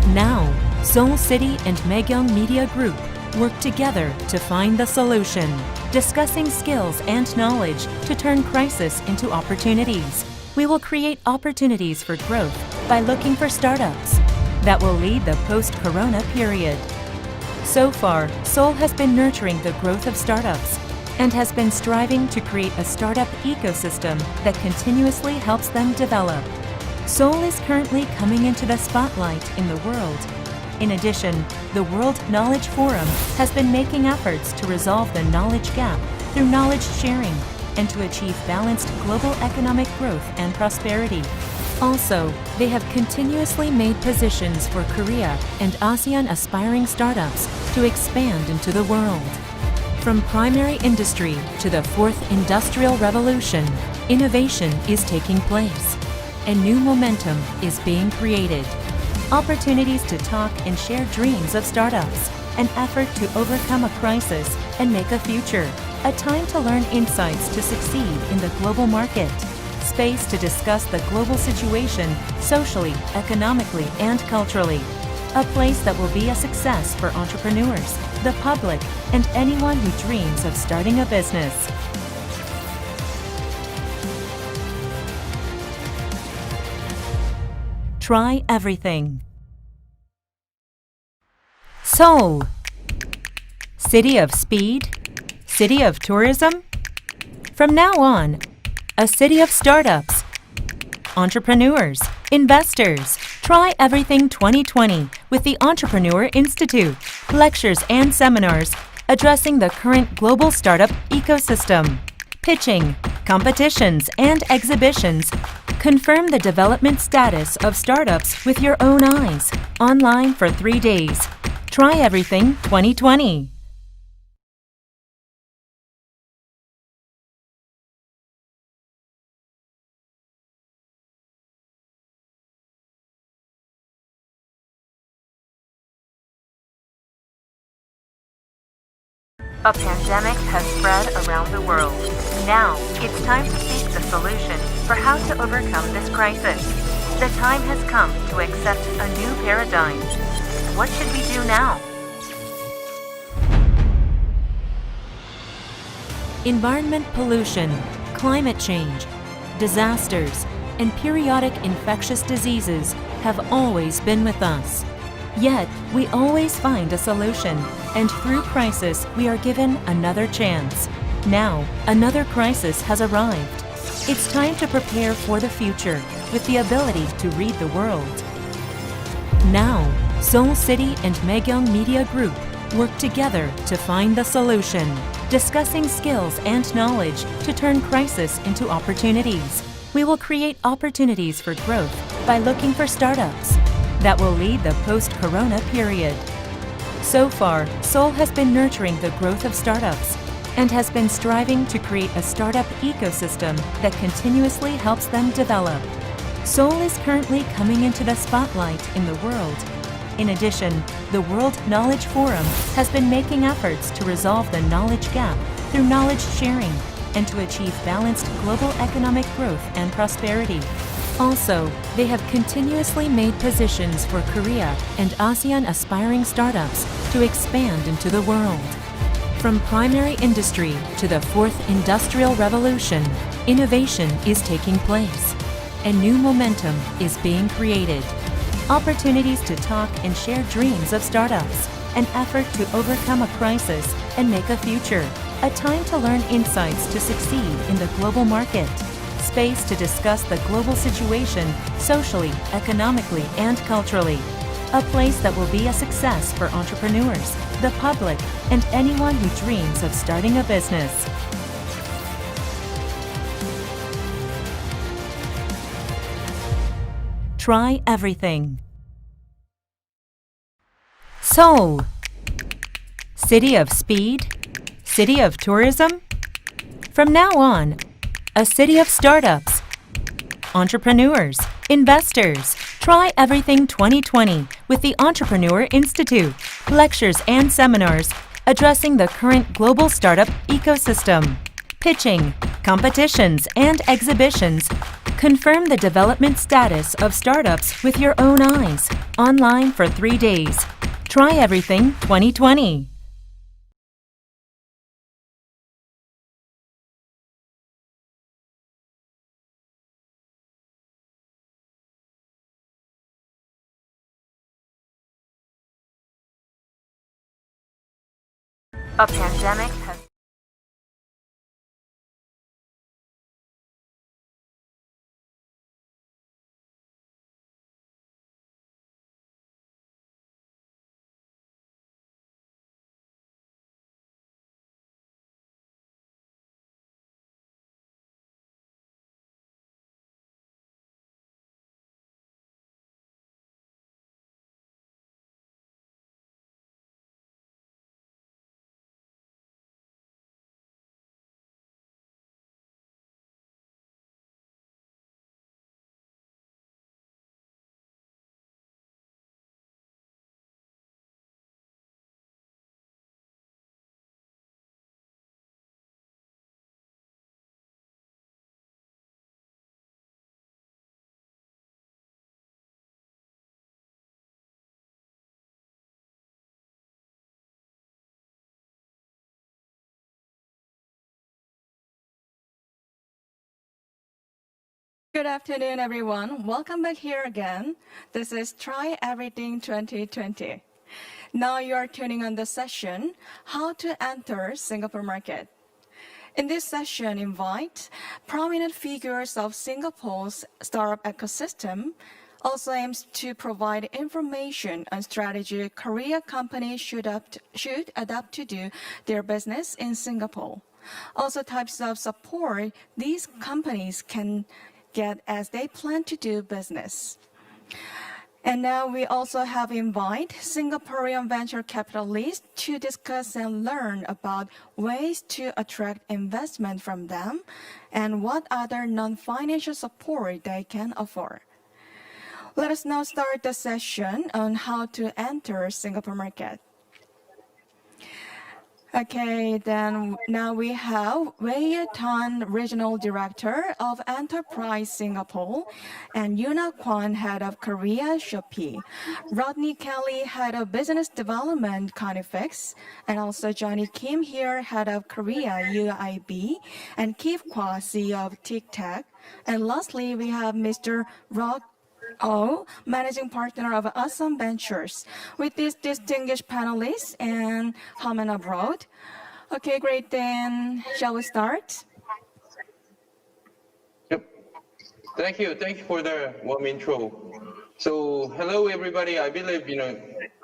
Now, Seoul City and Megyeong Media Group work together to find the solution, discussing skills and knowledge to turn crisis into opportunities. We will create opportunities for growth by looking for startups that will lead the post-corona period. So far, Seoul has been nurturing the growth of startups and has been striving to create a startup ecosystem that continuously helps them develop. Seoul is currently coming into the spotlight in the world. In addition, the World Knowledge Forum has been making efforts to resolve the knowledge gap through knowledge sharing and to achieve balanced global economic growth and prosperity. Also, they have continuously made positions for Korea and ASEAN aspiring startups to expand into the world. From primary industry to the fourth industrial revolution, innovation is taking place. A new momentum is being created. Opportunities to talk and share dreams of startups, an effort to overcome a crisis and make a future, a time to learn insights to succeed in the global market, space to discuss the global situation socially, economically, and culturally, a place that will be a success for entrepreneurs, the public, and anyone who dreams of starting a business. Try everything. Seoul, city of speed, city of tourism. From now on, a city of startups, entrepreneurs, investors. Try Everything 2020 with the Entrepreneur Institute. Lectures and seminars addressing the current global startup ecosystem. Pitching, competitions, and exhibitions. Confirm the development status of startups with your own eyes. Online for 3 days. Try Everything 2020. A pandemic has spread around the world. Now, it's time to seek the solution for how to overcome this crisis. The time has come to accept a new paradigm. What should we do now? Environment pollution, climate change, disasters, and periodic infectious diseases have always been with us. Yet, we always find a solution, and through crisis, we are given another chance. Now, another crisis has arrived. It's time to prepare for the future with the ability to read the world. Now, Seoul City and Megyeong Media Group work together to find the solution, discussing skills and knowledge to turn crisis into opportunities. We will create opportunities for growth by looking for startups that will lead the post-corona period. So far, Seoul has been nurturing the growth of startups and has been striving to create a startup ecosystem that continuously helps them develop. Seoul is currently coming into the spotlight in the world. In addition, the World Knowledge Forum has been making efforts to resolve the knowledge gap through knowledge sharing and to achieve balanced global economic growth and prosperity. Also, they have continuously made positions for Korea and ASEAN aspiring startups to expand into the world. From primary industry to the fourth industrial revolution, innovation is taking place. A new momentum is being created. Opportunities to talk and share dreams of startups, an effort to overcome a crisis and make a future, a time to learn insights to succeed in the global market, space to discuss the global situation socially, economically, and culturally, a place that will be a success for entrepreneurs, the public, and anyone who dreams of starting a business. Try everything. Seoul. City of speed? City of tourism? From now on, a city of startups, entrepreneurs, investors. Try Everything 2020 with the Entrepreneur Institute. Lectures and seminars addressing the current global startup ecosystem. Pitching, competitions, and exhibitions. Confirm the development status of startups with your own eyes. Online for 3 days. Try Everything 2020. A pandemic has Good afternoon, everyone. Welcome back here again. This is Try Everything 2020. Now you are tuning on the session, How to Enter Singapore Market. In this session, invite prominent figures of Singapore's startup ecosystem, also aims to provide information on strategy Korea companies should adapt to do their business in Singapore. Also types of support these companies can get as they plan to do business. And now we also have invited Singaporean venture capitalists to discuss and learn about ways to attract investment from them and what other non-financial support they can offer. Let us now start the session on how to enter Singapore market. Okay, then now we have Wei Tan, Regional Director of Enterprise Singapore, and Yuna Kwan, Head of Korea Shopee, Rodney Kelly, Head of Business Development Conifex, and also Johnny Kim here, Head of Korea UIB, and Keith Kwa, CEO of TikTok. And lastly, we have Mr. Rock Managing Partner of Awesome Ventures, with these distinguished panelists and home and abroad. Okay, great. Then shall we start? Yep. Thank you for the warm intro. So, hello everybody. I believe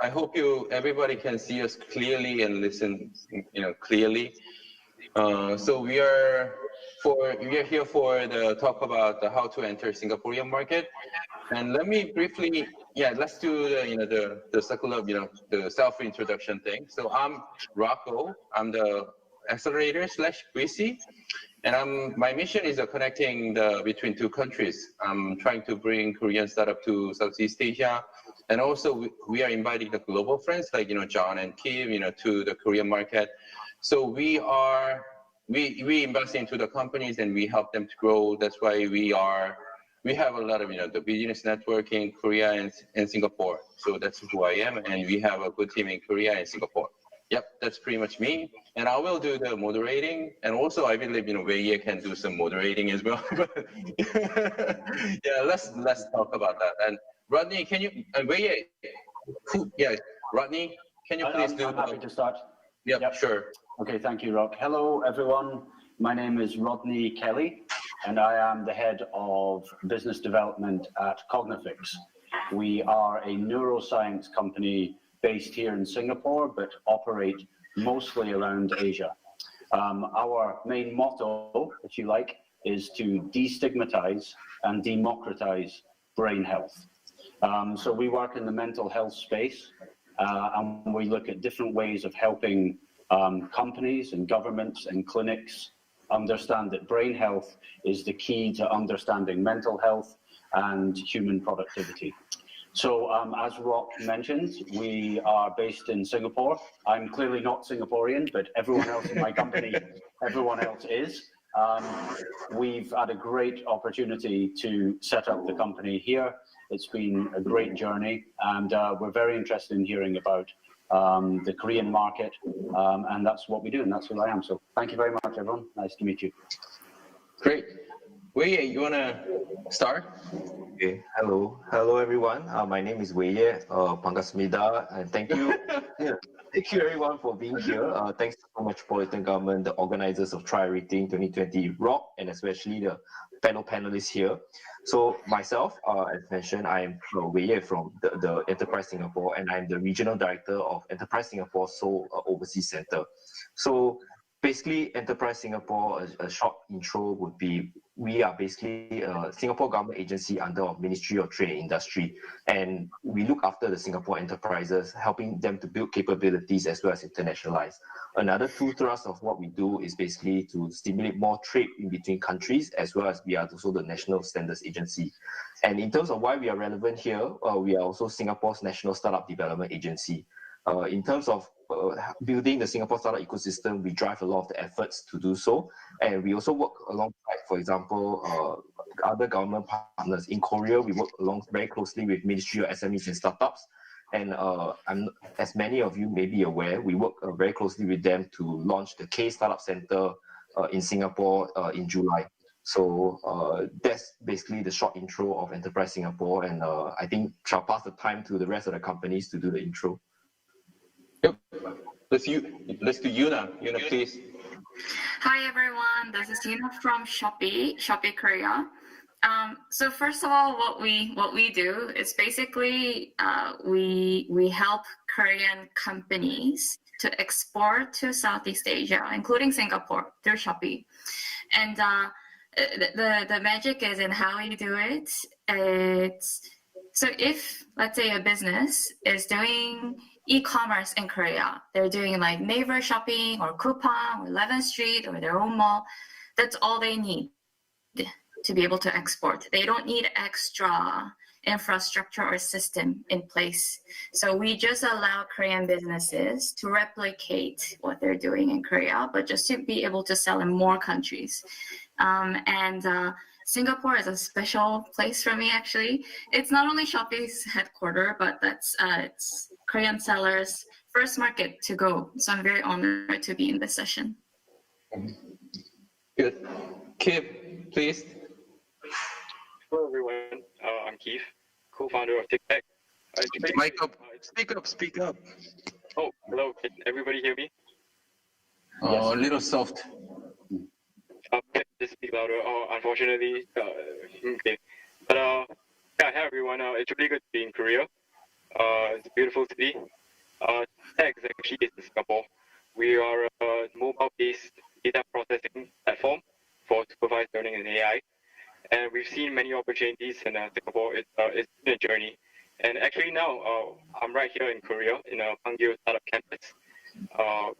I hope everybody can see us clearly and listen clearly. So we are here for the talk about how to enter Singaporean market. And let me briefly, let's do the circle of, the self-introduction thing. So I'm Rocco. I'm the accelerator / VC. And my mission is connecting between two countries. I'm trying to bring Korean startup to Southeast Asia. And also we are inviting the global friends like, John and Kim, to the Korean market. So we invest into the companies and we help them to grow. That's why we have a lot of the business network in Korea and Singapore. So that's who I am, and we have a good team in Korea and Singapore. Yep, that's pretty much me. And I will do the moderating, and also I believe Wei can do some moderating as well. Yeah, let's talk about that. And Rodney, can you Wei? Rodney, can you please do? I'm happy to start. Yep, sure. Okay, thank you, Rock. Hello, everyone. My name is Rodney Kelly, and I am the head of business development at Cognifix. We are a neuroscience company based here in Singapore, but operate mostly around Asia. Our main motto, if you like, is to destigmatize and democratize brain health. So we work in the mental health space, and we look at different ways of helping companies and governments and clinics understand that brain health is the key to understanding mental health and human productivity. So as Rock mentioned, we are based in Singapore. I'm clearly not Singaporean, but everyone else in my company, everyone else is. We've had a great opportunity to set up the company here. It's been a great journey, and we're very interested in hearing about the Korean market, and that's what we do, and that's who I am. So thank you very much, everyone. Nice to meet you. Great. Wei, you want to start? Okay. Hello everyone. My name is Wei. 반갑습니다, and thank you. Thank you everyone for being here. Thanks so much for the government, the organizers of Try Everything 2020 Rock, and especially the fellow panelists here. So myself, as mentioned, I am Wei from the Enterprise Singapore, and I'm the Regional Director of Enterprise Singapore Seoul Overseas Center. So basically, Enterprise Singapore, a short intro would be, we are basically a Singapore government agency under our Ministry of Trade and Industry, and we look after the Singapore enterprises, helping them to build capabilities as well as internationalize. Another two thrusts of what we do is basically to stimulate more trade in between countries, as well as we are also the National Standards Agency. And in terms of why we are relevant here, we are also Singapore's National Startup Development Agency. In terms of building the Singapore startup ecosystem, we drive a lot of the efforts to do so. And we also work alongside, for example, other government partners. In Korea, we work along very closely with Ministry of SMEs and Startups. And as many of you may be aware, we work very closely with them to launch the K Startup Center in Singapore in July. So that's basically the short intro of Enterprise Singapore. And I think shall pass the time to the rest of the companies to do the intro. Yep. Let's do Yuna. Yuna, please. Hi everyone, this is Yuna from Shopee Korea. So first of all, what we do is basically we help Korean companies to export to Southeast Asia, including Singapore, through Shopee. And the magic is in how you do it. So if, let's say, a business is doing e-commerce in Korea, they're doing like Naver Shopping or Coupang or 11th Street or their own mall, that's all they need to be able to export. They don't need extra infrastructure or system in place. So we just allow Korean businesses to replicate what they're doing in Korea, but just to be able to sell in more countries. Singapore is a special place for me, actually. It's not only Shopee's headquarters, but that's it's Korean sellers' first market to go. So I'm very honored to be in this session. Good. Kip, please. Hello, everyone. I'm Keith, co-founder of TikTok. Mic up. Speak up. Oh, hello. Can everybody hear me? Oh, a little soft. Okay, just speak louder. Oh, unfortunately, okay. But yeah, hi everyone. It's really good to be in Korea. It's a beautiful city. Tech is actually based in Singapore. We are a mobile-based data processing platform for supervised learning and AI, and we've seen many opportunities in Singapore. It's been a journey, and actually now I'm right here in Korea in a Pangyo startup campus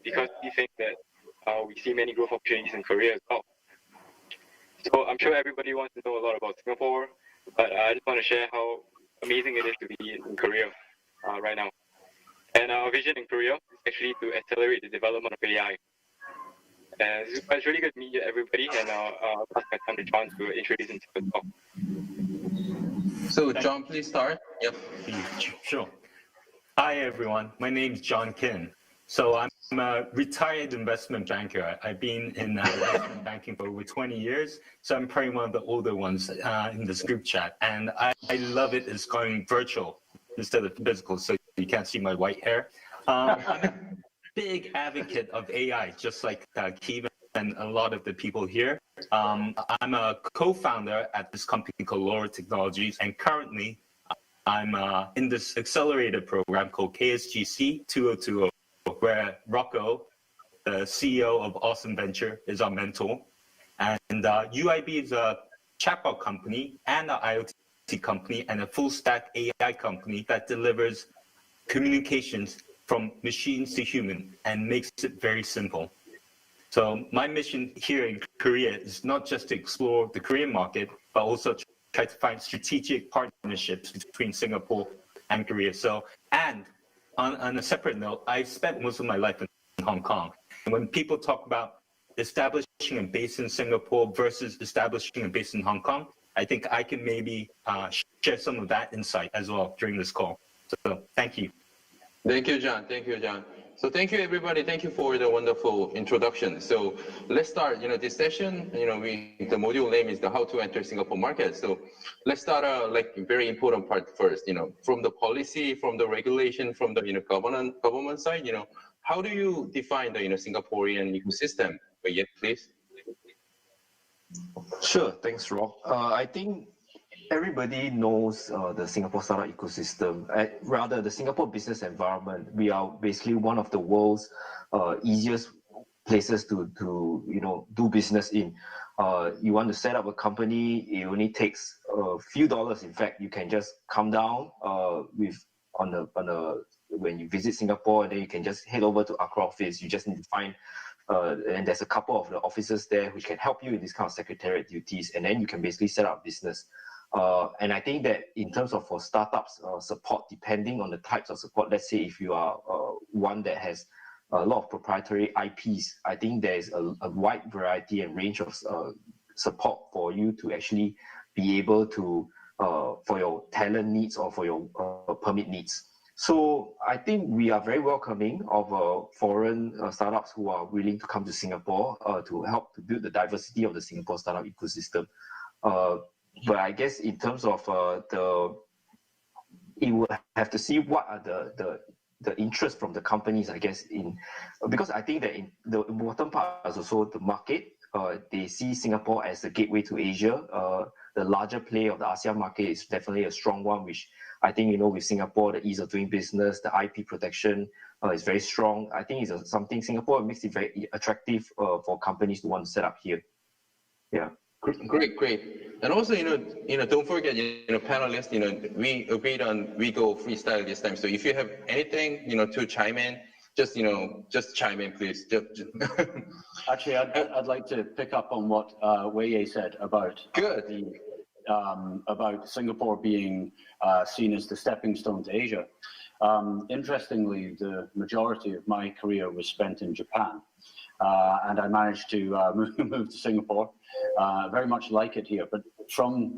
because we think that we see many growth opportunities in Korea as well. So I'm sure everybody wants to know a lot about Singapore, but I just want to share how amazing it is to be in Korea right now. And our vision in Korea is actually to accelerate the development of AI. And it's really good to meet everybody, and I'll pass my time to John to introduce himself as well. So John, please start. Yep. Sure. Hi everyone, my name is John Kim. So I'm a retired investment banker. I've been in investment banking for over 20 years. So I'm probably one of the older ones in this group chat. And I love it. It's going virtual instead of physical, so you can't see my white hair. I'm a big advocate of AI, just like Keith and a lot of the people here. I'm a co-founder at this company called Laura Technologies. And currently, I'm in this accelerator program called KSGC 2020. Where Rocco, the CEO of Awesome Venture, is our mentor. And UIB is a chatbot company and an IoT company and a full stack AI company that delivers communications from machines to human and makes it very simple. So my mission here in Korea is not just to explore the Korean market, but also try to find strategic partnerships between Singapore and Korea. So, and on a separate note, I spent most of my life in Hong Kong. And when people talk about establishing a base in Singapore versus establishing a base in Hong Kong, I think I can maybe share some of that insight as well during this call. So thank you. Thank you, John. Thank you, John. So thank you, everybody. Thank you for the wonderful introduction. So let's start, this session, the module name is the how to enter Singapore market. So let's start like a very important part first, from the policy, from the regulation, from the, government side, how do you define the, Singaporean ecosystem? Yeah, please. Sure, thanks, Rob. I think everybody knows the Singapore startup ecosystem, rather the Singapore business environment. We are basically one of the world's easiest places to do business in. You want to set up a company, it only takes a few dollars. In fact, you can just come down when you visit Singapore, and then you can just head over to Accra office. You just need to find and there's a couple of the officers there who can help you in this kind of secretariat duties, and then you can basically set up business. And I think that in terms of for startups support, depending on the types of support, let's say if you are one that has a lot of proprietary IPs, I think there's a wide variety and range of support for you to actually be able to, for your talent needs or for your permit needs. So I think we are very welcoming of foreign startups who are willing to come to Singapore to help to build the diversity of the Singapore startup ecosystem. But I guess in terms of you will have to see what are the interest from the companies, I guess, because I think that the important part is also the market. They see Singapore as the gateway to Asia. The larger play of the ASEAN market is definitely a strong one, which I think, with Singapore, the ease of doing business, the IP protection is very strong. I think it's something Singapore makes it very attractive for companies to want to set up here. Yeah. Great. And also, don't forget, panelists, we agreed on we go freestyle this time. So if you have anything, to chime in, just chime in, please. Actually, I'd like to pick up on what Wei said about about Singapore being seen as the stepping stone to Asia. Interestingly, the majority of my career was spent in Japan, and I managed to move to Singapore. Very much like it here, but from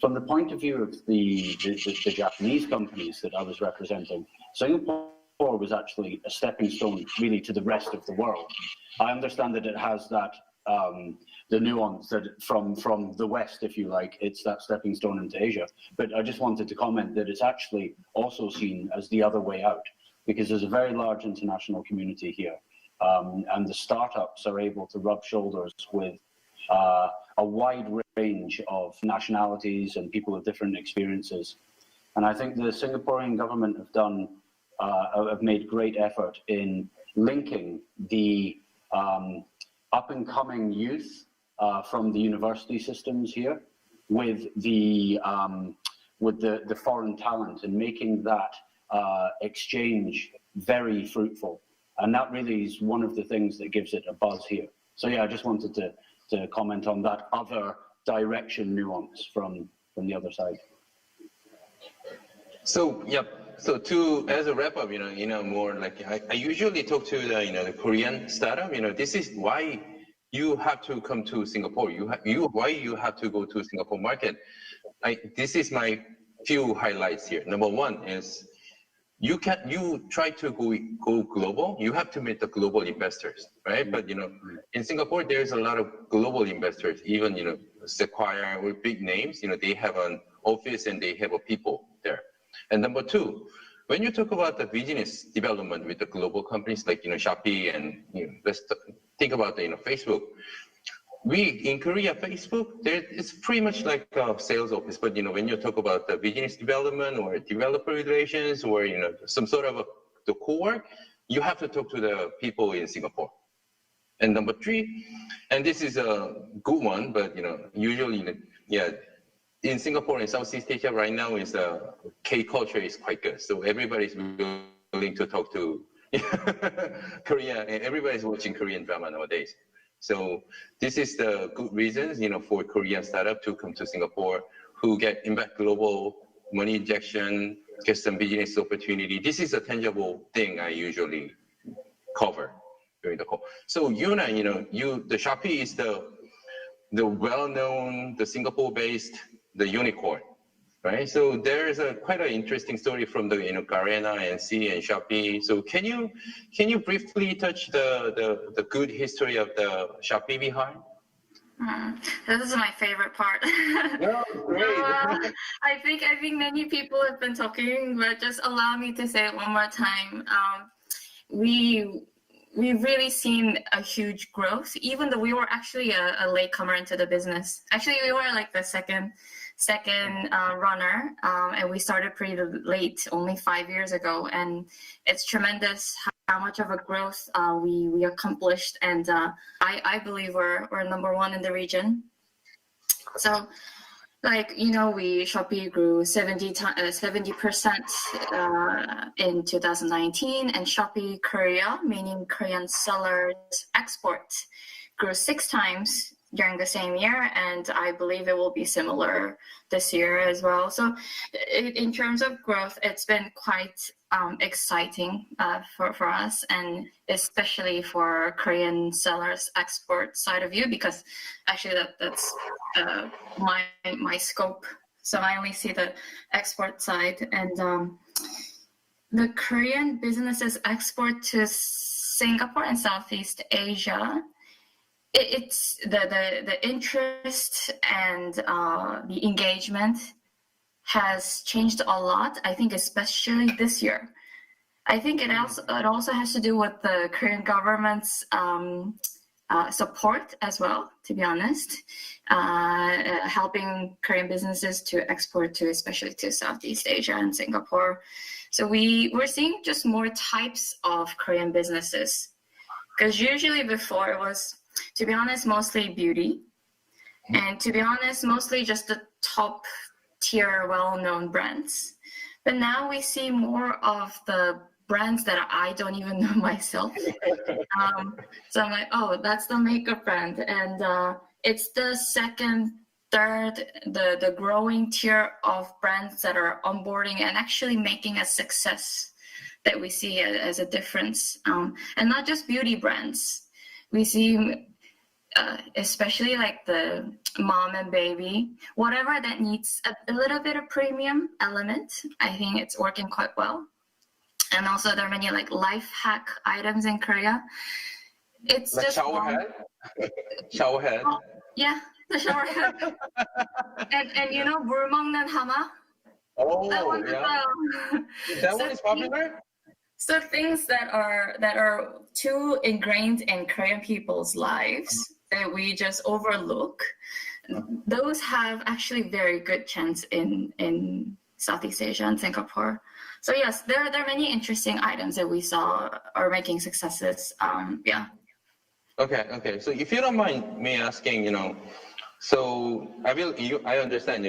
the point of view of the Japanese companies that I was representing, Singapore was actually a stepping stone really to the rest of the world. I understand that it has that the nuance that from the West, if you like, it's that stepping stone into Asia. But I just wanted to comment that it's actually also seen as the other way out, because there's a very large international community here, and the startups are able to rub shoulders with a wide range of nationalities and people with different experiences. And I think the Singaporean government have made great effort in linking the up-and-coming youth from the university systems here with the foreign talent, and making that exchange very fruitful. And that really is one of the things that gives it a buzz here. So yeah, I just wanted to comment on that other direction nuance from the other side. So as a wrap up, more like I usually talk to the Korean startup. This is why you have to come to Singapore. Why you have to go to Singapore market. This is my few highlights here. Number one is you try to go global. You have to meet the global investors, right? But in Singapore, there's a lot of global investors. Even Sequoia or big names. They have an office and they have a people there. And number two, when you talk about the business development with the global companies like Shopee and let's think about Facebook. In Korea, Facebook, it's pretty much like a sales office. But when you talk about the business development or developer relations or some sort of the core, you have to talk to the people in Singapore. And number three, and this is a good one, but usually in Singapore and Southeast Asia right now is K culture is quite good. So everybody's willing to talk to Korea, and everybody's watching Korean drama nowadays. So this is the good reasons, for Korean startup to come to Singapore, who get impact global money injection, get some business opportunity. This is a tangible thing I usually cover during the call. So Yuna, the Shopee is the well-known, the Singapore-based, the unicorn, right? So there is quite an interesting story from the Garena and C and Shopee. So can you briefly touch the good history of the Shopee behind? This is my favorite part. No, great. I think many people have been talking, but just allow me to say it one more time. We've really seen a huge growth, even though we were actually a latecomer into the business. Actually, we were like the second runner, and we started pretty late, only 5 years ago. And it's tremendous how much of a growth we accomplished. And I believe we're number one in the region. So, Shopee grew 70% in 2019, and Shopee Korea, meaning Korean sellers export, grew 6 times during the same year, and I believe it will be similar this year as well. So in terms of growth, it's been quite exciting for us, and especially for Korean sellers export side of view, because actually that's my scope. So I only see the export side, and the Korean businesses export to Singapore and Southeast Asia. It's the interest and the engagement has changed a lot. I think especially this year. I think it also has to do with the Korean government's support as well, to be honest, helping Korean businesses to export to, especially to Southeast Asia and Singapore. So we're seeing just more types of Korean businesses, because usually before it was, to be honest, mostly beauty, and to be honest, mostly just the top tier well-known brands. But now we see more of the brands that I don't even know myself. So I'm like, oh, that's the makeup brand. And it's the second, third, the growing tier of brands that are onboarding and actually making a success that we see as a difference. And not just beauty brands. We see especially like the mom and baby, whatever that needs a little bit of premium element, I think it's working quite well. And also there are many like life hack items in Korea. It's like just shower head? Shower head? Yeah, the shower head. and 물 먹는 하마? Oh, that one, yeah. That one is popular? So things that are too ingrained in Korean people's lives that we just overlook, those have actually very good chance in Southeast Asia and Singapore. So yes, there are many interesting items that we saw are making successes. Yeah. Okay. So if you don't mind me asking, so I understand,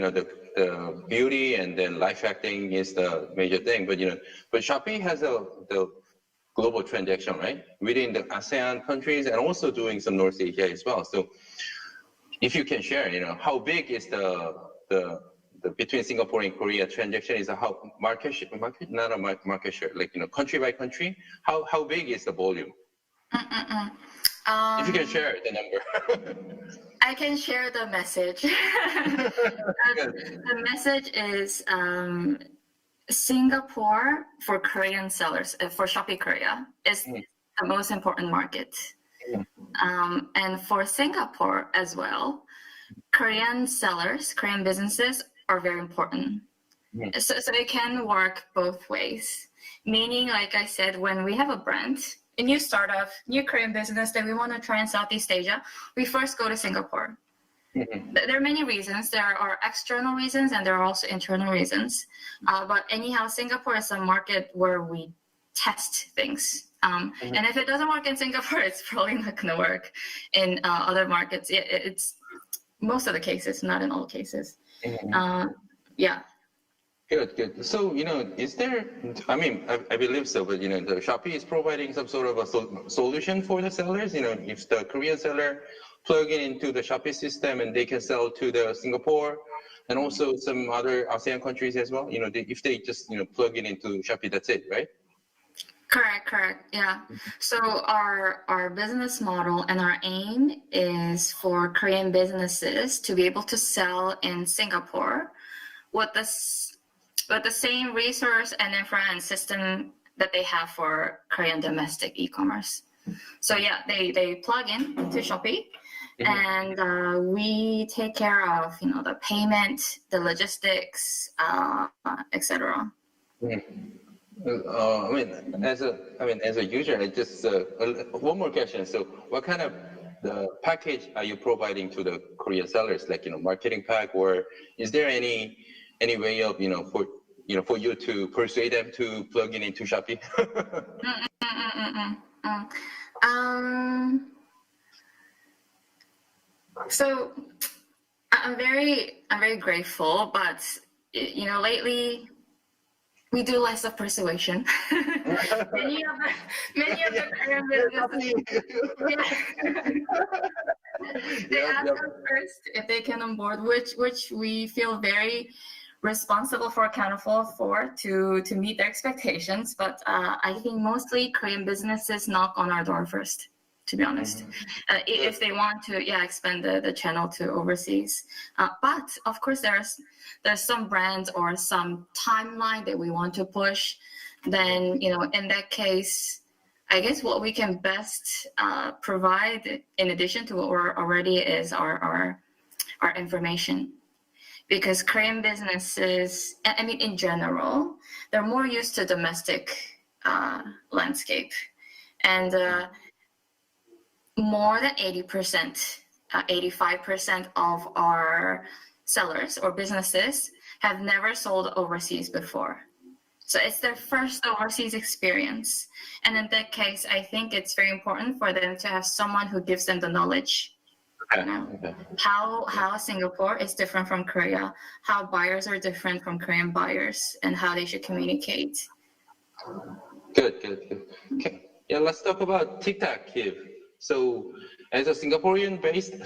the beauty and then life hacking is the major thing, but Shopee has the global transaction, right? Within the ASEAN countries and also doing some North Asia as well. So if you can share, how big is the between Singapore and Korea transaction is how market share, not a market share, like, country by country, how big is the volume? If you can share the number. I can share the message. The message is Singapore for Korean sellers, for Shopee Korea, is the most important market. And for Singapore as well, Korean sellers, Korean businesses are very important. So it can work both ways. Meaning, like I said, when we have a brand, a new startup, new Korean business that we want to try in Southeast Asia, we first go to Singapore. There are many reasons. There are external reasons and there are also internal reasons. But anyhow, Singapore is a market where we test things. And if it doesn't work in Singapore, it's probably not going to work in other markets. It's most of the cases, not in all cases. Yeah. Good. So, is there, I believe so, but, the Shopee is providing some sort of a solution for the sellers. If the Korean seller plug in into the Shopee system and they can sell to the Singapore and also some other ASEAN countries as well, if they just, plug it into Shopee, that's it, right? Correct. Yeah. So our business model and our aim is for Korean businesses to be able to sell in Singapore with the same resource and infra system that they have for Korean domestic e-commerce. So yeah, they plug in to Shopee, and we take care of the payment, the logistics, etc. As a user, I just one more question. So, what kind of the package are you providing to the Korean sellers? Like marketing pack, or is there any way of for you to persuade them to plug in into Shopee? So I'm very grateful, but lately we do less of persuasion. many of the Korean businesses, they ask us first if they can onboard, which we feel very responsible for, accountable for, to meet their expectations. But I think mostly Korean businesses knock on our door first, to be honest, if they want to expand the channel to overseas. But of course there's some brands or some timeline that we want to push. Then in that case, I guess what we can best provide in addition to what we're already is our information. Because Korean businesses, in general, they're more used to domestic landscape. And more than 80%, 85% of our sellers or businesses have never sold overseas before. So it's their first overseas experience. And in that case, I think it's very important for them to have someone who gives them the knowledge. How Singapore is different from Korea, how buyers are different from Korean buyers, and how they should communicate. Good. Okay. Yeah, let's talk about TikTok, Kiv. So, as a Singaporean-based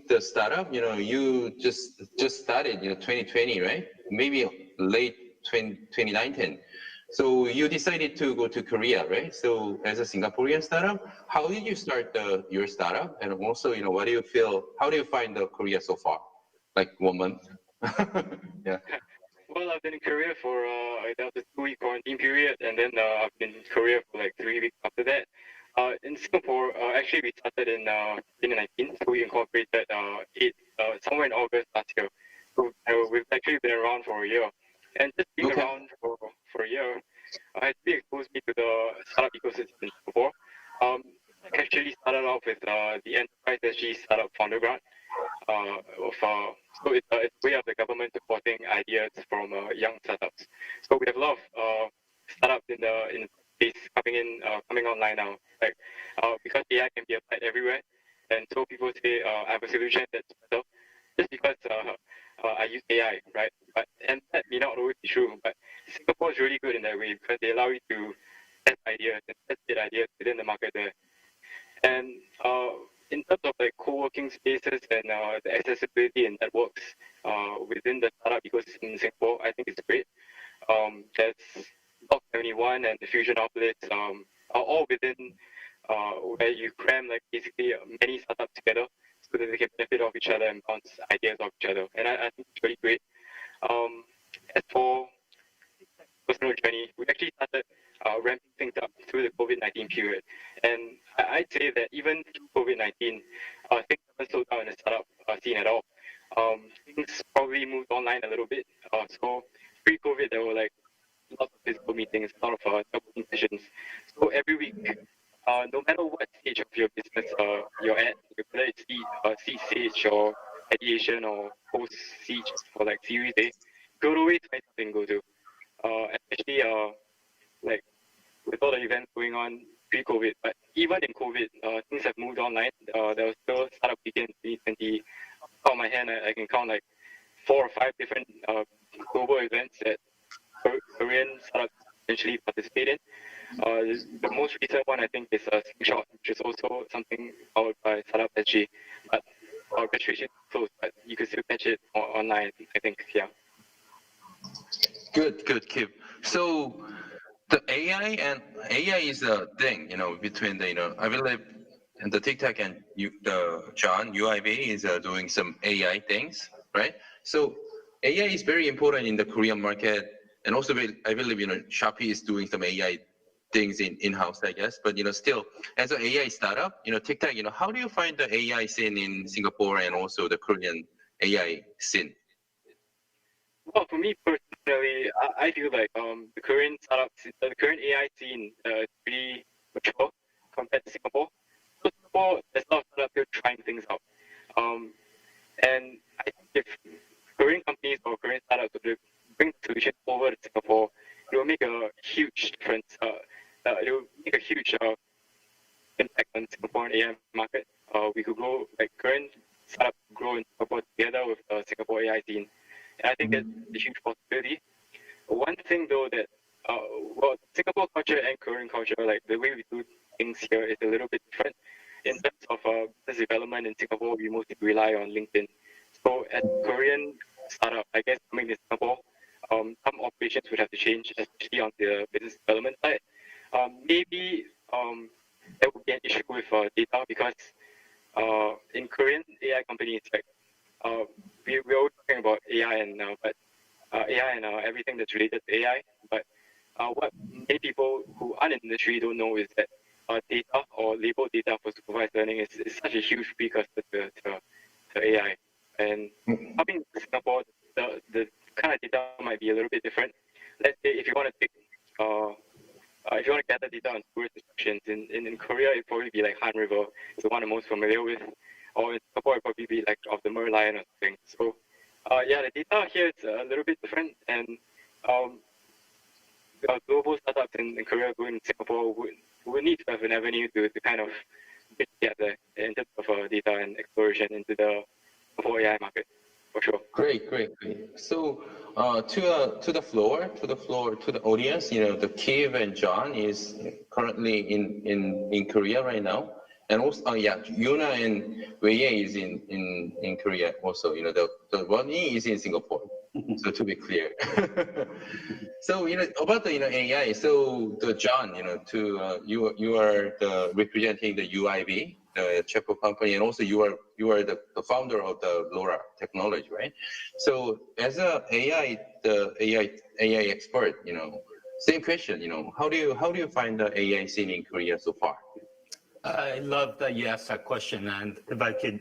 the startup, you just started, 2020, right? Maybe late 2019. So you decided to go to Korea, right? So as a Singaporean startup, how did you start your startup? And also, what do you feel? How do you find Korea so far? Like 1 month? Yeah. Well, I've been in Korea for that was a 2-week quarantine period, and then I've been in Korea for like 3 weeks after that. In Singapore, actually we started in 2019, so we incorporated somewhere in August last year. So we've actually been around for a year, and just being around for a year has really exposed me to the startup ecosystem in Singapore. I actually started off with the Enterprise SG Startup Founder Grant. So it's a way of the government supporting ideas from young startups. So we have a lot of startups in space coming online now. Like because AI can be applied everywhere, and so people say I have a solution that's better just because I use AI, right? And that may not always be true. But Singapore is really good in that way because they allow you to test ideas and test ideas within the market there. And in terms of like co-working spaces and the accessibility and networks within the startup ecosystem in Singapore, I think it's great. There's Block 71 and the Fusion outlets are all within where you cram like basically many startups together so that they can benefit off each other and bounce ideas off each other. And I think it's really great. As for personal journey, we actually started ramping things up through the COVID-19 period. And I'd say that even through COVID-19, things haven't slowed down in the startup scene at all. Things probably moved online a little bit. So pre-COVID, there were like lots of physical meetings, a lot of networking sessions. So every week, no matter what stage of your business you're at, whether it's seed stage or ideation or post-seed or like Series A, go to find something to go to. Especially like with all the events going on pre-COVID, but even in COVID, things have moved online. There was still Startup Weekend 2020. Off my hand, I can count like 4 or 5 different global events that Korean startups essentially participate in. The most recent one, I think, is Slingshot, which is also something powered by Startup SG. But our registration is closed, but you can still catch it online, I think, yeah. Good, Kip. So the AI is a thing, between the, I believe, and the TikTok and the John UIB is doing some AI things, right? So AI is very important in the Korean market, and also I believe Shopee is doing some AI things in-house, I guess. But still, as an AI startup, TikTok, how do you find the AI scene in Singapore and also the Korean AI scene? Well, for me personally, I feel like the current startups, the current AI scene is pretty mature compared to Singapore. So Singapore, there's a lot of startups still trying things out. And I think if Korean companies or Korean startups would bring the solution over to Singapore, it will make a huge difference. It will make a huge impact on the Singaporean AI market. We could grow, like Korean startups grow in Singapore together with the Singapore AI scene. And I think that's a huge possibility. One thing though that, well, Singapore culture and Korean culture, like the way we do things here is a little bit different. In terms of business development in Singapore, we mostly rely on LinkedIn. So as a Korean startup, I guess coming to Singapore, some operations would have to change, especially on the business development side. Maybe there would be an issue with data because in Korean AI companies, like we're all talking about AI and everything that's related to AI. But what many people who aren't in the industry don't know is that data or labeled data for supervised learning is such a huge precursor to AI. And coming to Singapore, the kind of data might be a little bit different. Let's say if you want to take if you want to gather data on tourist attractions, in Korea it'd probably be like Han River, it's the one I'm most familiar with. Or in Singapore, it'd probably be like of the Merlion or something. So, yeah, the data here is a little bit different, and global startups in Korea going to Singapore would need to have an avenue to kind of get there in terms of data and exploration into the AI market, for sure. Great. So, to the audience, the Kiev and John is currently in Korea right now. And also, Yuna and Wei is in Korea also. The Ronnie is in Singapore. So to be clear. So about the AI. So the John, you are representing the UIB, the Czech company, and also you are the founder of the LoRa technology, right? So as a AI expert, same question. How do you find the AI scene in Korea so far? I love that you asked that question, and if I could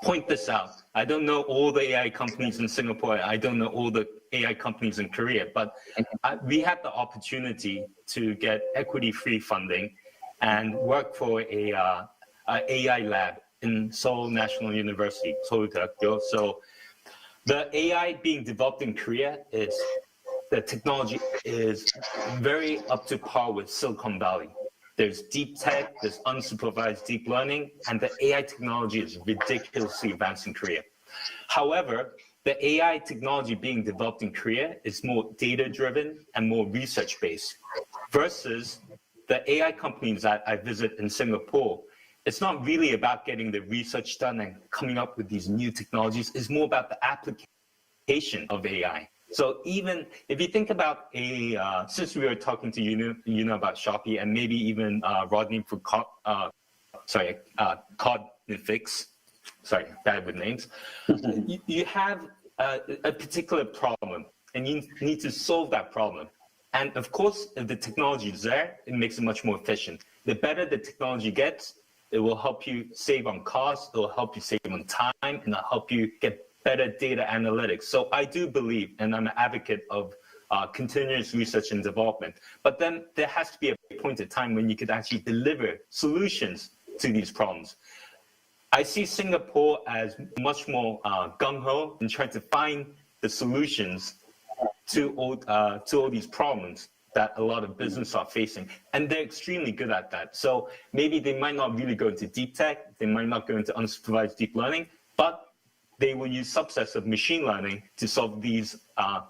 point this out, I don't know all the AI companies in Singapore, I don't know all the AI companies in Korea, but we had the opportunity to get equity-free funding and work for a AI lab in Seoul National University, Seoul-대학교. So the AI being developed in Korea the technology is very up to par with Silicon Valley. There's deep tech, there's unsupervised deep learning, and the AI technology is ridiculously advanced in Korea. However, the AI technology being developed in Korea is more data-driven and more research-based, versus the AI companies that I visit in Singapore. It's not really about getting the research done and coming up with these new technologies. It's more about the application of AI. So even if you think about since we were talking to you about Shopee and maybe even Rodney for Cognifix, sorry, bad with names, you have a particular problem and you need to solve that problem. And of course, if the technology is there, it makes it much more efficient. The better the technology gets, it will help you save on cost, it will help you save on time, and it'll help you get better data analytics. So I do believe, and I'm an advocate of continuous research and development, but then there has to be a point in time when you could actually deliver solutions to these problems. I see Singapore as much more gung-ho in trying to find the solutions to all these problems that a lot of businesses are facing. And they're extremely good at that. So maybe they might not really go into deep tech, they might not go into unsupervised deep learning, but they will use subsets of machine learning to solve these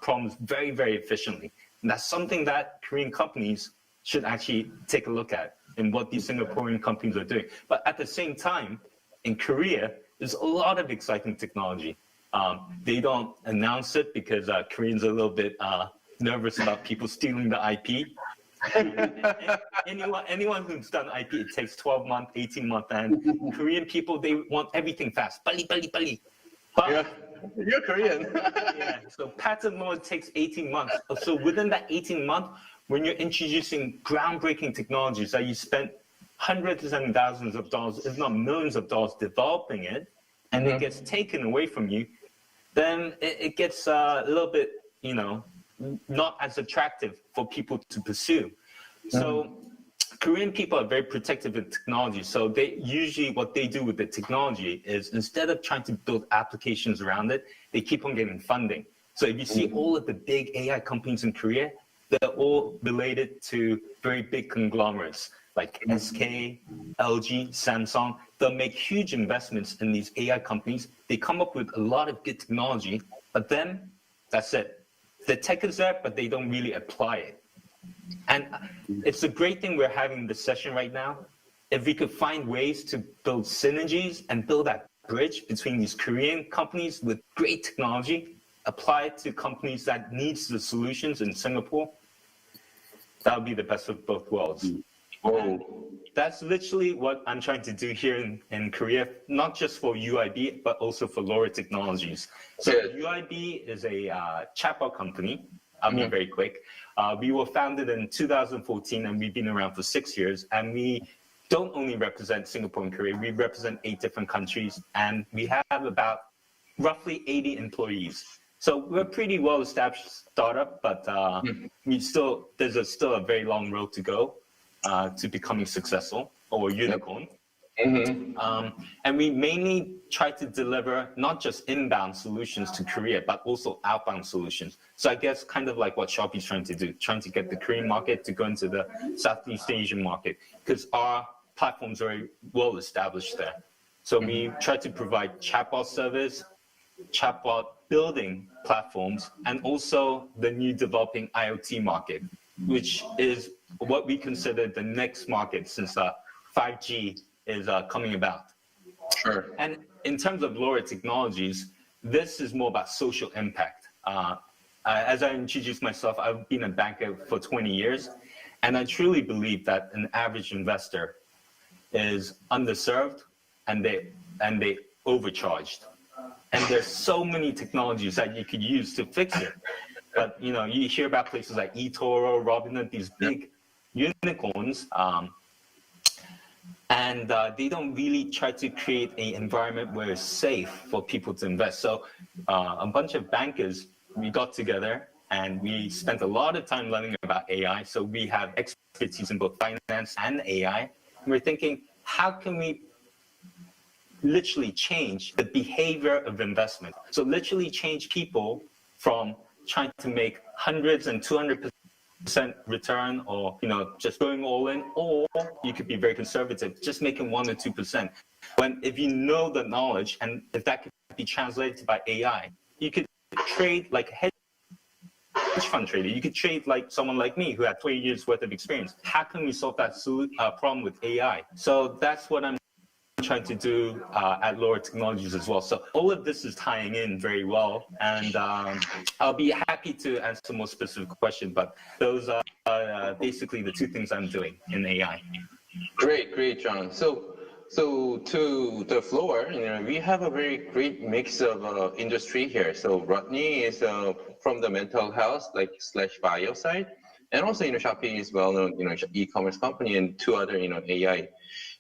problems very, very efficiently. And that's something that Korean companies should actually take a look at in what these Singaporean companies are doing. But at the same time, in Korea, there's a lot of exciting technology. They don't announce it because Koreans are a little bit nervous about people stealing the IP. anyone who's done IP, it takes 12 months, 18 months, and Korean people, they want everything fast. Pali. But, yeah, you're Korean. yeah, so patent law takes 18 months. So within that 18 months, when you're introducing groundbreaking technologies that you spent hundreds and thousands of dollars, if not millions of dollars developing it, and it gets taken away from you, then it gets a little bit, not as attractive for people to pursue. So Korean people are very protective of technology. So they usually, what they do with the technology is instead of trying to build applications around it, they keep on getting funding. So if you see all of the big AI companies in Korea, they're all related to very big conglomerates like SK, LG, Samsung. They'll make huge investments in these AI companies. They come up with a lot of good technology, but then that's it. The tech is there, but they don't really apply it. And it's a great thing we're having this session right now. If we could find ways to build synergies and build that bridge between these Korean companies with great technology, apply it to companies that needs the solutions in Singapore, that would be the best of both worlds. That's literally what I'm trying to do here in Korea, not just for UIB, but also for LoRa Technologies. So UIB is a chatbot company. I'll be very quick. We were founded in 2014, and we've been around for 6 years. And we don't only represent Singapore and Korea, we represent 8 different countries. And we have about roughly 80 employees. So we're a pretty well-established startup, but there's still a very long road to go to becoming successful or a unicorn. And we mainly try to deliver not just inbound solutions to Korea, but also outbound solutions. So I guess kind of like what Shopee's trying to do, trying to get the Korean market to go into the Southeast Asian market, because our platforms are very well established there. So we try to provide chatbot service, chatbot building platforms, and also the new developing IoT market, which is what we consider the next market since 5G is coming about. Sure. And in terms of LoRa Technologies, this is more about social impact. As I introduced myself, I've been a banker for 20 years, and I truly believe that an average investor is underserved and they overcharged. And there's so many technologies that you could use to fix it. But you hear about places like eToro, Robinhood, these big unicorns, and they don't really try to create an environment where it's safe for people to invest. So a bunch of bankers, we got together and we spent a lot of time learning about AI. So we have expertise in both finance and AI. And we're thinking, how can we literally change the behavior of investment? So literally change people from trying to make hundreds and 200% return, or just going all in, or you could be very conservative, just making 1 or 2%. When if you know the knowledge, and if that could be translated by AI, you could trade like a hedge fund trader. You could trade like someone like me who had 20 years worth of experience. How can we solve that problem with AI? So that's what I'm trying to do at LoRa Technologies as well. So all of this is tying in very well, and I'll be happy to answer more specific questions, but those are basically the 2 things I'm doing in AI. Great, John. So to the floor, we have a very great mix of industry here. So Rodney is from the mental health / bio side, and also Shopee is well-known e-commerce company, and 2 other AI.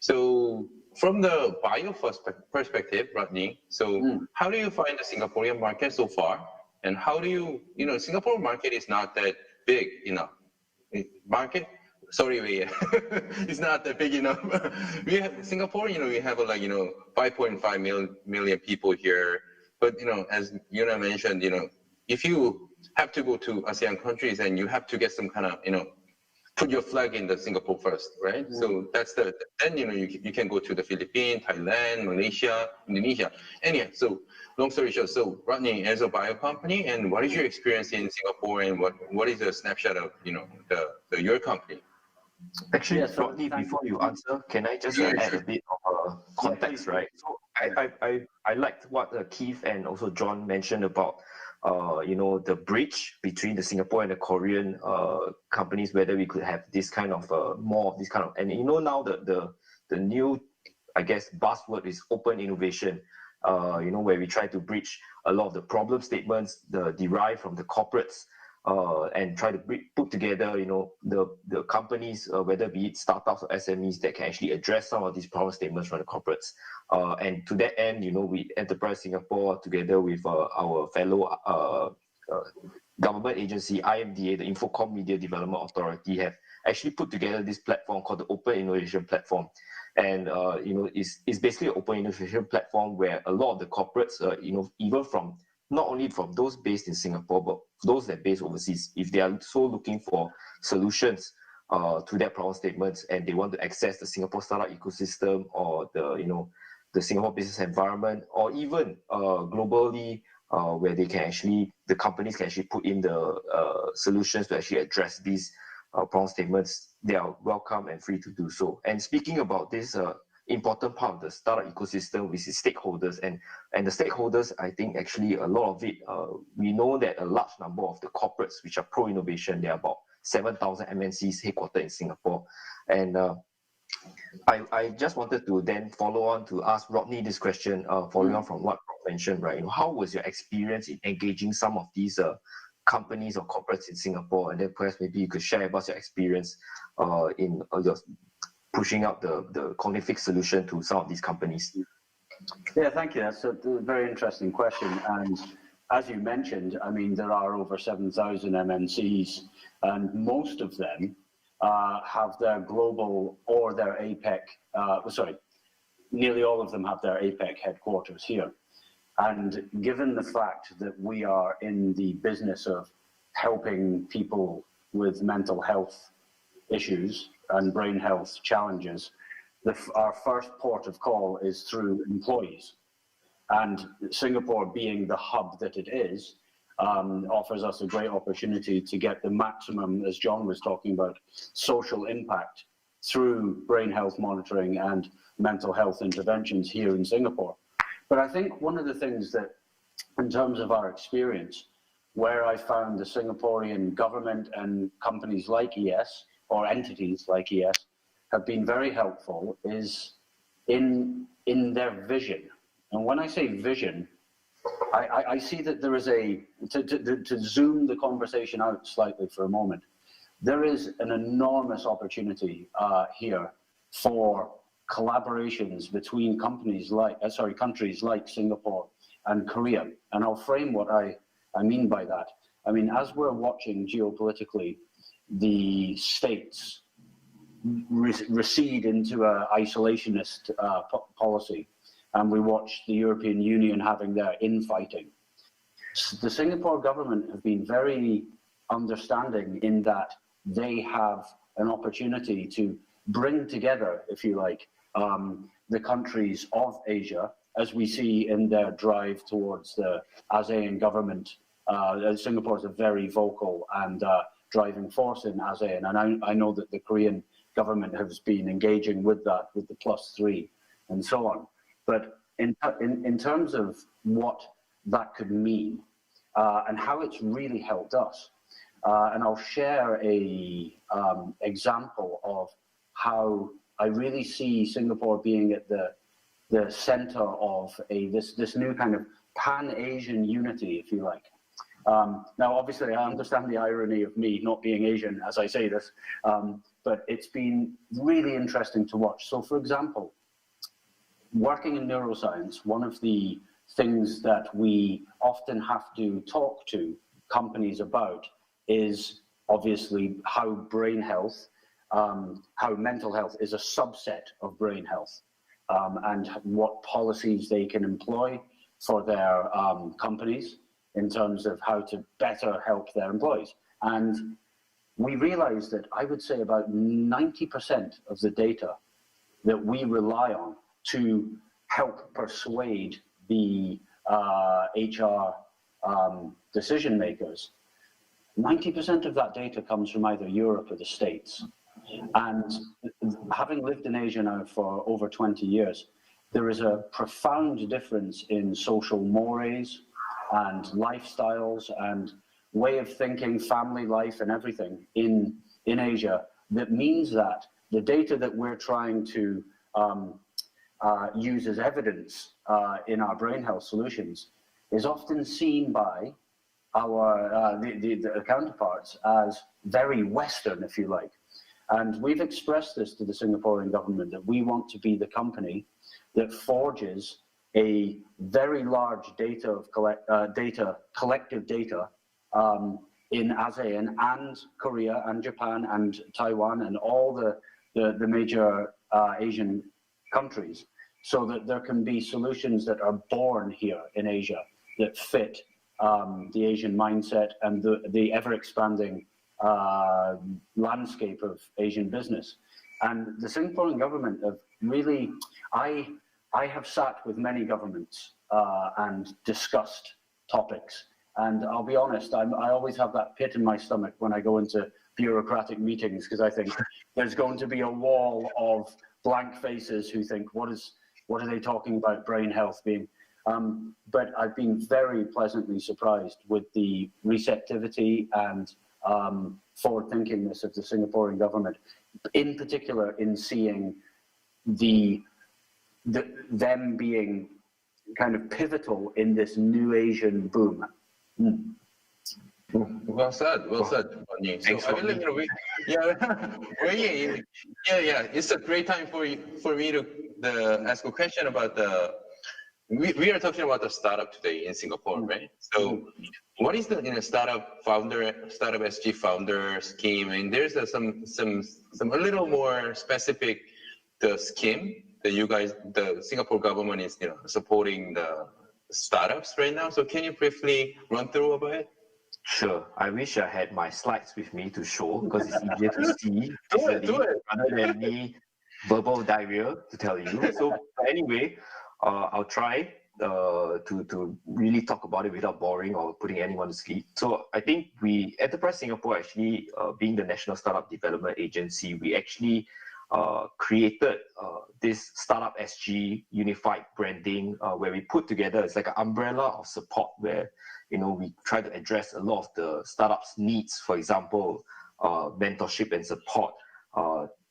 So from the bio perspective, Rodney, so how do you find the Singaporean market so far? And how do you, Singapore market is not that big enough. It's not that big enough. We have Singapore, we have 5.5 million people here. But, as Yuna mentioned, if you have to go to ASEAN countries and you have to get some kind of, put your flag in the Singapore first, right? So that's then you can go to the Philippines, Thailand, Malaysia, Indonesia. Anyhow, so long story short, so Rodney, as a bio company, and what is your experience in Singapore, and what is a snapshot of your company? Actually, Rodney, before you answer, can I just add a bit of context, right? So I liked what Keith and also John mentioned about the bridge between the Singapore and the Korean companies, whether we could have this kind of more of this kind of, and now the new, I guess, buzzword is open innovation. Where we try to bridge a lot of the problem statements derived from the corporates and try to put together, the companies, whether be it startups or SMEs, that can actually address some of these problem statements from the corporates. And to that end, we Enterprise Singapore, together with our fellow government agency, IMDA, the Infocom Media Development Authority, have actually put together this platform called the Open Innovation Platform. And it's basically an open innovation platform where a lot of the corporates, even from not only from those based in Singapore, but those that are based overseas, if they are so looking for solutions to their problem statements and they want to access the Singapore startup ecosystem or the Singapore business environment, or even globally, where they can the companies can actually put in the solutions to actually address these problem statements, they are welcome and free to do so. And speaking about this important part of the startup ecosystem, which is stakeholders, and the stakeholders, I think actually a lot of it, we know that a large number of the corporates which are pro-innovation, there are about 7,000 MNCs headquartered in Singapore. And I just wanted to then follow on to ask Rodney this question, following on from what Rob mentioned, right? How was your experience in engaging some of these companies or corporates in Singapore, and then perhaps maybe you could share about your experience in pushing out the cognitive solution to some of these companies. Yeah, thank you. That's a very interesting question. And as you mentioned, I mean, there are over 7,000 MNCs, and most of them have their global or their APEC, nearly all of them have their APEC headquarters here. And given the fact that we are in the business of helping people with mental health issues and brain health challenges, our first port of call is through employees. And Singapore, being the hub that it is, offers us a great opportunity to get the maximum, as John was talking about, social impact through brain health monitoring and mental health interventions here in Singapore. But I think one of the things that, in terms of our experience, where I found the Singaporean government and companies like ES, or entities like ES, have been very helpful is in their vision. And when I say vision, I see that there is to zoom the conversation out slightly for a moment, there is an enormous opportunity here for collaborations between countries like Singapore and Korea. And I'll frame what I mean by that. I mean, as we're watching geopolitically the states recede into an isolationist policy, and we watch the European Union having their infighting, the Singapore government have been very understanding in that they have an opportunity to bring together, if you like, the countries of Asia, as we see in their drive towards the ASEAN government. Singapore is a very vocal and driving force in ASEAN, and I know that the Korean government has been engaging with that, with the +3 and so on. But in terms of what that could mean and how it's really helped us, and I'll share a example of how I really see Singapore being at the center of this new kind of pan-Asian unity, if you like. Now, obviously, I understand the irony of me not being Asian as I say this, but it's been really interesting to watch. So, for example, working in neuroscience, one of the things that we often have to talk to companies about is obviously how brain health, how mental health is a subset of brain health, and what policies they can employ for their companies in terms of how to better help their employees. And we realized that I would say about 90% of the data that we rely on to help persuade the HR decision makers, 90% of that data comes from either Europe or the States. And having lived in Asia now for over 20 years, there is a profound difference in social mores and lifestyles and way of thinking, family life and everything in Asia that means that the data that we're trying to use as evidence in our brain health solutions is often seen by our the counterparts as very Western, if you like. And we've expressed this to the Singaporean government that we want to be the company that forges a very large collective data in ASEAN and Korea and Japan and Taiwan and all the major Asian countries, so that there can be solutions that are born here in Asia that fit the Asian mindset and the ever-expanding landscape of Asian business. And the Singaporean government have really, I have sat with many governments and discussed topics. And I'll be honest, I always have that pit in my stomach when I go into bureaucratic meetings, because I think there's going to be a wall of blank faces who think, what are they talking about brain health being? But I've been very pleasantly surprised with the receptivity and forward-thinkingness of the Singaporean government, in particular in seeing them being kind of pivotal in this new Asian boom. Well said, Rodney. So I believe, it's a great time for me to ask a question about we are talking about the startup today in Singapore, right? So what is the startup SG founder scheme? And there's some a little more specific the scheme that you guys, the Singapore government is supporting the startups right now. So can you briefly run through about it? Sure. I wish I had my slides with me to show, because it's easier to see do it. rather than me verbal diarrhea to tell you. So anyway, I'll try to really talk about it without boring or putting anyone to sleep. So I think Enterprise Singapore actually, being the National Startup Development Agency, we actually created this Startup SG unified branding where we put together, it's like an umbrella of support where we try to address a lot of the startups' needs. For example, mentorship and support,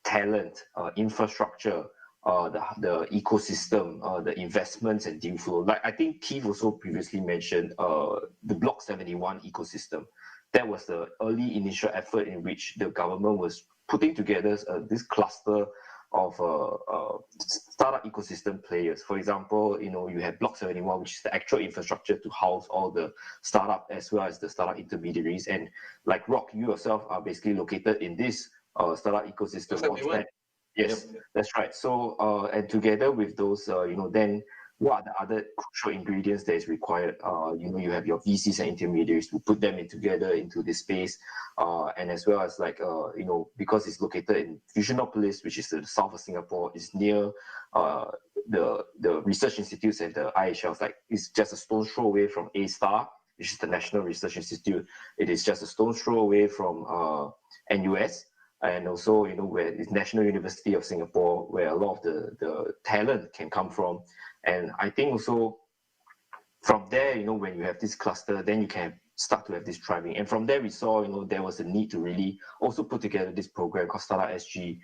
talent, infrastructure, the ecosystem, the investments and deal flow. Like I think Keith also previously mentioned the Block 71 ecosystem. That was the early initial effort in which the government was putting together this cluster of startup ecosystem players. For example, you have Block 71, which is the actual infrastructure to house all the startup as well as the startup intermediaries. And like Rock, you yourself are basically located in this startup ecosystem. Yes, yep. That's right. So, and together with those, then what are the other crucial ingredients that is required? You have your VCs and intermediaries to put them together into this space, and as well as because it's located in Fusionopolis, which is the south of Singapore, is near the research institutes and the IHLs. Like it's just a stone's throw away from A-STAR, which is the National Research Institute. It is just a stone's throw away from NUS. And also, where it's National University of Singapore, where a lot of the talent can come from. And I think also from there, when you have this cluster, then you can start to have this thriving. And from there, we saw, there was a need to really also put together this program called Startup SG.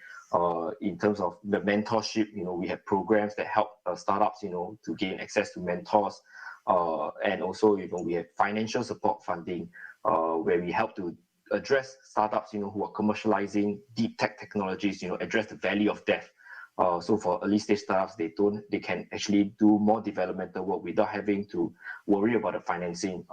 In terms of the mentorship, we have programs that help startups, to gain access to mentors. And also, we have financial support funding, where we help to address startups, who are commercializing deep tech technologies, address the valley of death. So for early stage startups, they can actually do more developmental work without having to worry about the financing.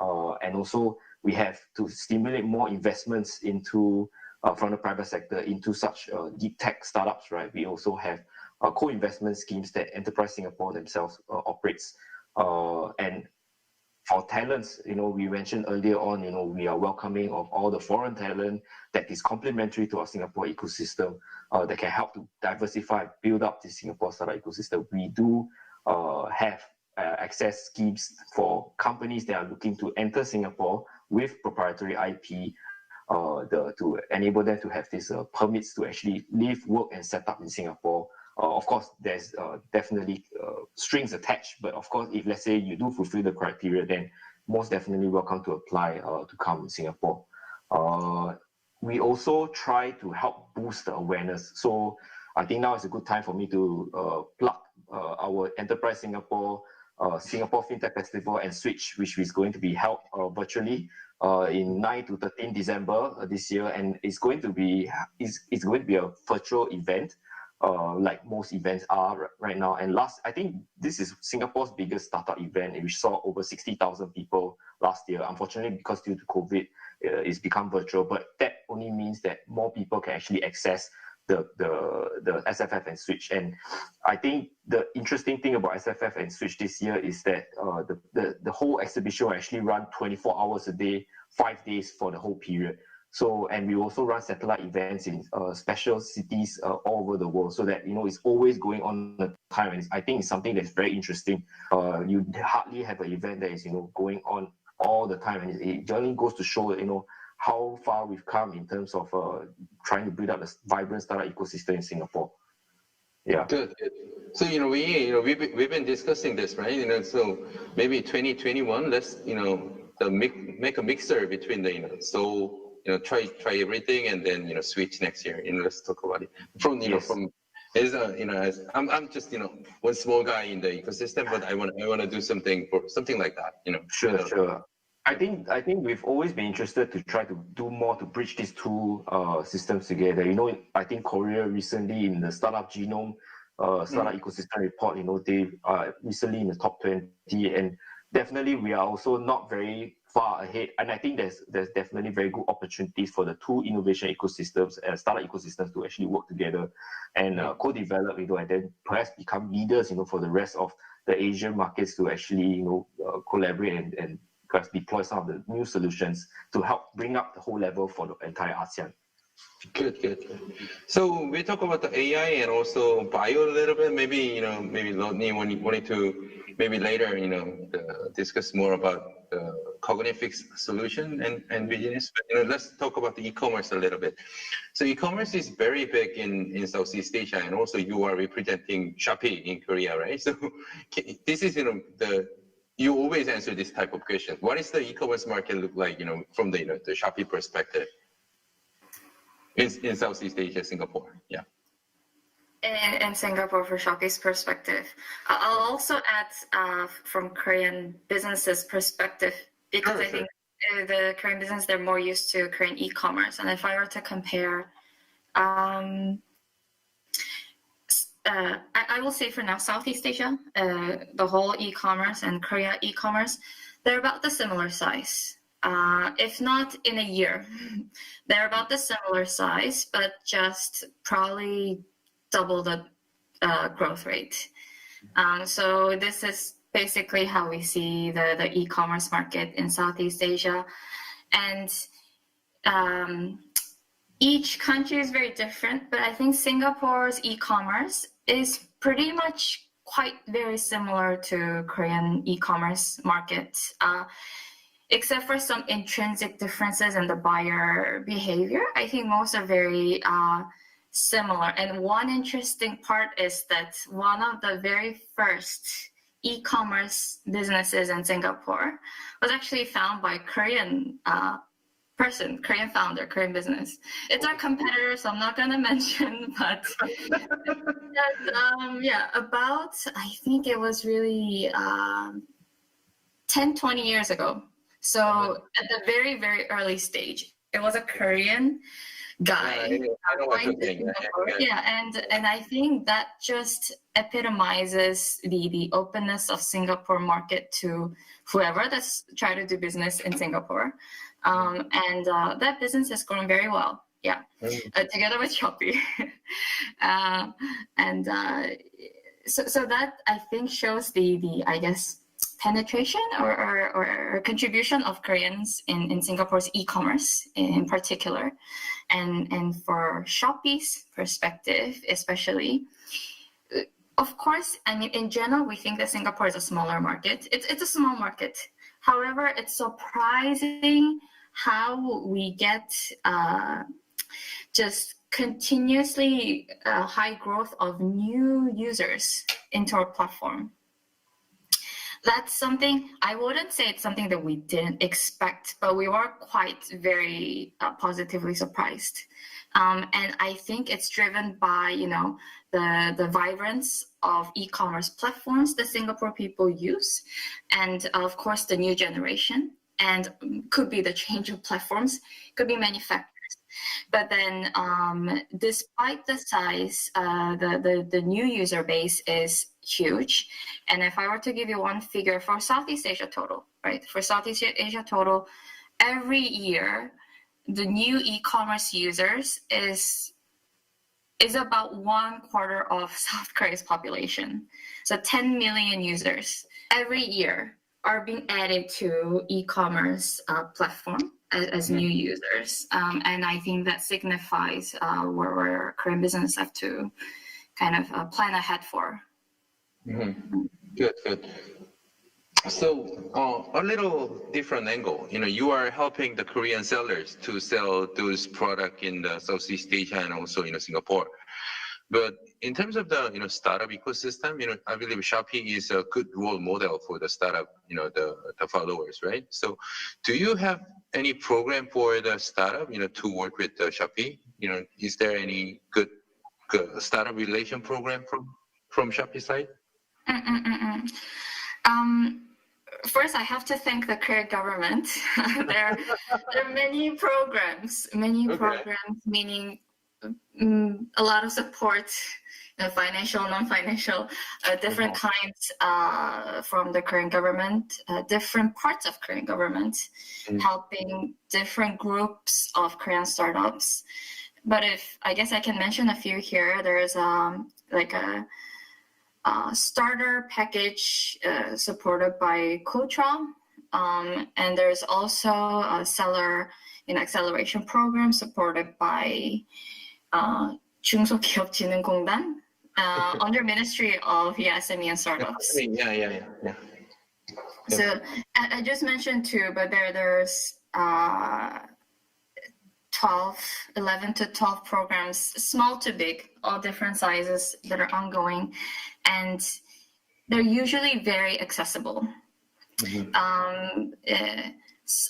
And also we have to stimulate more investments into from the private sector into such deep tech startups, right? We also have co-investment schemes that Enterprise Singapore themselves operates. And for talents, we mentioned earlier on, we are welcoming of all the foreign talent that is complementary to our Singapore ecosystem that can help to diversify, build up the Singapore startup ecosystem. We do have access schemes for companies that are looking to enter Singapore with proprietary IP to enable them to have these permits to actually live, work, and set up in Singapore. Of course, there's definitely strings attached, but of course, if let's say you do fulfill the criteria, then most definitely welcome to apply to come in Singapore. We also try to help boost the awareness. So I think now is a good time for me to plug our Enterprise Singapore, Singapore FinTech Festival and Switch, which is going to be held virtually in 9 to 13 December this year, and it's going to be a virtual event, like most events are right now. And I think this is Singapore's biggest startup event, which saw over 60,000 people last year. Unfortunately, because due to COVID, it's become virtual, but that only means that more people can actually access the SFF and Switch. And I think the interesting thing about SFF and Switch this year is that the whole exhibition will actually run 24 hours a day, 5 days for the whole period. So, and we also run satellite events in special cities all over the world, so that, it's always going on the time. And I think it's something that's very interesting. You hardly have an event that is, going on all the time. And it only goes to show, how far we've come in terms of trying to build up a vibrant startup ecosystem in Singapore. Yeah. Good. So we've been discussing this, right? So maybe 2021, let's make a mixer between the try everything and then switch next year. Let's talk about it I'm just one small guy in the ecosystem, but I want to do something like that. Sure. I think we've always been interested to try to do more to bridge these two systems together. I think Korea recently in the Startup Genome Startup Ecosystem Report, they are recently in the top 20, and definitely we are also not very far ahead. And I think there's definitely very good opportunities for the two innovation ecosystems and startup ecosystems to actually work together and co-develop, and then perhaps become leaders, for the rest of the Asian markets to actually, collaborate and deploy some of the new solutions to help bring up the whole level for the entire ASEAN. Good. So we talk about the AI and also bio a little bit. Maybe Rodney wanted to maybe later discuss more about the cognitive solution and business. But let's talk about the e-commerce a little bit. So e-commerce is very big in Southeast Asia, and also you are representing Shopee in Korea, right? So this is you always answer this type of question. What is the e-commerce market look like, from the Shopee perspective in Southeast Asia, Singapore? Yeah. In Singapore, for Shopee's perspective, I'll also add from Korean businesses' perspective, because I think the Korean business, they're more used to Korean e-commerce. And if I were to compare, I will say for now, Southeast Asia, the whole e-commerce and Korea e-commerce, they're about the similar size. If not in a year, they're about the similar size, but just probably double the growth rate. So this is basically how we see the e-commerce market in Southeast Asia. And each country is very different, but I think Singapore's e-commerce is pretty much quite very similar to Korean e-commerce market, except for some intrinsic differences in the buyer behavior. I think most are very similar. And one interesting part is that one of the very first e-commerce businesses in Singapore was actually found by Korean Korean founder, Korean business. It's our competitor, so I'm not going to mention, but about, I think it was really 10, 20 years ago. So at the very, very early stage, it was a Korean guy. I know what you're saying. And I think that just epitomizes the openness of Singapore market to whoever that's trying to do business in Singapore. And that business has grown very well. Together with Shopee. So that, I think, shows the I guess, penetration or contribution of Koreans in Singapore's e-commerce in particular. And for Shopee's perspective, especially, of course, I mean, in general, we think that Singapore is a smaller market. It's a small market. However, it's surprising how we get just continuously high growth of new users into our platform. That's something, I wouldn't say it's something that we didn't expect, but we were quite very positively surprised. And I think it's driven by, you know, the vibrance of e-commerce platforms that Singapore people use, and of course the new generation, and could be the change of platforms, could be manufacturers. But then, despite the size, the new user base is huge. And if I were to give you one figure for Southeast Asia total, right? For Southeast Asia total, every year, the new e-commerce users is about 1/4 of South Korea's population. So 10 million users every year are being added to e-commerce platform as new users. And I think that signifies where Korean businesses have to kind of plan ahead for. Mm-hmm. Good. So a little different angle. You know, you are helping the Korean sellers to sell those products in the Southeast Asia and also Singapore. But in terms of the startup ecosystem, I believe Shopee is a good role model for the startup, the followers, right? So, do you have any program for the startup, to work with the Shopee? Is there any good startup relation program from Shopee side? First, I have to thank the Korean government. There are many programs, meaning a lot of support, financial, non-financial, different kinds from the Korean government, different parts of Korean government, helping different groups of Korean startups. But I guess I can mention a few here. There's like a starter package supported by Kotra, and there's also a seller acceleration program supported by 중소기업진흥공단 under Ministry of SME and Startups. Yeah. So I just mentioned two, but there's 11 to 12 programs, small to big, all different sizes that are ongoing, and they're usually very accessible.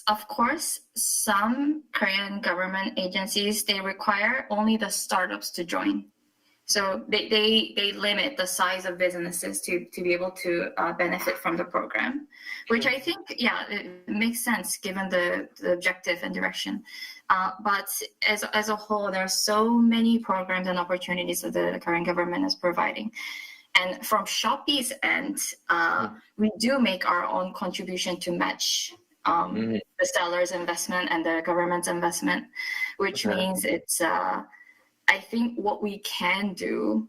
Of course, some Korean government agencies, they require only the startups to join. So they limit the size of businesses to be able to benefit from the program, which I think, it makes sense given the objective and direction. But as a whole, there are so many programs and opportunities that the Korean government is providing. And from Shopee's end, we do make our own contribution to match the seller's investment and the government's investment, which means it's, I think what we can do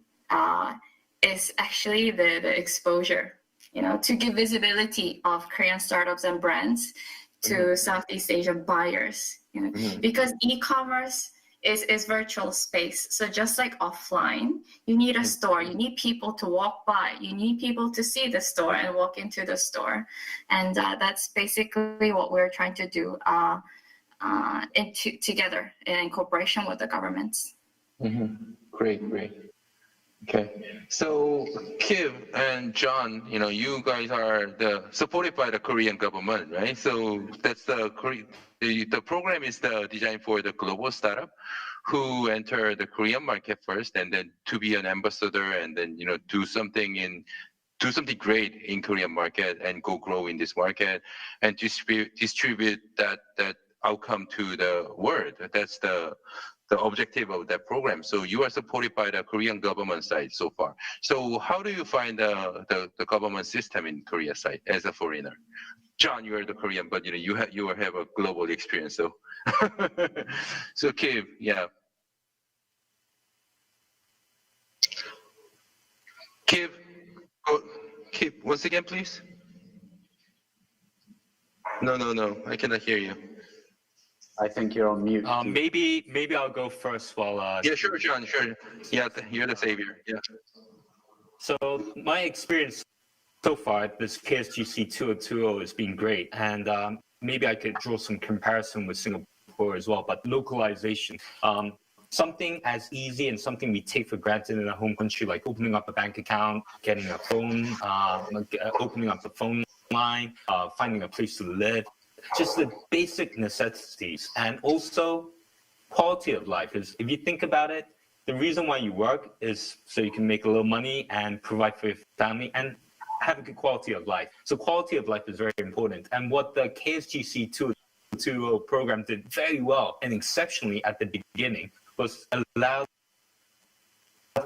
is actually the exposure, to give visibility of Korean startups and brands to Southeast Asia buyers, because e-commerce is virtual space. So just like offline, you need a store, you need people to walk by, you need people to see the store and walk into the store. And that's basically what we're trying to do together in cooperation with the governments. Great. Okay, so Kim and John, you guys are supported by the Korean government, right? So that's the program is designed for the global startup who enter the Korean market first, and then to be an ambassador, and then do something great in Korean market and go grow in this market and distribute that outcome to the world. That's the objective of that program. So you are supported by the Korean government side so far. So how do you find the government system in Korea side as a foreigner? John, you are the Korean, but you have a global experience. So so Kim, yeah. Kim, once again, please. No, I cannot hear you. I think you're on mute. Maybe I'll go first while. Yeah, sure, John, sure. Yeah, you're the savior. Yeah. So my experience so far, this KSGC 2020 has been great. And maybe I could draw some comparison with Singapore as well, but localization. Something as easy and something we take for granted in our home country, like opening up a bank account, getting a phone, opening up the phone line, finding a place to live, just the basic necessities. And also quality of life is, if you think about it, the reason why you work is so you can make a little money and provide for your family and have a good quality of life. So quality of life is very important. And what the KSGC 2.0 program did very well and exceptionally at the beginning was allow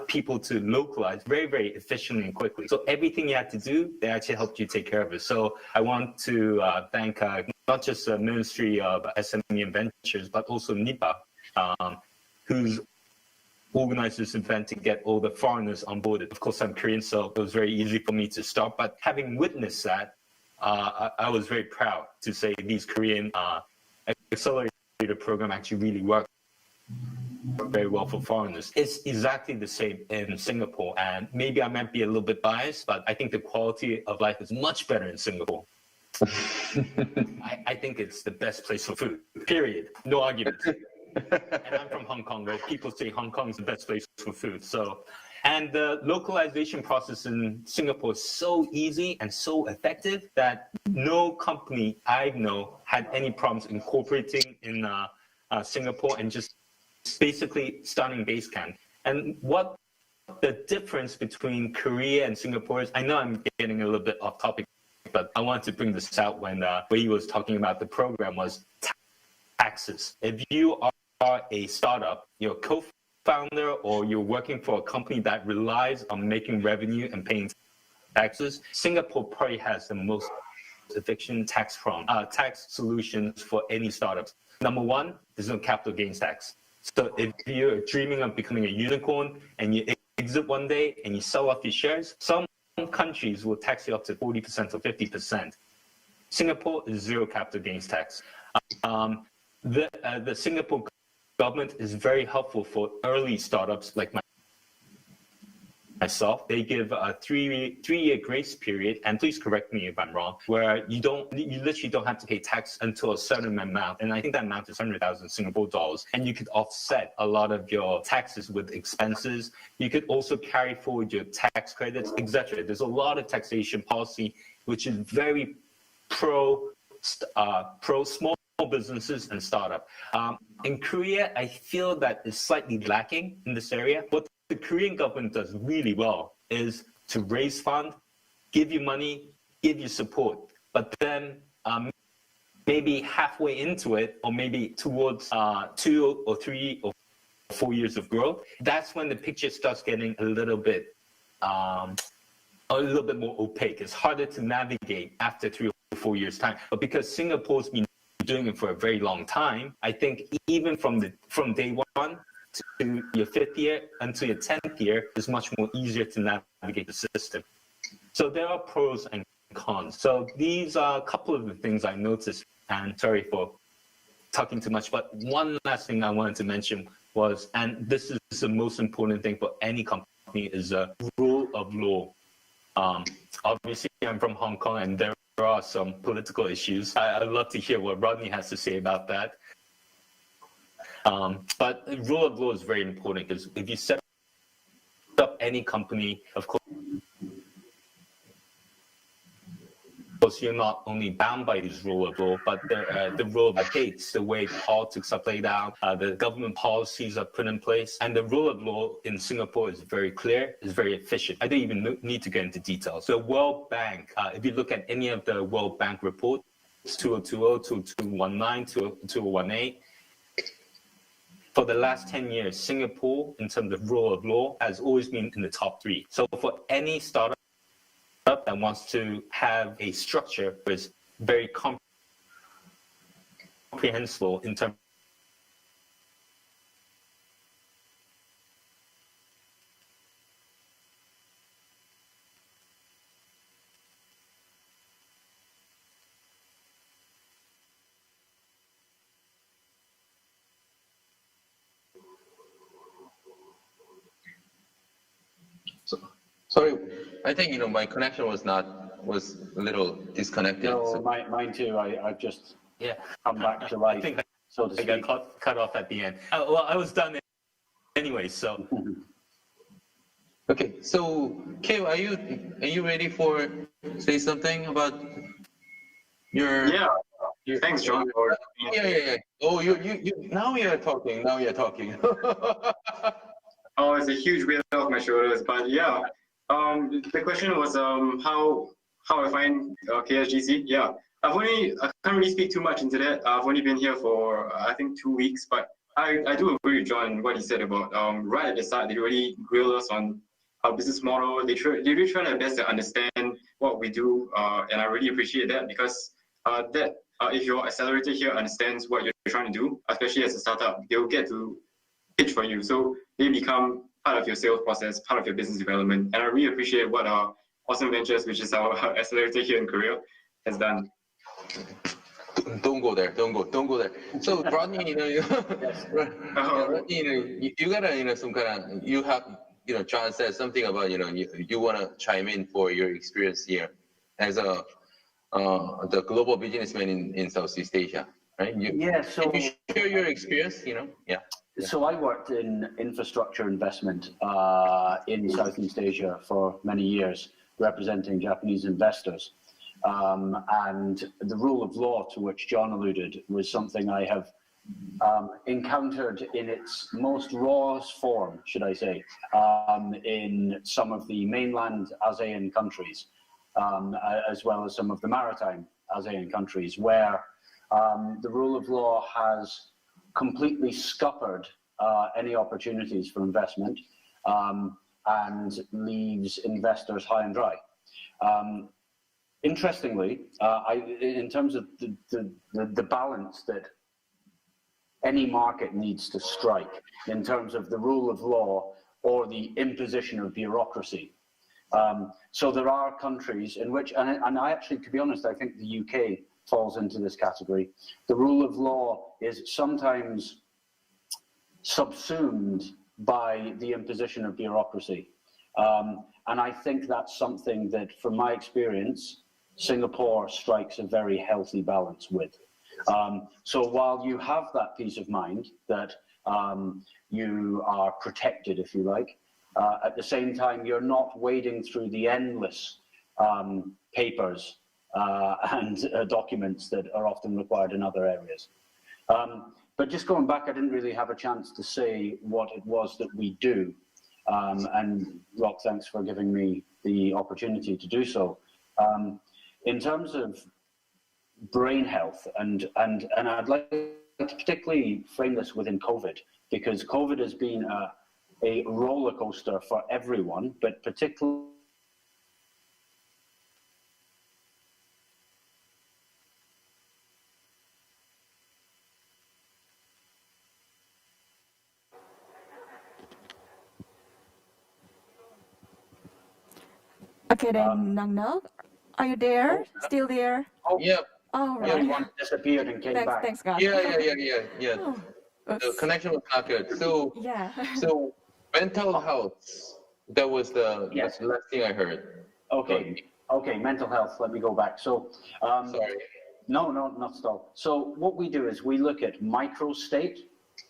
people to localize very, very efficiently and quickly. So everything you had to do, they actually helped you take care of it. So I want to thank not just the Ministry of SME and Ventures, but also NIPA, who's organized this event to get all the foreigners on board. Of course, I'm Korean, so it was very easy for me to start. But having witnessed that, I was very proud to say these Korean accelerator program actually really worked very well for foreigners. It's exactly the same in Singapore, and maybe I might be a little bit biased, but I think the quality of life is much better in Singapore. I think it's the best place for food, period. No argument. And I'm from Hong Kong, where people say Hong Kong is the best place for food. So, and the localization process in Singapore is so easy and so effective that no company I know had any problems incorporating in Singapore and just basically starting Basecamp. And what the difference between Korea and Singapore is, I know I'm getting a little bit off topic, but I wanted to bring this out when he was talking about the program was taxes. If you are a startup, you're a co-founder or you're working for a company that relies on making revenue and paying taxes, Singapore probably has the most efficient tax solutions for any startups. Number one, there's no capital gains tax. So if you're dreaming of becoming a unicorn and you exit one day and you sell off your shares, some countries will tax you up to 40% or 50%. Singapore is zero capital gains tax. The Singapore government is very helpful for early startups like myself. They give a three-year grace period, and please correct me if I'm wrong, where you literally don't have to pay tax until a certain amount, and I think that amount is 100,000 Singapore dollars, and you could offset a lot of your taxes with expenses. You could also carry forward your tax credits, etc. There's a lot of taxation policy which is very pro small businesses and startup. In Korea, I feel that is slightly lacking in this area. What the Korean government does really well is to raise funds, give you money, give you support, but then maybe halfway into it, or maybe towards 2 or 3 or 4 years of growth, that's when the picture starts getting a little bit more opaque. It's harder to navigate after 3 or 4 years' time. But because Singapore's been doing it for a very long time, I think even from day one to your 5th year until your 10th year is much more easier to navigate the system. So there are pros and cons. So these are a couple of the things I noticed, and sorry for talking too much, but one last thing I wanted to mention was, and this is the most important thing for any company, is a rule of law. Obviously, I'm from Hong Kong, and there are some political issues. I'd love to hear what Rodney has to say about that. But rule of law is very important, because if you set up any company, of course, you're not only bound by this rule of law, but the rule of gates, the way politics are played out, the government policies are put in place. And the rule of law in Singapore is very clear, is very efficient. I don't even need to get into details. The World Bank, if you look at any of the World Bank reports, 2020, 2019, 2018, for the last 10 years, Singapore, in terms of rule of law, has always been in the top 3. So for any startup that wants to have a structure that is very comprehensible in terms Sorry, I think my connection was a little disconnected. No, so. mine too. I've just come back to life. I think so to I speak. got cut off at the end. Well, I was done anyway, so. Okay, so Kev, are you ready for say something about your? Yeah. Thanks, John. Yeah. Oh, you now you're talking. Now you're talking. Oh, it's a huge weight off my shoulders, but yeah. The question was how I find KSGC. Yeah, I can't really speak too much into that. I've only been here for I think 2 weeks, but I do agree with John what he said about right at the start they really grilled us on our business model. They really try their best to understand what we do, and I really appreciate that because if your accelerator here understands what you're trying to do, especially as a startup, they'll get to pitch for you. So they become part of your sales process, part of your business development. And I really appreciate what our Awesome Ventures, which is our accelerator here in Korea, has done. Don't go there. Don't go there. So Rodney, Rodney, you gotta, some kind of, you have, John said something about, you want to chime in for your experience here as the global businessman in Southeast Asia, right? So can you share your experience, Yeah. So I worked in infrastructure investment in Southeast Asia for many years, representing Japanese investors. And the rule of law to which John alluded was something I have encountered in its most rawest form, should I say, in some of the mainland ASEAN countries, as well as some of the maritime ASEAN countries, where the rule of law has completely scuppered any opportunities for investment and leaves investors high and dry. Interestingly, in terms of the balance that any market needs to strike in terms of the rule of law or the imposition of bureaucracy. So there are countries in which, and I actually, to be honest, I think the UK falls into this category. The rule of law is sometimes subsumed by the imposition of bureaucracy. And I think that's something that, from my experience, Singapore strikes a very healthy balance with. So while you have that peace of mind that you are protected, if you like, at the same time, you're not wading through the endless papers and documents that are often required in other areas. But just going back, I didn't really have a chance to say what it was that we do. And Rock, thanks for giving me the opportunity to do so. In terms of brain health, and I'd like to particularly frame this within COVID, because COVID has been a roller coaster for everyone, but particularly Okay, then Nang Nok, are you there? Still there? Yep. All right. Everyone disappeared and came back. Thanks, God. Yeah. Oh, The connection was not good. So yeah. So mental health. That was the last thing I heard. Okay, mental health. Let me go back. So, sorry. No, not at all. So what we do is we look at micro state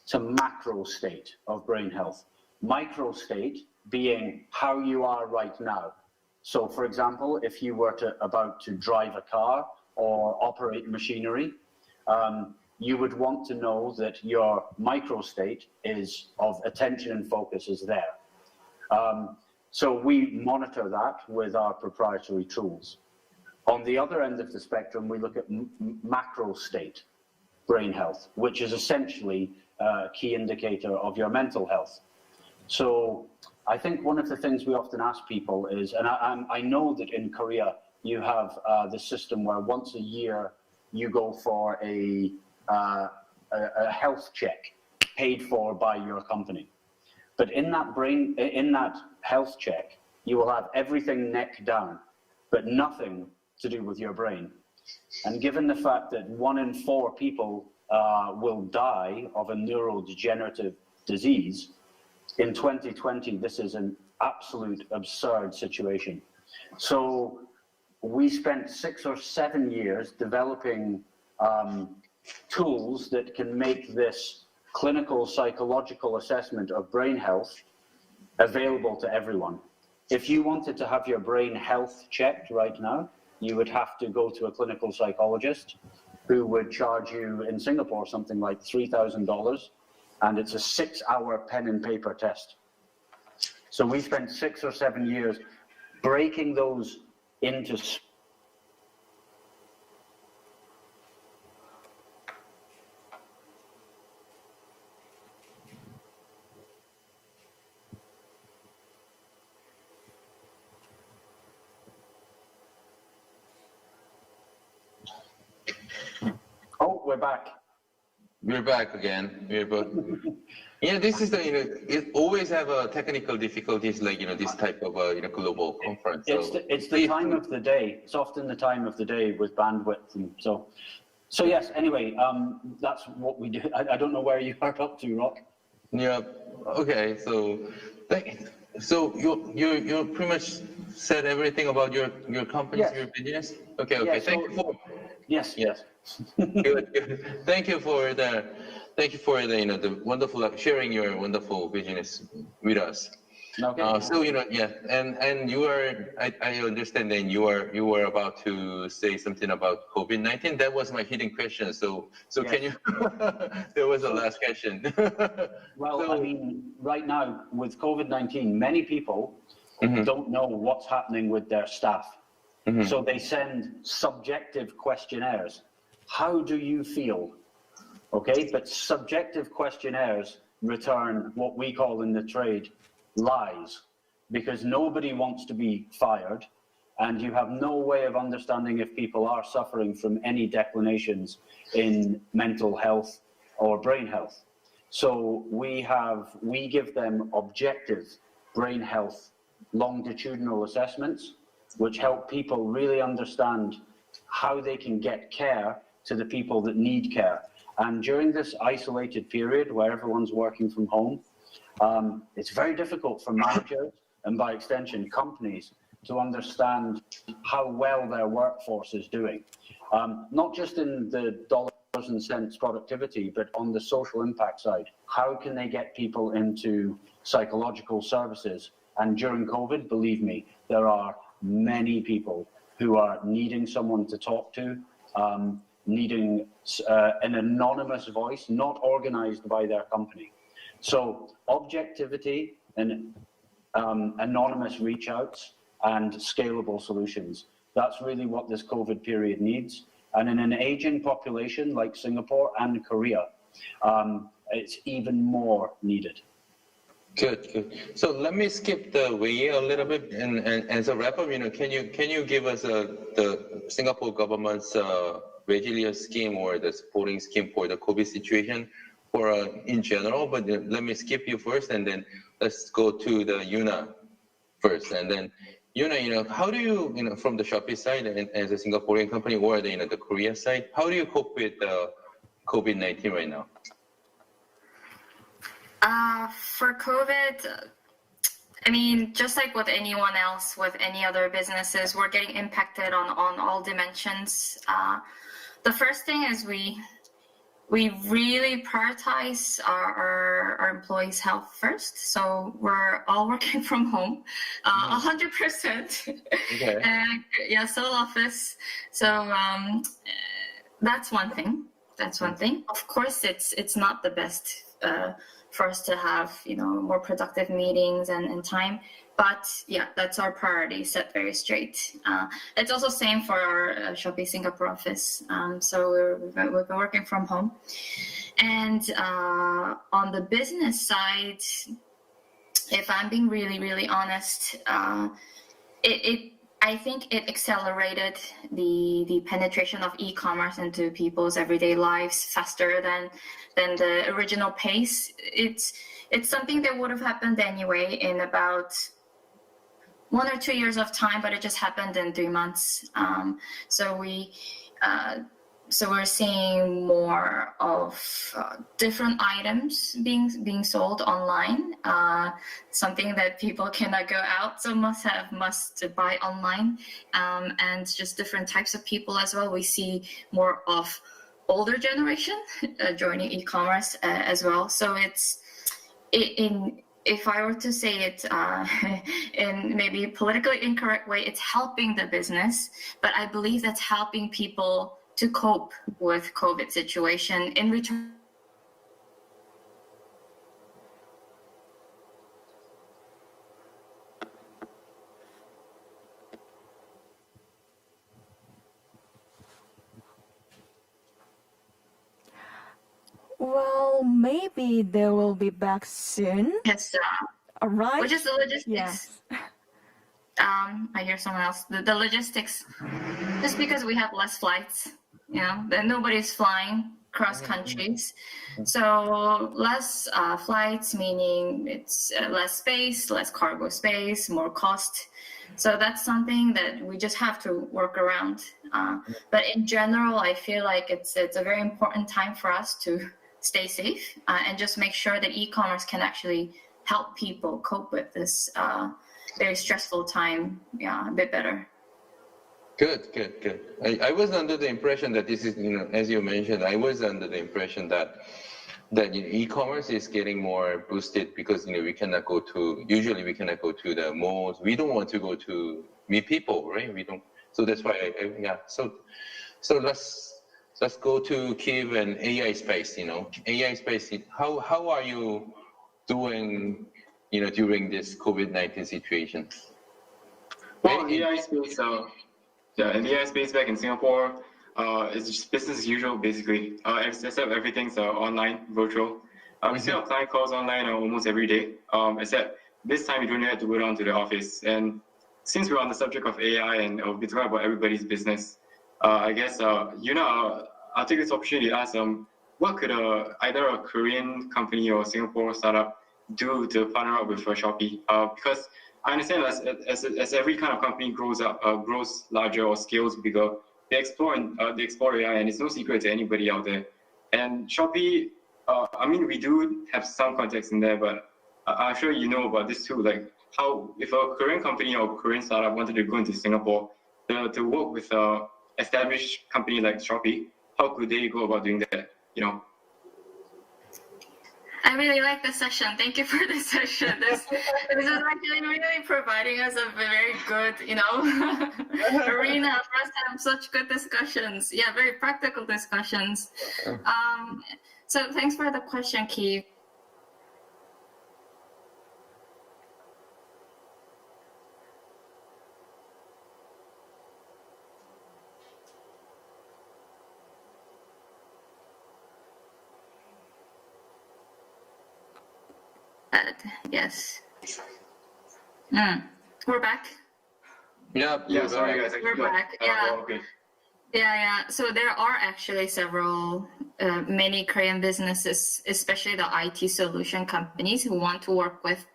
to macro state of brain health. Micro state being how you are right now. So, for example, if you were about to drive a car or operate machinery, you would want to know that your micro state is of attention and focus is there. So we monitor that with our proprietary tools. On the other end of the spectrum, we look at macro state brain health, which is essentially a key indicator of your mental health. So I think one of the things we often ask people is, and I know that in Korea you have the system where once a year you go for a health check paid for by your company. But in that health check, you will have everything neck down, but nothing to do with your brain. And given the fact that 1 in 4 people will die of a neurodegenerative disease, in 2020, this is an absolute absurd situation. So we spent 6 or 7 years developing tools that can make this clinical psychological assessment of brain health available to everyone. If you wanted to have your brain health checked right now, you would have to go to a clinical psychologist who would charge you in Singapore something like $3,000, and it's a 6-hour pen and paper test. So we spent 6 or 7 years breaking those into Oh, we're back. We're back again. We're back. Yeah, this is the, it always have technical difficulties like, this type of, global conference. It's the time of the day. It's often the time of the day with bandwidth. And so yes, anyway, that's what we do. I don't know where you are up to, Rock. Yeah, okay, so you pretty much said everything about your company, Yes. your business? Okay, okay, Yeah, thank you for... Yes, yes. Good. Thank you for the the wonderful sharing your wonderful business with us. Okay. So yeah, and you are I understand that you were about to say something about COVID-19. That was my hidden question. So Yes. Can you? There was a last question. Well, I mean, right now with COVID-19, many people don't know what's happening with their staff. So they send subjective questionnaires. How do you feel? Okay, but subjective questionnaires return what we call in the trade lies, because nobody wants to be fired, and you have no way of understanding if people are suffering from any declinations in mental health or brain health. So we give them objective brain health longitudinal assessments, which help people really understand how they can get care to the people that need care. And during this isolated period where everyone's working from home, it's very difficult for managers and by extension companies to understand how well their workforce is doing. Not just in the dollars and cents productivity, but on the social impact side. How can they get people into psychological services? And during COVID, believe me, there are many people who are needing someone to talk to, needing an anonymous voice, not organized by their company. So objectivity and anonymous reach outs and scalable solutions. That's really what this COVID period needs. And in an aging population like Singapore and Korea, it's even more needed. Good, good. So let me skip the way a little bit, and as a wrap up, can you give us the Singapore government's resilience scheme or the supporting scheme for the COVID situation, for in general? But let me skip you first, and then let's go to the Yuna first, and then Yuna, how do you, from the Shopee side and as a Singaporean company, or the Korea side, how do you cope with COVID-19 right now? For COVID, I mean, just like with anyone else, with any other businesses, we're getting impacted on all dimensions. The first thing is we really prioritize our employees' health first. So we're all working from home, 100%. Okay. Yeah, sole office. So that's one thing. That's one thing. Of course, it's not the best for us to have, more productive meetings and time. But yeah, that's our priority, set very straight. It's also same for our Shopee Singapore office. So we've been working from home. And on the business side, if I'm being really, really honest, I think it accelerated the penetration of e-commerce into people's everyday lives faster than the original pace. It's something that would have happened anyway in about 1 or 2 years of time, but it just happened in 3 months. So So we're seeing more of different items being sold online, something that people cannot go out, so must buy online, and just different types of people as well. We see more of older generation joining e-commerce as well. So if I were to say it in maybe a politically incorrect way, it's helping the business, but I believe that's helping people to cope with COVID situation in return. Well, maybe they will be back soon. Yes, all right. Which is the logistics. Yes. I hear someone else. The logistics, just because we have less flights, then nobody's flying cross countries. So less flights, meaning it's less space, less cargo space, more cost. So that's something that we just have to work around. But in general, I feel like it's a very important time for us to stay safe and just make sure that e-commerce can actually help people cope with this very stressful time, a bit better. Good. I was under the impression that this is, as you mentioned, I was under the impression that e-commerce is getting more boosted because we cannot go to the malls. We don't want to go to meet people, right? We don't. So that's why, So let's go to Kiev and AI space. AI space. How are you doing? During this COVID-19 situation? Well, in the AI space, in the AI space back in Singapore, it's just business as usual, basically. Except everything's online, virtual. We still have client calls online almost every day, except this time we don't have to go down to the office. And since we're on the subject of AI and we're talking about everybody's business, I guess, I'll take this opportunity to ask, what could either a Korean company or Singapore startup do to partner up with Shopee? Because I understand as every kind of company grows larger or scales bigger, they explore AI, and it's no secret to anybody out there. And Shopee, we do have some context in there, but I'm sure you know about this too. Like how if a Korean company or Korean startup wanted to go into Singapore to work with an established company like Shopee, how could they go about doing that? I really like this session. Thank you for this session. This is actually really providing us a very good, arena for us to have such good discussions. Yeah, very practical discussions. So thanks for the question, Keith. Yes. We're back. Yeah. Sorry, guys. We're back. Yeah. Okay. Yeah. So there are actually several, many Korean businesses, especially the IT solution companies, who want to work with.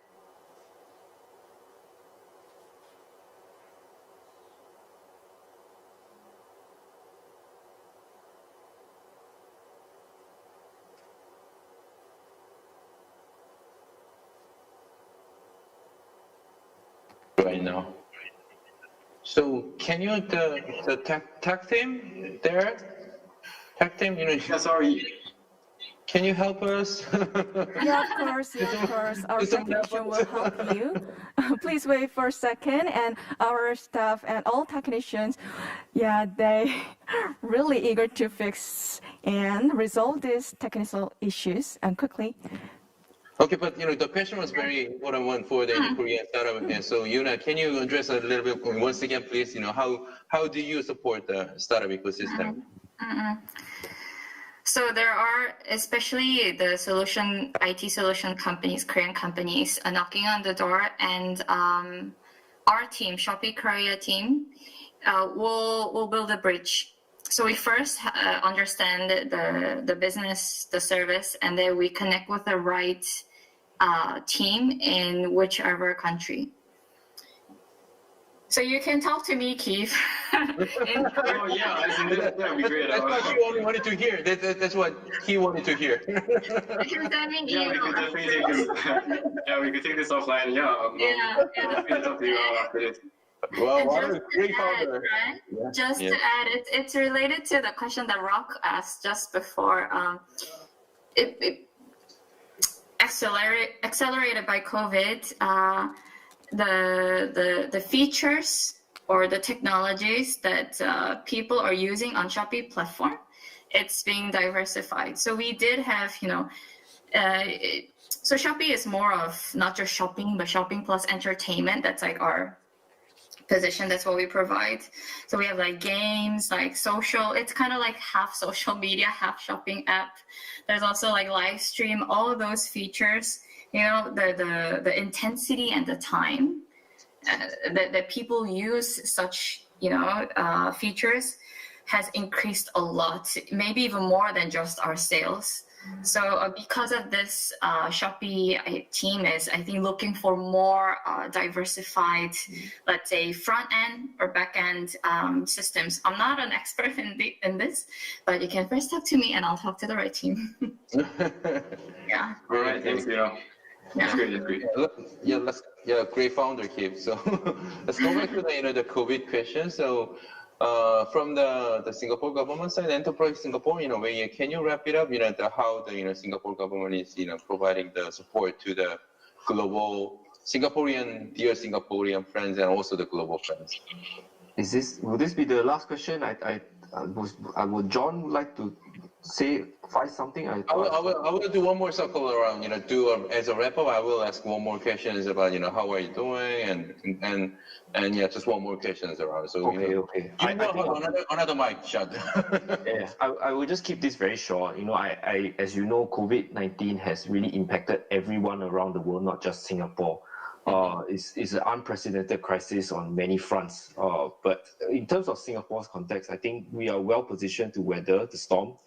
Right now. So can you the tech team there? Tech team, sorry. Can you help us? Yeah, of course. Our technician will help you. Please wait for a second, and our staff and all technicians, they really eager to fix and resolve these technical issues and quickly. Okay, but the question was very important one for the Korean startup. And so Yuna, can you address a little bit once again, please? How do you support the startup ecosystem? So there are, especially the IT solution companies, Korean companies, knocking on the door, and our team, Shopee Korea team, will build a bridge. So we first understand the business, the service, and then we connect with the right team in whichever country. So you can talk to me, Keith. Oh yeah, that would be great. That's what he only wanted to hear. That's what he wanted to hear. Yeah, we could definitely take this. Yeah, we could take this offline. Yeah. Definitely talk to you after this. Well, what a Just great to add, founder. right? Yeah. Just Yeah. to add, it's related to the question that Rock asked just before. It accelerated by COVID. The features or the technologies that people are using on Shopee platform, it's being diversified. So we did have, so Shopee is more of not just shopping, but shopping plus entertainment. That's like our position. That's what we provide. So we have like games, like social. It's kind of like half social media, half shopping app. There's also like live stream. All of those features, the intensity and the time that people use such features has increased a lot, maybe even more than just our sales. So because of this, Shopee team is, I think, looking for more diversified, let's say, front end or back end systems. I'm not an expert in this, but you can first talk to me, and I'll talk to the right team. Yeah. All right. Thanks, That's great. That's great. Yeah, great founder, Keith. So let's go back to the COVID question. So from the Singapore government side, Enterprise Singapore, can you wrap it up? How the Singapore government is providing the support to the global Singaporean, dear Singaporean friends, and also the global friends. Will this be the last question? Would John like to find something? I will do one more circle around. As a wrap up, I will ask one more questions about how are you doing, and yeah, just one more questions around. So okay. I have another mic shot. Yeah, I will just keep this very short. As you know, COVID-19 has really impacted everyone around the world, not just Singapore. It's an unprecedented crisis on many fronts. But in terms of Singapore's context, I think we are well positioned to weather the storm.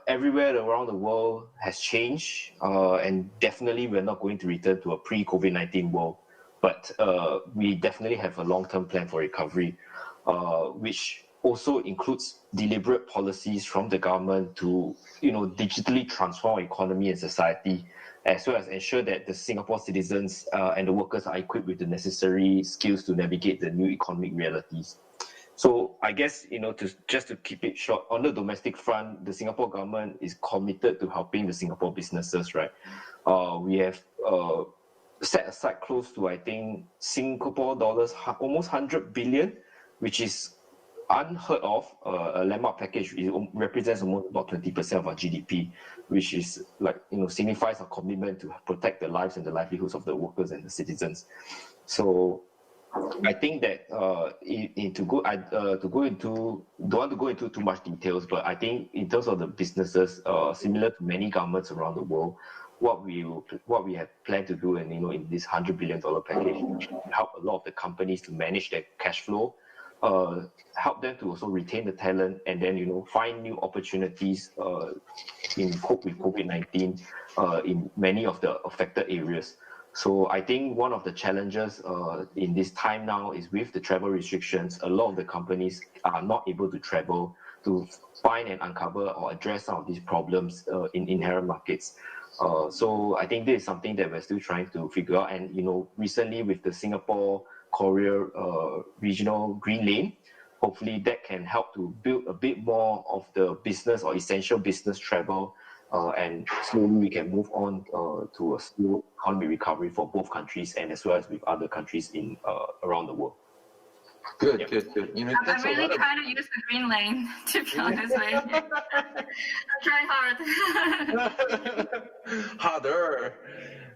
Everywhere around the world has changed, and definitely we're not going to return to a pre-COVID-19 world. But we definitely have a long-term plan for recovery, which also includes deliberate policies from the government to, digitally transform our economy and society, as well as ensure that the Singapore citizens and the workers are equipped with the necessary skills to navigate the new economic realities. So I guess, just to keep it short, on the domestic front, the Singapore government is committed to helping the Singapore businesses, right? We have set aside close to, I think, Singapore dollars, almost 100 billion, which is unheard of. A landmark package. It represents almost about 20% of our GDP, which is signifies our commitment to protect the lives and the livelihoods of the workers and the citizens. So I think that don't want to go into too much details, but I think in terms of the businesses, similar to many governments around the world, what we have planned to do, and in this $100 billion package, help a lot of the companies to manage their cash flow, help them to also retain the talent, and then find new opportunities in cope with COVID-19 in many of the affected areas. So I think one of the challenges in this time now is with the travel restrictions, a lot of the companies are not able to travel to find and uncover or address some of these problems in inherent markets. So I think this is something that we're still trying to figure out. And recently with the Singapore-Korea regional green lane, hopefully that can help to build a bit more of the business or essential business travel, and slowly we can move on to a slow economic recovery for both countries and as well as with other countries in around the world. Good. I'm really trying to use the green lane, to be honest with you. I try hard. Harder.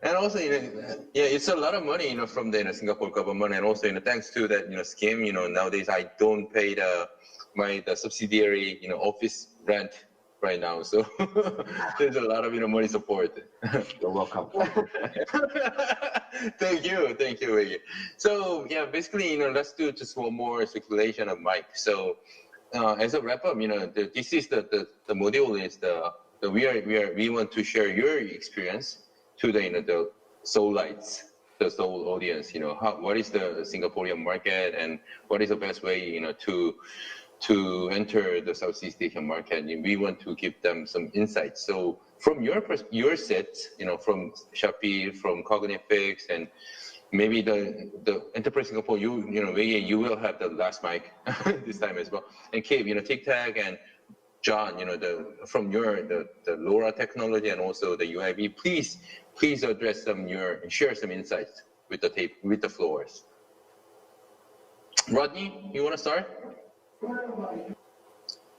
And also, it's a lot of money, from the Singapore government, and also, thanks to that, scheme, nowadays I don't pay the subsidiary, office rent right now, so there's a lot of money support. You're welcome. Thank you, Wei. So yeah, basically, let's do just one more circulation of mic. So as a wrap up, this is the module is we want to share your experience to the Soul Lights. the Seoul audience, what is the Singaporean market and what is the best way, to enter the Southeast Asian market. We want to give them some insights. So from your set, from Shopee, from Cognifix, and maybe the Enterprise Singapore, you will have the last mic this time as well. And Kate, Tic Tac and John, from the LoRa technology and also the UIV, please address share some insights with the floors. Rodney, you want to start?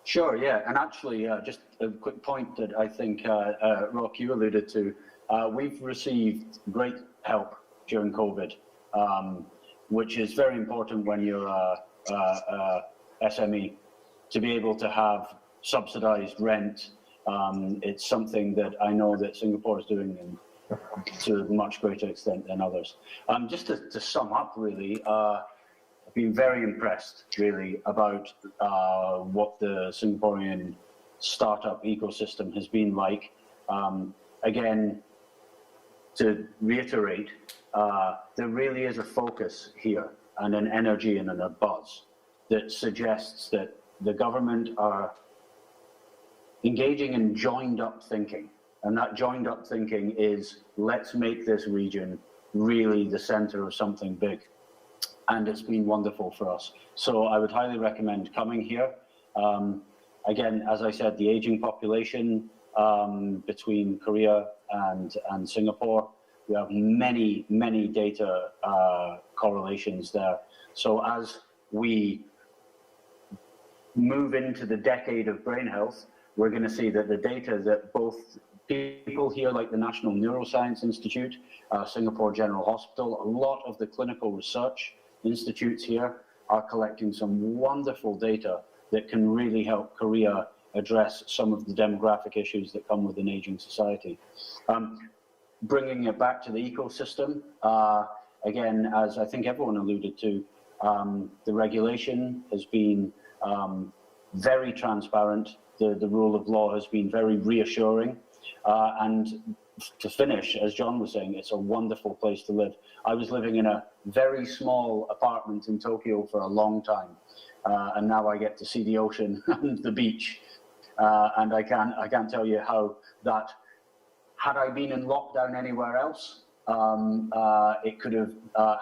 Sure, yeah, and actually, just a quick point that I think, Rock, you alluded to. We've received great help during COVID, which is very important when you're a SME, to be able to have subsidized rent. It's something that I know that Singapore is doing to a much greater extent than others. Just to sum up, really, I've been very impressed, really, about what the Singaporean startup ecosystem has been like. Again, to reiterate, there really is a focus here and an energy and a buzz that suggests that the government are engaging in joined-up thinking. And that joined-up thinking is, let's make this region really the center of something big. And it's been wonderful for us. So I would highly recommend coming here. Again, as I said, the aging population between Korea and Singapore, we have many, many data correlations there. So as we move into the decade of brain health, we're going to see that the data that both people here, like the National Neuroscience Institute, Singapore General Hospital, a lot of the clinical research institutes here are collecting some wonderful data that can really help Korea address some of the demographic issues that come with an aging society. Bringing it back to the ecosystem, again, as I think everyone alluded to, the regulation has been very transparent. The rule of law has been very reassuring. And to finish, as John was saying, it's a wonderful place to live. I was living in a very small apartment in Tokyo for a long time. And now I get to see the ocean and the beach. And I can't tell you how that, had I been in lockdown anywhere else, it could have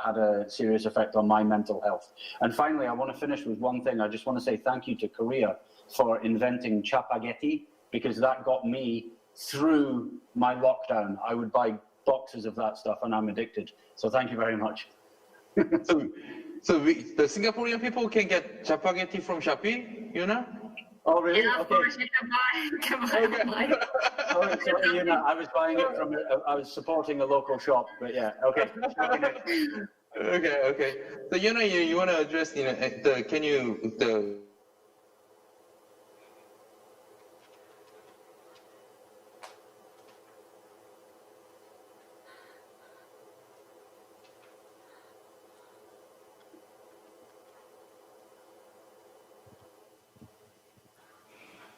had a serious effect on my mental health. And finally, I want to finish with one thing. I just want to say thank you to Korea for inventing chapaghetti, because that got me through my lockdown. I would buy boxes of that stuff and I'm addicted. So thank you very much. So the Singaporean people can get chapaghetti from Shopee, Oh, really? Yeah, of Okay. course, you can buy online. Sorry, I was buying it from, I was supporting a local shop, but yeah, okay. Okay. So, you want to address,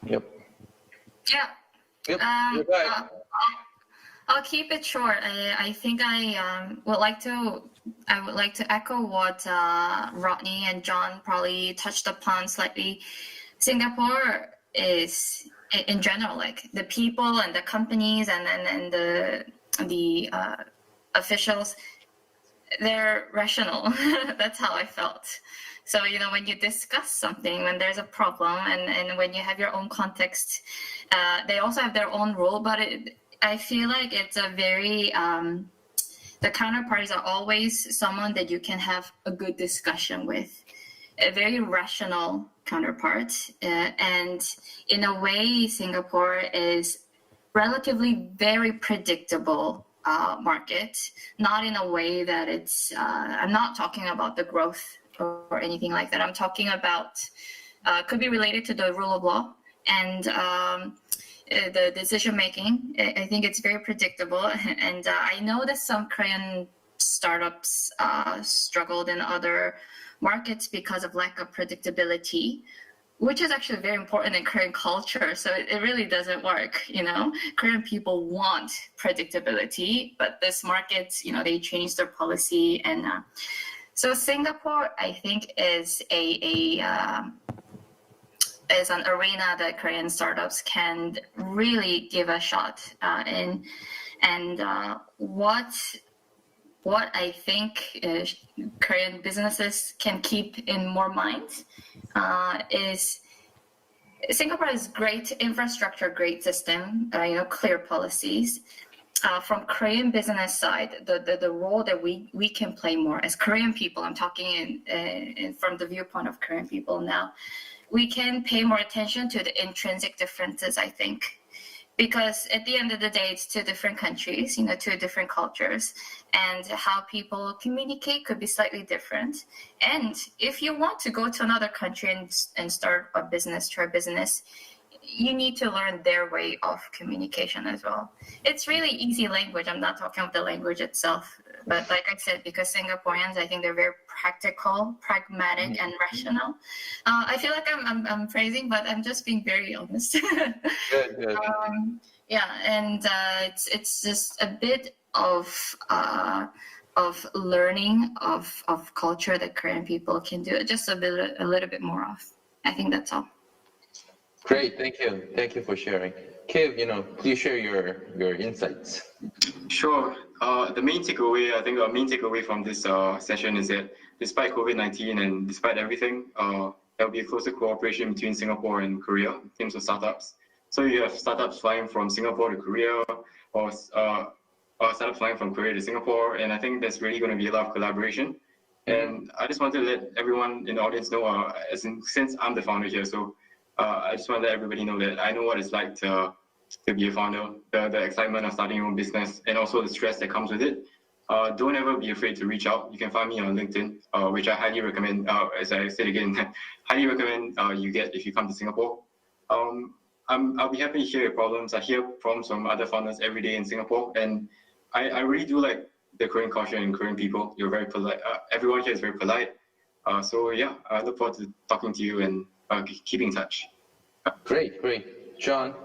Yep. Yeah. Yep. You're right. I'll keep it short. I think I would like to echo what Rodney and John probably touched upon slightly. Singapore is, in general, like the people and the companies and the officials, they're rational. That's how I felt. So, when you discuss something, when there's a problem, and when you have your own context, they also have their own rule, but I feel like it's a very, the counterparties are always someone that you can have a good discussion with, a very rational counterpart. And in a way, Singapore is relatively very predictable market, not in a way that it's, I'm not talking about the growth or anything like that. I'm talking about, could be related to the rule of law and the decision making. I think it's very predictable. And I know that some Korean startups struggled in other markets because of lack of predictability. which is actually very important in Korean culture. So it really doesn't work, you know. Korean people want predictability, but this market, you know, they changed their policy. And so Singapore, I think, is is an arena that Korean startups can really give a shot in. And what I think Korean businesses can keep in more mind is Singapore has great infrastructure, great system, you know, clear policies. From Korean business side, the role that we can play more as Korean people, I'm talking in from the viewpoint of Korean people now, we can pay more attention to the intrinsic differences, I think. Because at the end of the day, it's two different countries, you know, two different cultures, and how people communicate could be slightly different. And if you want to go to another country and start a business, try business, you need to learn their way of communication as well. It's really easy language. I'm not talking about the language itself, but like I said, because Singaporeans, I think they're very practical, pragmatic, and rational. I feel like I'm praising, but I'm just being very honest. Good. Yeah, and it's just a bit of learning of culture that Korean people can do just a little bit more of. I think that's all. Great, thank you for sharing. Kev, you know, please share your insights. Sure. The main takeaway, I think, our main takeaway from this session is that despite COVID-19 and despite everything, there will be a closer cooperation between Singapore and Korea in terms of startups. So you have startups flying from Singapore to Korea, or startups flying from Korea to Singapore, and I think there's really going to be a lot of collaboration. And I just want to let everyone in the audience know, since I'm the founder here, so I just want to let everybody know that I know what it's like to be a founder, the excitement of starting your own business, and also the stress that comes with it. Don't ever be afraid to reach out. You can find me on LinkedIn, which I highly recommend, as I said again, highly recommend you get if you come to Singapore. I'll be happy to hear your problems. I hear problems from other founders every day in Singapore, and I really do like the Korean culture and Korean people. You're very polite. Everyone here is very polite. So yeah, I look forward to talking to you and keep in touch. Great. John?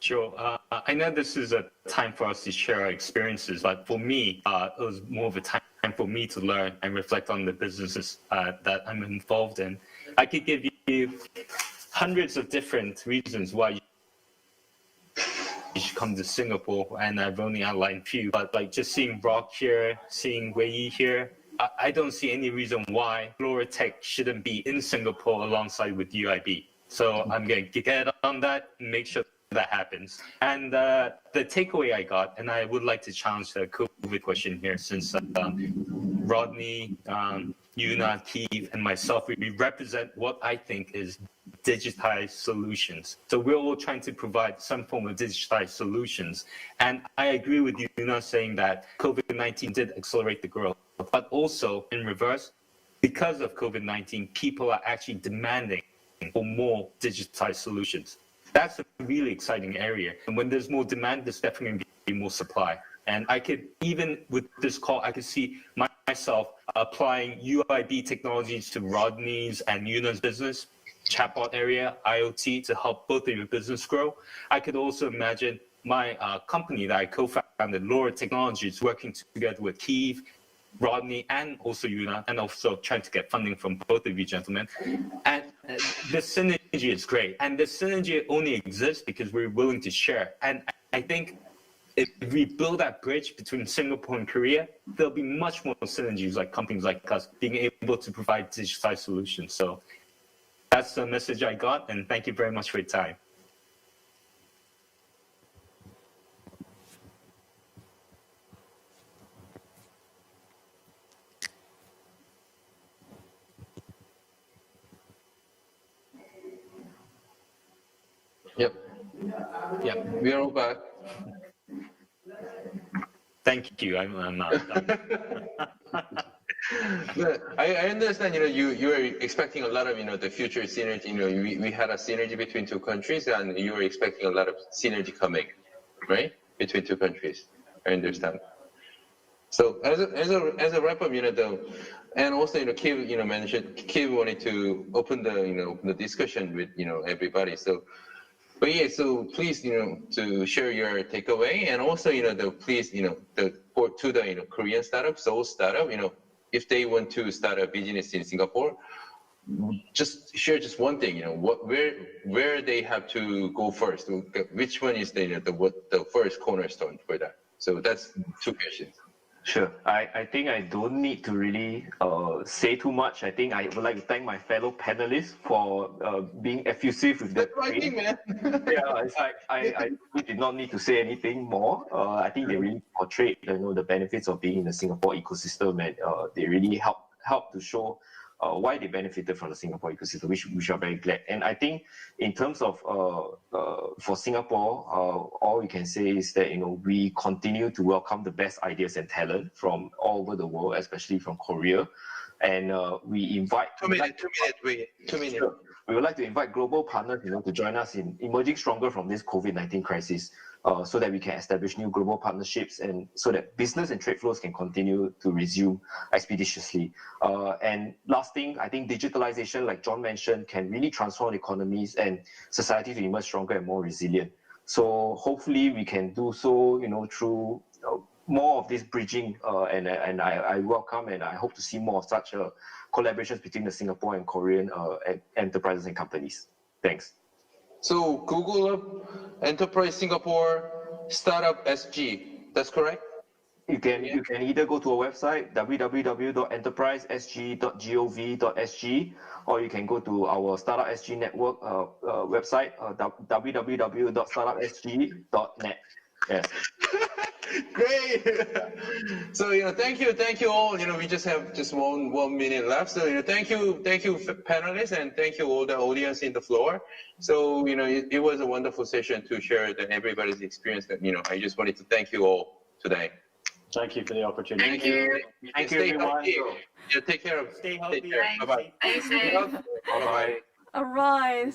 Sure. I know this is a time for us to share our experiences, but for me, it was more of a time for me to learn and reflect on the businesses that I'm involved in. I could give you hundreds of different reasons why you should come to Singapore, and I've only outlined a few, but like just seeing Rock here, seeing Wei here, I don't see any reason why Flora Tech shouldn't be in Singapore alongside with UIB. So I'm going to get on that and make sure that happens. And the takeaway I got, and I would like to challenge the COVID question here, since Rodney, Yuna, Keith, and myself, we represent what I think is digitized solutions. So we're all trying to provide some form of digitized solutions. And I agree with Yuna saying that COVID-19 did accelerate the growth, but also in reverse, because of COVID-19, people are actually demanding for more digitized solutions. That's a really exciting area. And when there's more demand, there's definitely going to be more supply. And I could, even with this call, I could see myself applying UIB technologies to Rodney's and Yuna's business, chatbot area, IoT, to help both of your business grow. I could also imagine my company that I co-founded, Laura Technologies, working together with Keith, Rodney, and also Yuna, and also trying to get funding from both of you gentlemen. And the synergy is great. And the synergy only exists because we're willing to share. And I think if we build that bridge between Singapore and Korea, there'll be much more synergies, like companies like us being able to provide digitized solutions. So that's the message I got, and thank you very much for your time. Yep, we are all back. Thank you. I'm not done. I understand, you were expecting a lot of, the future synergy. We had a synergy between two countries, and you were expecting a lot of synergy coming, right? Between two countries. I understand. So as a wrap up, and also Kev mentioned Kev wanted to open the discussion with everybody. So. But yeah, so please, to share your takeaway, and also, please, to the Korean startup, Seoul startup, if they want to start a business in Singapore, just share just one thing, where they have to go first, which one is the first cornerstone for that. So that's 2 questions. Sure. I think I don't need to really say too much. I think I would like to thank my fellow panelists for being effusive with that. That's my thing, man. Yeah, it's like I did not need to say anything more. I think they really portrayed the benefits of being in the Singapore ecosystem, and they really help to show why they benefited from the Singapore ecosystem, which are very glad. And I think in terms of for Singapore, all we can say is that we continue to welcome the best ideas and talent from all over the world, especially from Korea, and we invite. 2 minutes. Sure. We would like to invite global partners, to join us in emerging stronger from this COVID-19 crisis, so that we can establish new global partnerships, and so that business and trade flows can continue to resume expeditiously. And last thing, I think digitalization, like John mentioned, can really transform economies and society to emerge stronger and more resilient. So hopefully we can do so, through more of this bridging, and I welcome and I hope to see more of such collaborations between the Singapore and Korean enterprises and companies. Thanks. So Google up Enterprise Singapore Startup SG. That's correct? You can either go to our website www.enterprisesg.gov.sg, or you can go to our Startup SG network website www.startupsg.net. Yes. Great. So thank you all. We just have just one minute left. So thank you panelists, and thank you all the audience in the floor. So it was a wonderful session to share everybody's experience. That I just wanted to thank you all today. Thank you for the opportunity. Thank you. Thank you, everyone. Yeah, take care. Stay healthy. Bye-bye. Bye-bye. All right.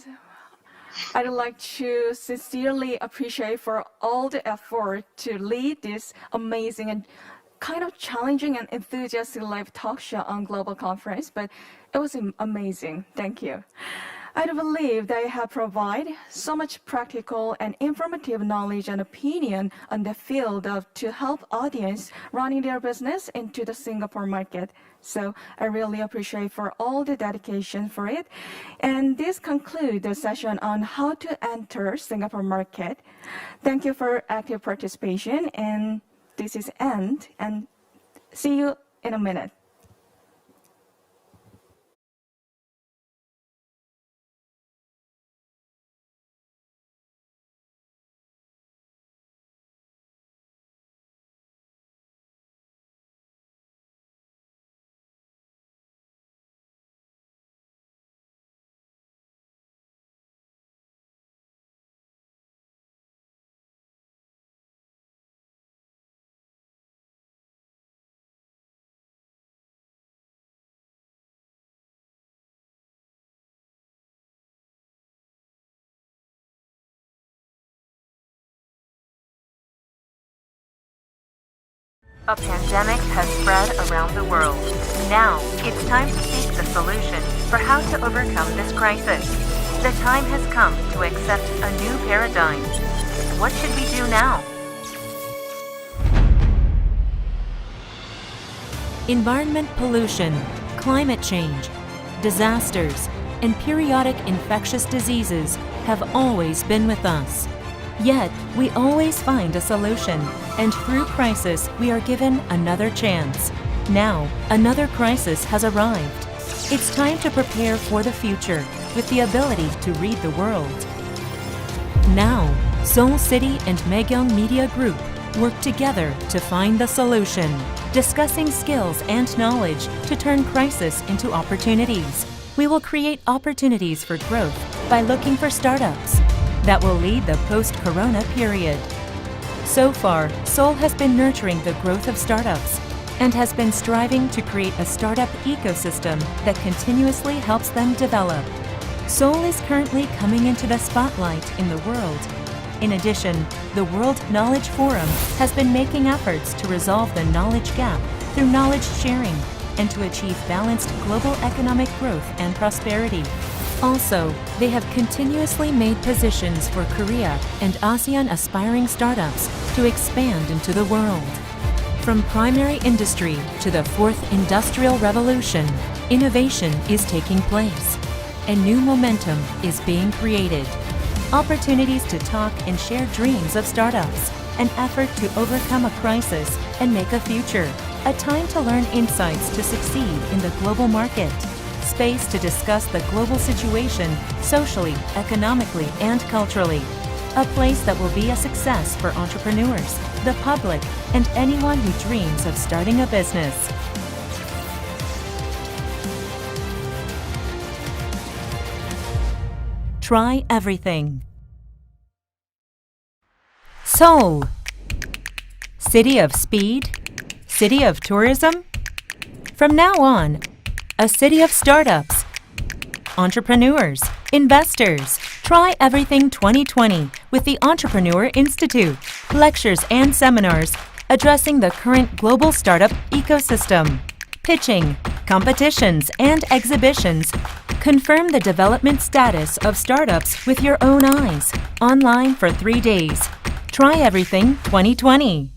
I'd like to sincerely appreciate for all the effort to lead this amazing and kind of challenging and enthusiastic live talk show on Global Conference, but it was amazing. Thank you. I believe they have provided so much practical and informative knowledge and opinion on the field to help audience running their business into the Singapore market. So I really appreciate for all the dedication for it. And this concludes the session on how to enter Singapore market. Thank you for active participation, and this is end, and see you in a minute. A pandemic has spread around the world. Now, it's time to seek the solution for how to overcome this crisis. The time has come to accept a new paradigm. What should we do now? Environment pollution, climate change, disasters, and periodic infectious diseases have always been with us. Yet, we always find a solution, and through crisis, we are given another chance. Now, another crisis has arrived. It's time to prepare for the future with the ability to read the world. Now, Seoul City and Maekyong Media Group work together to find the solution, discussing skills and knowledge to turn crisis into opportunities. We will create opportunities for growth by looking for startups that will lead the post-corona period. So far, Seoul has been nurturing the growth of startups and has been striving to create a startup ecosystem that continuously helps them develop. Seoul is currently coming into the spotlight in the world In addition, the World Knowledge Forum has been making efforts to resolve the knowledge gap through knowledge sharing and to achieve balanced global economic growth and prosperity. Also, they have continuously made positions for Korea and ASEAN aspiring startups to expand into the world. From primary industry to the fourth industrial revolution, innovation is taking place. A new momentum is being created. Opportunities to talk and share dreams of startups, an effort to overcome a crisis and make a future, a time to learn insights to succeed in the global market, space to discuss the global situation socially, economically, and culturally, a place that will be a success for entrepreneurs, the public, and anyone who dreams of starting a business. Try everything. Seoul, city of speed, city of tourism. From now on, a city of startups, entrepreneurs, investors. Try Everything 2020 with the Entrepreneur Institute, lectures and seminars addressing the current global startup ecosystem, pitching, competitions, and exhibitions. Confirm the development status of startups with your own eyes, online for 3 days. Try Everything 2020.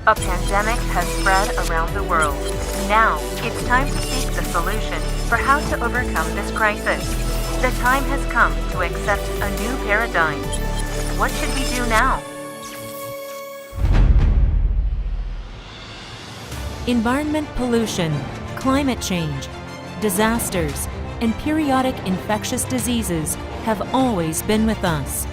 A pandemic has spread around the world. Now, it's time to seek the solution for how to overcome this crisis. The time has come to accept a new paradigm. What should we do now? Environment pollution, climate change, disasters, and periodic infectious diseases have always been with us.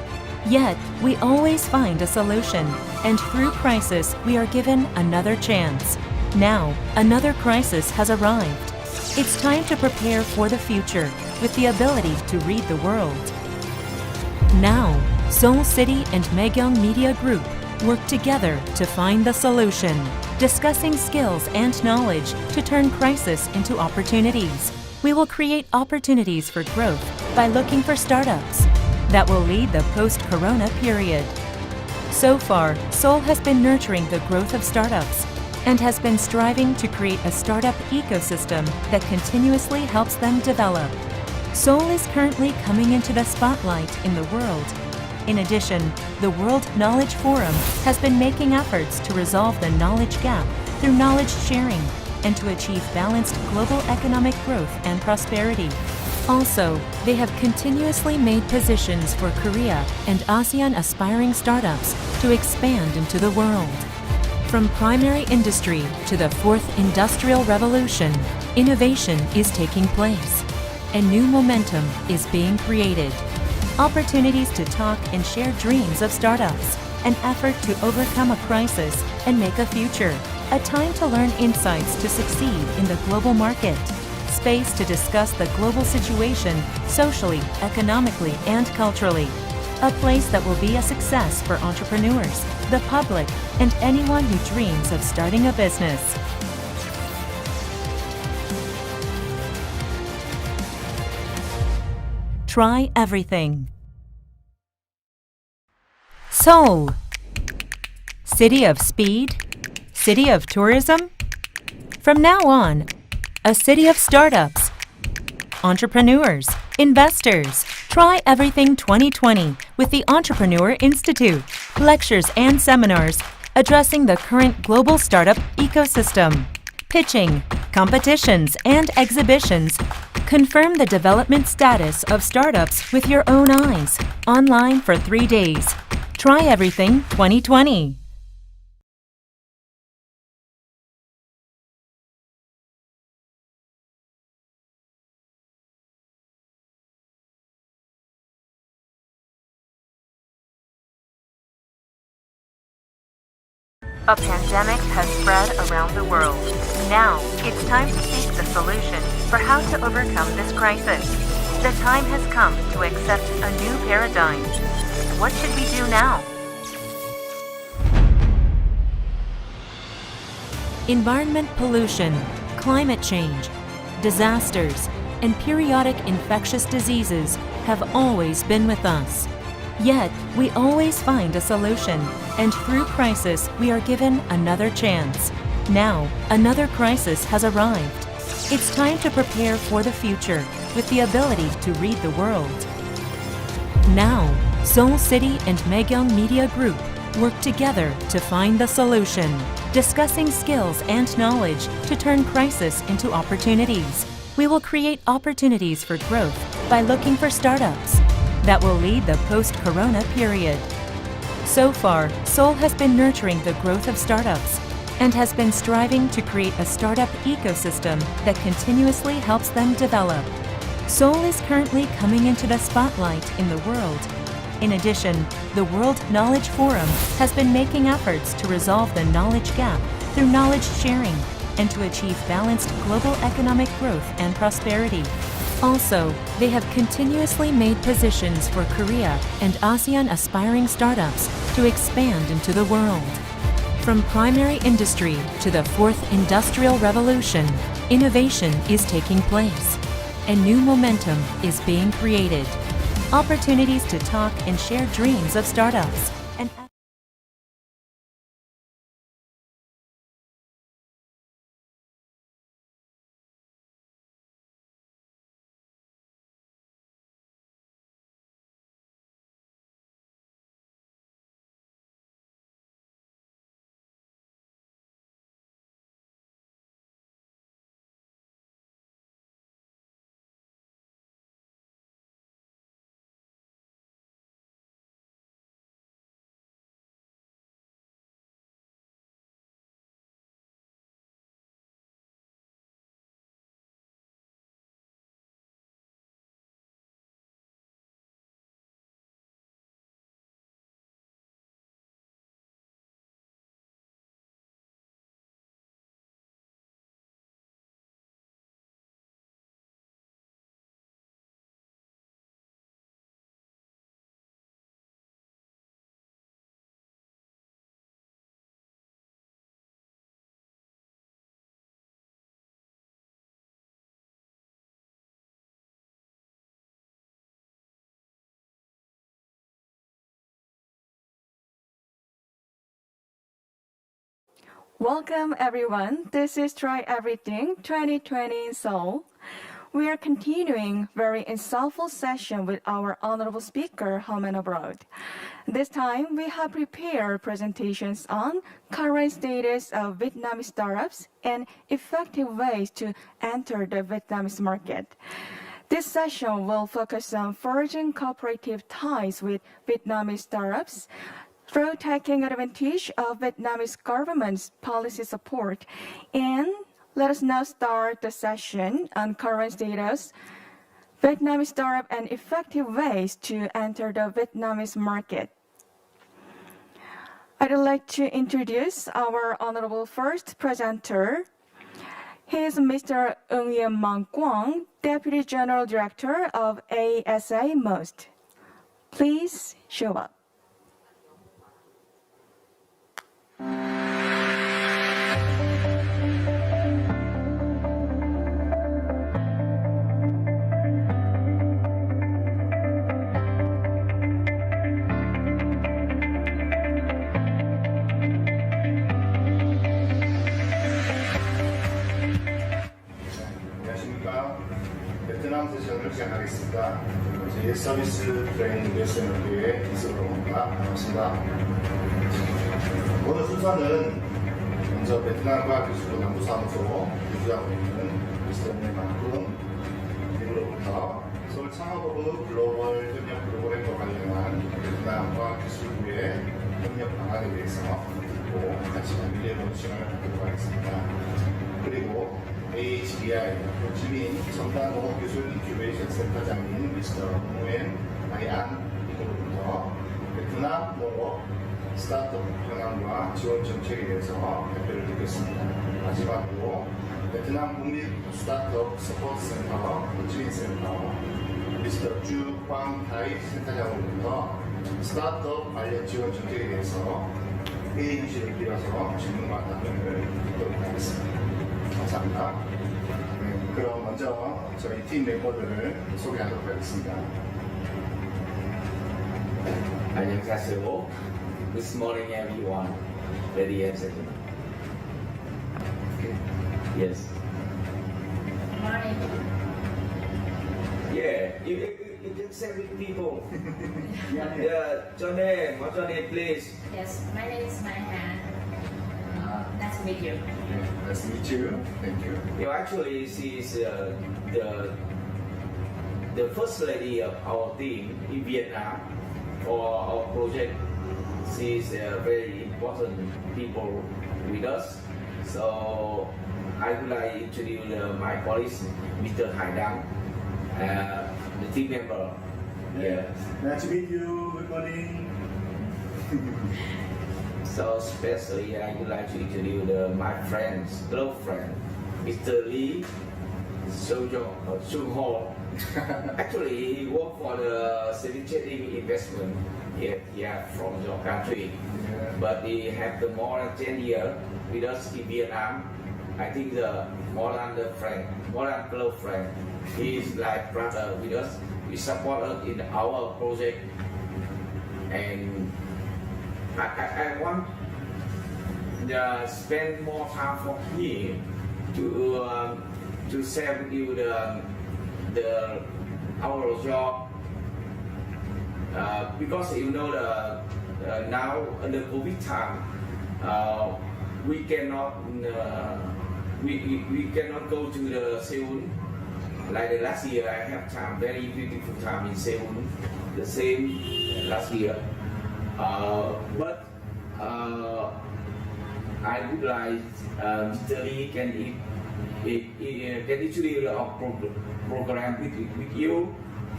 Yet, we always find a solution, and through crisis, we are given another chance. Now, another crisis has arrived. It's time to prepare for the future with the ability to read the world. Now, Seoul City and Maegyong Media Group work together to find the solution, discussing skills and knowledge to turn crisis into opportunities. We will create opportunities for growth by looking for startups that will lead the post-corona period. So far, Seoul has been nurturing the growth of startups and has been striving to create a startup ecosystem that continuously helps them develop. Seoul is currently coming into the spotlight in the world. In addition, the World Knowledge Forum has been making efforts to resolve the knowledge gap through knowledge sharing and to achieve balanced global economic growth and prosperity. Also, they have continuously made positions for Korea and ASEAN aspiring startups to expand into the world. From primary industry to the fourth industrial revolution, innovation is taking place. A new momentum is being created. Opportunities to talk and share dreams of startups, an effort to overcome a crisis and make a future, a time to learn insights to succeed in the global market, space to discuss the global situation socially, economically, and culturally, a place that will be a success for entrepreneurs, the public, and anyone who dreams of starting a business. Try everything. Seoul, city of speed, city of tourism. From now on, a city of startups, entrepreneurs, investors. Try Everything 2020 with the Entrepreneur Institute, lectures and seminars addressing the current global startup ecosystem, pitching, competitions, and exhibitions. Confirm the development status of startups with your own eyes, online for 3 days. Try Everything 2020. A pandemic has spread around the world. Now, it's time to seek the solution for how to overcome this crisis. The time has come to accept a new paradigm. what should we do now? Environment pollution, climate change, disasters, and periodic infectious diseases have always been with us. Yet, we always find a solution, and through crisis, we are given another chance. Now, another crisis has arrived. It's time to prepare for the future with the ability to read the world. Now, Seoul City and Megyeong Media Group work together to find the solution, discussing skills and knowledge to turn crisis into opportunities. We will create opportunities for growth by looking for startups that will lead the post-corona period. So far, Seoul has been nurturing the growth of startups and has been striving to create a startup ecosystem that continuously helps them develop. Seoul is currently coming into the spotlight in the world. In addition, the World Knowledge Forum has been making efforts to resolve the knowledge gap through knowledge sharing and to achieve balanced global economic growth and prosperity. Also, they have continuously made positions for Korea and ASEAN aspiring startups to expand into the world. From primary industry to the fourth industrial revolution, innovation is taking place, and new momentum is being created. Opportunities to talk and share dreams of startups. And welcome everyone. This is Try Everything 2020 in Seoul. We are continuing very insightful session with our honorable speaker home and abroad. This time we have prepared presentations on current status of Vietnamese startups and effective ways to enter the Vietnamese market. This session will focus on forging cooperative ties with Vietnamese startups through taking advantage of Vietnamese government's policy support. And let us now start the session on current status, Vietnamese startup and effective ways to enter the Vietnamese market. I'd like to introduce our honorable first presenter. He is Mr. Eung Mang Quang, Deputy General Director of ASA Most. Please show up. 베트남 세션을 시작하겠습니다. 제1서비스 트레이닝 뉴스연구의 이승호입니다. 반갑습니다. 오늘 순서는 먼저 베트남과 기술 연구사무소 유지하고 있는 미스터 만큼 그리고부터 서울 창업허브 글로벌 협력 프로그램과 관련한 베트남과 기술부의 협력 방안에 대해서 듣고 같이 미래 모닝을 하도록 하겠습니다. 그리고 AHBI 호치민 첨단 농업기술 인큐베이션 센터장인 미스터 홍웬 마이안 이후로부터 베트남 농업 스타트업 현황과 지원 정책에 대해서 발표를 듣겠습니다. 마지막으로 베트남 국립 스타트업 서포트 센터 호치민 센터 미스터 주 황타이 센터장으로부터 스타트업 관련 지원 정책에 대해서 회의실을 빌어서 질문과 답변을 듣도록 하겠습니다. 감사합니다. 네, 그럼 먼저 저희 팀 멤버들을 소개하도록 하겠습니다. 안녕하세요. Good morning, everyone. Ladies and gentlemen. Yes. Good morning. Yeah, you can say with people. Yeah, your name, what's your name, please? Yes, my name is Maihan. Nice to meet you. Nice to meet you. Thank you. You actually, she is the first lady of our team in Vietnam for our project. She is a very important people with us. So I would like to introduce my colleague, Mr. Hai Dang, the team member. Yeah. Nice to meet you. Good morning. So especially I would like to introduce my friend's girlfriend, Mr. Lee Sung-ho. Actually, he worked for the saving investment here from your country, but he have the more than 10 years with us in Vietnam. I think more than the friend, more than girlfriend. He is like brother with us. He support us in our project, and I want to spend more time for him to share with you our job, because you know now in the COVID time we cannot go to the Seoul like the last year. I have time, very beautiful time in Seoul, the same last year, but I would like Mr. Lee can introduce our program with you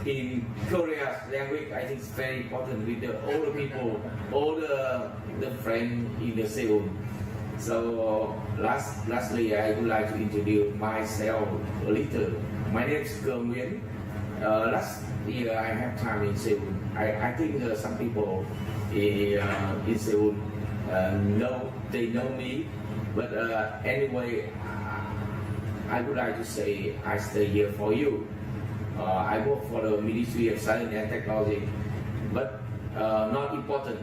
in Korean language. I think it's very important with all the people, all the friends in the Seoul. So lastly, I would like to introduce myself a little. My name is Cơ Nguyen. Last year I have time in Seoul. I think some people in Seoul know me, but anyway, I would like to say I stay here for you. I work for the Ministry of Science and Technology, but not important.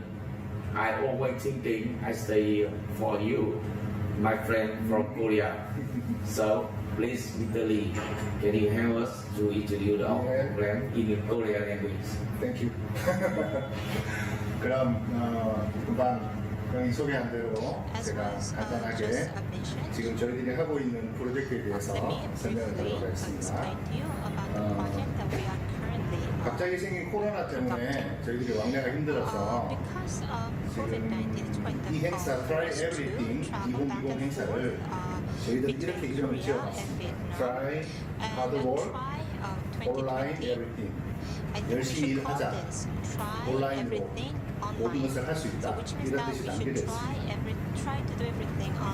I always thinking I stay here for you, my friend from Korea. So please, Mr. Lee, can you help us to introduce our program in Korean language? Thank you. 그럼 금방 형이 소개한 대로 제가 간단하게 지금 저희들이 하고 있는 프로젝트에 대해서 설명을 드리도록 하겠습니다. 갑자기 생긴 코로나 때문에 저희들이 왕래가 힘들어서 지금 이 행사 Try Everything 2020 행사를 저희들이 이렇게 이름을 지어봤습니다. Try Hard Work, Online Everything. 열심히 일하자. 온라인으로 모든 것을 할 수 있다. 이런 뜻이 담겨져 있습니다.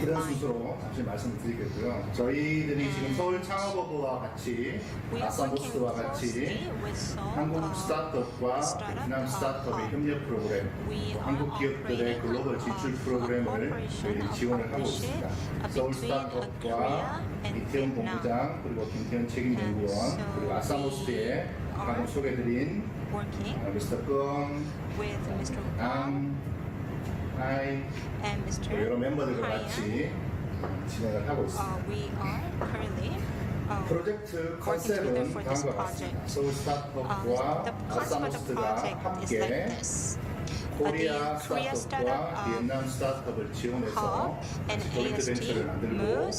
이런 순서로 잠시 말씀드리겠고요. 저희들이 지금 서울 창업어부와 같이 아싸모스와 같이 한국 스타트업과 베트남 스타트업의 협력 프로그램, 한국 기업들의 글로벌 진출 프로그램을 저희들이 지원을 하고 있습니다. 서울 스타트업과 이태원 본부장 그리고 김태현 책임연구원 그리고 아싸모스의 방금 소개드린 Mr. Kung, 아이 여러 멤버들과 같이 진행을 하고 있습니다. 프로젝트 컨셉은 다음과 같습니다. 서울 스타트업과 아싸모스트가 함께 코리아 스타트업과 비엔남 스타트업을 지원해서 조인트 벤처를 만들고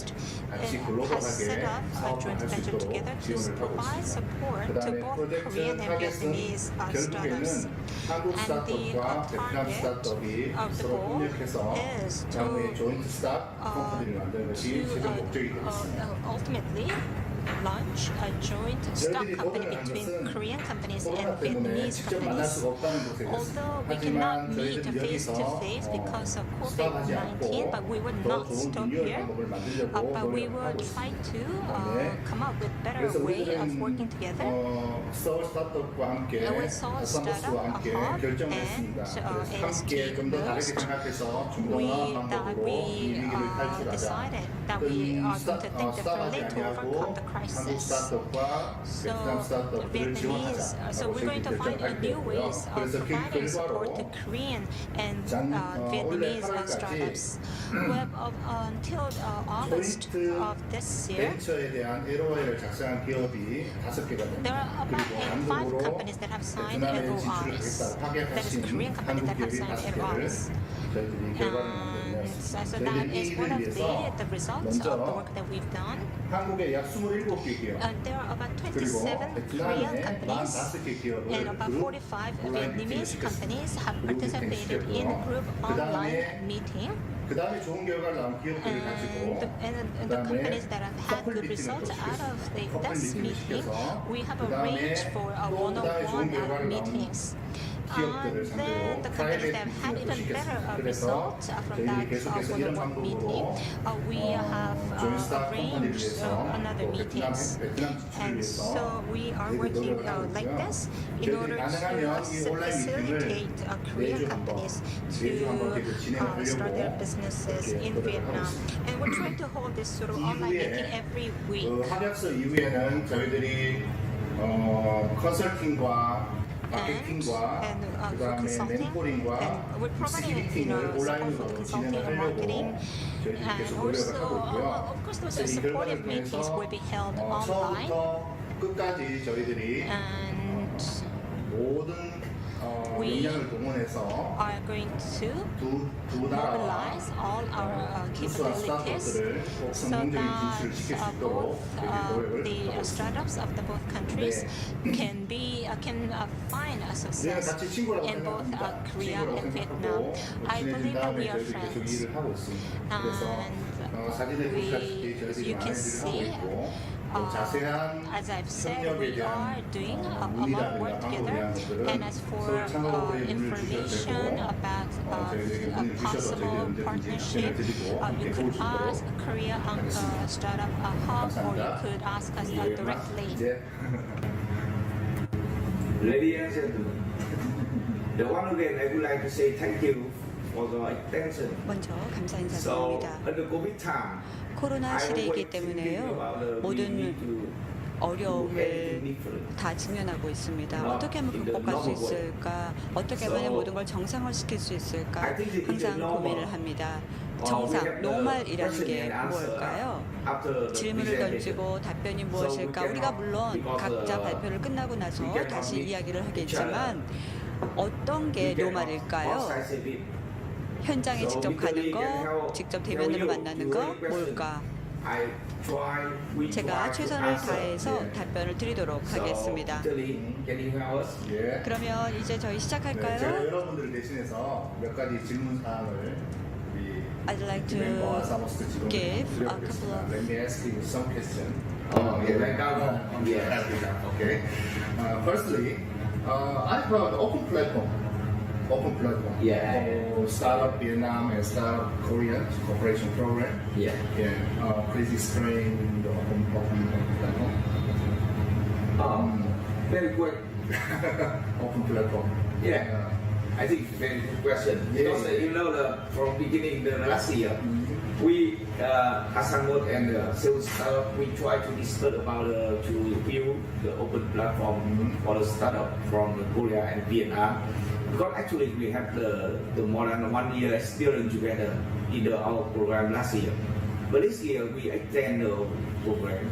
같이 글로벌하게 사업을 할 수 있도록 지원을 하고 있습니다. 그 다음에 프로젝트 타겟은 결국에는 한국 스타트업과 베트남 스타트업이 서로 협력해서 향후에 조인트 스타트 컴퍼니를 만드는 것이 최종 목적이 되겠습니다. launch a joint stock company between Korean companies and Vietnamese companies. Although we cannot meet face to face because of COVID-19, but we would not stop here. But we will try to come up with better way of working together. 서울 스타트업과 함께 컴퍼스와 함께 결정했습니다. 그래서 함께 좀 더 다르게 생각해서 중동화 방법으로 이 위기를 탈출하자. 스타트업이 아니하고 한국 스타트업과 베트남 스타트업들을 지원하자. So we're going to find a new ways of providing support to Korean and Vietnamese startups. Until August of this year, 벤처에 대한 LOI를 작성한 기업이 5개가 there 됩니다. are about 5 companies that have signed 베트남에 LOIs. 진출을 하겠다고 That is Korean companies that have signed LOIs. 저희들이 결과를 So that is one of the results of the work that we've done. 한국에 약 27개 기업, There are about 27 Korean companies and about 45 Vietnamese companies have participated in group online meeting. 그 다음에 좋은 결과를 나온 기업들을 가지고 And the companies that have had good results out of this meeting, we have arranged for one-on-one meetings. Then the companies that have had even better results from that one-on-one meeting, we have arranged another meetings. And so we are working like this in order to facilitate Korean companies to start their businesses in Vietnam. And we're trying to hold this sort of online meeting every week. 협약서 이후에는 저희들이 컨설팅과 마케팅과 그다음에 멘토링과 디스트리팅을 온라인으로 진행을 하려고 저희들이 계속 노력을 하고 있고요. 그래서 이 결과를 통해서 처음부터 끝까지 저희들이 모든 역량을 동원해서 두 나라와 우수한 스타트업들을 꼭 성공적인 진출을 시킬 수 있도록 노력을 the startups of the both countries can find a success in both Korea and Vietnam. I believe that we are friends. And you can see, as I've said, we are doing a lot of work together. And as for information about a possible partnership, you could ask Korea Startup Hub, or you could ask us directly. Ladies and gentlemen, the one again I would like to say thank you for the attention. 먼저 감사 인사드립니다. At the COVID time, 코로나 시대이기 때문에요. 모든 어려움을 다 직면하고 있습니다. 어떻게 하면 극복할 수 있을까? 어떻게 하면 모든 걸 정상화시킬 수 있을까? 항상 고민을 합니다. 정상, 노멀이라는 게 무엇일까요? 질문을 던지고 답변이 무엇일까? 우리가 물론 각자 발표를 끝나고 나서 다시 이야기를 하겠지만 어떤 게 노멀일까요? 현장에 직접 가는 거, 직접 대면으로 만나는 거, 뭘까? 제가 최선을 다해서 답변을 드리도록 하겠습니다. 그러면 이제 저희 시작할까요? 제가 여러분들을 대신해서 몇 가지 질문 사항을 I'd like to give a couple of... Let me ask you some questions. Okay. Firstly, I heard open platform. Startup Vietnam and Startup Korea cooperation program. Please explain the open platform. Very good. Open platform. I think it's a very good question. Because you know, from beginning the last year, we assembled and sales startup. We try to discuss about to build the open platform for the startup from Korea and Vietnam. Because actually we have the more than 1 year experience together in our program last year. But this year we extend the program.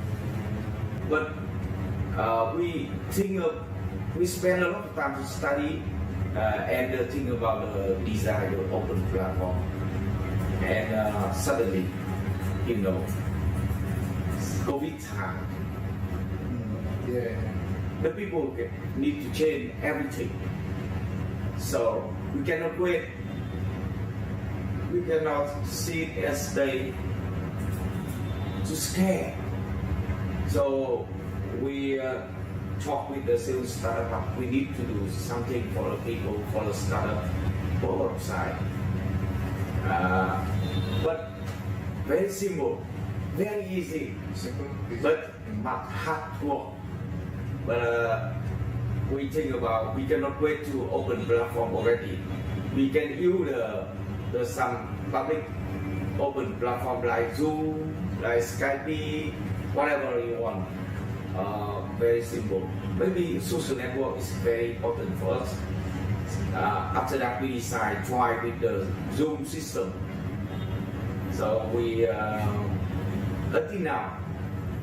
But we spend a lot of time to study and think about the design of open platform. And suddenly, COVID time, the people need to change everything. So we cannot wait. We cannot sit and stay too scared. So we talk with the sales startup. We need to do something for the people, for the startup, both side. But very simple, very easy, but hard work. But we think about we cannot wait to open platform already. We can use the some public open platform like Zoom, like Skype, whatever you want. Very simple. Maybe social network is very important for us. After that, we decide try with the Zoom system. So we until now,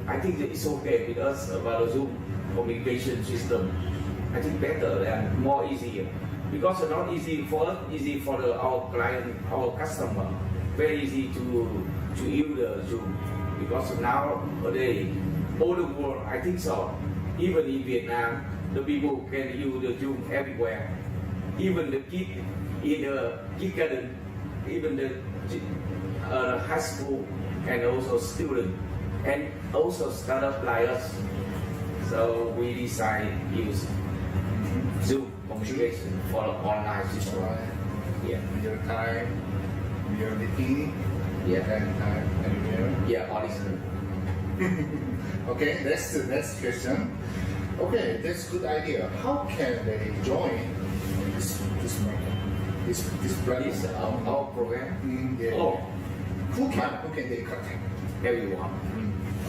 I think that it's okay with us about the Zoom communication system. I think better and more easier because it's not easy for us, easy for our client, our customer. Very easy to use the Zoom because nowadays all the world, I think so. Even in Vietnam, the people can use the Zoom everywhere. Even the kids in the kindergarten, even the high school, and also students, and also startup like us. So we decide use Zoom communication for online system. Yeah. Real time, real meeting, anytime, anywhere. Yeah, audition. Okay, that's the next question. Okay, that's good idea. How can they join this market? This our program. Yeah. Oh, Who can they contact? Everyone.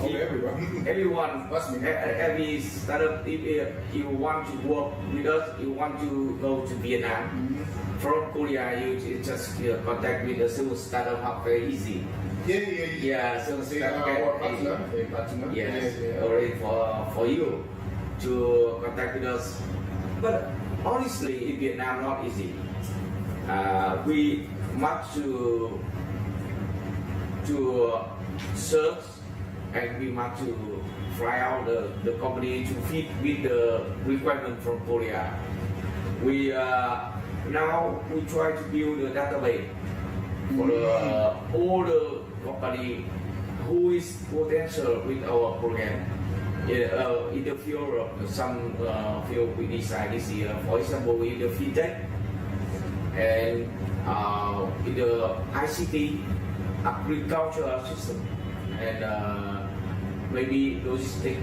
Everyone. Everyone. Every startup. If you want to work with us, you want to go to Vietnam. From Korea, you just contact with the civil startup hub very easy. Yeah. So they are our partner. Yes. Already for you to contact with us. But honestly, in Vietnam, not easy. We must to search, and we must to fly out the company to fit with the requirement from Korea. We now we try to build a database for all the company who is potential with our program. In the field of some field we decide this year, for example, in the fintech and in the ICT, agricultural system, and maybe logistics.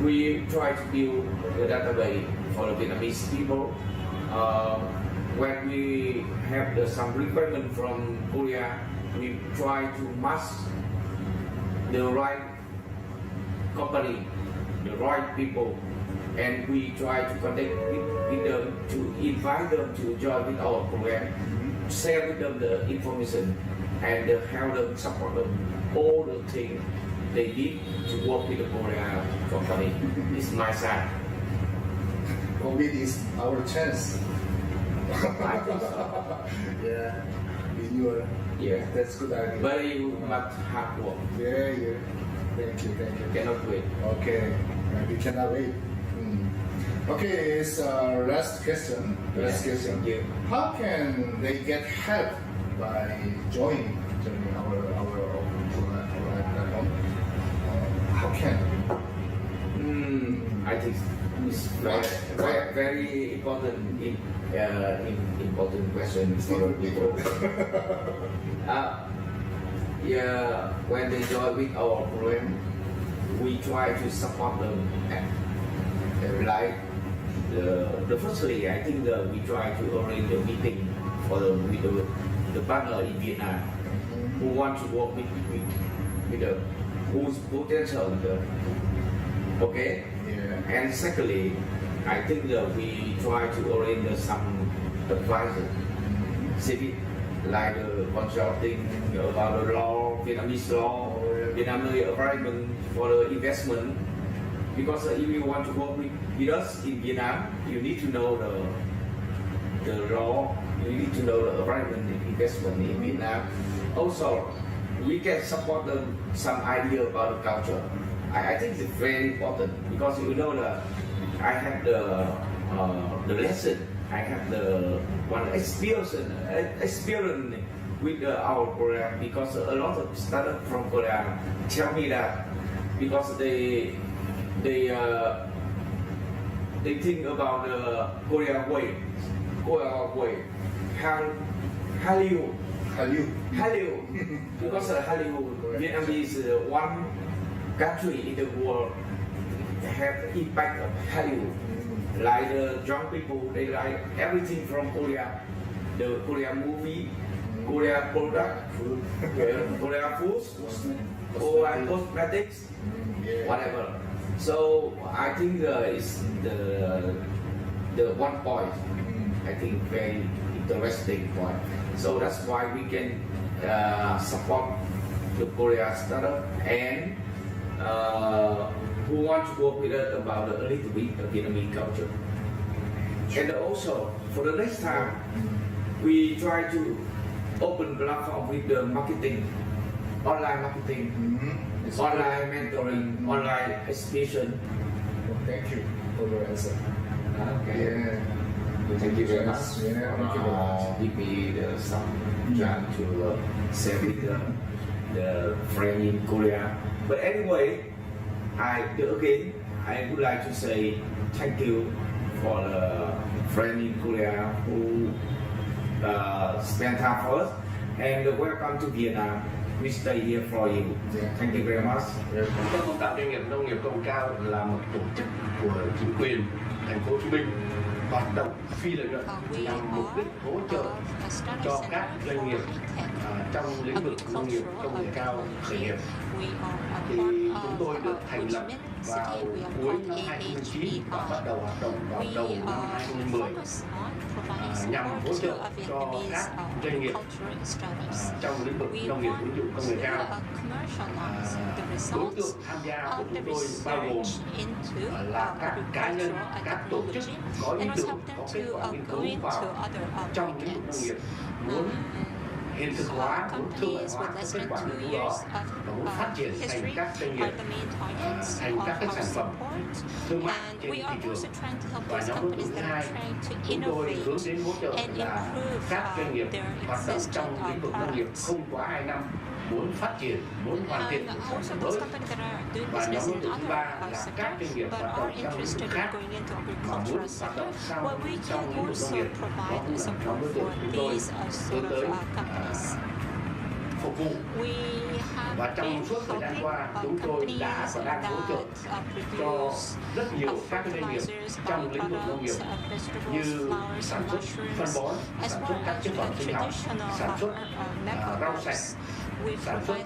We try to build a database for the Vietnamese people. When we have some requirement from Korea, we try to match the right company, the right people, and we try to connect with them to invite them to join with our program, share with them the information, and help them, support them, all the things they need to work with the Korea company. This is my side. COVID is our chance. I think so. Yeah, renewal. Yeah, that's good idea. Very much hard work. Yeah. Thank you. Cannot wait. Okay, we cannot wait. Okay, it's last question. Yeah. How can they get help by joining our platform? How can? I think it's very important important question for people. When they join with our program, we try to support them. Like the firstly, I think we try to arrange a meeting for with the partner in Vietnam who want to work with the who's potential with them. Okay. Yeah. And secondly, I think we try to arrange some advisor, like consulting about the law, Vietnamese law, Vietnamese environment for the investment. Because if you want to work with us in Vietnam, you need to know the law, you need to know the environment investment in Vietnam. Also, we can support them some idea about the culture. I think it's very important because you know that I have the lesson, I have the one experience with our program because a lot of startups from Korea tell me that because they think about the Korea way, Hallyu, because Hallyu, Vietnamese is one country in the world have impact of Hallyu. Like the young people, they like everything from Korea, the Korean movie, Korean product, Korean foods, Korean cosmetics, whatever. So I think it's the one point. I think very interesting point. So that's why we can support the Korea startup and who want to work with us about a little bit of Vietnamese culture. And also for the next time, we try to open platform with the marketing, online marketing, online mentoring, online exhibition. Thank you for your answer. Okay. Yeah. Thank you very much. Yeah, thank you very much. Give me some chance to share with the friend in Korea. But anyway, I would like to say thank you for the friend in Korea who spent time for us, and welcome to Vietnam. We stay here for you. Thank you very much. Các công tạo doanh nghiệp nông nghiệp công nghệ cao là một tổ chức của chính quyền thành phố Hồ Chí Minh hoạt động phi lợi nhuận nhằm mục đích hỗ trợ cho các doanh nghiệp trong lĩnh vực nông nghiệp công nghệ cao khởi nghiệp. Thì chúng tôi được thành lập vào cuối năm 2009 và bắt đầu hoạt động vào đầu năm 2010 nhằm hỗ trợ cho các doanh nghiệp trong lĩnh vực nông nghiệp ứng dụng công nghệ cao. Đối tượng tham gia của chúng tôi bao gồm là các cá nhân, các tổ chức có ý tưởng, có kết quả nghiên cứu khoa học trong lĩnh vực nông nghiệp, muốn hiện thực hóa, muốn thương mại hóa các kết quả nghiên cứu đó và muốn phát triển thành các doanh nghiệp, thành các cái sản phẩm thương mại trên thị trường. Và nhóm đối tượng thứ hai, chúng tôi hướng đến hỗ trợ là các doanh nghiệp hoạt động trong lĩnh vực nông nghiệp không quá 2 năm, muốn phát triển, muốn hoàn thiện một sản phẩm mới. Và nhóm đối tượng thứ ba là các doanh nghiệp hoạt động trong lĩnh vực khác mà muốn hoạt động trong lĩnh vực nông nghiệp. Đó cũng là nhóm đối tượng chúng tôi hướng tới phục vụ. Và trong suốt thời gian qua, chúng tôi đã và đang hỗ trợ cho rất nhiều các doanh nghiệp trong lĩnh vực nông nghiệp như sản xuất phân bón, sản xuất các chế phẩm sinh học, sản xuất rau sạch, sản xuất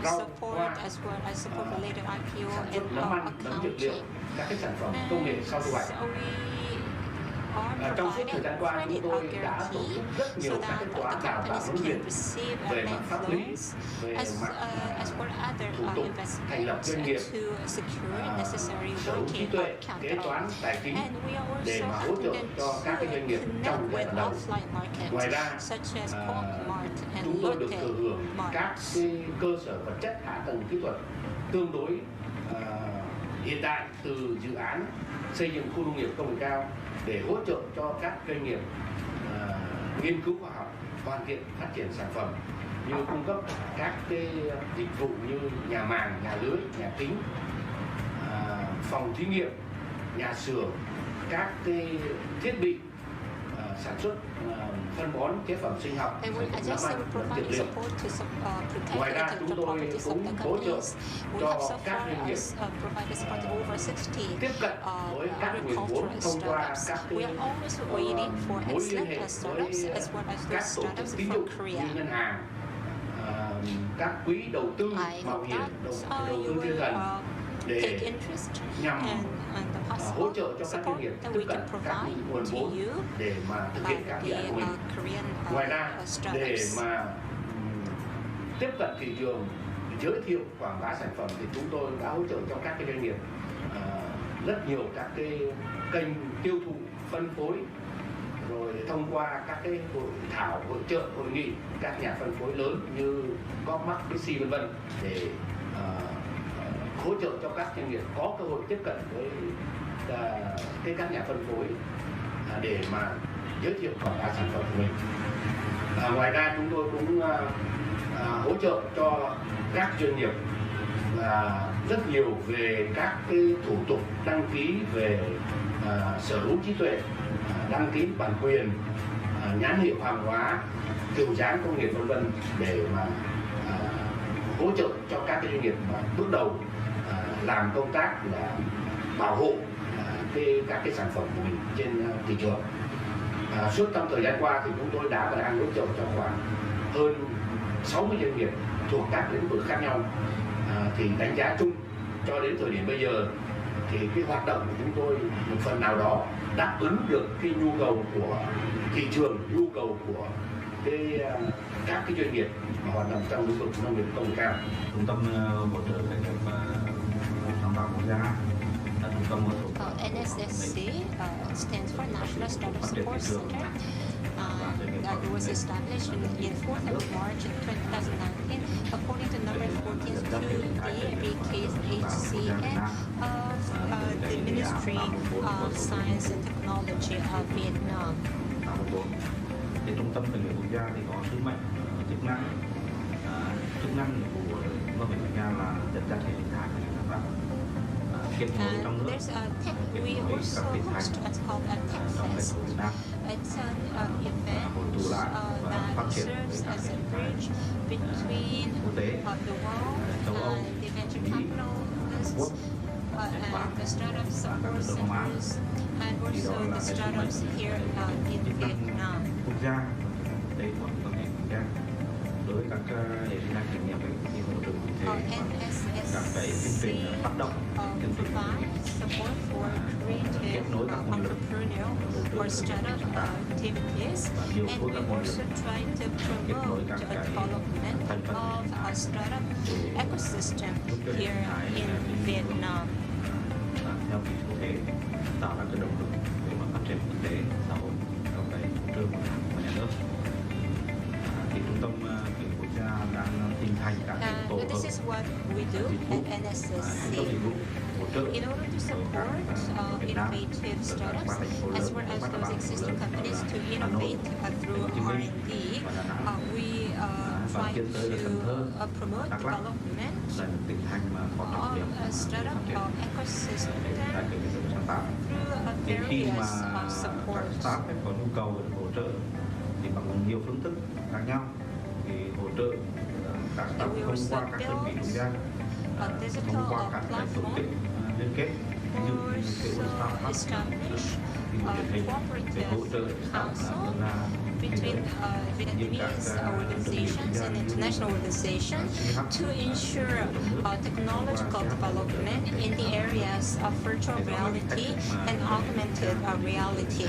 rau hoa, sản xuất nấm ăn, nấm dược liệu, các cái sản phẩm công nghệ sau thu hoạch. Trong suốt thời gian qua, chúng tôi đã tổ chức rất nhiều các cái khóa đào tạo hướng nghiệp về mặt pháp lý, về mặt thủ tục thành lập doanh nghiệp, sở hữu trí tuệ, kế toán, tài chính để mà hỗ trợ cho các cái doanh nghiệp trong giai đoạn đầu. Ngoài ra, chúng tôi được thừa hưởng các cái cơ sở vật chất, hạ tầng kỹ thuật tương đối hiện đại từ dự án xây dựng khu nông nghiệp công nghệ cao để hỗ trợ cho các doanh nghiệp nghiên cứu khoa học, hoàn thiện phát triển sản phẩm như cung cấp các cái dịch vụ như nhà màng, nhà lưới, nhà kính, phòng thí nghiệm, nhà xưởng, các cái thiết bị sản xuất phân bón, chế phẩm sinh học, sản phẩm nấm ăn, dược liệu. Ngoài ra, chúng tôi cũng hỗ trợ cho các doanh nghiệp tiếp cận với các nguồn vốn thông qua các cái mối liên hệ với các tổ chức tín dụng như ngân hàng, các quỹ đầu tư mạo hiểm, đầu tư thiên thần để nhằm hỗ trợ cho các doanh nghiệp tiếp cận các nguồn vốn để mà thực hiện các dự án của mình. Ngoài ra, để mà tiếp cận thị trường, giới thiệu quảng bá sản phẩm thì chúng tôi đã hỗ trợ cho các cái doanh nghiệp rất nhiều các cái kênh tiêu thụ, phân phối, rồi thông qua các cái hội thảo, hội chợ, hội nghị các nhà phân phối lớn như Coopmart, Bixi vân vân để hỗ trợ cho các doanh nghiệp có cơ hội tiếp cận với các nhà phân phối để mà giới thiệu quảng bá sản phẩm của mình. Ngoài ra chúng tôi cũng hỗ trợ cho các doanh nghiệp rất nhiều về các cái thủ tục đăng ký về sở hữu trí tuệ, đăng ký bản quyền, nhãn hiệu hàng hóa, kiểu dáng công nghiệp v.v. để mà hỗ trợ cho các cái doanh nghiệp mà bước đầu làm công tác là bảo hộ các cái sản phẩm của mình trên thị trường. Suốt trong thời gian qua thì chúng tôi đã và đang hỗ trợ cho khoảng hơn 60 doanh nghiệp thuộc các lĩnh vực khác nhau. Thì đánh giá chung cho đến thời điểm bây giờ thì cái hoạt động của chúng tôi một phần nào đó đáp ứng được cái nhu cầu của thị trường, nhu cầu của các cái doanh nghiệp mà hoạt động trong lĩnh vực nông nghiệp công nghệ cao. Trung tâm hỗ trợ khởi nghiệp sáng tạo quốc gia. NSSC stands for National Startup Support Center. It was established in 4th of March 2019 according to number 14 to the case HCN of the Ministry of Science and Technology of Vietnam. Thì Trung tâm khởi nghiệp quốc gia thì có sứ mệnh, chức năng của Trung tâm khởi nghiệp quốc gia là dẫn dắt hệ sinh thái khởi nghiệp sáng tạo. And there's a tech, we also host what's called a Tech Fest. It's an event that serves as a bridge between the world and the venture capitalists and the startup support centers and also the startups here in Vietnam. Quốc gia, đây là Trung tâm khởi nghiệp quốc gia. Đối với các hệ sinh thái khởi nghiệp thì hỗ trợ cụ thể các cái chương trình phát động, chương trình support for creative entrepreneurial or startup activities, and we also try to promote the development of a startup ecosystem here in Vietnam. Theo cái xu thế tạo ra cái động lực để mà phát triển kinh tế xã hội trong cái môi trường của nhà nước. Thì Trung tâm khởi nghiệp quốc gia đang hình thành các cái tổ hợp. This is what we do at NSSC. In order to support innovative startups as well as those existing companies to innovate through R&D, we try to promote development of a startup ecosystem through various support. Startup có nhu cầu hỗ trợ thì bằng nhiều phương thức khác nhau thì hỗ trợ các startup thông qua các đơn vị trung gian, thông qua các cái tổ chức liên kết, ví dụ như cái startup thì để hỗ trợ between Vietnamese organizations and international organizations to ensure technological development in the areas of virtual reality and augmented reality.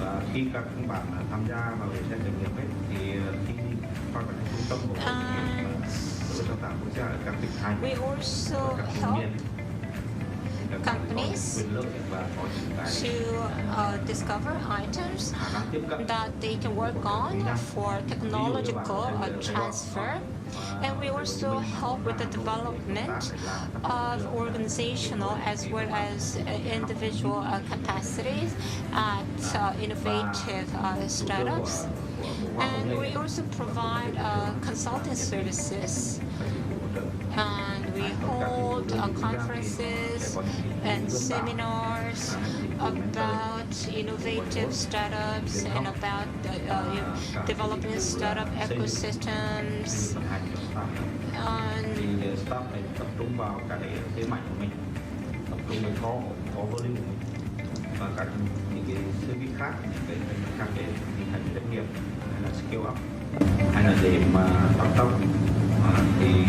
Và khi các bạn tham gia vào hệ sinh khởi nghiệp thì khi qua các trung tâm hỗ trợ sáng tạo quốc gia ở các tỉnh thành, các vùng miền, companies to discover items that they can work on for technological transfer. And we also help with the development of organizational as well as individual capacities at innovative startups. And we also provide consulting services. And we hold conferences and seminars about innovative startups and about developing startup ecosystems. Thì startup này tập trung vào cái thế mạnh của mình, tập trung vào có volume của mình và các những cái service khác, những cái khác để hình thành doanh nghiệp hay là scale up hay là để mà tăng tốc thì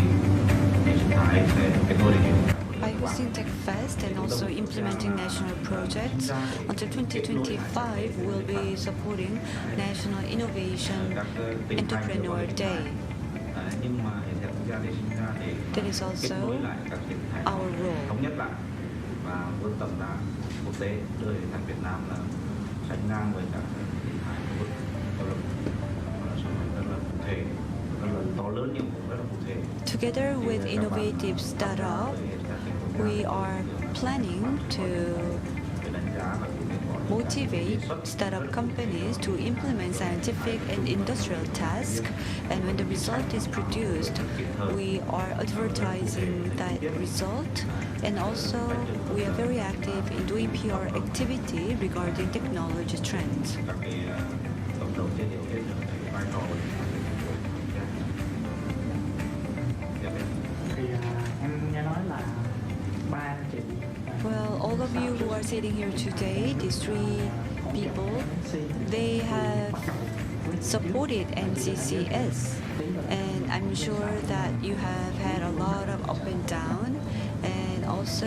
By hosting Tech Fest and also implementing national projects, until 2025 we'll be supporting National Innovation Entrepreneur Day. That is also our role. Thống nhất lại và vươn tầm ra quốc tế, đưa hệ thành Việt Nam là sánh ngang với các hệ thành khu vực rất là cụ thể, rất là to lớn, nhiệm vụ rất là cụ thể. Together with innovative startup, we are planning to motivate startup companies to implement scientific and industrial tasks, and when the result is produced, we are advertising that result, and also we are very active in doing PR activity regarding technology trends. Well, all of you who are sitting here today, these three people, they have supported NCCS, and I'm sure that you have had a lot of up and down, and also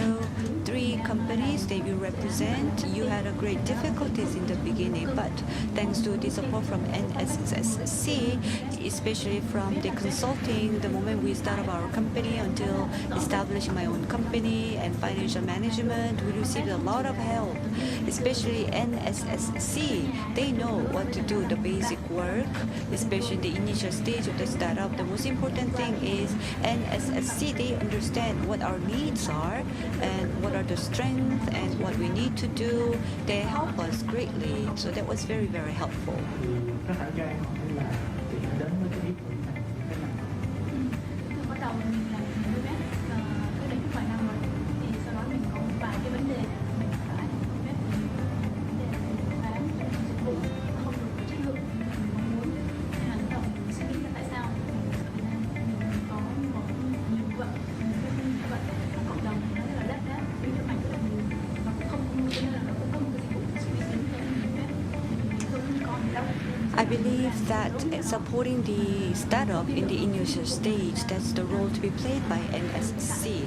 three companies that you represent, you had a great difficulties in the beginning, but thanks to the support from NSSC, especially from the consulting, the moment we start up our company until establishing my own company and financial management, we received a lot of help, especially NSSC. They know what to do, the basic work, especially in the initial stage of the startup. The most important thing is NSSC, they understand what our needs are and what are the strengths and what we need to do. They help us greatly, so that was very, very helpful. I believe that supporting the startup in the initial stage, that's the role to be played by NSC.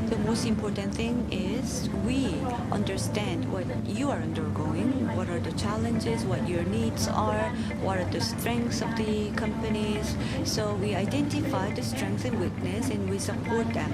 The most important thing is we understand what you are undergoing, what are the challenges, what your needs are, what are the strengths of the companies. So we identify the strengths and weakness and we support them.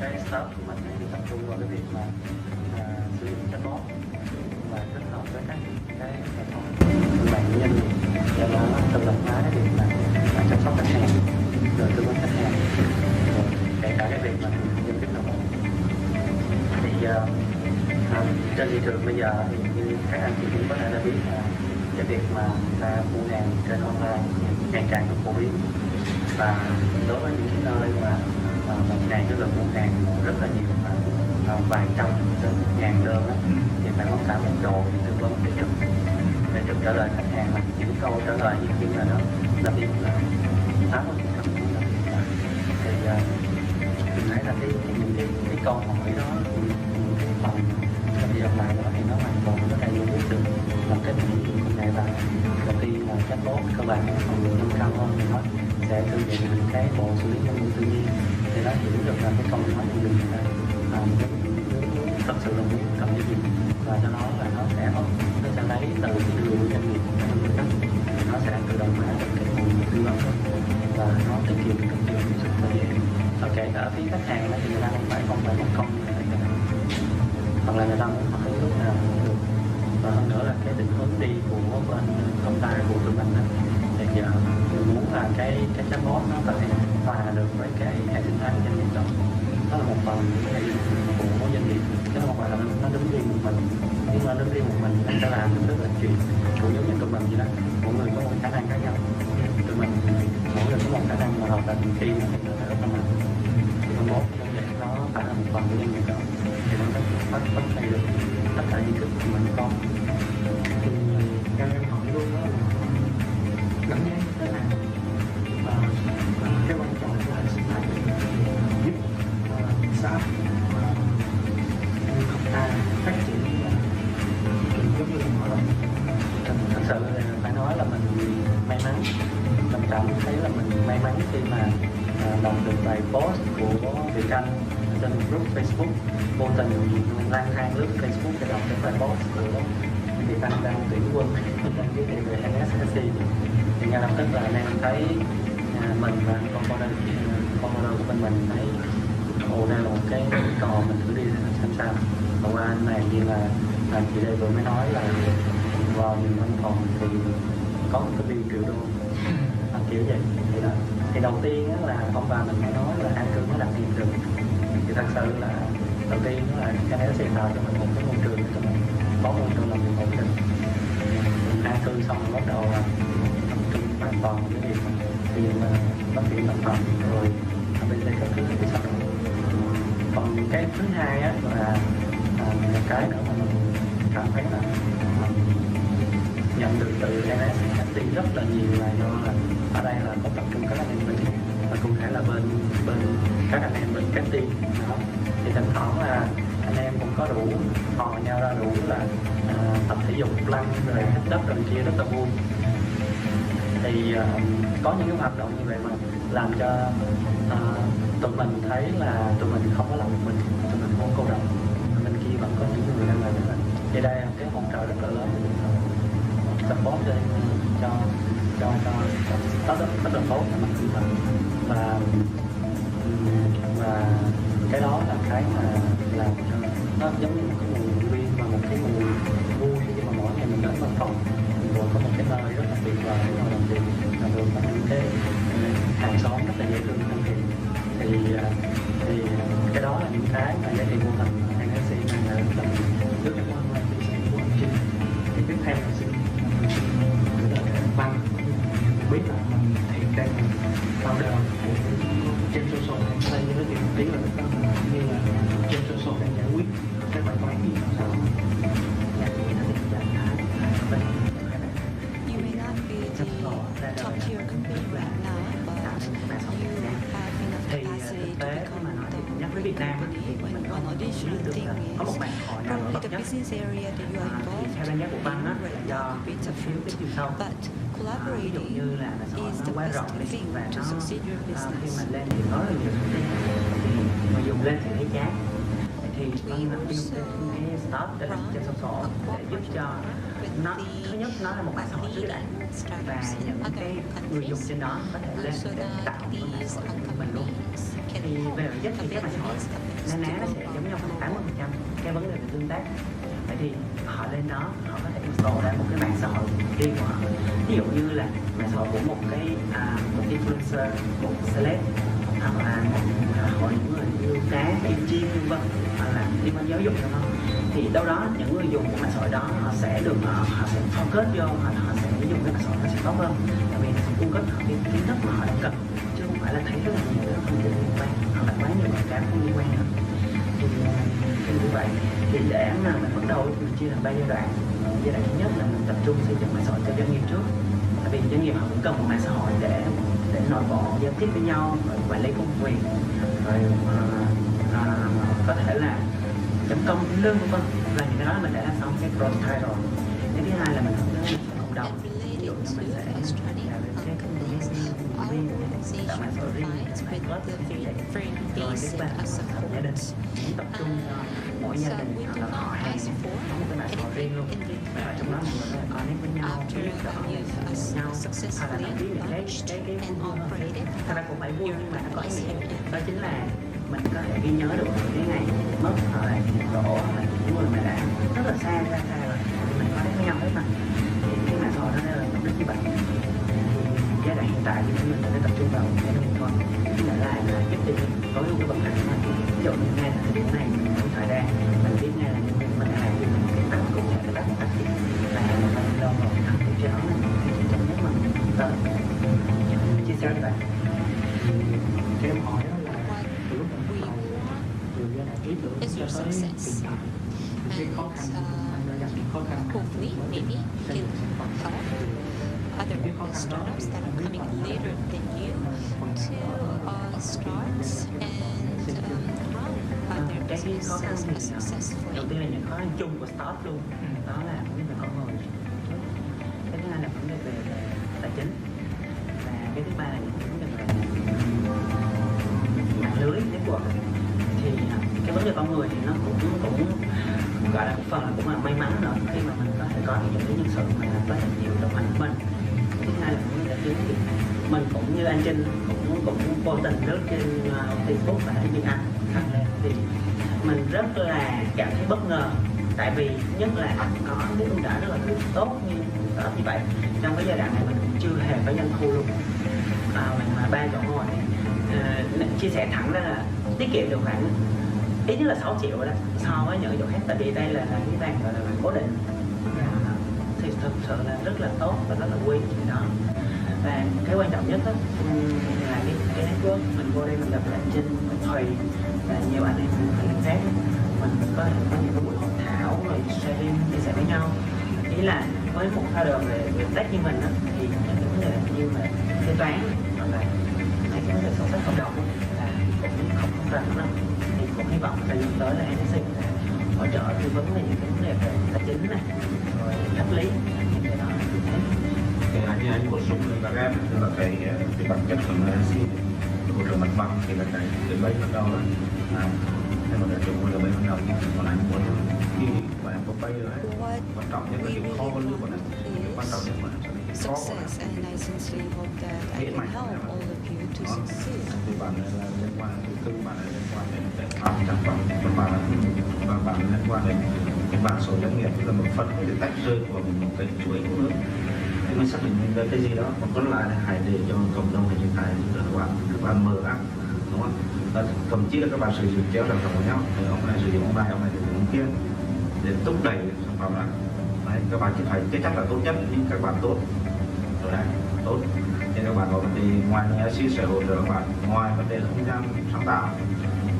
Cái start của mình thì tập trung vào cái việc mà sử dụng chatbot và kết hợp với các cái hệ thống mạng doanh nghiệp để nó tự động hóa cái việc mà chăm sóc khách hàng, rồi tư vấn khách hàng, rồi kể cả cái việc mà giao tiếp nội bộ. Thì trên thị trường bây giờ thì như các anh chị cũng có thể đã biết là cái việc mà mua hàng trên online ngày càng được phổ biến, và đối với những cái nơi mà một ngày cái lượng mua hàng rất là nhiều, vài trăm đến ngàn đơn đó, thì phải có cả một đội tư vấn để trực trả lời khách hàng, mà những câu trả lời nhiều khi là đó là việc là 80% thì mình thấy là cái câu hỏi đó phần đi đọc lại đó thì nó hoàn toàn có thể dùng được một cái công nghệ. Và đầu tiên là chatbot các bạn còn nâng cao hơn thì nó sẽ sử dụng cái bộ xử lý ngôn ngữ tự nhiên để nó hiểu được là cái câu hỏi của mình thật sự là cần cái gì, và cho nó là nó sẽ lấy từ cái dữ liệu doanh nghiệp, nó sẽ tự động hóa được cái nguồn tư vấn và nó tiết kiệm rất nhiều sự thời gian. Và kể cả phía khách hàng thì người ta không phải mất công hoặc là người ta muốn hỏi lúc nào cũng được. Và hơn nữa là cái định hướng đi của bên tổng tài của tụi mình thì giờ muốn là cái chatbot nó có thể hòa được với cái hệ sinh thái của doanh nghiệp đó. Nó là một phần của doanh nghiệp, chứ không phải là nó đứng riêng một mình. Nhưng mà đứng riêng một mình nó sẽ làm được rất là chuyện, cũng giống như tụi mình vậy đó. Mỗi người có một khả năng khác nhau, tụi mình mỗi người có một khả năng mà hợp thành khi nó sẽ rất là mạnh. Chatbot giống vậy, nó phải là một phần của doanh nghiệp đó, thì nó phát huy được tất cả những cái của mình có. Thì cho em hỏi luôn đó, cảm giác như thế nào cái quan trọng của hệ sinh thái giúp startup phát triển giống như là mọi thật sự là phải nói là mình may mắn, mình cảm thấy là mình may mắn khi mà đọc được bài post của Việt Anh trên group Facebook, vô tình lang thang lướt Facebook để đọc cái bài post của Việt Anh đang tuyển quân đang giới thiệu về NSSC, thì ngay lập tức là anh em thấy mình và con model của mình thấy đây là một cái cơ hội mình thử đi xem sao. Và qua anh này như là chị đây vừa mới nói là vào những văn phòng thì có một cái view triệu đô kiểu vậy thì đó. Thì đầu tiên là ông bà mình mới nói là an cư mới đặt hiện trường, thì thật sự là đầu tiên là cái này nó sẽ tạo cho mình một cái môi trường để cho mình có môi trường làm việc ổn định. An cư xong rồi bắt đầu là tập trung hoàn toàn cái việc thì mà phát triển sản phẩm rồi bên đây các thứ thì sau đó. Còn cái thứ hai á là một cái nữa mà mình cảm thấy là nhận được từ NSSC rất là nhiều là do là ở đây là có tập trung các anh em bên và cụ thể là bên các anh em bên các team đó, thì thỉnh thoảng là anh em cũng có đủ hò nhau ra đủ là tập thể dục lăn rồi hít đất rồi kia rất là vui. Thì có những cái hoạt động như vậy mà làm cho tụi mình thấy là tụi mình không có làm một mình, tụi mình không cô độc, bên kia vẫn có những người đang làm rất là. Thì đây là cái hỗ trợ rất là lớn support cho rất là tốt mặt tinh thần và cái đó là cái mà làm cho nó giống như một cái nguồn động viên và một cái nguồn vui khi mà mỗi ngày mình đến văn phòng rồi có một cái nơi rất là tuyệt vời để mà làm việc, và rồi có những cái hàng xóm rất là dễ thương thân thiện. Thì cái đó là những cái mà giá trị vô hình NSC mang lại rất là rất là quan trọng chia sẻ của Orchid. Thì tiếp theo là xin Văn biết là mình hiện đang founder trên social đây như nói chuyện một tí là như là trên social đang giải quyết cái bài toán gì sao. You may not be the top tier company right now, but you have enough capacity to become the company. One additional thing is probably the business area that you are involved in right now competes a field, but collaborating is the best thing to succeed your business. Mà dùng lên thì thấy chán, thì mình dùng cái start để làm trên social để giúp cho nó thứ nhất nó là một mạng xã hội trước đã và những cái người dùng trên đó có thể lên để tạo một mạng xã hội của mình luôn. Thì về bản chất thì cái mạng xã hội nó sẽ giống nhau khoảng 80% cái vấn đề về tương tác. Vậy thì họ lên đó họ có thể install ra một cái mạng xã hội riêng của họ, ví dụ như là mạng xã hội của một influencer, một celeb, hoặc là hội những người yêu cá, yêu chim vân vân, hoặc là liên quan giáo dục đúng không? Thì đâu đó những người dùng của mạng xã hội đó họ sẽ được họ sẽ focus vô, họ sẽ dùng cái mạng xã hội nó sẽ tốt hơn, tại vì nó sẽ cung cấp họ cái kiến thức mà họ đang cần, chứ không phải là thấy rất là nhiều cái thông tin liên quan hoặc là quá nhiều quảng cáo không liên quan nữa. Thì như vậy thì để mà mình bắt đầu mình chia thành 3 giai đoạn. Giai đoạn thứ nhất là mình tập trung xây dựng mạng xã hội cho doanh nghiệp trước, tại vì doanh nghiệp họ cũng cần một mạng xã hội để nội bộ giao tiếp với nhau, rồi quản lý công việc, rồi có thể là chấm công lương vân vân, và những cái đó mình đã làm xong cái prototype rồi. Cái thứ hai là mình hướng đến cộng đồng, ví dụ như mình sẽ tạo mạng xã hội riêng, club như vậy, rồi cái bạn gia đình tập trung cho mỗi gia đình hoặc là họ hàng có một cái mạng xã hội riêng luôn, và ở trong đó mọi người có connect với nhau, giúp đỡ nhau, hoặc là đăng ký những cái thật ra cũng phải vui nhưng mà nó có ý nghĩa, đó chính là mình có thể ghi nhớ được cái ngày mất hoặc là đổ hoặc là những người mà đã rất là xa rồi mình có đến với nhau hết mà. Thì cái mạng xã hội đó là mục đích như vậy. Giai là hiện tại thì mình sẽ tập trung vào cái nông thôi, trở lại là giúp cho tối ưu cái vận hành thôi. Ví dụ như ngay tại thời điểm này mình không thời gian mình biết ngay là những vấn đề gì mình cần cụ thể để bắt tác dụng và mình lo vào thằng tiếp theo thì chỉ cần nhất mà mình tới chia sẻ với bạn. Cái em hỏi đó là từ lúc mình bắt đầu từ giai đoạn ý tưởng cho tới cái khó khăn hopefully maybe can help other startups that are coming later than you to start and run their businesses successfully. Đầu tiên là những khó khăn chung của startup luôn, đó là vấn đề về con người. Cái thứ hai là vấn đề về tài chính và cái thứ ba là những vấn đề về mạng lưới network. Thì cái vấn đề con người thì nó cũng gọi là một phần là cũng là may mắn rồi khi mà mình có thể có những cái nhân sự mà có thể chịu đồng hành với mình. Thứ hai là vấn đề tài chính thì mình cũng như anh Trinh cũng vô tình lướt trên Facebook và thấy anh lên thì mình rất là cảm thấy bất ngờ, tại vì nhất là có cái ưu đãi rất là tốt như vậy. Trong cái giai đoạn này mình chưa hề có doanh thu luôn, mình mà 3 chỗ ngồi chia sẻ thẳng ra là tiết kiệm được khoảng ít nhất là 6 triệu rồi đó so với những chỗ khác, tại vì đây là cái bàn gọi là cố định thì thực sự là rất là tốt và rất là quý chuyện đó. Và cái quan trọng nhất đó, là cái network mình vô đây mình gặp lại Trinh, Thùy và nhiều anh em khác, mình có những cái buổi hội thảo rồi sharing chia sẻ với nhau. Ý là với một founder về tech như mình đó, thì những cái vấn đề như là kế toán hoặc là mấy cái vấn đề sổ sách cộng đồng là cũng không rành lắm, thì cũng hy vọng thời gian tới là NSC có thể hỗ trợ tư vấn về những cái vấn đề về tài chính này rồi pháp lý những cái đó. Hanya bổ sung là các là cái bản chất của NSC hỗ trợ mặt bằng thì là cái base ban đầu đó, nhưng mà để chúng là base ban đầu còn anh muốn khi mà em có bay rồi quan trọng nhất là chịu khó hơn nữa bọn em quan trọng nhất mà success, and I sincerely hope that I can help all of you to succeed. Thì bạn là liên quan từ bạn là liên quan đến cái sản phẩm của bạn và bạn liên quan đến cái bảng số doanh nghiệp, tức là một phần cái tách rơi của một cái chuỗi cũng nữa. Thì mình xác định ra cái gì đó, còn lại là hãy để cho cộng đồng hiện tại các bạn mở ra, đúng không? Và thậm chí là các bạn sử dụng chéo sản phẩm của nhau, ông này sử dụng ông này sử dụng ông kia để thúc đẩy sản phẩm ra. Đấy, các bạn chỉ phải chắc chắn là tốt nhất nhưng các bạn tốt rồi đấy, tốt. Nên các bạn có vấn đề ngoài NSC sẽ hỗ trợ các bạn ngoài vấn đề không gian sáng tạo,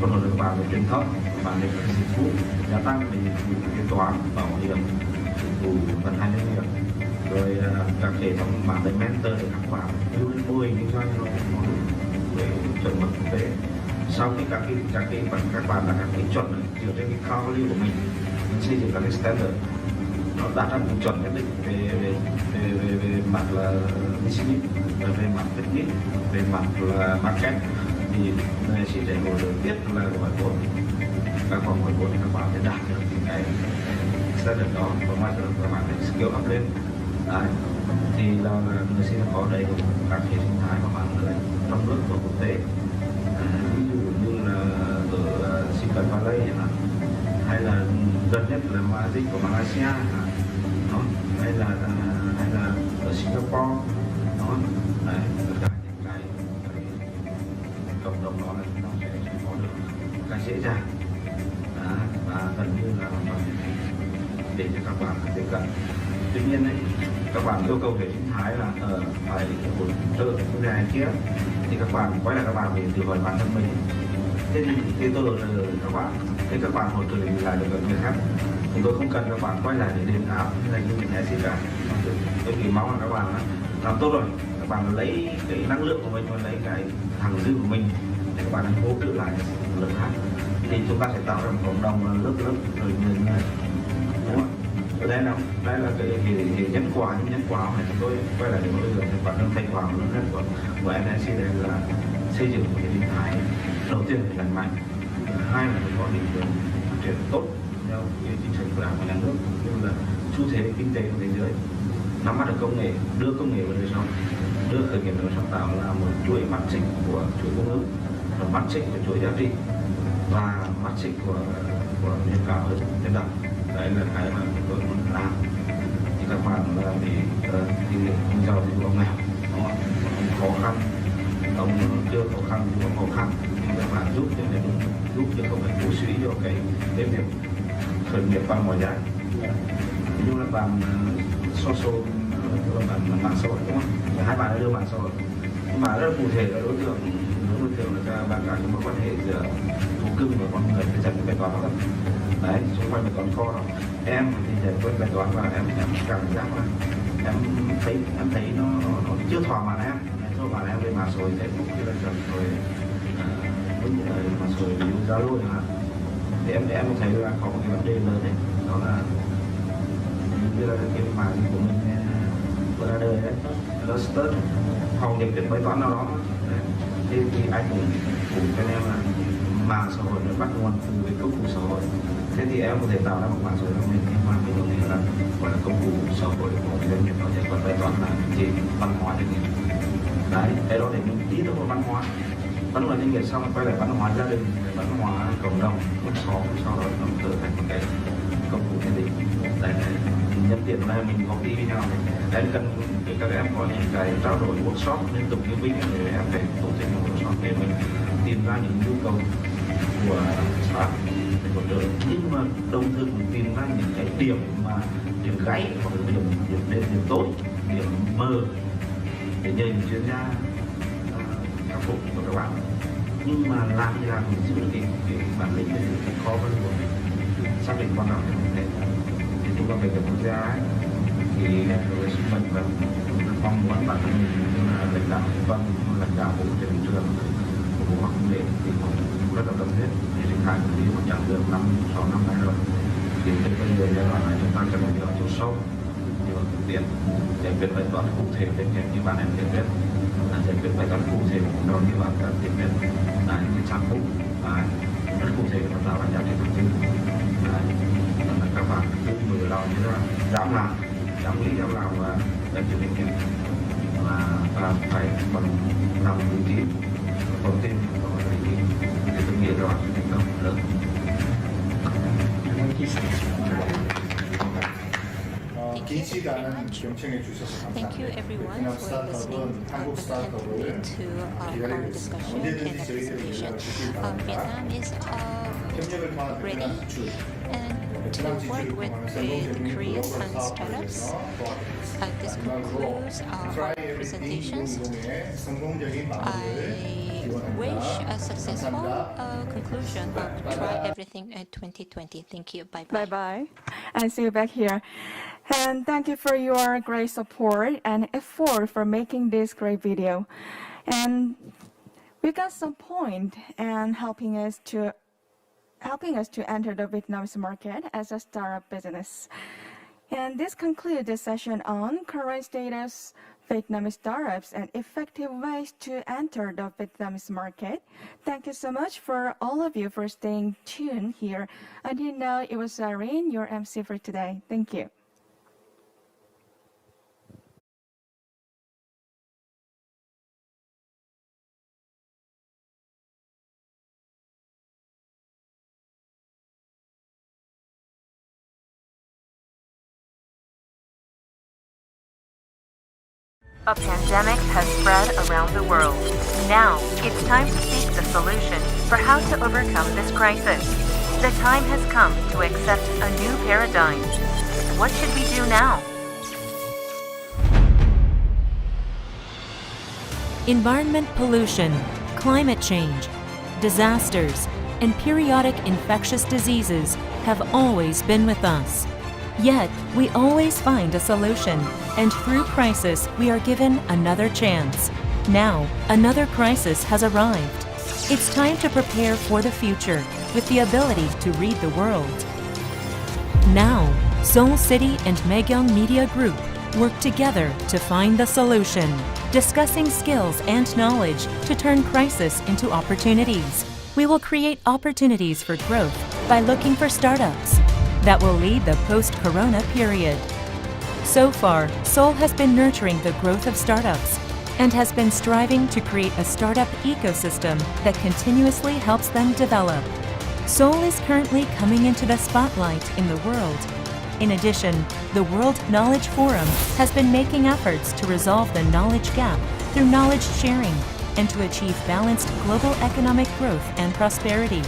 còn hỗ trợ các bạn về truyền thông, các bạn về các dịch vụ gia tăng về dịch vụ kế toán, bảo hiểm, dịch vụ vận hành doanh nghiệp, rồi các hệ thống mạng để mentor để các bạn đưa đến mô hình kinh doanh nó về chuẩn mực quốc tế. Sau khi các bạn là các cái chuẩn này, dựa trên cái core value của mình xây dựng các cái standard nó đạt ra một chuẩn nhất định về mặt là business, về mặt technique, về mặt là market, thì này sẽ hỗ trợ tiếp là gọi vốn, các phòng gọi vốn các bạn sẽ đạt được cái standard đó, và ngoài ra các bạn phải skill up lên. Đấy. Thì là người sẽ có đầy đủ các hệ sinh thái của bạn người trong nước và quốc tế, ví dụ như là ở Silicon Valley hay là gần nhất là Magic của Malaysia, hay là ở Singapore, đó. Đấy, tất cả những cái cộng đồng đó là chúng ta sẽ có được một cái dễ dàng và gần như là để cho các bạn tiếp cận. Tuy nhiên đấy, các bạn yêu cầu hệ sinh thái là phải hỗ trợ cái này kia, thì các bạn quay lại các bạn để tự hỏi bản thân mình. Thế thì tôi là các bạn, thế các bạn hỗ trợ lại được người khác, thì tôi không cần các bạn quay lại để đền áp hay là như mình hay gì cả. Tôi chỉ mong là các bạn làm tốt rồi, các bạn lấy cái năng lượng của mình và lấy cái thẳng dư của mình để các bạn hỗ trợ lại lượng khác, thì chúng ta sẽ tạo ra một cộng đồng lớp rồi người, đúng không? Đây là cái nhân quả, nhưng nhân quả này chúng tôi quay lại để bây giờ bản thân thành quả lớn nhất của NSC đây là xây dựng một cái hình thái đầu tiên là lành mạnh, hai là phải có định hướng phát triển tốt theo chính sách của đảng và nhà nước, như là xu thế kinh tế của thế giới, nắm bắt được công nghệ, đưa công nghệ vào đời sống, đưa khởi nghiệp vào sáng tạo là một chuỗi mắt xích của chuỗi cung ứng, và mắt xích của chuỗi giá trị và mắt xích của nền cao hơn trên đầu. Đấy là cái mà tôi muốn làm. Thì các bạn là để thì giàu thì có nghèo, đúng không? cái việc khởi nghiệp bằng mọi giá. Ví dụ là bằng social, bằng mạng xã hội đúng không? Hai bạn đã đưa mạng xã hội, nhưng mà rất là cụ thể là đối tượng là các bạn cả những mối quan hệ giữa thú cưng và con người để giải quyết bài toán đó. Đấy, xung quanh bài toán kho đó. Em thì giải quyết bài toán và em cảm giác là em thấy nó chưa thỏa mãn em. Em lên mạng xã hội Facebook như là rồi mạng xã hội Zalo chẳng hạn, thì em thấy là có một cái vấn đề lớn đấy, đó là như là cái mạng của mình vừa ra đời đấy, nó start họ giải quyết bài toán nào đó đấy. Thì anh cũng cho em là mạng xã hội nó bắt nguồn từ cái công cụ xã hội. Thế thì em có thể tạo ra một mạng xã hội của mình mà cái điều này là gọi là công cụ xã hội của doanh nghiệp, nó giải quyết bài toán là gì, văn hóa doanh nghiệp. Đấy, cái đó để mình đi tới một văn hóa doanh nghiệp, xong quay lại văn hóa gia đình, văn hóa cộng đồng, một xóm, sau đó nó trở thành một cái công cụ nhất định. Đấy, nhân tiện là mình có đi với nhau này, em cần các em có những cái trao đổi workshop liên tục như mình, để em phải tổ chức một workshop để mình tìm ra những nhu cầu của staff để hỗ trợ, nhưng mà đồng thời cũng tìm ra những cái điểm gãy hoặc là điểm tối, điểm mờ để nhờ những chuyên gia khắc phục của các bạn. Nhưng mà làm thì làm cũng giữ được cái bản lĩnh để cái khó hơn của mình, xác định quan trọng để thì chúng ta về cái quốc gia ấy, thì với sứ mệnh và mong muốn bản thân mình là lãnh đạo lãnh đạo của thị trường của bộ học công nghệ thì cũng rất là tâm huyết để triển khai một một chặng đường 6 năm nay rồi. Thì từ bây giờ giai đoạn này chúng ta cần phải đi vào chiều sâu, đi vào thực tiễn, giải quyết bài toán cụ thể về như bạn em giải quyết, giải quyết bài toán cụ thể của như bạn đã giải quyết là những cái sản phẩm rất cụ thể và tạo ra giá trị thực tế. Các bạn cũng vừa lòng như là dám làm, dám nghĩ, dám làm và đem chịu trách nhiệm, và phải bằng lòng tự tin, tự tin và tự tin để tôi nghĩ là bạn sẽ thành công lớn. 긴 시간 경청해 주셔서 감사합니다. 베트남 스타트업은 한국 스타트업을 기다리고 있습니다. 언제든지 저희들에게 연락을 주시기 바랍니다. 협력을 통한 베트남 지출, 베트남 지출을 통한 성공적인 글로벌 사업 관련해서 도와드리겠습니다. 마지막으로 Try Everything 2020의 성공적인 마무리를 wish a successful conclusion of Try Everything 2020. Thank you. Bye bye. Bye bye. And see you back here. And thank you for your great support and effort for making this great video. And we got some point and helping us to enter the Vietnamese market as a startup business. And this concludes the session on current status, Vietnamese startups, and effective ways to enter the Vietnamese market. Thank you so much for all of you for staying tuned here. Until now, it was Irene, your MC for today. Thank you. A pandemic has spread around the world. Now, it's time to seek the solution for how to overcome this crisis. The time has come to accept a new paradigm. What should we do now? Environment pollution, climate change, disasters, and periodic infectious diseases have always been with us. Yet, we always find a solution, and through crisis, we are given another chance. Now, another crisis has arrived. It's time to prepare for the future with the ability to read the world. Now, Seoul City and Megyeong Media Group work together to find the solution, discussing skills and knowledge to turn crisis into opportunities. We will create opportunities for growth by looking for startups that will lead the post-corona period. So far, Seoul has been nurturing the growth of startups and has been striving to create a startup ecosystem that continuously helps them develop. Seoul is currently coming into the spotlight in the world. In addition, the World Knowledge Forum has been making efforts to resolve the knowledge gap through knowledge sharing and to achieve balanced global economic growth and prosperity.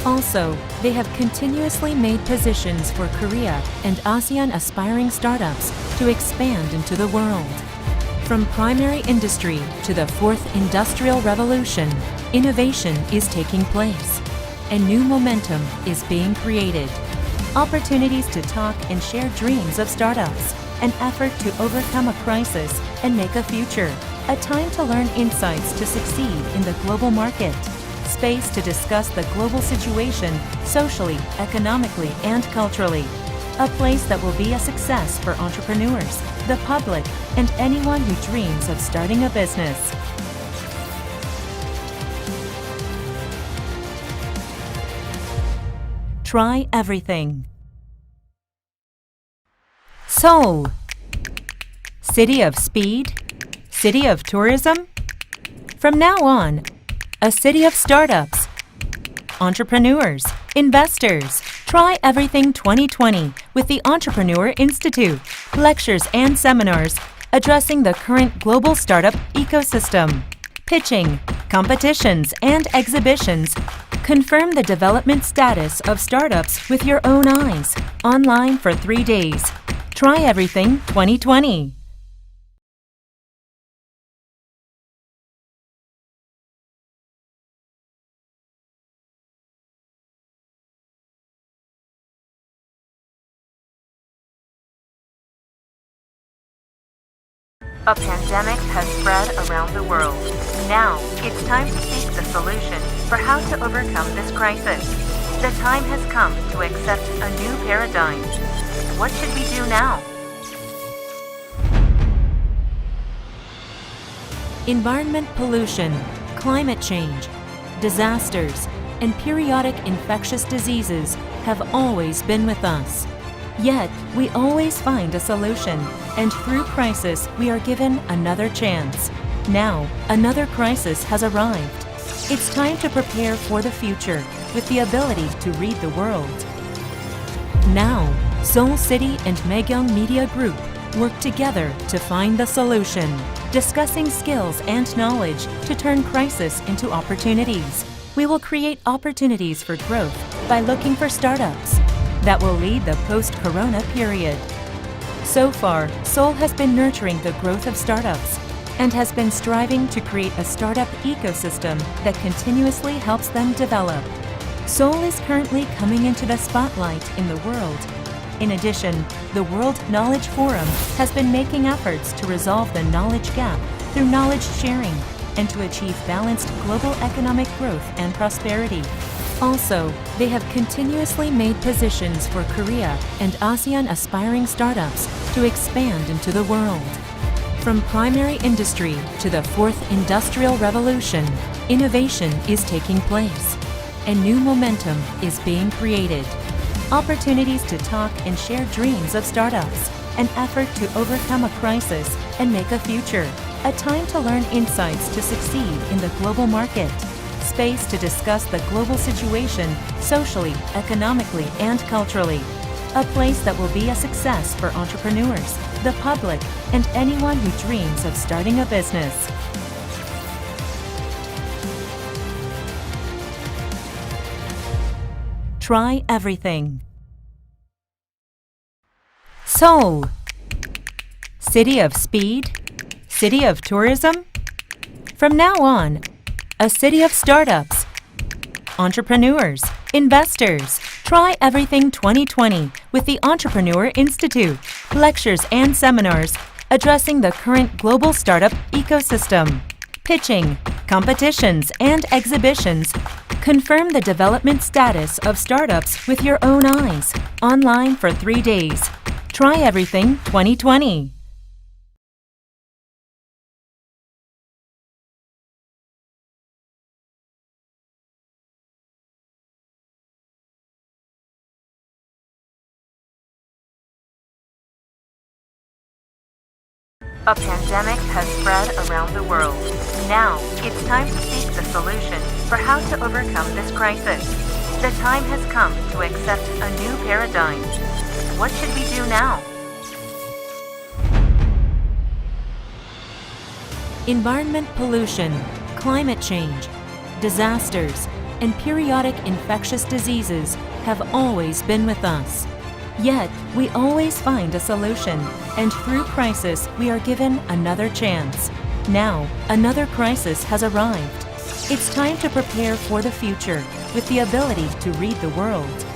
Also, they have continuously made positions for Korea and ASEAN aspiring startups to expand into the world. From primary industry to the fourth industrial revolution, innovation is taking place. A new momentum is being created. Opportunities to talk and share dreams of startups. An effort to overcome a crisis and make a future. A time to learn insights to succeed in the global market. Space to discuss the global situation socially, economically, and culturally. A place that will be a success for entrepreneurs, the public, and anyone who dreams of starting a business. Try everything. Seoul. City of speed? City of tourism? From now on, a city of startups, entrepreneurs, investors. Try Everything 2020 with the Entrepreneur Institute. Lectures and seminars addressing the current global startup ecosystem. Pitching, competitions, and exhibitions. Confirm the development status of startups with your own eyes. Online for 3 days. Try Everything 2020. A pandemic has spread around the world. Now, it's time to seek the solution for how to overcome this crisis. The time has come to accept a new paradigm. What should we do now? Environment pollution, climate change, disasters, and periodic infectious diseases have always been with us. Yet, we always find a solution, and through crisis, we are given another chance. Now, another crisis has arrived. It's time to prepare for the future with the ability to read the world. Now, Seoul City and Maekyong Media Group work together to find the solution, discussing skills and knowledge to turn crisis into opportunities. We will create opportunities for growth by looking for startups that will lead the post-corona period. So far, Seoul has been nurturing the growth of startups and has been striving to create a startup ecosystem that continuously helps them develop. Seoul is currently coming into the spotlight in the world. In addition, the World Knowledge Forum has been making efforts to resolve the knowledge gap through knowledge sharing and to achieve balanced global economic growth and prosperity. Also, they have continuously made positions for Korea and ASEAN aspiring startups to expand into the world. From primary industry to the fourth industrial revolution, innovation is taking place. A new momentum is being created. Opportunities to talk and share dreams of startups. An effort to overcome a crisis and make a future. A time to learn insights to succeed in the global market. Space to discuss the global situation socially, economically, and culturally. A place that will be a success for entrepreneurs, the public, and anyone who dreams of starting a business. Try everything. Seoul. City of speed? City of tourism? From now on, a city of startups, entrepreneurs, investors. Try Everything 2020 with the Entrepreneur Institute. Lectures and seminars addressing the current global startup ecosystem. Pitching, competitions, and exhibitions. Confirm the development status of startups with your own eyes. Online for 3 days. Try Everything 2020. A pandemic has spread around the world. Now, it's time to seek the solution for how to overcome this crisis. The time has come to accept a new paradigm. What should we do now? Environment pollution, climate change, disasters, and periodic infectious diseases have always been with us. Yet, we always find a solution, and through crisis, we are given another chance. Now, another crisis has arrived. It's time to prepare for the future with the ability to read the world.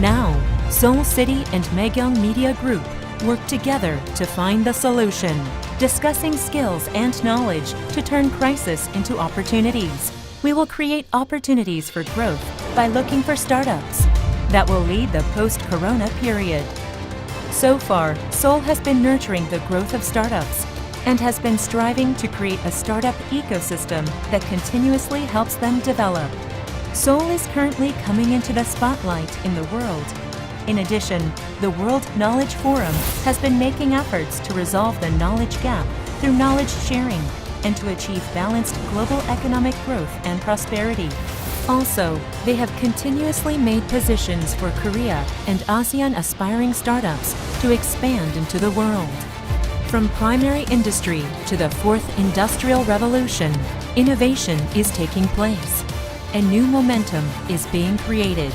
Now, Seoul City and Maekyong Media Group work together to find the solution, discussing skills and knowledge to turn crisis into opportunities. We will create opportunities for growth by looking for startups that will lead the post-corona period. So far, Seoul has been nurturing the growth of startups and has been striving to create a startup ecosystem that continuously helps them develop. Seoul is currently coming into the spotlight in the world. In addition, the World Knowledge Forum has been making efforts to resolve the knowledge gap through knowledge sharing and to achieve balanced global economic growth and prosperity. Also, they have continuously made positions for Korea and ASEAN aspiring startups to expand into the world. From primary industry to the fourth industrial revolution, innovation is taking place. A new momentum is being created.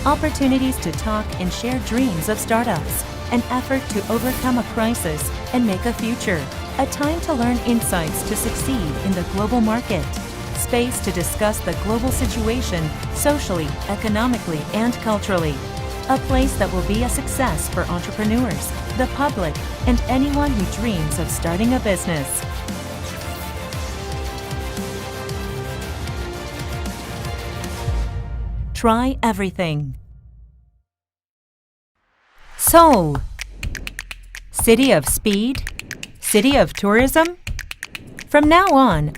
Opportunities to talk and share dreams of startups, an effort to overcome a crisis and make a future, a time to learn insights to succeed in the global market, space to discuss the global situation socially, economically, and culturally, a place that will be a success for entrepreneurs, the public, and anyone who dreams of starting a business. Try everything. Seoul, city of speed, city of tourism. From now on,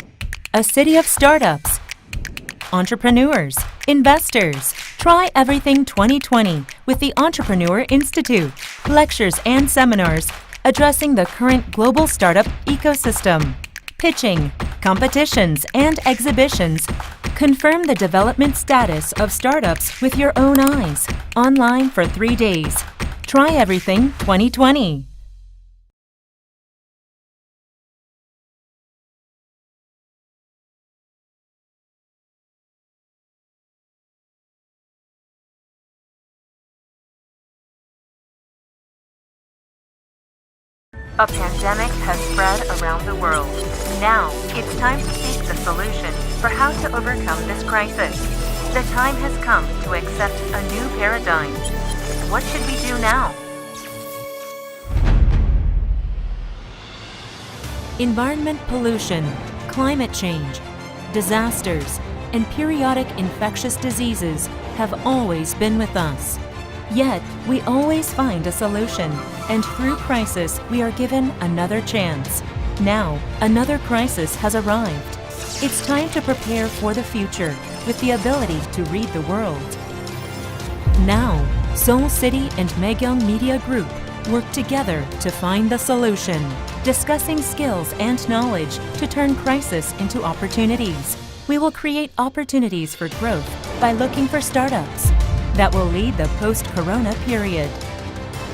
a city of startups, entrepreneurs, investors. Try Everything 2020 with the Entrepreneur Institute, lectures and seminars addressing the current global startup ecosystem, pitching, competitions, and exhibitions. Confirm the development status of startups with your own eyes, online for 3 days. Try Everything 2020. A pandemic has spread around the world. Now, it's time to seek the solution for how to overcome this crisis. The time has come to accept a new paradigm. What should we do now? Environment pollution, climate change, disasters, and periodic infectious diseases have always been with us. Yet, we always find a solution, and through crisis, we are given another chance. Now, another crisis has arrived. It's time to prepare for the future with the ability to read the world. Now, Seoul City and Maekyong Media Group work together to find the solution, discussing skills and knowledge to turn crisis into opportunities. We will create opportunities for growth by looking for startups that will lead the post-corona period.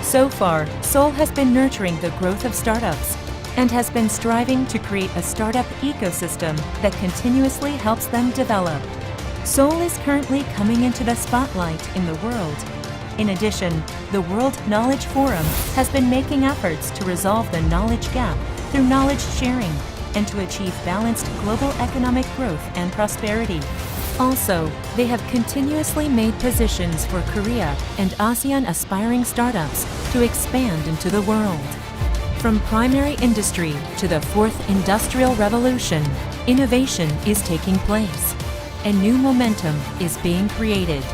So far, Seoul has been nurturing the growth of startups and has been striving to create a startup ecosystem that continuously helps them develop. Seoul is currently coming into the spotlight in the world. In addition, the World Knowledge Forum has been making efforts to resolve the knowledge gap through knowledge sharing and to achieve balanced global economic growth and prosperity. Also, they have continuously made positions for Korea and ASEAN aspiring startups to expand into the world. From primary industry to the fourth industrial revolution, innovation is taking place. A new momentum is being created.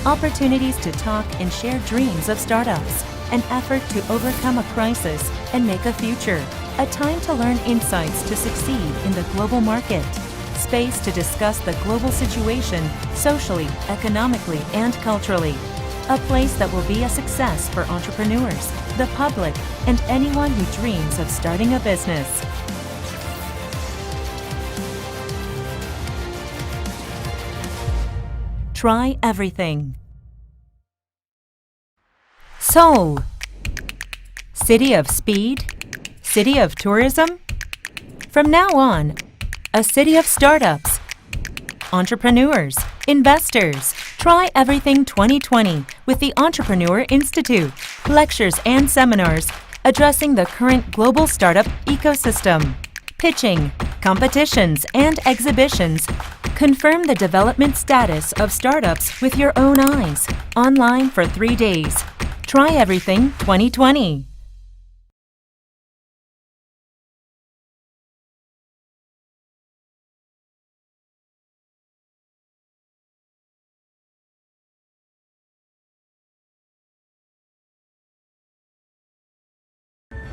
Opportunities to talk and share dreams of startups, an effort to overcome a crisis and make a future, a time to learn insights to succeed in the global market, space to discuss the global situation socially, economically, and culturally, a place that will be a success for entrepreneurs, the public, and anyone who dreams of starting a business. Try everything. Seoul, city of speed, city of tourism. From now on, a city of startups, entrepreneurs, investors. Try Everything 2020 with the Entrepreneur Institute. Lectures and seminars addressing the current global startup ecosystem. Pitching, competitions, and exhibitions. Confirm the development status of startups with your own eyes. Online for 3 days. Try Everything 2020.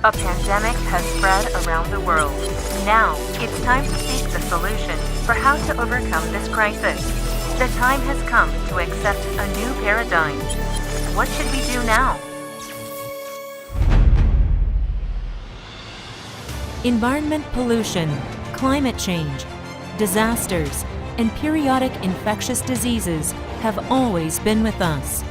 A pandemic has spread around the world. Now, it's time to seek the solution for how to overcome this crisis. The time has come to accept a new paradigm. What should we do now? Environment pollution, climate change, disasters, and periodic infectious diseases have always been with us.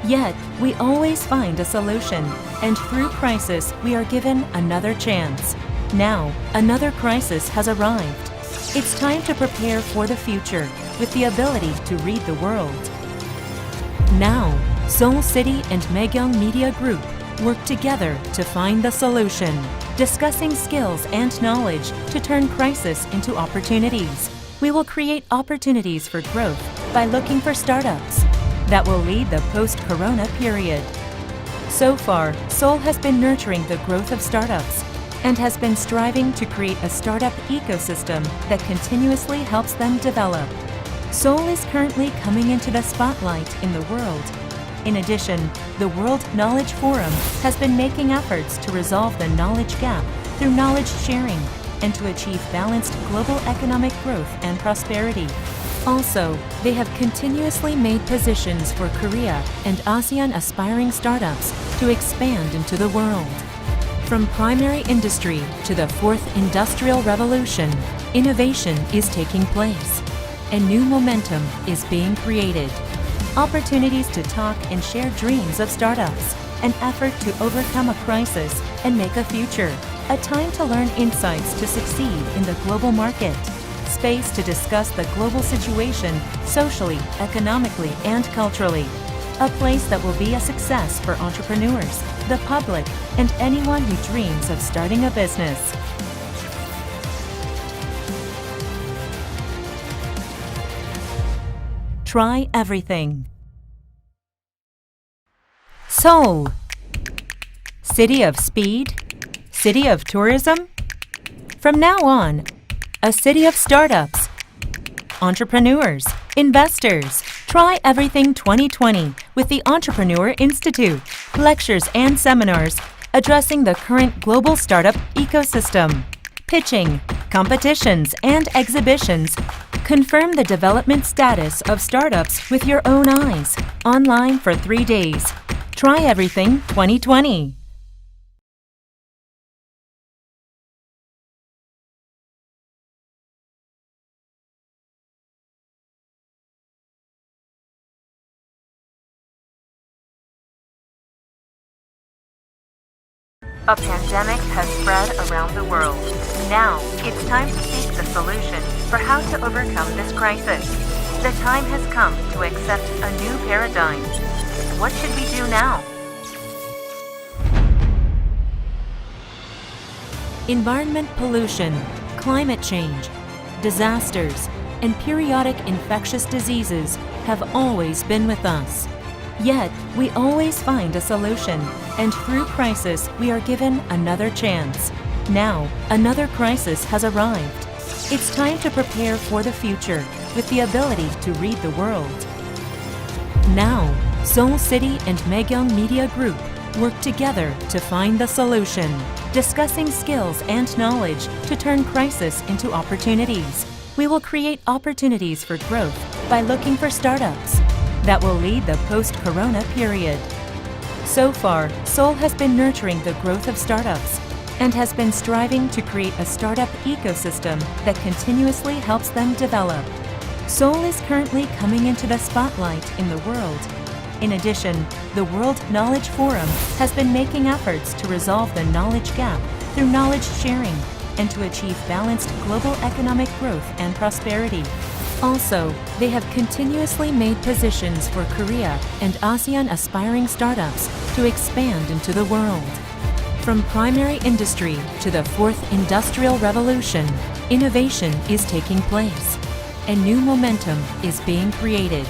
Yet, we always find a solution, and through crisis, we are given another chance. Now, another crisis has arrived. It's time to prepare for the future with the ability to read the world. Now, Seoul City and Megyeong Media Group work together to find the solution, discussing skills and knowledge to turn crisis into opportunities. We will create opportunities for growth by looking for startups that will lead the post-corona period. So far, Seoul has been nurturing the growth of startups and has been striving to create a startup ecosystem that continuously helps them develop. Seoul is currently coming into the spotlight in the world. In addition, the World Knowledge Forum has been making efforts to resolve the knowledge gap through knowledge sharing and to achieve balanced global economic growth and prosperity. Also, they have continuously made positions for Korea and ASEAN aspiring startups to expand into the world. From primary industry to the fourth industrial revolution, innovation is taking place. A new momentum is being created. Opportunities to talk and share dreams of startups, an effort to overcome a crisis and make a future, a time to learn insights to succeed in the global market. Space to discuss the global situation socially, economically, and culturally. A place that will be a success for entrepreneurs, the public, and anyone who dreams of starting a business. Try everything. Seoul. City of speed? City of tourism? From now on, a city of startups, entrepreneurs, investors. Try Everything 2020 with the Entrepreneur Institute. Lectures and seminars addressing the current global startup ecosystem. Pitching, competitions, and exhibitions. Confirm the development status of startups with your own eyes. Online for 3 days. Try Everything 2020. A pandemic has spread around the world. Now, it's time to seek the solution for how to overcome this crisis. The time has come to accept a new paradigm. What should we do now? Environment pollution, climate change, disasters, and periodic infectious diseases have always been with us. Yet, we always find a solution, and through crisis, we are given another chance. Now, another crisis has arrived. It's time to prepare for the future with the ability to read the world. Now, Seoul City and Megyeong Media Group work together to find the solution, discussing skills and knowledge to turn crisis into opportunities. We will create opportunities for growth by looking for startups that will lead the post-corona period. So far, Seoul has been nurturing the growth of startups and has been striving to create a startup ecosystem that continuously helps them develop. Seoul is currently coming into the spotlight in the world. In addition, the World Knowledge Forum has been making efforts to resolve the knowledge gap through knowledge sharing and to achieve balanced global economic growth and prosperity. Also, they have continuously made positions for Korea and ASEAN aspiring startups to expand into the world. From primary industry to the fourth industrial revolution, innovation is taking place, and new momentum is being created.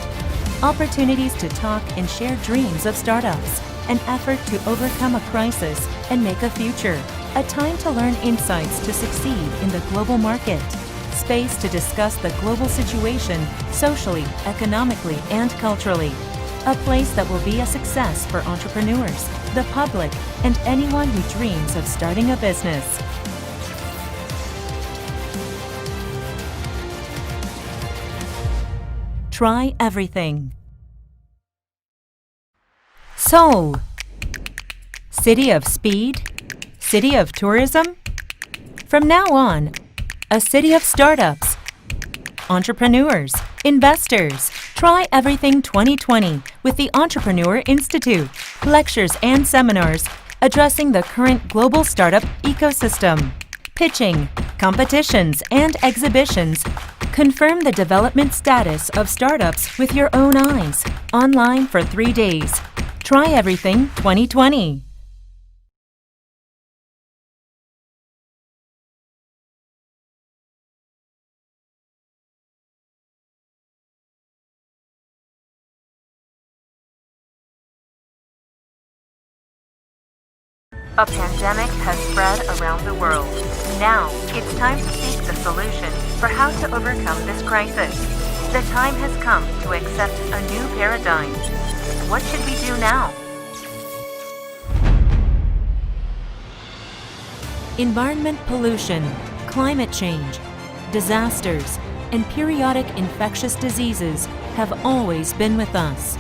Opportunities to talk and share dreams of startups, an effort to overcome a crisis and make a future, a time to learn insights to succeed in the global market, space to discuss the global situation socially, economically, and culturally, a place that will be a success for entrepreneurs, the public, and anyone who dreams of starting a business. Try everything. Seoul. City of speed? City of tourism? From now on, a city of startups, entrepreneurs, investors. Try Everything 2020 with the Entrepreneur Institute, lectures and seminars addressing the current global startup ecosystem, pitching, competitions, and exhibitions. Confirm the development status of startups with your own eyes, online for 3 days. Try Everything 2020. A pandemic has spread around the world. Now, it's time to seek the solution for how to overcome this crisis. The time has come to accept a new paradigm. What should we do now? Environment pollution, climate change, disasters, and periodic infectious diseases have always been with us.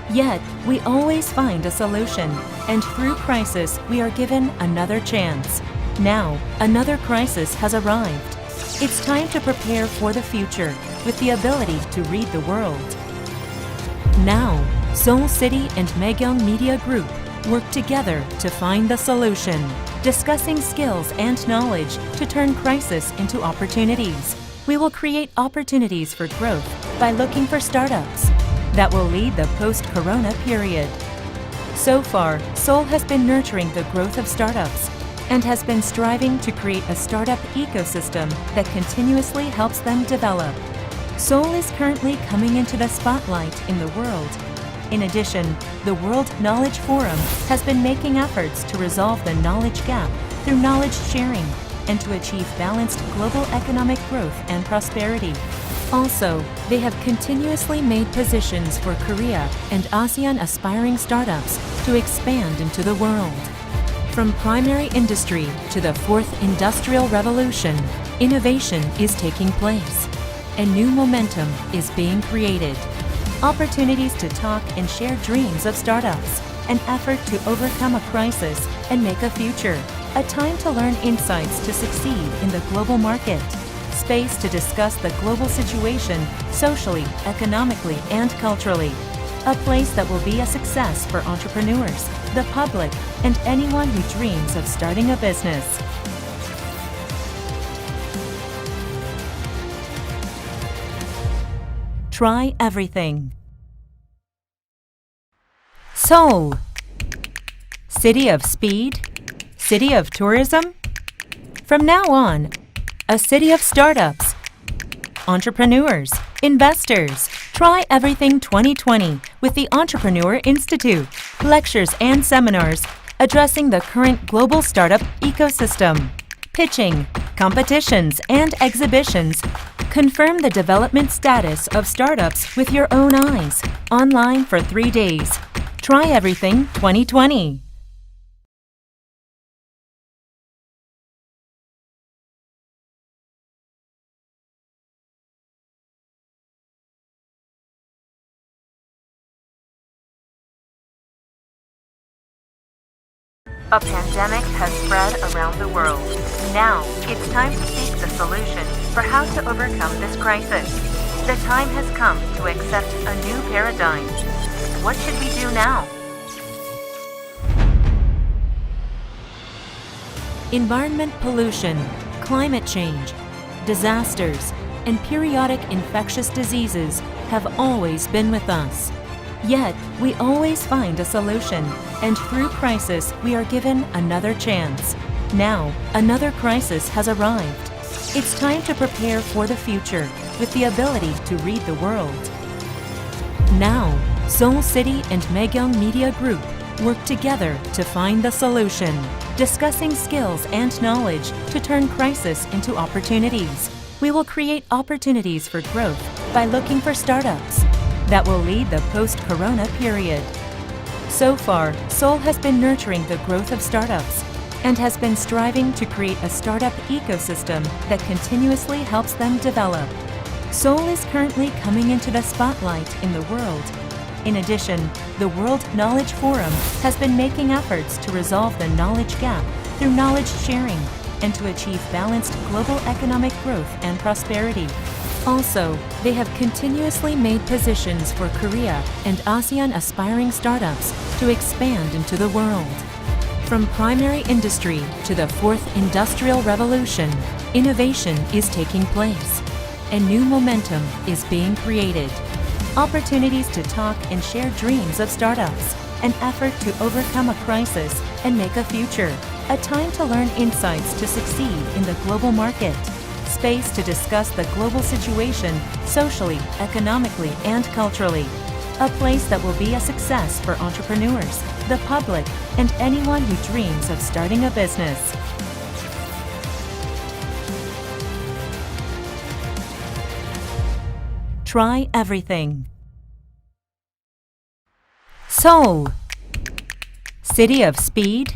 Yet, we always find a solution, and through crisis, we are given another chance. Now, another crisis has arrived. It's time to prepare for the future with the ability to read the world. Now, Seoul City and Megyeong Media Group work together to find the solution, discussing skills and knowledge to turn crisis into opportunities. We will create opportunities for growth by looking for startups that will lead the post-corona period. So far, Seoul has been nurturing the growth of startups and has been striving to create a startup ecosystem that continuously helps them develop. Seoul is currently coming into the spotlight in the world. In addition, the World Knowledge Forum has been making efforts to resolve the knowledge gap through knowledge sharing and to achieve balanced global economic growth and prosperity. Also, they have continuously made positions for Korea and ASEAN aspiring startups to expand into the world. From primary industry to the fourth industrial revolution, innovation is taking place, and new momentum is being created. Opportunities to talk and share dreams of startups, an effort to overcome a crisis and make a future, a time to learn insights to succeed in the global market, space to discuss the global situation socially, economically, and culturally, a place that will be a success for entrepreneurs, the public, and anyone who dreams of starting a business. Try everything. Seoul. City of speed? City of tourism? From now on, a city of startups, entrepreneurs, investors. Try Everything 2020 with the Entrepreneur Institute, lectures and seminars addressing the current global startup ecosystem, pitching, competitions, and exhibitions. Confirm the development status of startups with your own eyes, online for 3 days. Try Everything 2020. A pandemic has spread around the world. Now, it's time to seek the solution for how to overcome this crisis. The time has come to accept a new paradigm. What should we do now? Environment pollution, climate change, disasters, and periodic infectious diseases have always been with us. Yet, we always find a solution, and through crisis, we are given another chance. Now, another crisis has arrived. It's time to prepare for the future with the ability to read the world. Now, Seoul City and Maekyong Media Group work together to find the solution, discussing skills and knowledge to turn crisis into opportunities. We will create opportunities for growth by looking for startups that will lead the post-corona period. So far, Seoul has been nurturing the growth of startups and has been striving to create a startup ecosystem that continuously helps them develop. Seoul is currently coming into the spotlight in the world. In addition, the World Knowledge Forum has been making efforts to resolve the knowledge gap through knowledge sharing and to achieve balanced global economic growth and prosperity. Also, they have continuously made positions for Korea and ASEAN aspiring startups to expand into the world. From primary industry to the fourth industrial revolution, innovation is taking place. A new momentum is being created. Opportunities to talk and share dreams of startups, an effort to overcome a crisis and make a future, a time to learn insights to succeed in the global market, space to discuss the global situation socially, economically, and culturally, a place that will be a success for entrepreneurs, the public, and anyone who dreams of starting a business. Try everything. Seoul, city of speed,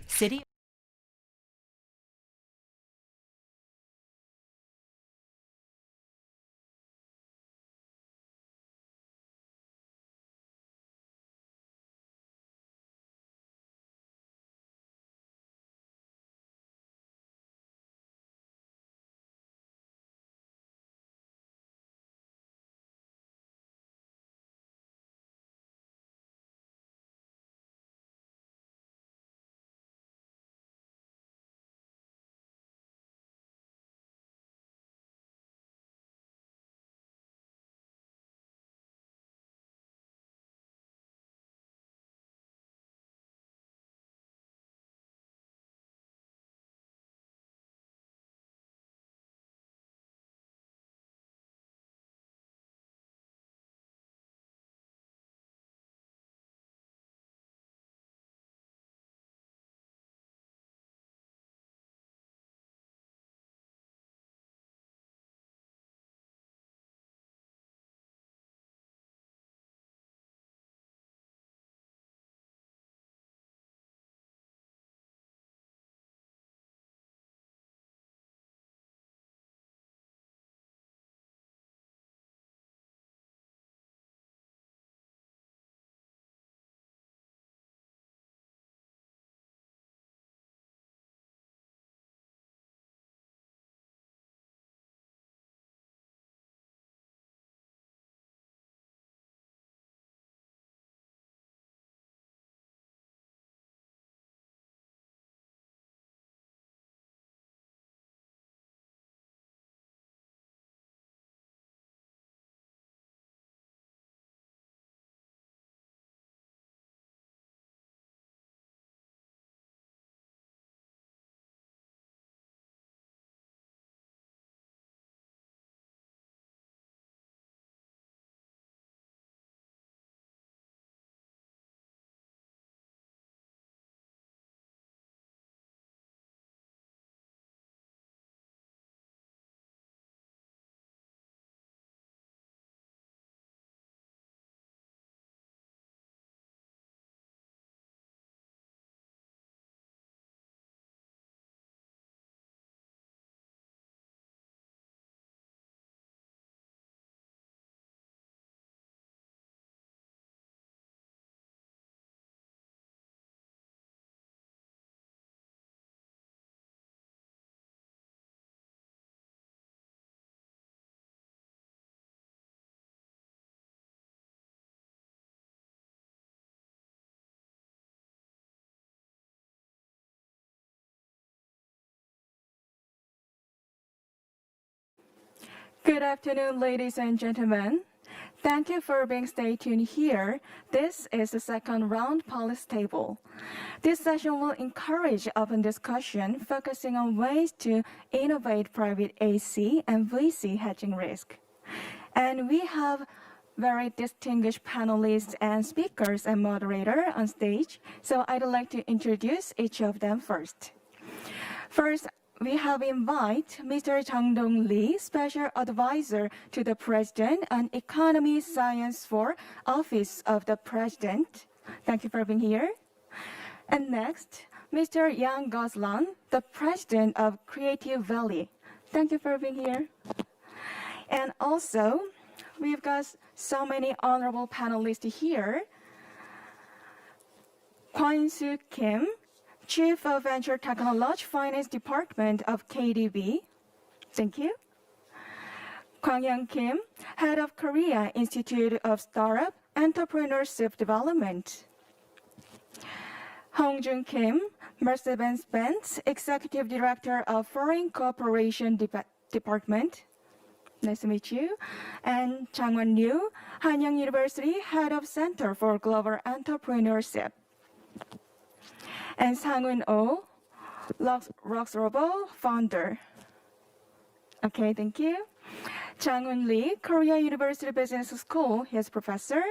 city Good afternoon, ladies and gentlemen. Thank you for being stay tuned here. This is the second round policy table. This session will encourage open discussion focusing on ways to innovate private AC and VC hedging risk. And we have very distinguished panelists and speakers and moderator on stage, so I'd like to introduce each of them first. First, we have invited Mr. Jang Dong-lee, Special Advisor to the President on Economy Science for Office of the President. Thank you for being here. And next, Mr. Yang Goslan, the President of Creative Valley. Thank you for being here. And also, we've got so many honorable panelists here. Kwon-soo Kim, Chief of Venture Technology Finance Department of KDB. Thank you. Kwang-young Kim, Head of Korea Institute of Startup Entrepreneurship Development. Hong-jun Kim, Mercedes-Benz Executive Director of Foreign Cooperation Department. Nice to meet you. And Chang-won Ryu, Hanyang University Head of Center for Global Entrepreneurship. And Sang-won Oh, Roxrobo founder. Okay, thank you. Chang-won Lee, Korea University Business School, his professor.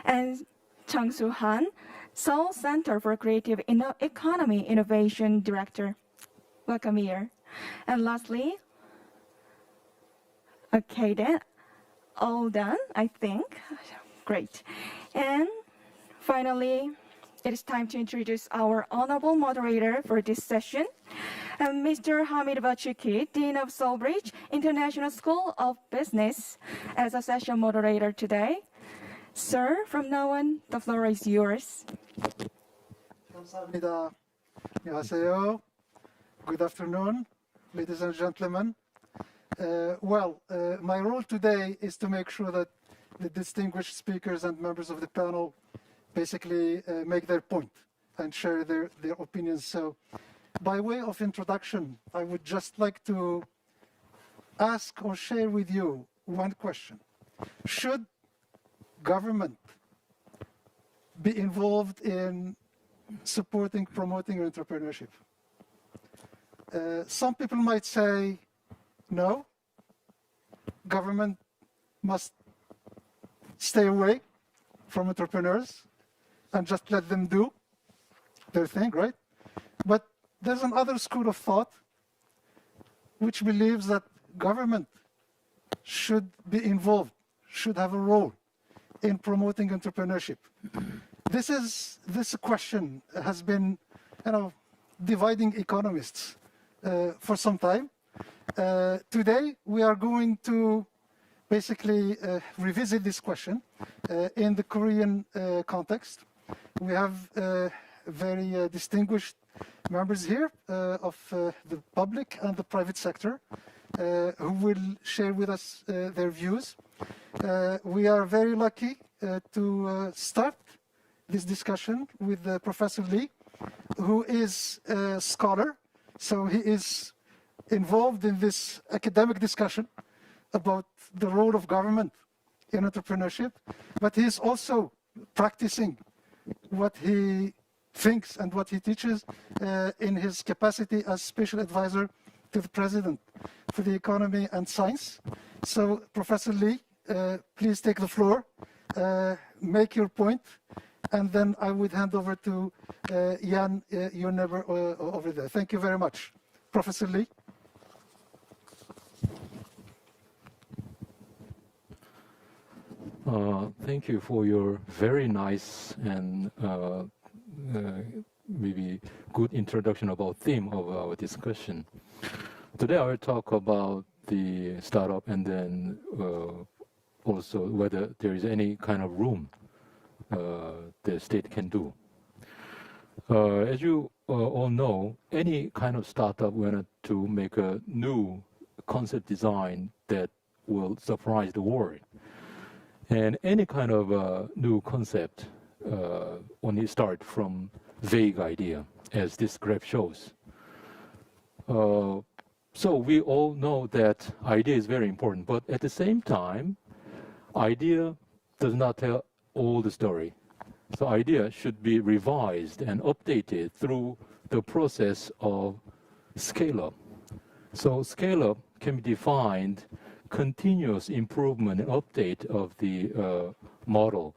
And Chang-soo Han, Seoul Center for Creative Economy Innovation Director. Welcome here. And lastly, okay then, all done, I think. Great. And finally, it is time to introduce our honorable moderator for this session, Mr. Hamid Bachuki, Dean of Seoulbridge International School of Business, as a session moderator today. Sir, from now on, the floor is yours. 감사합니다. 안녕하세요. Good afternoon, ladies and gentlemen. My role today is to make sure that the distinguished speakers and members of the panel basically make their point and share their opinions. So by way of introduction, I would just like to ask or share with you one question. Should government be involved in supporting, promoting entrepreneurship? Some people might say, no, government must stay away from entrepreneurs and just let them do their thing, right? But there's another school of thought which believes that government should be involved, should have a role in promoting entrepreneurship. This question has been, dividing economists for some time. Today, we are going to basically revisit this question in the Korean context. We have very distinguished members here of the public and the private sector who will share with us their views. We are very lucky to start this discussion with Professor Lee, who is a scholar. So he is involved in this academic discussion about the role of government in entrepreneurship, but he is also practicing what he thinks and what he teaches in his capacity as special advisor to the president for the economy and science. So Professor Lee, please take the floor, make your point, and then I would hand over to Jan, your neighbor over there. Thank you very much. Professor Lee. Thank you for your very nice and maybe good introduction about theme of our discussion. Today I will talk about the startup and then also whether there is any kind of room the state can do. As you all know, any kind of startup wanted to make a new concept design that will surprise the world. And any kind of new concept only start from vague idea, as this graph shows. So we all know that idea is very important, but at the same time, idea does not tell all the story. So idea should be revised and updated through the process of scale-up. So scale-up can be defined continuous improvement and update of the model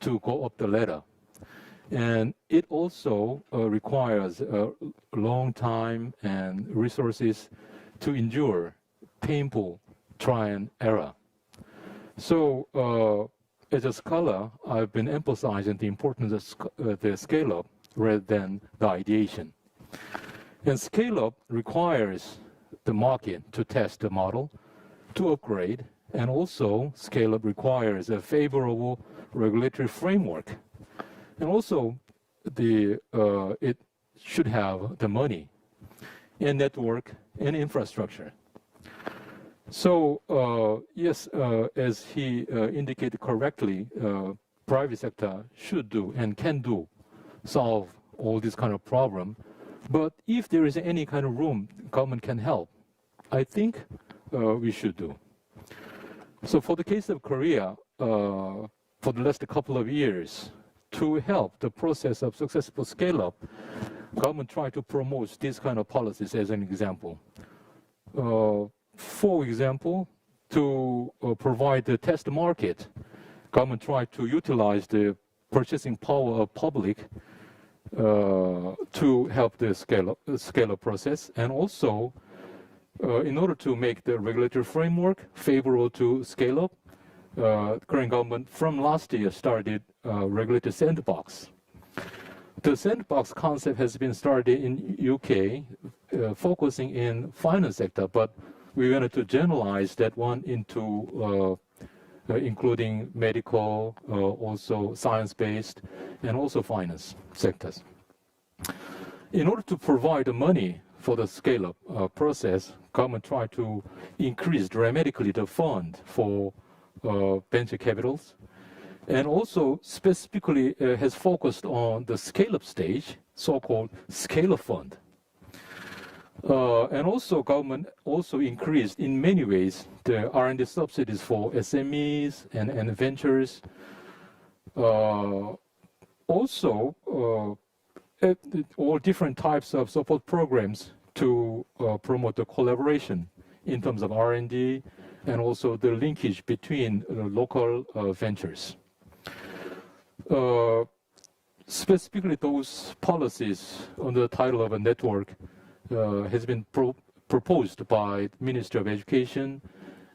to go up the ladder. And it also requires a long time and resources to endure painful try and error. So as a scholar, I've been emphasizing the importance of the scale-up rather than the ideation. And scale-up requires the market to test the model, to upgrade, and also scale-up requires a favorable regulatory framework. And also, it should have the money and network and infrastructure. So yes, as he indicated correctly, private sector should do and can do solve all this kind of problem. But if there is any kind of room government can help, I think we should do. So for the case of Korea, for the last couple of years, to help the process of successful scale-up, government tried to promote these kind of policies as an example. For example, to provide the test market, government tried to utilize the purchasing power of public to help the scale-up process, and also in order to make the regulatory framework favorable to scale-up, Korean government from last year started regulated sandbox. The sandbox concept has been started in UK, focusing in finance sector, but we wanted to generalize that one into including medical, also science-based, and also finance sectors. In order to provide the money for the scale-up process, government tried to increase dramatically the fund for venture capitals, and also specifically has focused on the scale-up stage, so-called scale-up fund. And also government also increased in many ways the R&D subsidies for SMEs and ventures. Also, all different types of support programs to promote the collaboration in terms of R&D and also the linkage between local ventures. Specifically, those policies under the title of a network has been proposed by Ministry of Education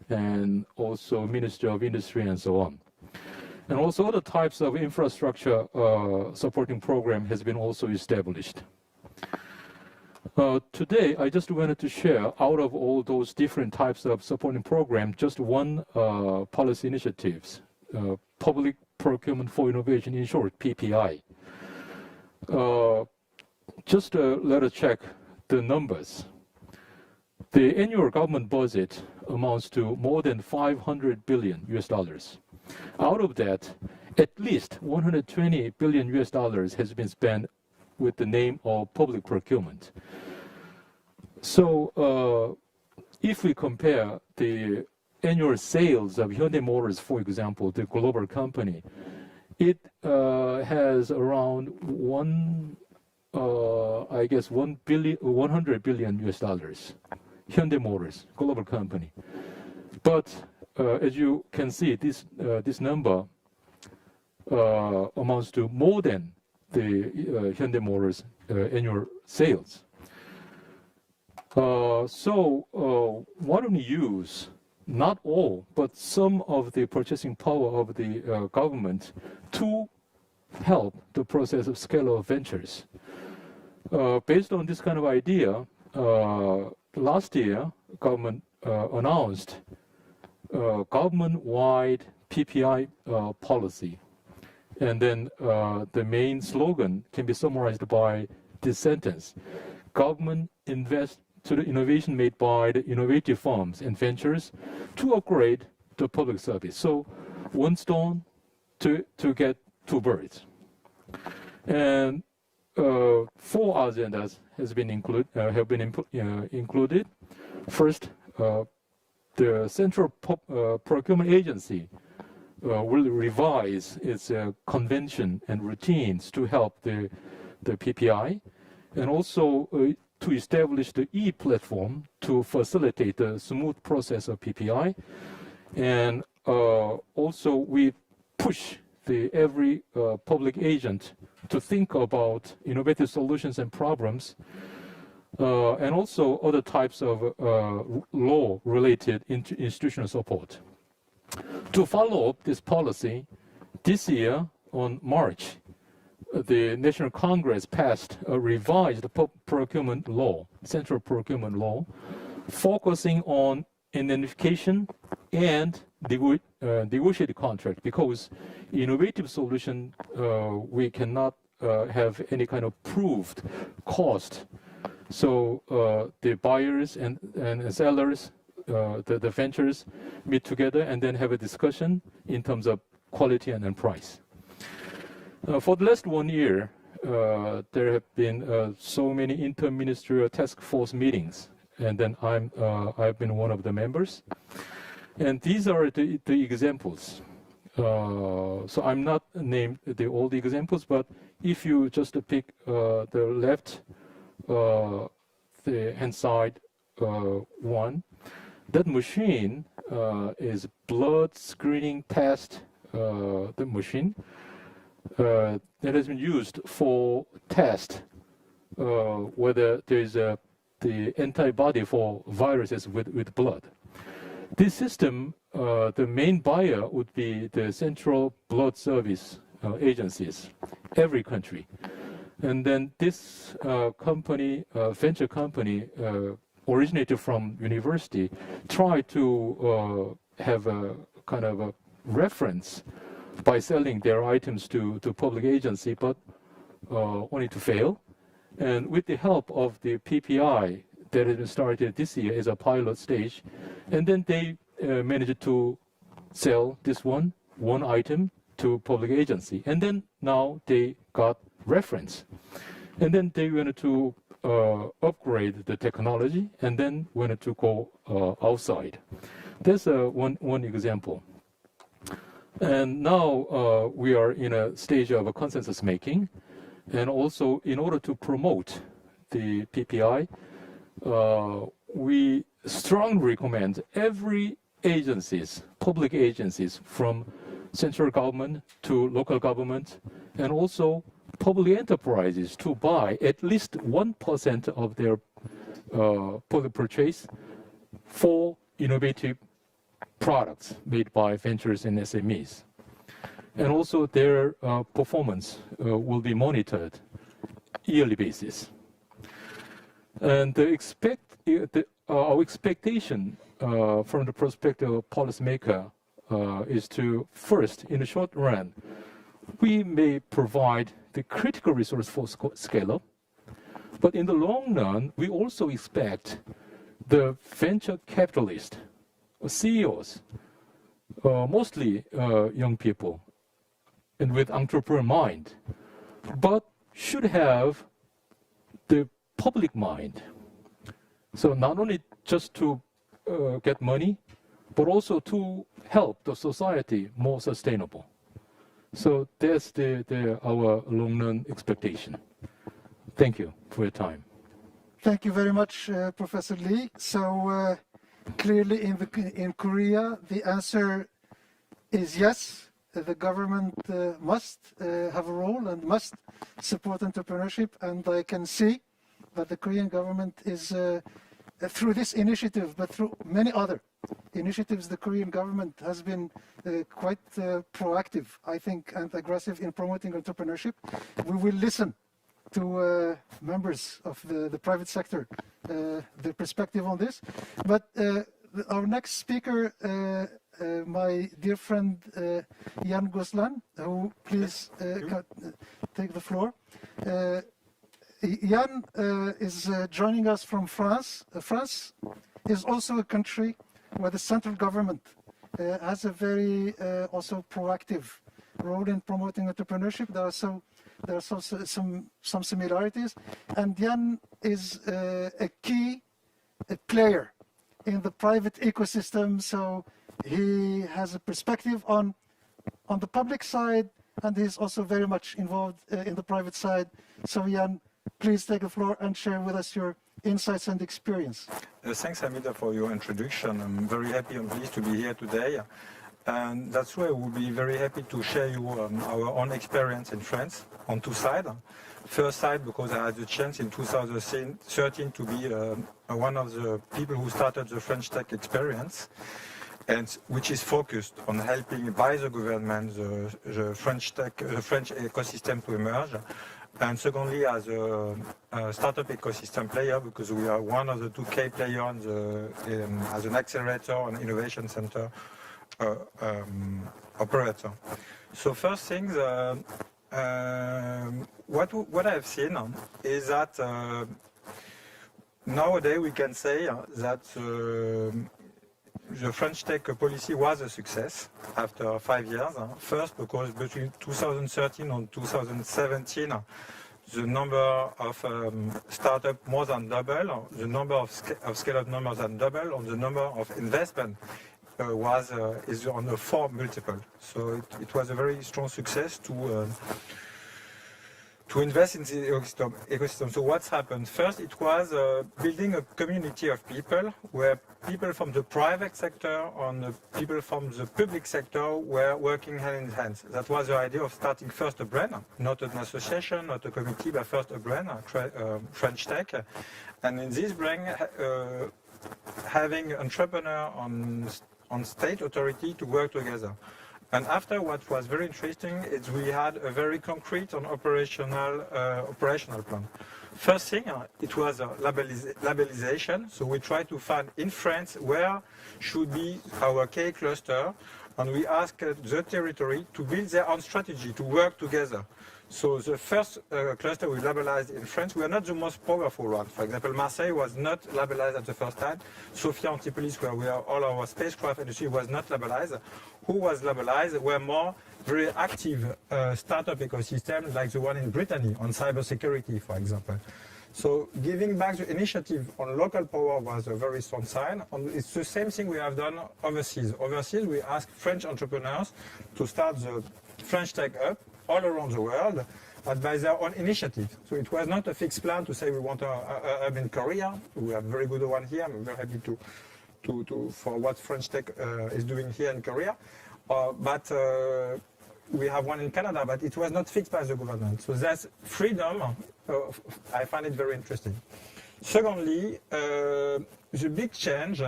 and also Ministry of Industry and so on. And also other types of infrastructure supporting program has been also established. Today, I just wanted to share out of all those different types of supporting program, just one policy initiatives, Public Procurement for Innovation, in short, PPI. Just let us check the numbers. The annual government budget amounts to more than $500 billion US. Out of that, at least $120 billion US has been spent with the name of public procurement. So if we compare the annual sales of Hyundai Motors, for example, the global company, it has around $100 billion US. Hyundai Motors, global company. But as you can see, this number amounts to more than the Hyundai Motors annual sales. So why don't we use not all, but some of the purchasing power of the government to help the process of scale-up ventures? Based on this kind of idea, last year, government announced government-wide PPI policy. And then the main slogan can be summarized by this sentence: government invests to the innovation made by the innovative firms and ventures to upgrade the public service. So one stone to get two birds. And 4 agendas have been included. First, the Central Procurement Agency will revise its convention and routines to help the PPI, and also to establish the e-platform to facilitate the smooth process of PPI. And also we push every public agent to think about innovative solutions and problems, and also other types of law-related institutional support. To follow up this policy, this year on March, the National Congress passed a revised procurement law, central procurement law, focusing on identification and negotiated contract, because innovative solution, we cannot have any kind of proved cost. So the buyers and sellers, the ventures meet together and then have a discussion in terms of quality and then price. For the last 1 year, there have been so many interministerial task force meetings, and then I've been one of the members. And these are the examples. So I'm not named all the examples, but if you just pick the left, the hand side one, that machine is blood screening test, the machine that has been used for test whether there is the antibody for viruses with blood. This system, the main buyer would be the central blood service agencies, every country. And then this company, venture company, originated from university, tried to have a kind of a reference by selling their items to public agency, but only to fail. And with the help of the PPI that has been started this year as a pilot stage, and then they managed to sell this one item to public agency. And then now they got reference. And then they wanted to upgrade the technology, and then wanted to go outside. That's one example. And now we are in a stage of a consensus making. And also, in order to promote the PPI, we strongly recommend every agencies, public agencies, from central government to local government, and also public enterprises, to buy at least 1% of their public purchase for innovative products made by ventures and SMEs. And also their performance will be monitored yearly basis. And our expectation from the perspective of policymaker is to, first, in the short run, we may provide the critical resource for scale-up, but in the long run, we also expect the venture capitalists, CEOs, mostly young people, and with entrepreneur mind, but should have the public mind. So not only just to get money, but also to help the society more sustainable. So that's our long-run expectation. Thank you for your time. Thank you very much, Professor Lee. So clearly in Korea, the answer is yes. The government must have a role and must support entrepreneurship. And I can see that the Korean government is, through this initiative, but through many other initiatives, the Korean government has been quite proactive, I think, and aggressive in promoting entrepreneurship. We will listen to members of the private sector, their perspective on this. But our next speaker, my dear friend Jan Goslan, who please take the floor. Jan is joining us from France. France is also a country where the central government has a very also proactive role in promoting entrepreneurship. There are so there are some similarities. And Jan is a key player in the private ecosystem, so he has a perspective on the public side, and he's also very much involved in the private side. So Jan, please take the floor and share with us your insights and experience. Thanks, Amida, for your introduction. I'm very happy and pleased to be here today. And that's why we'll be very happy to share you our own experience in France on two sides. First side, because I had the chance in 2013 to be one of the people who started the French Tech Experience, and which is focused on helping by the government the French ecosystem to emerge. And secondly, as a startup ecosystem player, because we are one of the two key players as an accelerator and innovation center operator. So first things, what I've seen is that nowadays we can say that the French tech policy was a success after 5 years. First, because between 2013 and 2017, the number of startups more than double, the number of scale-up more than double, and the number of investment is on a 4 multiple. So it was a very strong success to invest in the ecosystem. So what's happened? First, it was building a community of people where people from the private sector and people from the public sector were working hand in hand. That was the idea of starting first a brand, not an association, not a committee, but first a brand, French Tech. And in this brand, having entrepreneur on state authority to work together. And after, what was very interesting is we had a very concrete and operational plan. First thing, it was labelization. So we tried to find in France where should be our K cluster, and we asked the territory to build their own strategy to work together. So the first cluster we labelized in France, we are not the most powerful one. For example, Marseille was not labelized at the first time. Sofia Antipolis, where we are all our spacecraft industry, was not labelized. Who was labelized were more very active startup ecosystem like the one in Brittany on cybersecurity, for example. So giving back the initiative on local power was a very strong sign. And it's the same thing we have done overseas. Overseas, we asked French entrepreneurs to start the French Tech Hub all around the world, but by their own initiative. So it was not a fixed plan to say we want a hub in Korea. We have a very good one here. I'm very happy for what French Tech is doing here in Korea. But we have one in Canada, but it was not fixed by the government. So that's freedom. I find it very interesting. Secondly, the big change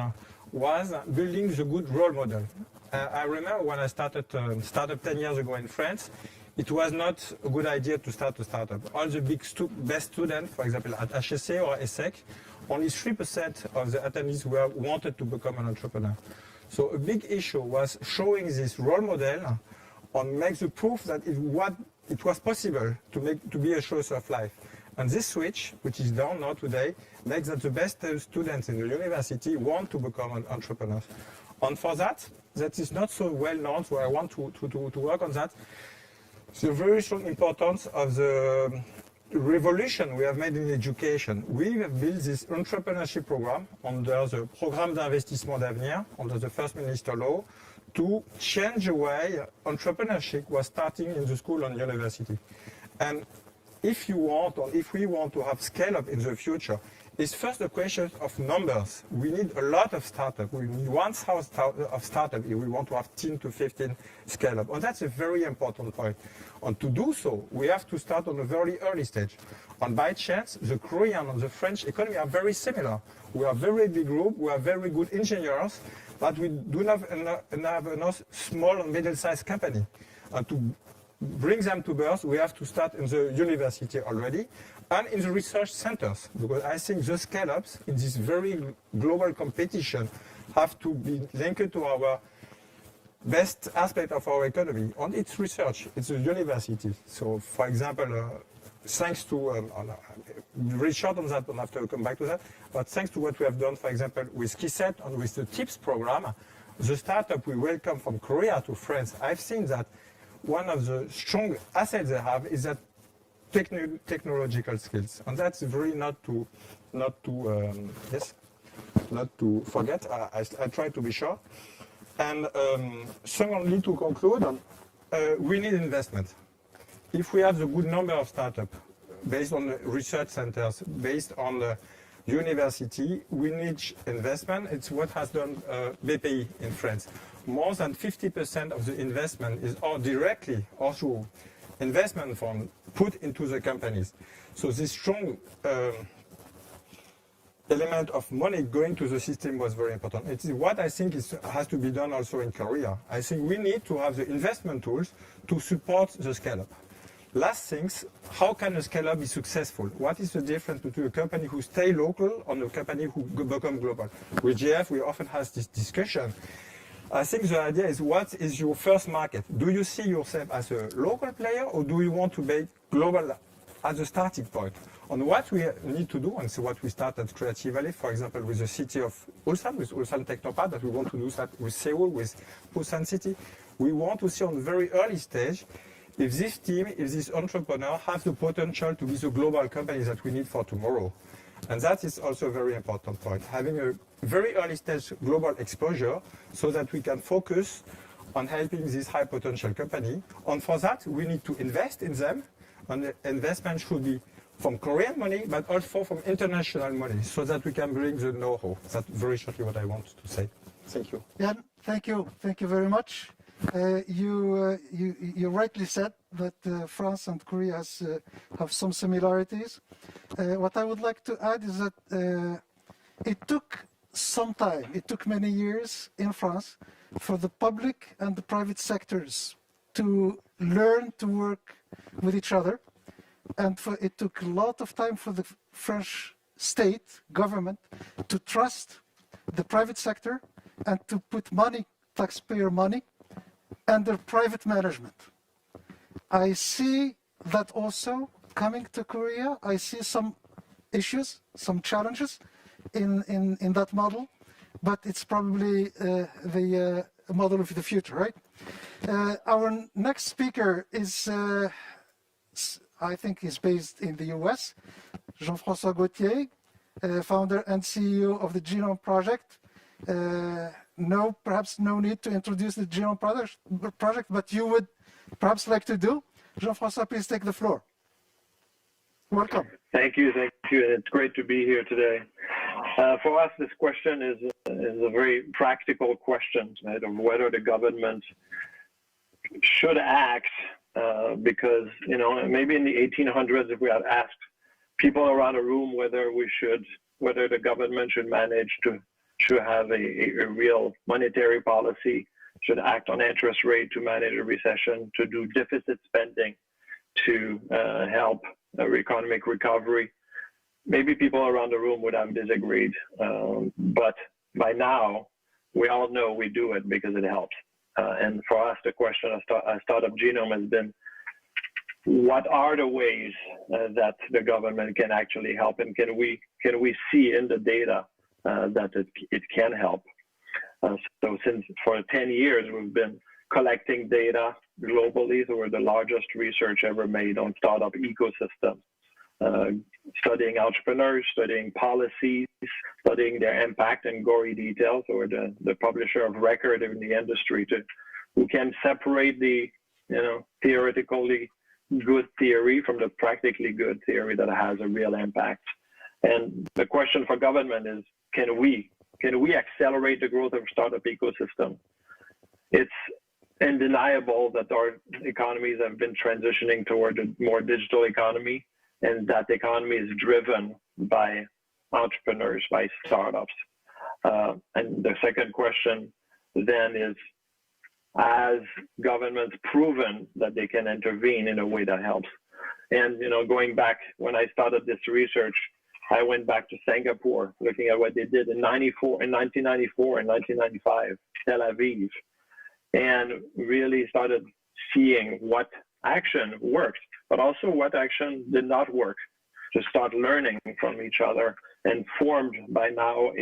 was building the good role model. I remember when I started startup 10 years ago in France, it was not a good idea to start a startup. All the best students, for example, at HEC or ESSEC, only 3% of the attendees wanted to become an entrepreneur. So a big issue was showing this role model and make the proof that it was possible to be a source of life. And this switch, which is done now today, makes that the best students in the university want to become an entrepreneur. And for that is not so well known, so I want to work on that. The very strong importance of the revolution we have made in education. We have built this entrepreneurship program under the Programme d'investissement d'avenir, under the First Minister law, to change the way entrepreneurship was starting in the school and university. And if you want, or if we want to have scale up in the future, it's first a question of numbers. We need a lot of startups. We need 1,000 of startups if we want to have 10 to 15 scale up. And that's a very important point. And to do so, we have to start on a very early stage. And by chance, the Korean and the French economy are very similar. We are a very big group, we are very good engineers, but we do not have enough small and middle-sized company. And to bring them to birth, we have to start in the university already and in the research centers, because I think the scale-ups in this very global competition have to be linked to our best aspect of our economy, and it's research, it's the university. So, for example, thanks to, very short on that, and I have to come back to that, but thanks to what we have done, for example, with KISET and with the TIPS program, the startup we welcome from Korea to France, I've seen that one of the strong assets they have is that technological skills, and that's very not to forget. I try to be short. And secondly, to conclude, we need investment. If we have the good number of startups based on the research centers, based on the university, we need investment. It's what has done BPI in France. More than 50% of the investment is all directly or through investment fund put into the companies. So this strong element of money going to the system was very important. It is what I think has to be done also in Korea. I think we need to have the investment tools to support the scale-up. Last things, how can a scale-up be successful? What is the difference between a company who stay local and a company who become global? With GF, we often have this discussion. I think the idea is, what is your first market? Do you see yourself as a local player, or do you want to be global as a starting point? And what we need to do, and so what we started creatively, for example, with the city of Ulsan, with Ulsan Technopark, that we want to do that with Seoul, with Busan City. We want to see on the very early stage if this team, if this entrepreneur has the potential to be the global company that we need for tomorrow. And that is also a very important point, having a very early stage global exposure so that we can focus on helping this high potential company. And for that, we need to invest in them, and the investment should be from Korean money, but also from international money, so that we can bring the know-how. That's very shortly what I want to say. Thank you. Yeah, thank you. Thank you very much. You rightly said that France and Korea have some similarities. What I would like to add is that it took some time, it took many years in France for the public and the private sectors to learn to work with each other. And it took a lot of time for the French state government to trust the private sector and to put money, taxpayer money, under private management. I see that also coming to Korea. I see some issues, some challenges in that model, but it's probably the model of the future, right? Our next speaker is, I think he's based in the US, Jean-François Gauthier, founder and CEO of the Genome Project. Perhaps no need to introduce the Genome Project, but you would perhaps like to do. Jean-François, please take the floor. Welcome. Thank you. It's great to be here today. For us, this question is a very practical question, right, of whether the government should act, because, maybe in the 1800s, if we had asked people around a room whether the government should manage to have a real monetary policy, should act on interest rate to manage a recession, to do deficit spending to help economic recovery, maybe people around the room would have disagreed. But by now, we all know we do it because it helps. And for us, the question of Startup Genome has been, what are the ways that the government can actually help, and can we see in the data that it can help? So since for 10 years, we've been collecting data globally. So we're the largest research ever made on startup ecosystems, studying entrepreneurs, studying policies, studying their impact in gory detail. So we're the publisher of record in the industry who can separate the theoretically good theory from the practically good theory that has a real impact. And the question for government is, can we accelerate the growth of startup ecosystem? It's undeniable that our economies have been transitioning toward a more digital economy, and that economy is driven by entrepreneurs, by startups. And the second question then is, has governments proven that they can intervene in a way that helps? And going back, when I started this research, I went back to Singapore, looking at what they did in 1994 and 1995, Tel Aviv, and really started seeing what action worked, but also what action did not work, to start learning from each other, and formed by now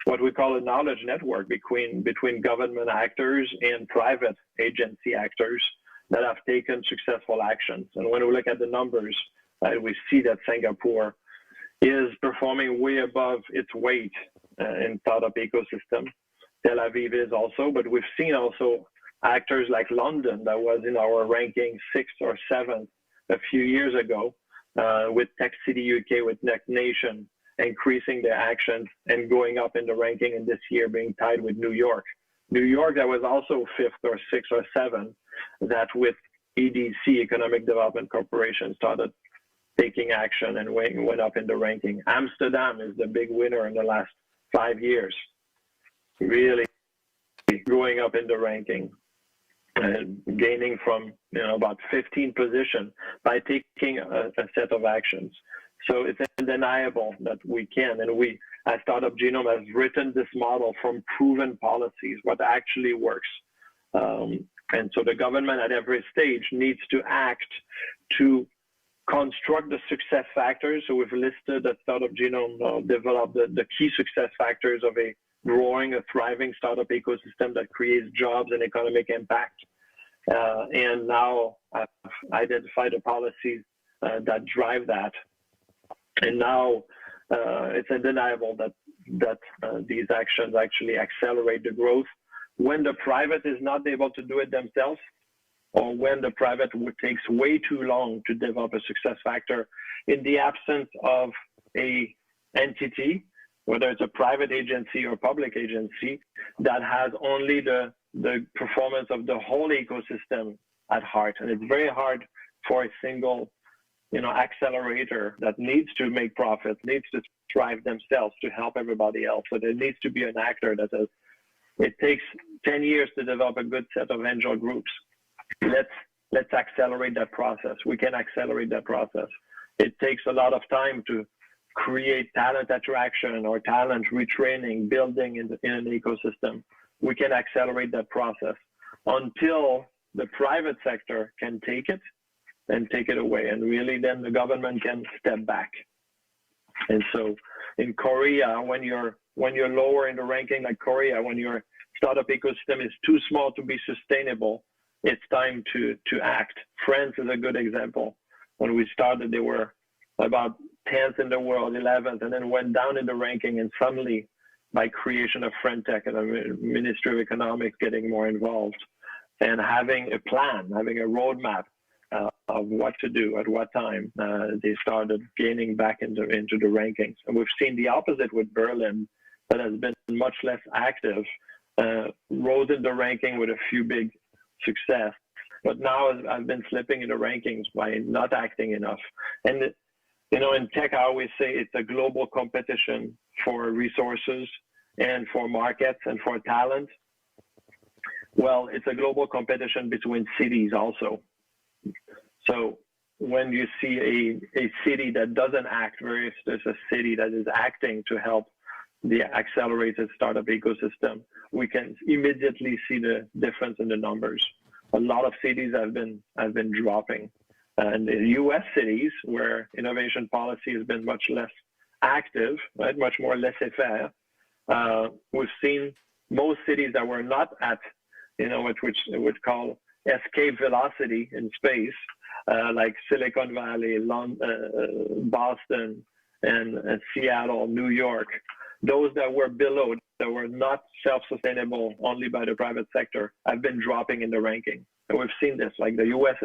what we call a knowledge network between government actors and private agency actors that have taken successful actions. And when we look at the numbers, we see that Singapore is performing way above its weight in startup ecosystem. Tel Aviv is also, but we've seen also actors like London that was in our ranking 6th or 7th a few years ago, with Tech City UK, with Next Nation increasing their actions and going up in the ranking, and this year being tied with New York. New York, that was also 5th or 6th or 7th, that with EDC, Economic Development Corporation, started taking action and went up in the ranking. Amsterdam is the big winner in the last 5 years, really going up in the ranking, gaining from about 15 position by taking a set of actions. So it's undeniable that we can, and we at Startup Genome has written this model from proven policies, what actually works. And so the government at every stage needs to act to construct the success factors. So we've listed at Startup Genome, developed the key success factors of a growing, a thriving startup ecosystem that creates jobs and economic impact. And now I've identified the policies that drive that. And now it's undeniable that these actions actually accelerate the growth. When the private is not able to do it themselves, or when the private takes way too long to develop a success factor, in the absence of a entity, whether it's a private agency or public agency, that has only the performance of the whole ecosystem at heart. And it's very hard for a single accelerator that needs to make profits, needs to thrive themselves to help everybody else. So there needs to be an actor that says, it takes 10 years to develop a good set of angel groups. Let's accelerate that process. We can accelerate that process. It takes a lot of time to create talent attraction or talent retraining, building in an ecosystem. We can accelerate that process until the private sector can take it and take it away. And really then the government can step back. And so in Korea, when you're lower in the ranking like Korea, when your startup ecosystem is too small to be sustainable, it's time to act. France is a good example. When we started, they were about 10th in the world, 11th, and then went down in the ranking, and suddenly by creation of Frentech and the Ministry of Economics getting more involved and having a plan, having a roadmap of what to do at what time, they started gaining back into the rankings. And we've seen the opposite with Berlin, that has been much less active, rose in the ranking with a few big success, but now I've been slipping in the rankings by not acting enough. And in tech, I always say it's a global competition for resources and for markets and for talent. Well, it's a global competition between cities also. So when you see a city that doesn't act, there's a city that is acting to help the accelerated startup ecosystem, we can immediately see the difference in the numbers. A lot of cities have been dropping. And in US cities, where innovation policy has been much less active, right, much more laissez-faire, we've seen most cities that were not at, which we would call escape velocity in space, like Silicon Valley, Boston, and Seattle, New York. Those that were below, that were not self-sustainable only by the private sector, have been dropping in the ranking. And we've seen this, like the US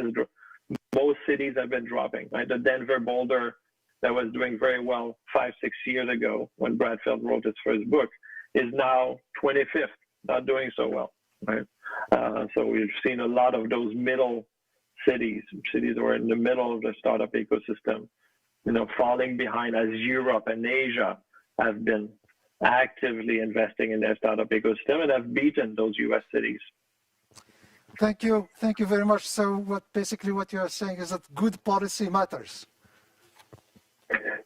most cities have been dropping, right? The Denver Boulder that was doing very well 5-6 years ago when Bradfield wrote his first book is now 25th, not doing so well, right? So we've seen a lot of those middle cities that were in the middle of the startup ecosystem, falling behind, as Europe and Asia have been actively investing in their startup ecosystem and have beaten those US cities. Thank you very much. So basically what you are saying is that good policy matters.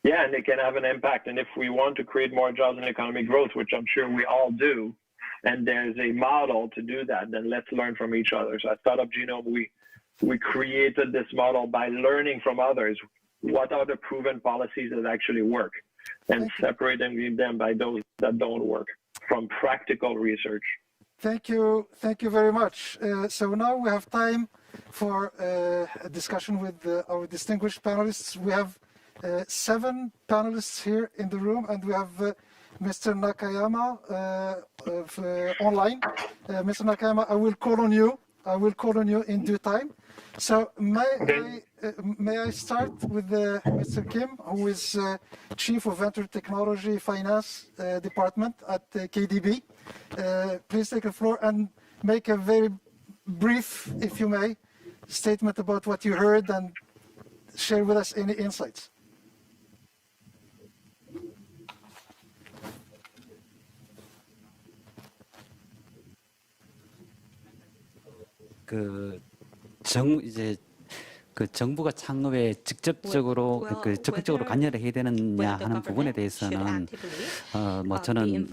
Yeah, and it can have an impact. And if we want to create more jobs and economic growth, which I'm sure we all do, and there's a model to do that, then let's learn from each other. So at Startup Genome, we created this model by learning from others. What are the proven policies that actually work? And separating them by those that don't work from practical research. Thank you very much. So now we have time for a discussion with our distinguished panelists. We have 7 panelists here in the room, and we have Mr. Nakayama online. Mr. Nakayama, I will call on you. I will call on you in due time. So may I start with Mr. Kim, who is Chief of Venture Technology Finance Department at KDB. Please take the floor and make a very brief, if you may, statement about what you heard and share with us any insights. 정부가 창업에 직접적으로 적극적으로 관여를 해야 되느냐 하는 부분에 대해서는 저는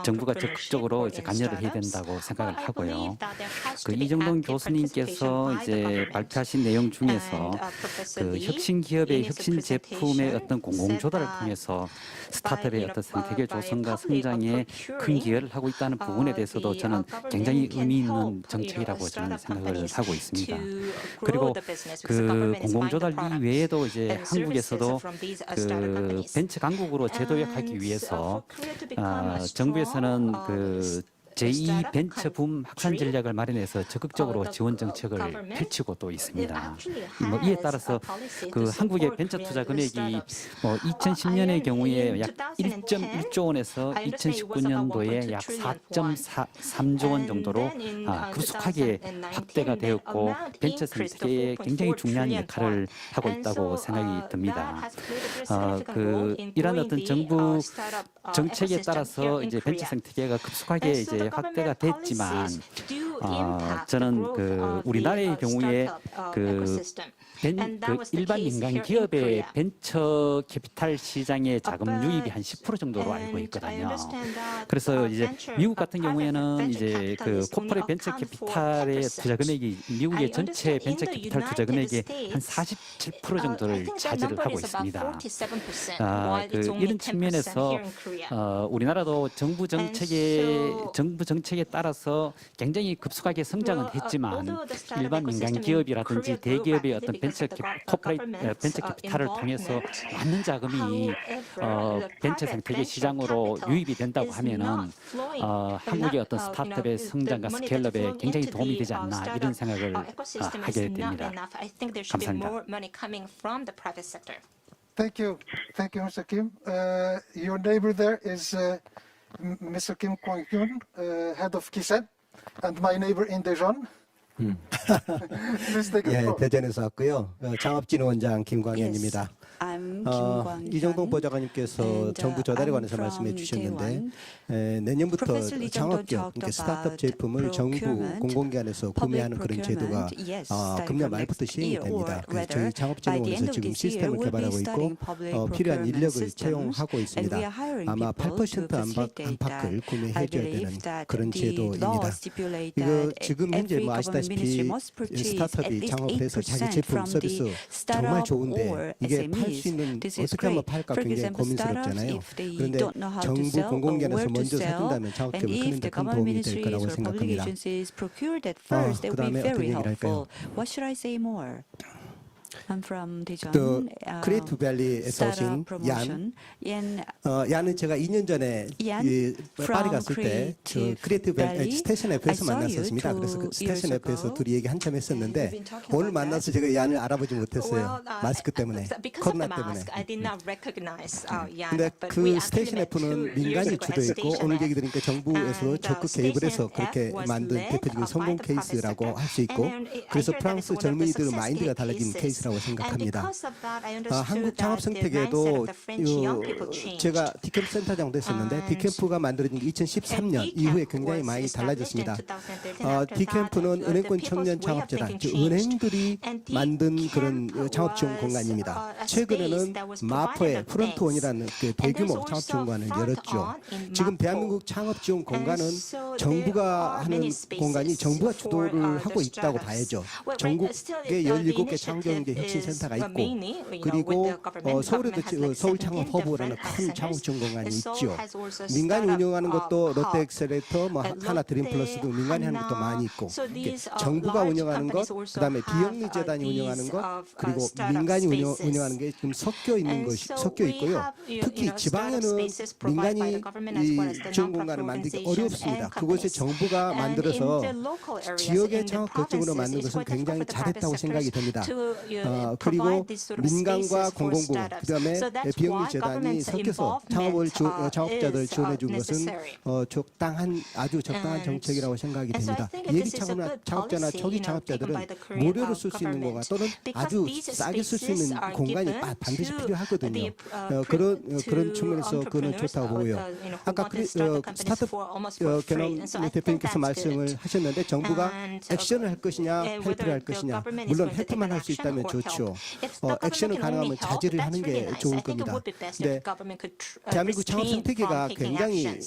정부가 적극적으로 관여를 해야 된다고 생각을 하고요. 이정동 교수님께서 발표하신 내용 중에서 혁신 기업의 혁신 제품의 어떤 공공 조달을 통해서 스타트업의 어떤 생태계 조성과 성장에 큰 기여를 하고 있다는 부분에 대해서도 저는 굉장히 의미 있는 정책이라고 저는 생각을 하고 있습니다. 그리고 공공조달 이외에도 한국에서도 벤처 강국으로 재도약하기 위해서 정부에서는 제2 벤처붐 확산 전략을 마련해서 적극적으로 지원 정책을 펼치고 또 있습니다. 이에 따라서 한국의 벤처 투자 금액이 2010년의 경우에 약 1.1조 원에서 2019년도에 약 4.3조 원 정도로 급속하게 확대가 되었고 벤처 생태계에 굉장히 중요한 역할을 하고 있다고 생각이 듭니다. 이러한 어떤 정부 정책에 따라서 벤처 생태계가 급속하게 확대가 됐지만 저는 우리나라의 경우에 일반 민간 기업의 벤처 캐피탈 시장의 자금 유입이 한 10% 정도로 알고 있거든요. 그래서 미국 같은 경우에는 코퍼레 벤처 캐피탈의 투자 금액이 미국의 전체 벤처 캐피탈 투자 금액의 한 47% 정도를 차지를 하고 있습니다. 이런 측면에서 우리나라도 정부 정책에 따라서 굉장히 급속하게 성장은 했지만 일반 민간 기업이라든지 대기업의 어떤 벤처 캐피탈을 통해서 많은 자금이 벤처 생태계 시장으로 유입이 된다고 하면은 한국의 어떤 스타트업의 성장과 스케일업에 굉장히 도움이 되지 않나 이런 생각을 하게 됩니다. 감사합니다. Thank you, Mr. Kim. Your neighbor there is Mr. Kim Kwang-hyun, head of KISED, and my neighbor in Daejeon. 대전에서 왔고요. 창업진흥원장 김광현입니다. 이정동 보좌관님께서 정부 조달에 관해서 말씀해 주셨는데 내년부터 창업기업, 그러니까 스타트업 제품을 정부 공공기관에서 구매하는 그런 제도가 금년 말부터 시행이 됩니다. 그래서 저희 창업진흥원에서 지금 시스템을 개발하고 있고 필요한 인력을 채용하고 있습니다. 아마 8% 안팎을 구매해 줘야 되는 그런 제도입니다. 이거 지금 현재 아시다시피 스타트업이 창업해서 자기 제품 서비스 정말 좋은데 이게 팔 수 있는 어떻게 하면 팔까 굉장히 고민스럽잖아요. 그런데 정부 공공기관에서 먼저 사준다면 창업기업을 크는 데 큰 도움이 될 거라고 생각합니다. 그 다음에 어떤 얘기를 할까요? 또 크리에이티브 밸리에서 오신 얀은 제가 2년 전에 파리 갔을 때 크리에이티브 밸리 스테이션 F에서 만났었습니다. 그래서 그 스테이션 F에서 둘이 얘기 한참 했었는데 오늘 만나서 제가 얀을 알아보지 못했어요. 마스크 때문에, 코로나 때문에. 근데 그 스테이션 F는 민간이 주도했고 오늘 얘기 들으니까 정부에서 적극 개입을 해서 그렇게 만든 대표적인 성공 케이스라고 할 수 있고 그래서 프랑스 젊은이들 마인드가 달라진 케이스라고 생각합니다. 한국 창업 생태계도 제가 디캠프 센터장도 했었는데 디캠프가 만들어진 게 2013년 이후에 굉장히 많이 달라졌습니다. 디캠프는 은행권 청년 창업재단, 은행들이 만든 그런 창업 지원 공간입니다. 최근에는 마포의 프론트원이라는 그 대규모 창업 지원관을 열었죠. 지금 대한민국 창업 지원 공간은 정부가 하는 공간이 정부가 주도를 하고 있다고 봐야죠. 전국에 17개 창업경제 이제 혁신센터가 있고 그리고 서울에도 서울 창업 허브라는 큰 창업 전공관이 있죠. 민간이 운영하는 것도 롯데 엑셀레이터, 뭐 하나 드림 플러스도 민간이 하는 것도 많이 있고 정부가 운영하는 것, 그다음에 비영리 재단이 운영하는 것, 그리고 민간이 운영하는 게 지금 섞여 있고요. 특히 지방에는 민간이 이 지원 공간을 만들기 어렵습니다. 그곳에 정부가 만들어서 지역의 창업 거점으로 만든 것은 굉장히 잘했다고 생각이 됩니다. 그리고 민간과 공공부, 그다음에 비영리 재단이 섞여서 창업자들을 지원해 준 것은 아주 적당한 정책이라고 생각이 됩니다. 예비 창업자나 초기 창업자들은 무료로 쓸 수 있는 공간 또는 아주 싸게 쓸 수 있는 공간이 반드시 필요하거든요. 그런 측면에서 그는 좋다고 보고요. 아까 스타트업 개념 대표님께서 말씀을 하셨는데 정부가 액션을 할 것이냐 헬프를 할 것이냐, 물론 헬프만 할 수 있다면 좋죠. 액션은 가능하면 자제를 하는 게 좋을 겁니다. 근데 대한민국 창업 생태계가 굉장히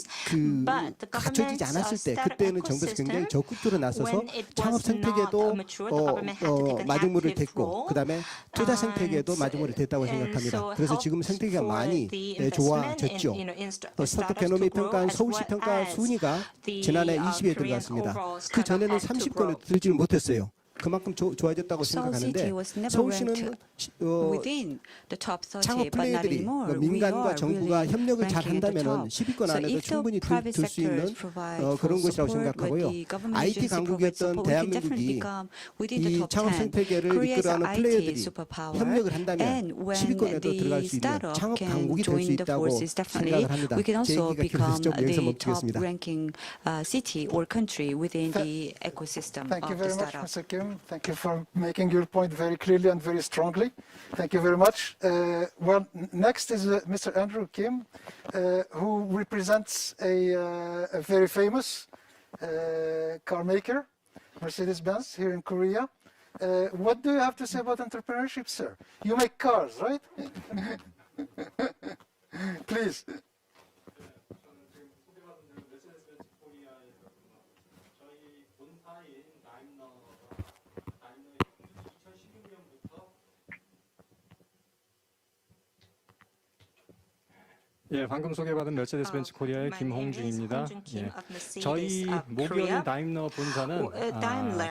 갖춰지지 않았을 때 그때는 정부에서 굉장히 적극적으로 나서서 창업 생태계도 마중물을 댔고 그다음에 투자 생태계도 마중물을 댔다고 생각합니다. 그래서 지금 생태계가 많이 좋아졌죠. 스타트업 개념이 평가한 서울시 평가 순위가 지난해 20위에 들어갔습니다. 그 전에는 30권을 들지를 못했어요. 그만큼 좋아졌다고 생각하는데 서울시는 창업 플레이들이 민간과 정부가 협력을 잘 한다면 10위권 안에도 충분히 들 수 있는 그런 것이라고 생각하고요. IT 강국이었던 대한민국이 이 창업 생태계를 이끌어가는 플레이어들이 협력을 한다면 10위권에도 들어갈 수 있는 창업 강국이 될 수 있다고 생각을 합니다. 제 얘기가 길어서 좀 여기서 멈추겠습니다. Thank you very much, Mr. Kim. Thank you for making your point very clearly and very strongly. Thank you very much. Well, next is Mr. Andrew Kim, who represents a very famous car maker, Mercedes-Benz, here in Korea. What do you have to say about entrepreneurship, sir? You make cars, right? Please. 예, 방금 소개받은 메르세데스-벤츠 코리아의 김홍준입니다. 예, 저희 목요일 다임러 본사는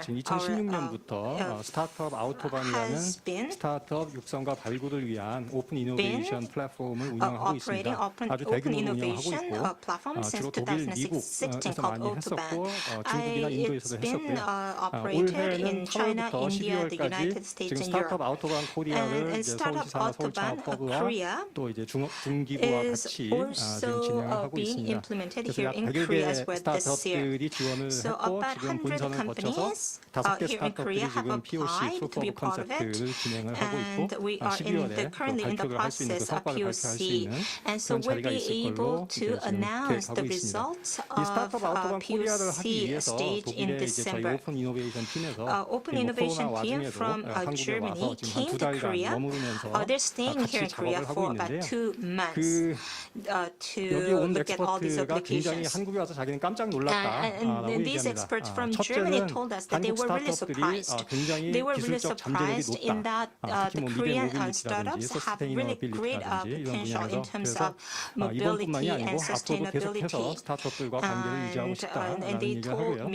지금 2016년부터 스타트업 아우토반이라는 스타트업 육성과 발굴을 위한 오픈 이노베이션 플랫폼을 운영하고 있습니다. 아주 대규모로 운영하고 있고 주로 독일, 미국에서 많이 했었고 중국이나 인도에서도 했었고요. 올해는 8월부터 12월까지 지금 스타트업 아우토반 코리아를 서울시사나 서울창업허브와 또 이제 중기부와 같이 지금 진행을 하고 있습니다. 그래서 약 100여 개 스타트업들이 지원을 했고 지금 본선을 거쳐서 5개 스타트업들이 지금 POC, 프로프 오브 컨셉트를 진행을 하고 있고 12월에 발표를 할 수 있는 그 성과를 발표할 수 있는 그런 자리가 있을 걸로 지금 계획하고 있습니다. 이 스타트업 아우토반 코리아를 하기 위해서 독일의 이제 저희 오픈 이노베이션 팀에서 코로나 와중에도 한국에 와서 지금 한 2달간 머무르면서 같이 작업을 하고 있는데요. 여기 온 엑스퍼트가 굉장히 한국에 와서 자기는 깜짝 놀랐다라고 얘기합니다. 첫째는 한국 스타트업들이 굉장히 기술적 잠재력이 높다. 특히 뭐 미래 모빌리티라든지 서스테이너빌리티라든지 이런 분야에서 그래서 이번뿐만이 아니고 앞으로도 계속해서 스타트업들과 관계를 유지하고 싶다라는 얘기를 하고요.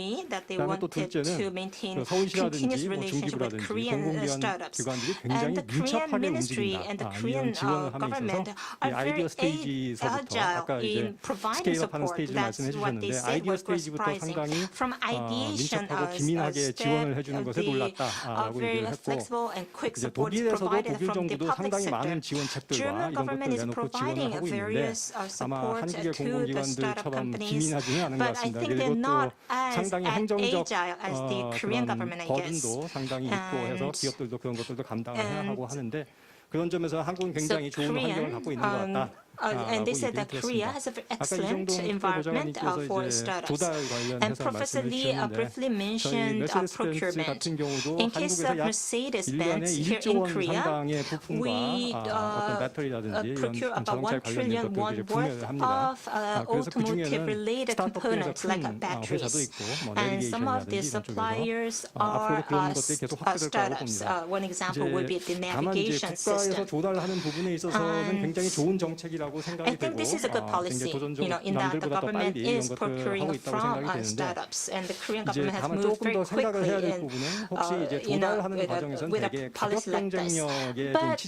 그다음에 또 둘째는 그 서울시라든지 뭐 중기부라든지 공공기관들이 굉장히 민첩하게 움직인다. 이런 지원을 함에 있어서 아이디어 스테이지서부터 아까 이제 스케일업하는 스테이지를 말씀해 주셨는데 아이디어 스테이지부터 상당히 민첩하고 기민하게 지원을 해주는 것에 놀랐다라고 얘기를 했고 이제 독일에서도 독일 정부도 상당히 많은 지원책들과 이런 것들 내놓고 지원을 하고 있는데 아마 한국의 공공기관들처럼 기민하지는 않은 것 같습니다. 그리고 또 상당히 행정적 그런 버든도 상당히 있고 해서 기업들도 그런 것들도 감당을 해야 하고 하는데 그런 점에서 한국은 굉장히 좋은 환경을 갖고 있는 것 같다. and they said that Korea has an excellent environment for startups. And Professor Lee briefly mentioned procurement. In case of Mercedes-Benz here in Korea, we procure about 1 trillion won worth of automotive-related components like batteries. And some of the suppliers are startups. One example would be the navigation system. I think this is a good policy, in that the government is procuring from startups, and the Korean government has moved very quickly with a policy like this. But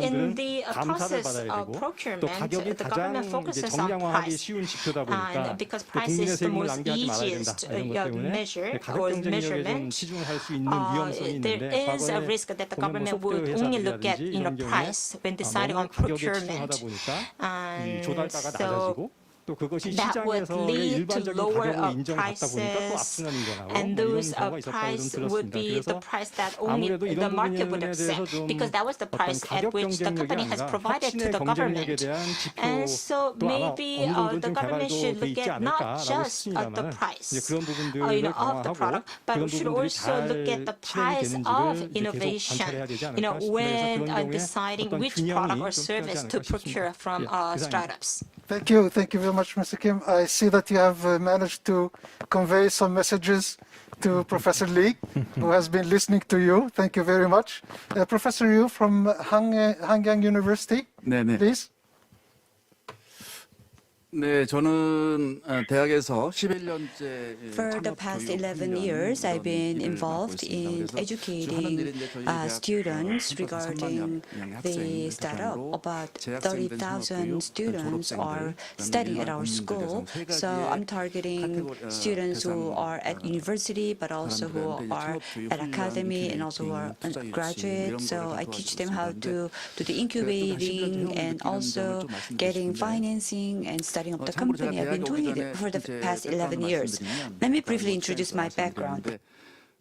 in the process of procurement, the government focuses on price, and because price is the most easiest measure or measurement, there is a risk that the government would only look at price when deciding on procurement, and so that would lead to lower prices, and those price would be the price that only the market would accept, because that was the price at which the company has provided to the government. And so maybe the government should look at not just the price of the product, but should also look at the price of innovation, when deciding which product or service to procure from startups. Thank you very much, Mr. Kim. I see that you have managed to convey some messages to Professor Lee, who has been listening to you. Thank you very much. Professor Yu from Hanyang University, please. 네, 저는 대학에서 11년째 For the past 11 years, I've been involved in educating students regarding the startup. About 30,000 students are studying at our school. So I'm targeting students who are at university, but also who are at academy and also who are graduates. So I teach them how to do the incubating and also getting financing and studying of the company. I've been doing it for the past 11 years. Let me briefly introduce my background.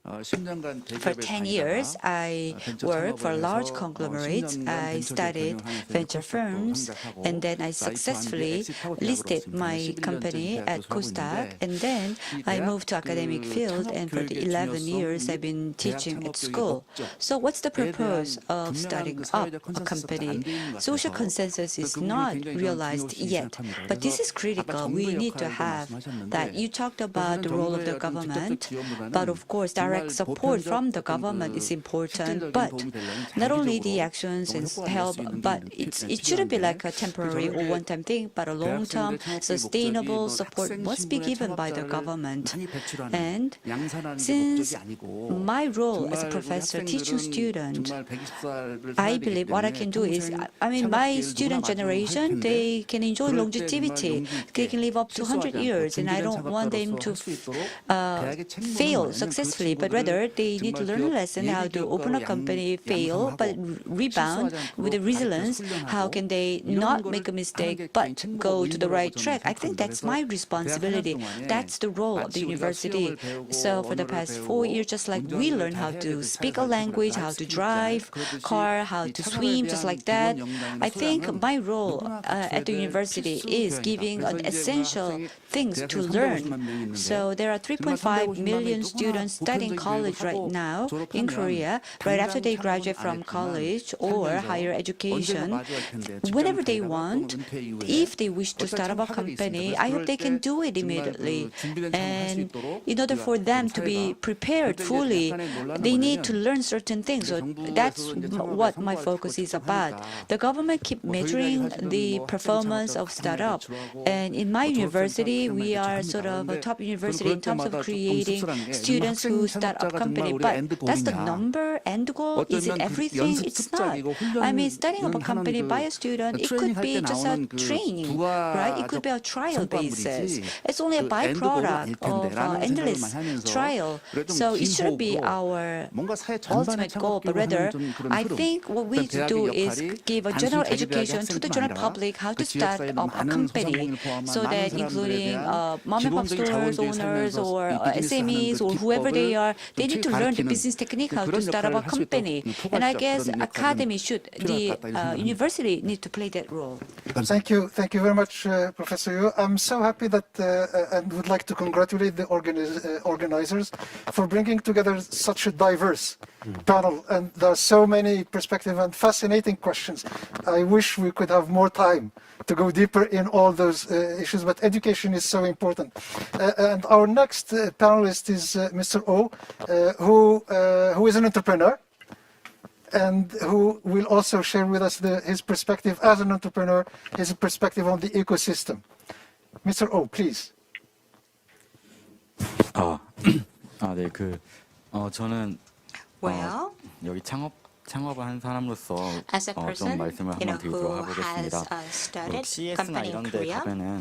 For 10 years, I worked for large conglomerates. I studied venture firms, and then I successfully listed my company at Kostak, and then I moved to academic field, and for the 11 years, I've been teaching at school. So what's the purpose of starting up a company? Social consensus is not realized yet, but this is critical. We need to have that. You talked about the role of the government, but of course, direct support from the government is important, but not only the actions and help, but it shouldn't be like a temporary or one-time thing, but a long-term, sustainable support must be given by the government. And since my role as a professor teaching students, I believe what I can do is, my student generation, they can enjoy longevity. They can live up to 100 years, and I don't want them to fail successfully, but rather they need to learn a lesson how to open a company, fail, but rebound with the resilience. How can they not make a mistake but go to the right track? I think that's my responsibility. That's the role of the university. So for the past 4 years, just like we learn how to speak a language, how to drive car, how to swim, just like that, I think my role at the university is giving an essential things to learn. So there are 3.5 million students studying college right now in Korea, right after they graduate from college or higher education. Whenever they want, if they wish to start up a company, I hope they can do it immediately. And in order for them to be prepared fully, they need to learn certain things. So that's what my focus is about. The government keep measuring the performance of startup, and in my university, we are sort of a top university in terms of creating students who start up company. But that's the number, end goal. Is it everything? It's not. Starting up a company by a student, it could be just a training, right? It could be a trial basis. It's only a byproduct of endless trial. So it shouldn't be our ultimate goal, but rather, I think what we need to do is give a general education to the general public how to start up a company, so that including mom and pop stores owners or SMEs or whoever they are, are they need to learn the business technique how to start up a company. And I guess academy should, the university need to play that role. Thank you very much, Professor Yu. I'm so happy that and would like to congratulate the organizers for bringing together such a diverse panel. And there are so many perspectives and fascinating questions. I wish we could have more time to go deeper in all those issues, but education is so important. And our next panelist is Mr. O, who is an entrepreneur and who will also share with us his perspective as an entrepreneur, his perspective on the ecosystem. Mr. O, please. 네, 저는 Well, 여기 창업을 한 사람으로서 as a 좀 person, 말씀을 한번 드리도록 who 하겠습니다. has started CES나 company in 이런 데 Korea, 가면은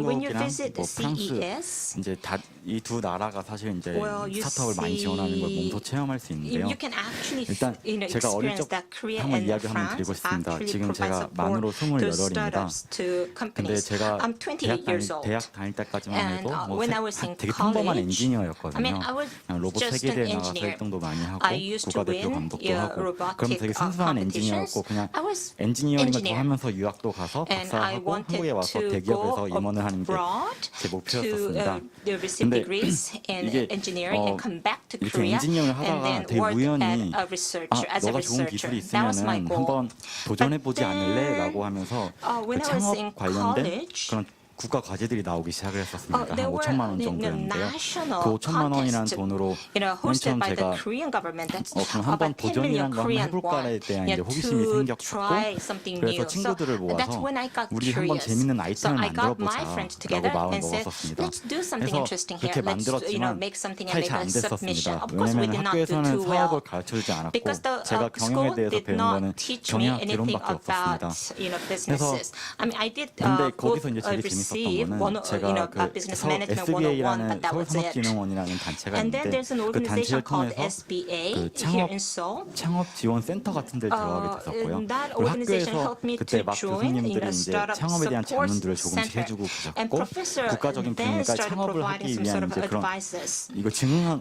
when you 한국이랑 visit 프랑스 CES, 이제 이 두 나라가 사실 이제 well, you 스타트업을 많이 지원하는 걸 몸소 체험할 수 있는데요. you can actually 일단 제가 어릴 적 that Korea 한번 and 이야기 한번 France 드리고 싶습니다. actually 지금 provide 제가 support 만으로 to 28입니다. startups, to 근데 companies. 제가 I'm 28 years old. 대학 다닐 때까지만 And, 해도 뭐 when I was in 되게 평범한 college, 엔지니어였거든요. I mean, I was 그냥 로봇 just 세계대회 an 나가서 engineer. 1등도 많이 하고 I used to 국가대표 win 감독도 하고 robotic 그럼 되게 순수한 엔지니어였고 그냥 I was 엔지니어링을 더 engineer. 하면서 유학도 가서 And I 박사하고 wanted 한국에 와서 to 대기업에서 go 임원을 하는 게 abroad 제 목표였었습니다. to receive 근데 degrees in 이게 engineering and come back to 이렇게 Korea 엔지니어링을 and 하다가 then 되게 work 우연히 as a researcher. 너가 좋은 기술이 That was my 있으면은 goal. 한번 도전해보지 But then, 않을래? 라고 하면서 when 그 I was in 창업 관련된 college, 그런 국가 과제들이 나오기 시작을 했었습니다. there 한 were 5천만 원 정도였는데요. national 그 5천만 원이라는 contest, 돈으로 맨 hosted 처음 by the 제가 Korean government. That's 그럼 한번 about 10 million 도전이란 거 한번 Korean 해볼까에 won. 대한 이제 호기심이 To 생겼고 try something 그래서 new. 친구들을 So that's 모아서 when I got 우리 한번 curious. 재밌는 So 아이템을 I got my 만들어보자 friends 라고 together 마음을 and said, 먹었었습니다. let's do something 그래서 interesting here. 그렇게 Let's 만들었지만 make something and 사실 make 잘 a 안 submission. 됐었습니다. Of course, we 왜냐하면 did not do 학교에서는 too well. 사업을 가르쳐주지 않았고 Because the 제가 경영에 school 대해서 did 배운 not 거는 teach me 경영 anything 개론밖에 없었습니다. about businesses. I mean, I did 근데 both 거기서 이제 제일 receive 재밌었던 one, 거는 제가 그 business management 101, SBA라는 but that was it. 서울산업진흥원이라는 단체가 And then 있는데 there's an 그 단체를 organization called 통해서 SBA 그 here in Seoul. 창업 지원 센터 같은 데를 들어가게 됐었고요. That 그리고 organization 학교에서 helped me 그때 to 막 join in 교수님들이 a 이제 startup 창업에 대한 support 자문들을 조금씩 center. 해주고 And 계셨고 professor 국가적인 then 분야가 started 창업을 하기 providing some 위한 sort of 이제 그런 advices. 이거 증흥해야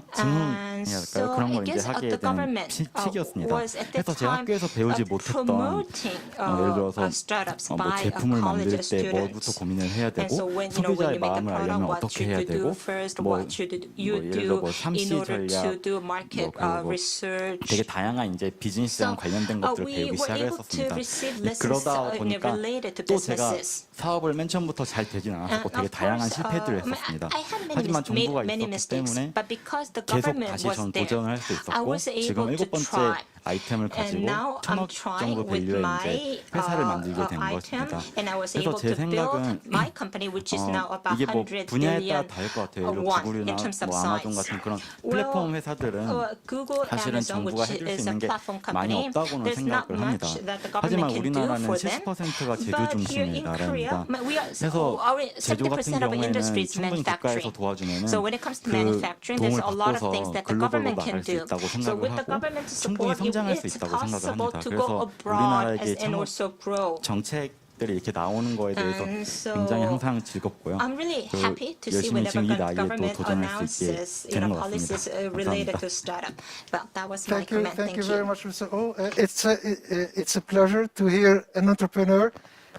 할까요? 그런 걸 이제 하기에 the 대한 government 시기였습니다. was at that 그래서 제 time 학교에서 배우지 못했던 예를 들어서 startups 뭐 by 제품을 만들 college 때 뭐부터 students. 고민을 해야 And 되고 so when 소비자의 you make a 마음을 알려면 product, what 어떻게 해야 should you do 되고 first, 뭐 what should you 예를 들어 do 뭐 in 삼시 order 전략 to do market 되게 research. 다양한 이제 비즈니스랑 관련된 것들을 we 배우기 were able to 시작했었습니다. receive lessons 그러다 보니까 related to 또 제가 businesses. 사업을 맨 처음부터 잘 되진 않았었고 되게 Of 다양한 course, 실패들을 I mean, 했었습니다. I had 하지만 정부가 many 있었기 mistakes, 때문에 but because the 계속 government 다시 was 전 there, 도전을 할 수 I 있었고 was 지금 able to 7번째 try. 아이템을 And 가지고 now I'm 1,000억 trying 정도 with 밸류의 my 이제 회사를 만들게 된 item, 것입니다. and I was 그래서 able 제 to build 생각은 my company, which is now about 이게 뭐 100 분야에 따라 billion 다를 것 같아요. 예를 들어 won 구글이나 in terms of 뭐 아마존 size. 같은 그런 Well, 플랫폼 회사들은 Google, 사실은 Amazon, 정부가 which 해줄 수 is a 있는 게 platform 많이 company, 없다고는 there's not 생각을 합니다. much that the government 하지만 can do 우리나라는 for them. 70%가 제조 But here 중심의 in Korea, 나라입니다. we are, 그래서 our 제조 70% 같은 of our 경우에는 industry is 충분히 국가에서 manufacturing. 도와주면은 So when it comes to 그 manufacturing, there's 도움을 a lot of 받고서 things that the 글로벌로 government 나갈 can 수 do. 있다고 So 생각을 with the 하고 government's 충분히 support, 성장할 수 it's 있다고 생각을 possible 합니다. to 그래서 go abroad 우리나라에게 and also grow. 정책들이 이렇게 나오는 거에 대해서 And so 굉장히 항상 즐겁고요. I'm really happy to see 열심히 whenever 지금 이 나이에 또 government 도전할 수 있게 announces 되는 것 policies 같습니다. related 감사합니다. to startup. Well, that was my Thank you, comment. thank you very much, Mr. O. It's a pleasure to hear an entrepreneur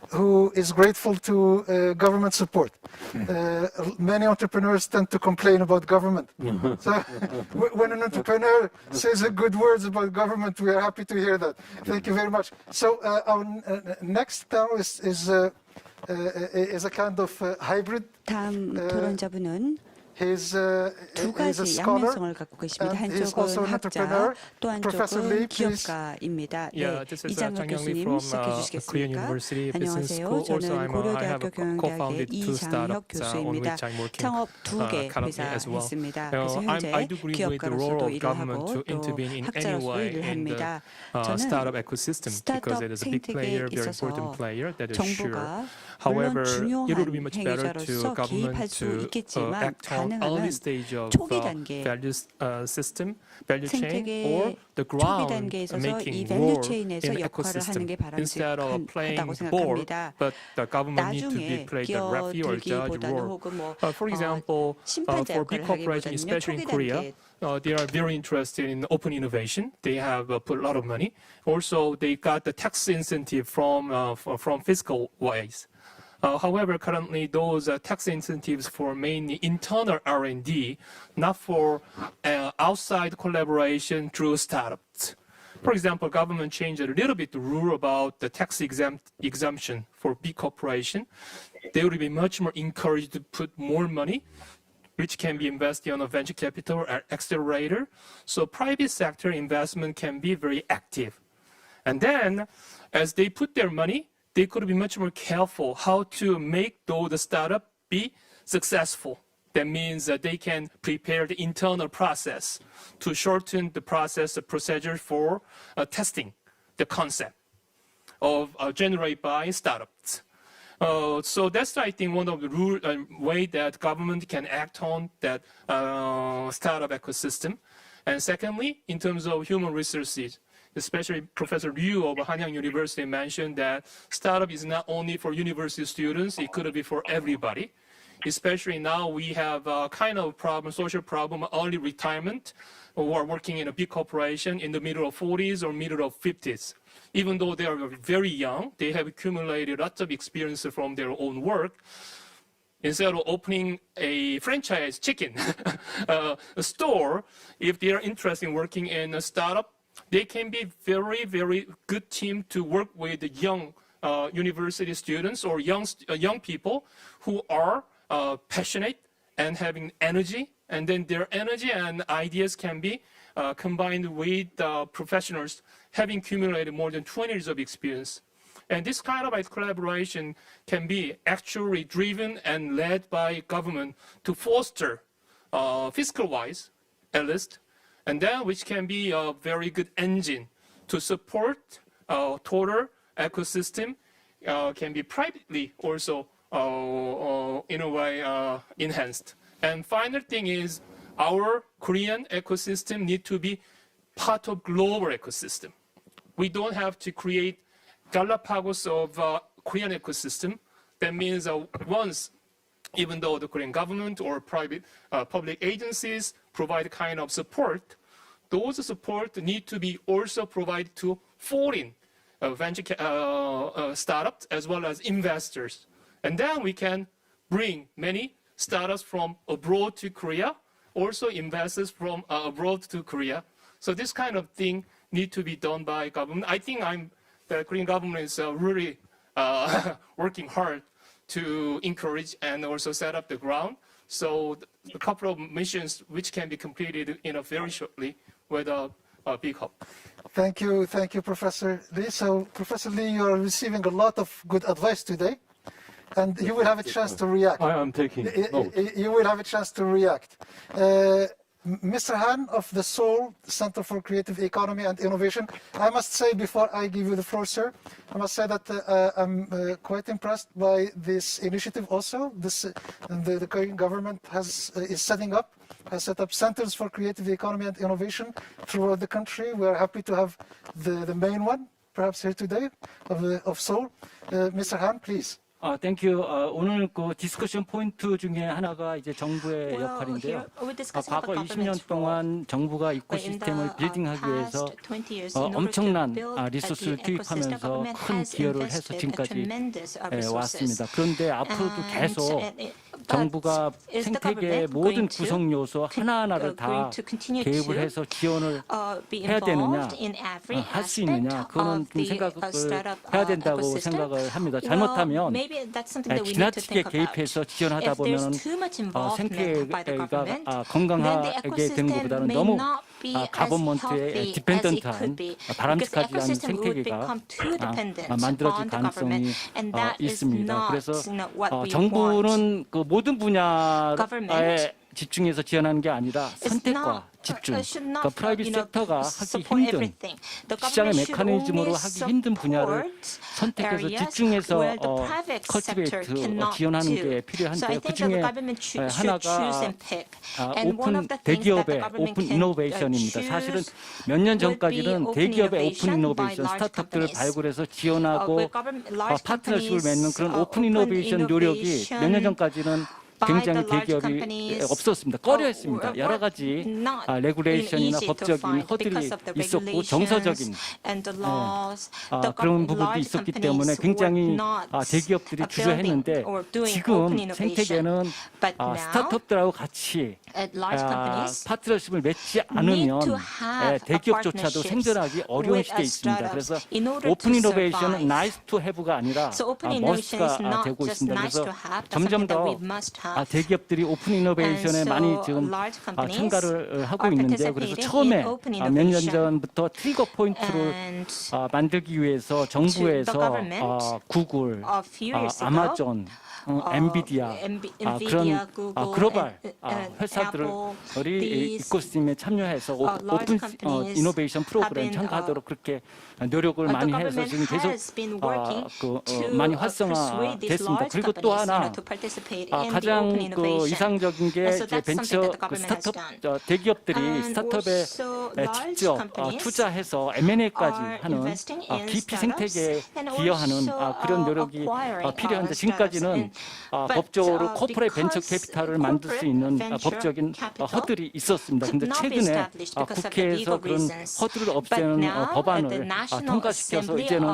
who is grateful to government support. Many entrepreneurs tend to complain about government. So when an entrepreneur says good words about government, we are happy to hear that. Thank you very much. So our next panelist is a kind of hybrid. 다음 토론자분은 두 He's a 가지 scholar. 양면성을 갖고 계십니다. and he's also 한쪽은 an entrepreneur. 학자, 또 Professor 한쪽은 Lee, please. 기업가입니다. Yeah, 네, this is 이장혁 Jang Young Lee 교수님 from 시작해 Korean 주시겠습니까? University Business 안녕하세요. School. Also, 저는 I have 고려대학교 a 경영대학의 co-founded two 이장혁 startups on 교수입니다. which I'm working 창업 2개 currently 회사 as well. 했습니다. 그래서 현재 I do agree with the role 기업가로서도 of 일을 government 하고 to 또 intervene in any 학자로서도 way 일을 in the 합니다. 저는 startup ecosystem because 스타트업 it is a big player, 생태계에 very 있어서 important player that is sure. 정부가 However, 물론 it would be 중요한 much better to 행위자로서 government 개입할 수 to 있겠지만 act on 가능하면 초기 단계 생태계의 초기 단계에 있어서 이 밸류 체인에서 역할을 하는 게 바람직하다고 생각합니다. 나중에 끼어들기보다는 혹은 심판자 역할을 하기보다는요. 초기 단계 they are very interested in open innovation. They have put a lot of money. Also, they got the tax incentive from fiscal wise. However, currently those tax incentives for mainly internal R&D, not for outside collaboration through startups. For example, government changed a little bit the rule about the tax exemption for big corporation. They would be much more encouraged to put more money, which can be invested on a venture capital or accelerator. So private sector investment can be very active. And then, as they put their money, they could be much more careful how to make the startup be successful. That means that they can prepare the internal process to shorten the process, the procedure for testing the concept of generated by startups. So that's, I think, one of the way that government can act on that startup ecosystem. And secondly, in terms of human resources, especially Professor Liu of Hanyang University mentioned that startup is not only for university students, it could be for everybody. Especially now we have a kind of problem, social problem, early retirement, who are working in a big corporation in the middle of 40s or middle of 50s. Even though they are very young, they have accumulated lots of experience from their own work. Instead of opening a franchise chicken store, if they are interested in working in a startup, they can be very, very good team to work with young university students or young people who are passionate and having energy, and then their energy and ideas can be combined with professionals having accumulated more than 20 years of experience. And this kind of collaboration can be actually driven and led by government to foster fiscal-wise, at least, and then which can be a very good engine to support total ecosystem, can be privately also in a way enhanced. And final thing is our Korean ecosystem need to be part of global ecosystem. We don't have to create Galapagos of Korean ecosystem. That means once, even though the Korean government or private public agencies provide kind of support, those support need to be also provided to foreign venture startups as well as investors. And then we can bring many startups from abroad to Korea, also investors from abroad to Korea. So this kind of thing need to be done by government. I think the Korean government is really working hard to encourage and also set up the ground. So a couple of missions which can be completed very shortly with a big hub. Thank you, Professor Lee. So, Professor Lee, you are receiving a lot of good advice today, and you will have a chance to react. I am taking note. You will have a chance to react. Mr. Han of the Seoul Center for Creative Economy and Innovation, I must say before I give you the floor, sir, I must say that I'm quite impressed by this initiative also. The Korean government has set up centers for creative economy and innovation throughout the country. We are happy to have the main one, perhaps here today, of Seoul. Mr. Han, please. Thank you. 오늘 그 디스커션 포인트 중에 하나가 이제 정부의 역할인데요. 과거 20년 동안 정부가 이코시스템을 빌딩하기 위해서 엄청난 리소스를 투입하면서 큰 기여를 해서 지금까지 왔습니다. 그런데 앞으로도 계속 정부가 생태계의 모든 구성 요소 하나하나를 다 개입을 해서 지원을 해야 되느냐, 할 수 있느냐, 그거는 좀 생각을 해야 된다고 생각을 합니다. 잘못하면 지나치게 개입해서 지원하다 보면 생태계가 건강하게 되는 것보다는 너무 가버먼트에 디펜던트한 바람직하지 않은 생태계가 만들어질 가능성이 있습니다. 그래서 정부는 그 모든 분야에 집중해서 지원하는 게 아니라 선택과 집중. 그러니까 프라이빗 섹터가 하기 힘든 시장의 메커니즘으로 하기 힘든 분야를 선택해서 집중해서 컬티베이트 지원하는 게 필요한데요. 그중에 하나가 오픈 대기업의 오픈 이노베이션입니다. 사실은 몇 년 전까지는 대기업의 오픈 이노베이션 스타트업들을 발굴해서 지원하고 파트너십을 맺는 그런 오픈 이노베이션 노력이 몇 년 전까지는 굉장히 대기업이 없었습니다. 꺼려했습니다. 여러 가지 레귤레이션이나 법적인 허들이 있었고 정서적인 그런 부분도 있었기 때문에 굉장히 대기업들이 주저했는데 지금 생태계는 스타트업들하고 같이 파트너십을 맺지 않으면 대기업조차도 생존하기 어려운 시대에 있습니다. 그래서 오픈 이노베이션은 nice to have가 아니라 must가 되고 있습니다. 그래서 점점 더 대기업들이 오픈 이노베이션에 많이 지금 참가를 하고 있는데요. 그래서 처음에 몇 년 전부터 트리거 포인트를 만들기 위해서 정부에서 구글, 아마존, 엔비디아 그런 글로벌 회사들이 이코시스템에 참여해서 오픈 이노베이션 프로그램 참가하도록 그렇게 노력을 많이 해서 지금 계속 많이 활성화됐습니다. 그리고 또 하나 가장 이상적인 게 이제 벤처 스타트업 대기업들이 스타트업에 직접 투자해서 M&A까지 하는 깊이 생태계에 기여하는 그런 노력이 필요한데 지금까지는 법적으로 코퍼레이트 벤처 캐피탈을 만들 수 있는 법적인 허들이 있었습니다. 그런데 최근에 국회에서 그런 허들을 없애는 법안을 통과시켜서 이제는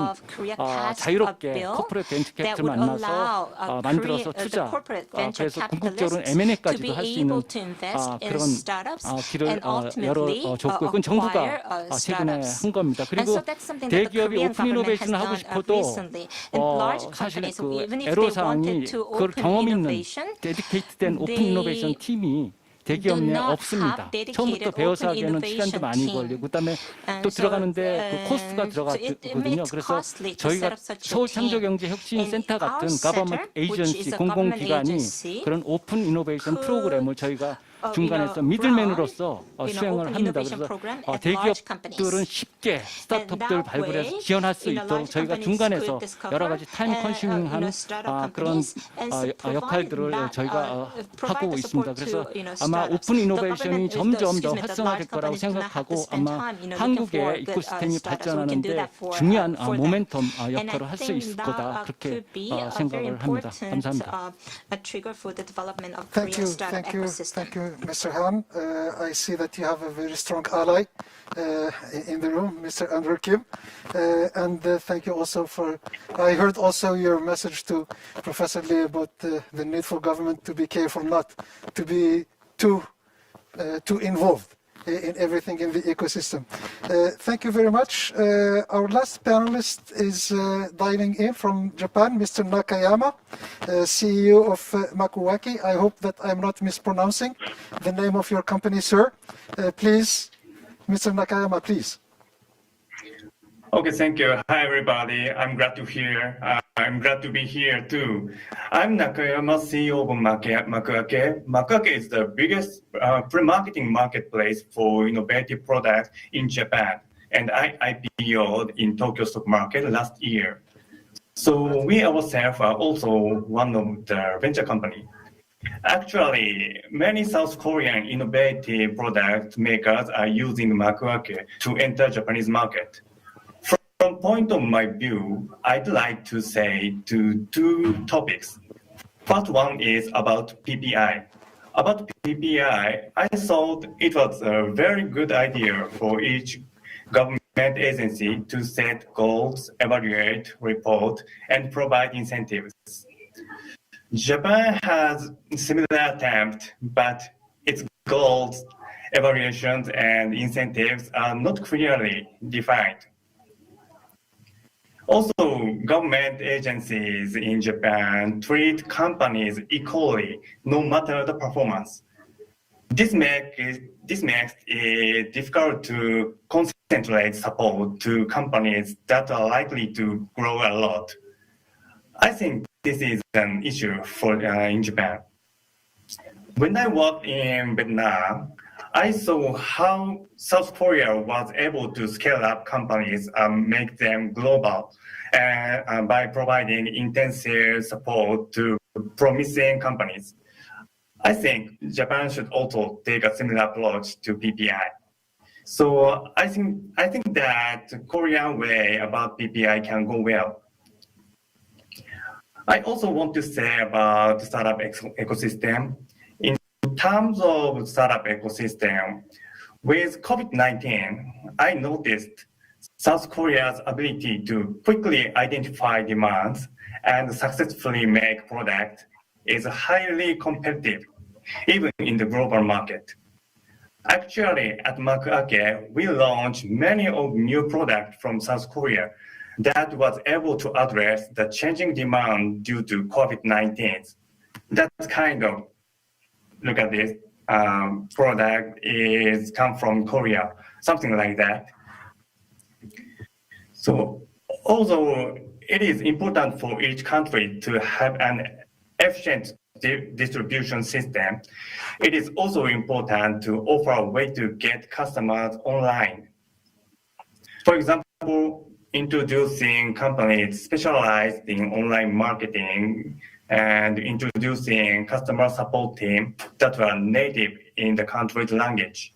자유롭게 코퍼레이트 벤처 캐피탈을 만나서 만들어서 투자 그래서 궁극적으로는 M&A까지도 할 수 있는 그런 길을 열어줬고 그건 정부가 최근에 한 겁니다. 그리고 대기업이 오픈 이노베이션을 하고 싶어도 사실 그 애로사항이 그걸 경험 있는 데디케이트된 오픈 이노베이션 팀이 대기업 내에 없습니다. 처음부터 배워서 하기에는 시간도 많이 걸리고 그다음에 또 들어가는데 그 코스트가 들어가거든요. 그래서 저희가 서울창조경제혁신센터 같은 가버먼트 에이전시 공공기관이 그런 오픈 이노베이션 프로그램을 저희가 중간에서 미들맨으로서 수행을 합니다. 그래서 대기업들은 쉽게 스타트업들 발굴해서 지원할 수 있도록 저희가 중간에서 여러 가지 타임 컨슈밍한 그런 역할들을 저희가 하고 있습니다. 그래서 아마 오픈 이노베이션이 점점 더 활성화될 거라고 생각하고 아마 한국의 이코시스템이 발전하는데 중요한 모멘텀 역할을 할 수 있을 거다 그렇게 생각을 합니다. 감사합니다. Thank you, Mr. Han. I see that you have a very strong ally in the room, Mr. Andrew Kim. And thank you also for, I heard also your message to Professor Lee about the need for government to be careful not to be too involved in everything in the ecosystem. Thank you very much. Our last panelist is dialing in from Japan, Mr. Nakayama, CEO of Makuwaki. I hope that I'm not mispronouncing the name of your company, sir. Please, Mr. Nakayama, please. Okay, thank you. Hi, everybody. I'm glad to hear. I'm glad to be here too. I'm Nakayama, CEO of Makuwaki. Makuwaki is the biggest pre-marketing marketplace for innovative products in Japan, and I IPO'd in Tokyo stock market last year. So we ourselves are also one of the venture company. Actually, many South Korean innovative product makers are using Makuwaki to enter Japanese market. From point of my view, I'd like to say two topics. First one is about PPI. About PPI, I thought it was a very good idea for each government agency to set goals, evaluate, report, and provide incentives. Japan has similar attempt, but its goals, evaluations, and incentives are not clearly defined. Also, government agencies in Japan treat companies equally, no matter the performance. This makes it difficult to concentrate support to companies that are likely to grow a lot. I think this is an issue in Japan. When I worked in Vietnam, I saw how South Korea was able to scale up companies and make them global by providing intensive support to promising companies. I think Japan should also take a similar approach to PPI. So I think that the Korean way about PPI can go well. I also want to say about the startup ecosystem. In terms of startup ecosystem, with COVID-19, I noticed South Korea's ability to quickly identify demands and successfully make products is highly competitive, even in the global market. Actually, at Makuake, we launched many of new products from South Korea that was able to address the changing demand due to COVID-19. That's kind of, look at this, product is come from Korea, something like that. So although it is important for each country to have an efficient distribution system, it is also important to offer a way to get customers online. For example, introducing companies specialized in online marketing and introducing customer support teams that are native in the country's language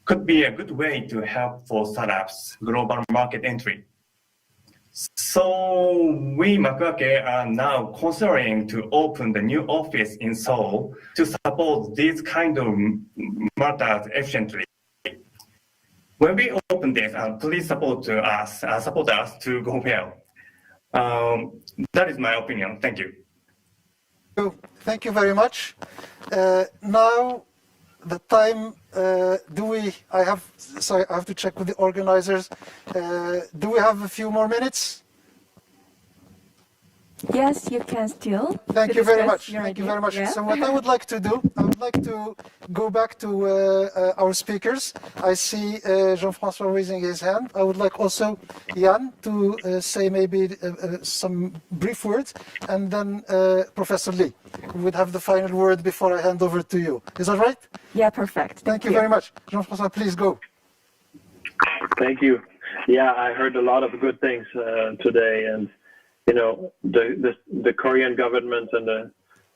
could be a good way to help for startups' global market entry. So we, Makuake, are now considering to open the new office in Seoul to support these kind of matters efficiently. When we open this, please support us to go well. That is my opinion. Thank you. Thank you very much. Now, the time. I have to check with the organizers. Do we have a few more minutes? Yes, you can still. Thank you very much. Thank you very much. Yeah. So what I would like to do, I would like to go back to our speakers. I see Jean-François raising his hand. I would like also Jan to say maybe some brief words, and then Professor Lee would have the final word before I hand over to you. Is that right? Yeah, perfect. Thank you very much. Jean-François, please go. Thank you. Yeah, I heard a lot of good things today, and you know, the Korean government and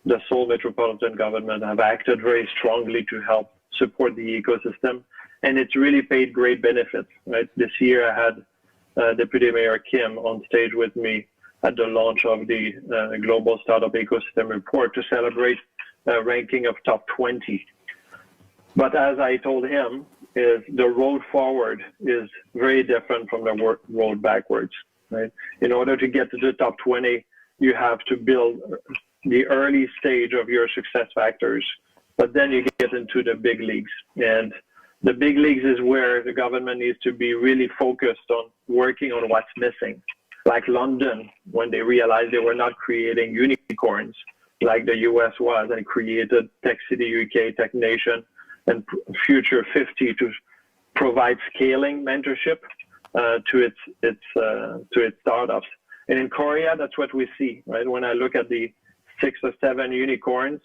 the Seoul metropolitan government have acted very strongly to help support the ecosystem, and it's really paid great benefits. Right, this year I had Deputy Mayor Kim on stage with me at the launch of the Global Startup Ecosystem Report to celebrate a ranking of top 20. But as I told him, is the road forward is very different from the road backwards. Right? In order to get to the top 20, you have to build the early stage of your success factors, but then you get into the big leagues. And the big leagues is where the government needs to be really focused on working on what's missing. Like London, when they realized they were not creating unicorns like the US was, and created Tech City UK, Tech Nation, and Future 50 to provide scaling mentorship to its startups. And in Korea, that's what we see, right? When I look at the 6 or 7 unicorns,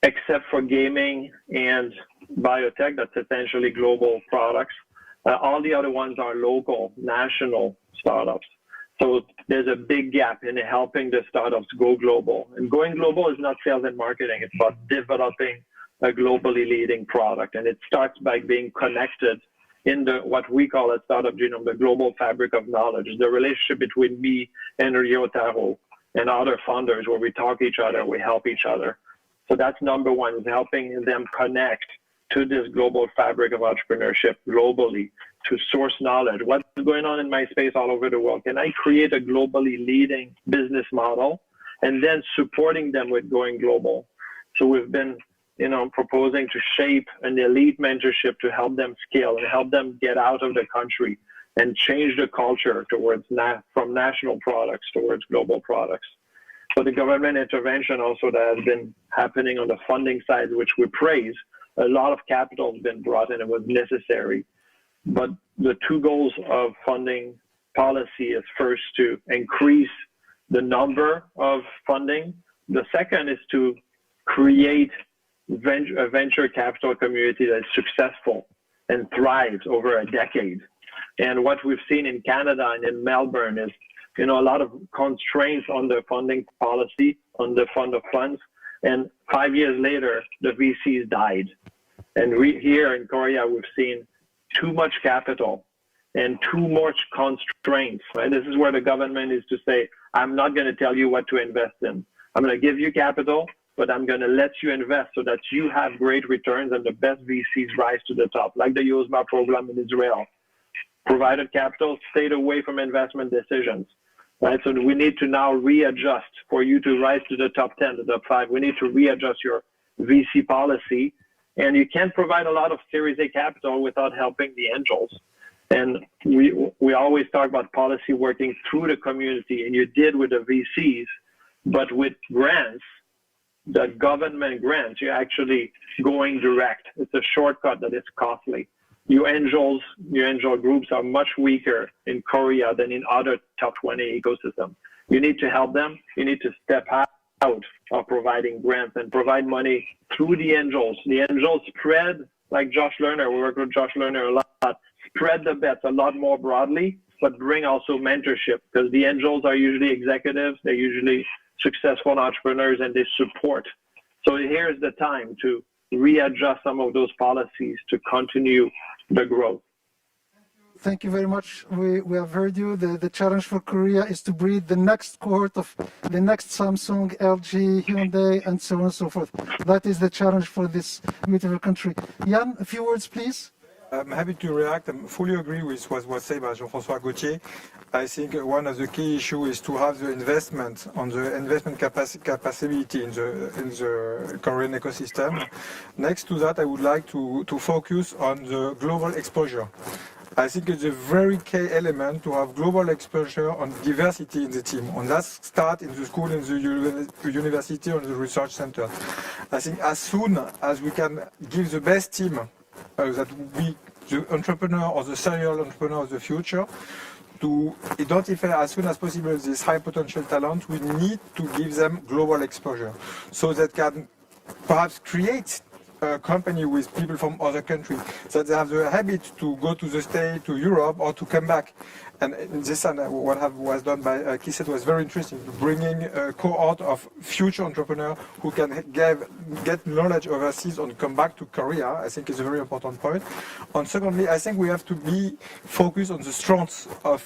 except for gaming and biotech, that's essentially global products. All the other ones are local, national startups. So there's a big gap in helping the startups go global. And going global is not sales and marketing. It's about developing a globally leading product. And it starts by being connected in what we call at Startup Genome, the global fabric of knowledge, the relationship between me and Ryotaro and other founders, where we talk each other, we help each other. So that's number one, is helping them connect to this global fabric of entrepreneurship globally, to source knowledge. What's going on in my space all over the world? Can I create a globally leading business model and then supporting them with going global? So we've been proposing to shape an elite mentorship to help them scale and help them get out of the country and change the culture towards from national products towards global products. So the government intervention also that has been happening on the funding side, which we praise, a lot of capital has been brought in and was necessary. But the two goals of funding policy is first to increase the number of funding. The second is to create a venture capital community that is successful and thrives over a decade. And what we've seen in Canada and in Melbourne is, a lot of constraints on the funding policy, on the fund of funds. And 5 years later, the VCs died. And here in Korea, we've seen too much capital and too much constraints. Right? This is where the government is to say, I'm not going to tell you what to invest in. I'm going to give you capital, but I'm going to let you invest so that you have great returns and the best VCs rise to the top, like the Yozma program in Israel. Provided capital, stayed away from investment decisions. Right? So we need to now readjust for you to rise to the top 10, the top 5. We need to readjust your VC policy. And you can't provide a lot of Series A capital without helping the angels. And we always talk about policy working through the community, and you did with the VCs, but with grants, the government grants, you're actually going direct. It's a shortcut that is costly. Your angel groups are much weaker in Korea than in other top 20 ecosystems. You need to help them. You need to step out of providing grants and provide money through the angels. The angels spread, like Josh Lerner, we work with Josh Lerner a lot, spread the bets a lot more broadly, but bring also mentorship, because the angels are usually executives, they're usually successful entrepreneurs, and they support. So here's the time to readjust some of those policies to continue the growth. Thank you very much. We have heard you. The challenge for Korea is to breed the next cohort of the next Samsung, LG, Hyundai, and so on and so forth. That is the challenge for this beautiful country. Jan, a few words, please. I'm happy to react. I fully agree with what was said by Jean-François Gauthier. I think one of the key issues is to have the investment on the investment capacity in the Korean ecosystem. Next to that, I would like to focus on the global exposure. I think it's a very key element to have global exposure on diversity in the team. On that start in the school, in the university, or in the research center. I think as soon as we can give the best team that we, the entrepreneur or the serial entrepreneur of the future, to identify as soon as possible this high potential talent, we need to give them global exposure. So that can perhaps create a company with people from other countries, that they have the habit to go to the States, to Europe, or to come back. And this what was done by Kiset was very interesting, bringing a cohort of future entrepreneurs who can get knowledge overseas and come back to Korea. I think is a very important point. And secondly, I think we have to be focused on the strengths of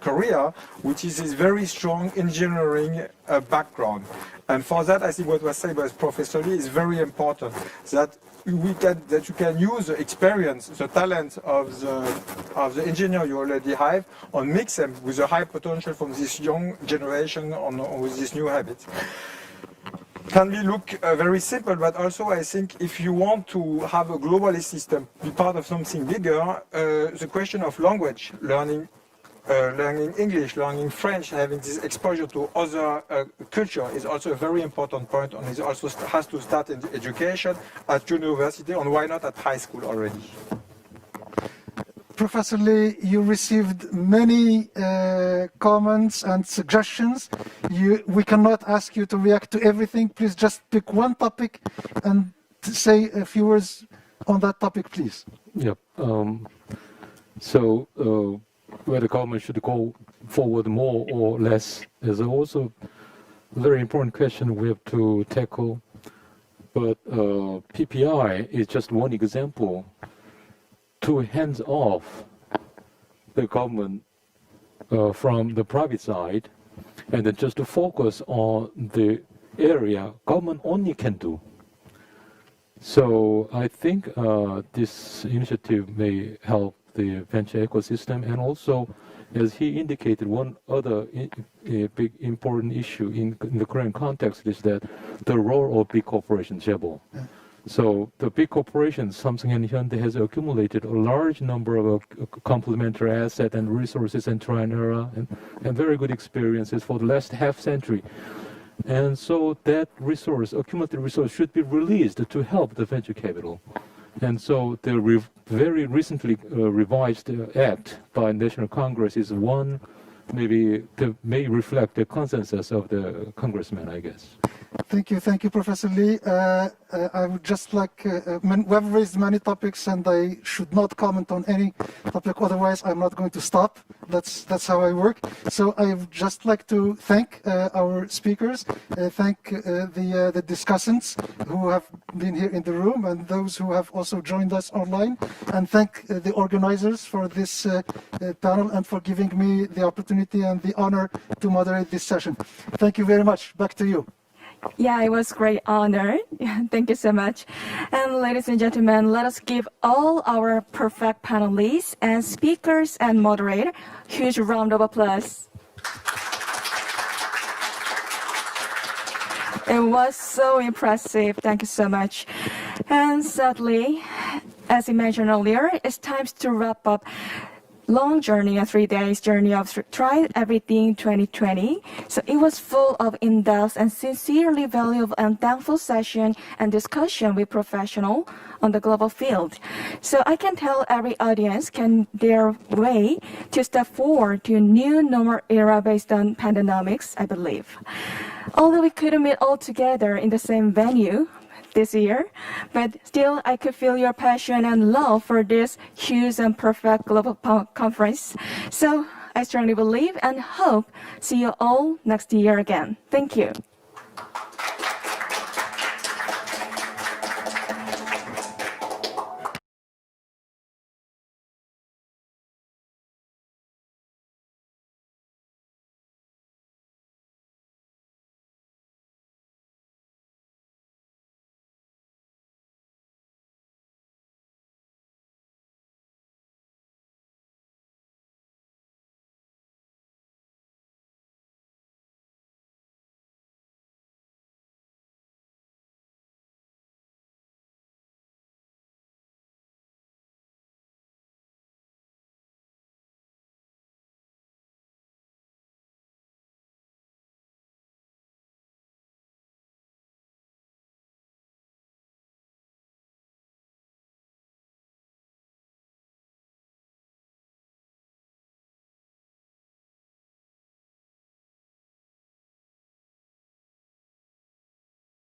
Korea, which is this very strong engineering background. And for that, I think what was said by Professor Lee is very important, that you can use the experience, the talent of the engineer you already have, and mix them with the high potential from this young generation with this new habit. Can be look very simple, but also I think if you want to have a globalist system, be part of something bigger, the question of language, learning English, learning French, having this exposure to other culture is also a very important point, and it also has to start in the education at university, and why not at high school already. Professor Lee, you received many comments and suggestions. We cannot ask you to react to everything. Please just pick one topic and say a few words on that topic, please. Yep. Whether the government should go forward more or less is also a very important question we have to tackle. But PPI is just one example to hands off the government from the private side, and then just to focus on the area government only can do. So I think this initiative may help the venture ecosystem, and also, as he indicated, one other big important issue in the current context is that the role of big corporations, Jebol. So the big corporations, Samsung and Hyundai, has accumulated a large number of complementary assets and resources and trial and error and very good experiences for the last half century. And so that resource, accumulated resource, should be released to help the venture capital. And so the very recently revised act by National Congress is one maybe may reflect the consensus of the congressmen, I guess. Thank you, Professor Lee. I would just like, we have raised many topics and I should not comment on any topic, otherwise I'm not going to stop. That's how I work. So I would just like to thank our speakers, thank the discussants who have been here in the room and those who have also joined us online, and thank the organizers for this panel and for giving me the opportunity and the honor to moderate this session. Thank you very much. Back to you. Yeah, it was a great honor. Thank you so much. And ladies and gentlemen, let us give all our perfect panelists and speakers and moderator a huge round of applause. It was so impressive. Thank you so much. And sadly, as I mentioned earlier, it's time to wrap up long journey, a 3 days journey of Try Everything 2020. So it was full of in-depth and sincerely valuable and thankful session and discussion with professionals on the global field. So I can tell every audience can their way to step forward to a new normal era based on pandemics, I believe. Although we couldn't meet all together in the same venue this year, but still I could feel your passion and love for this huge and perfect global conference. So I strongly believe and hope see you all next year again. Thank you.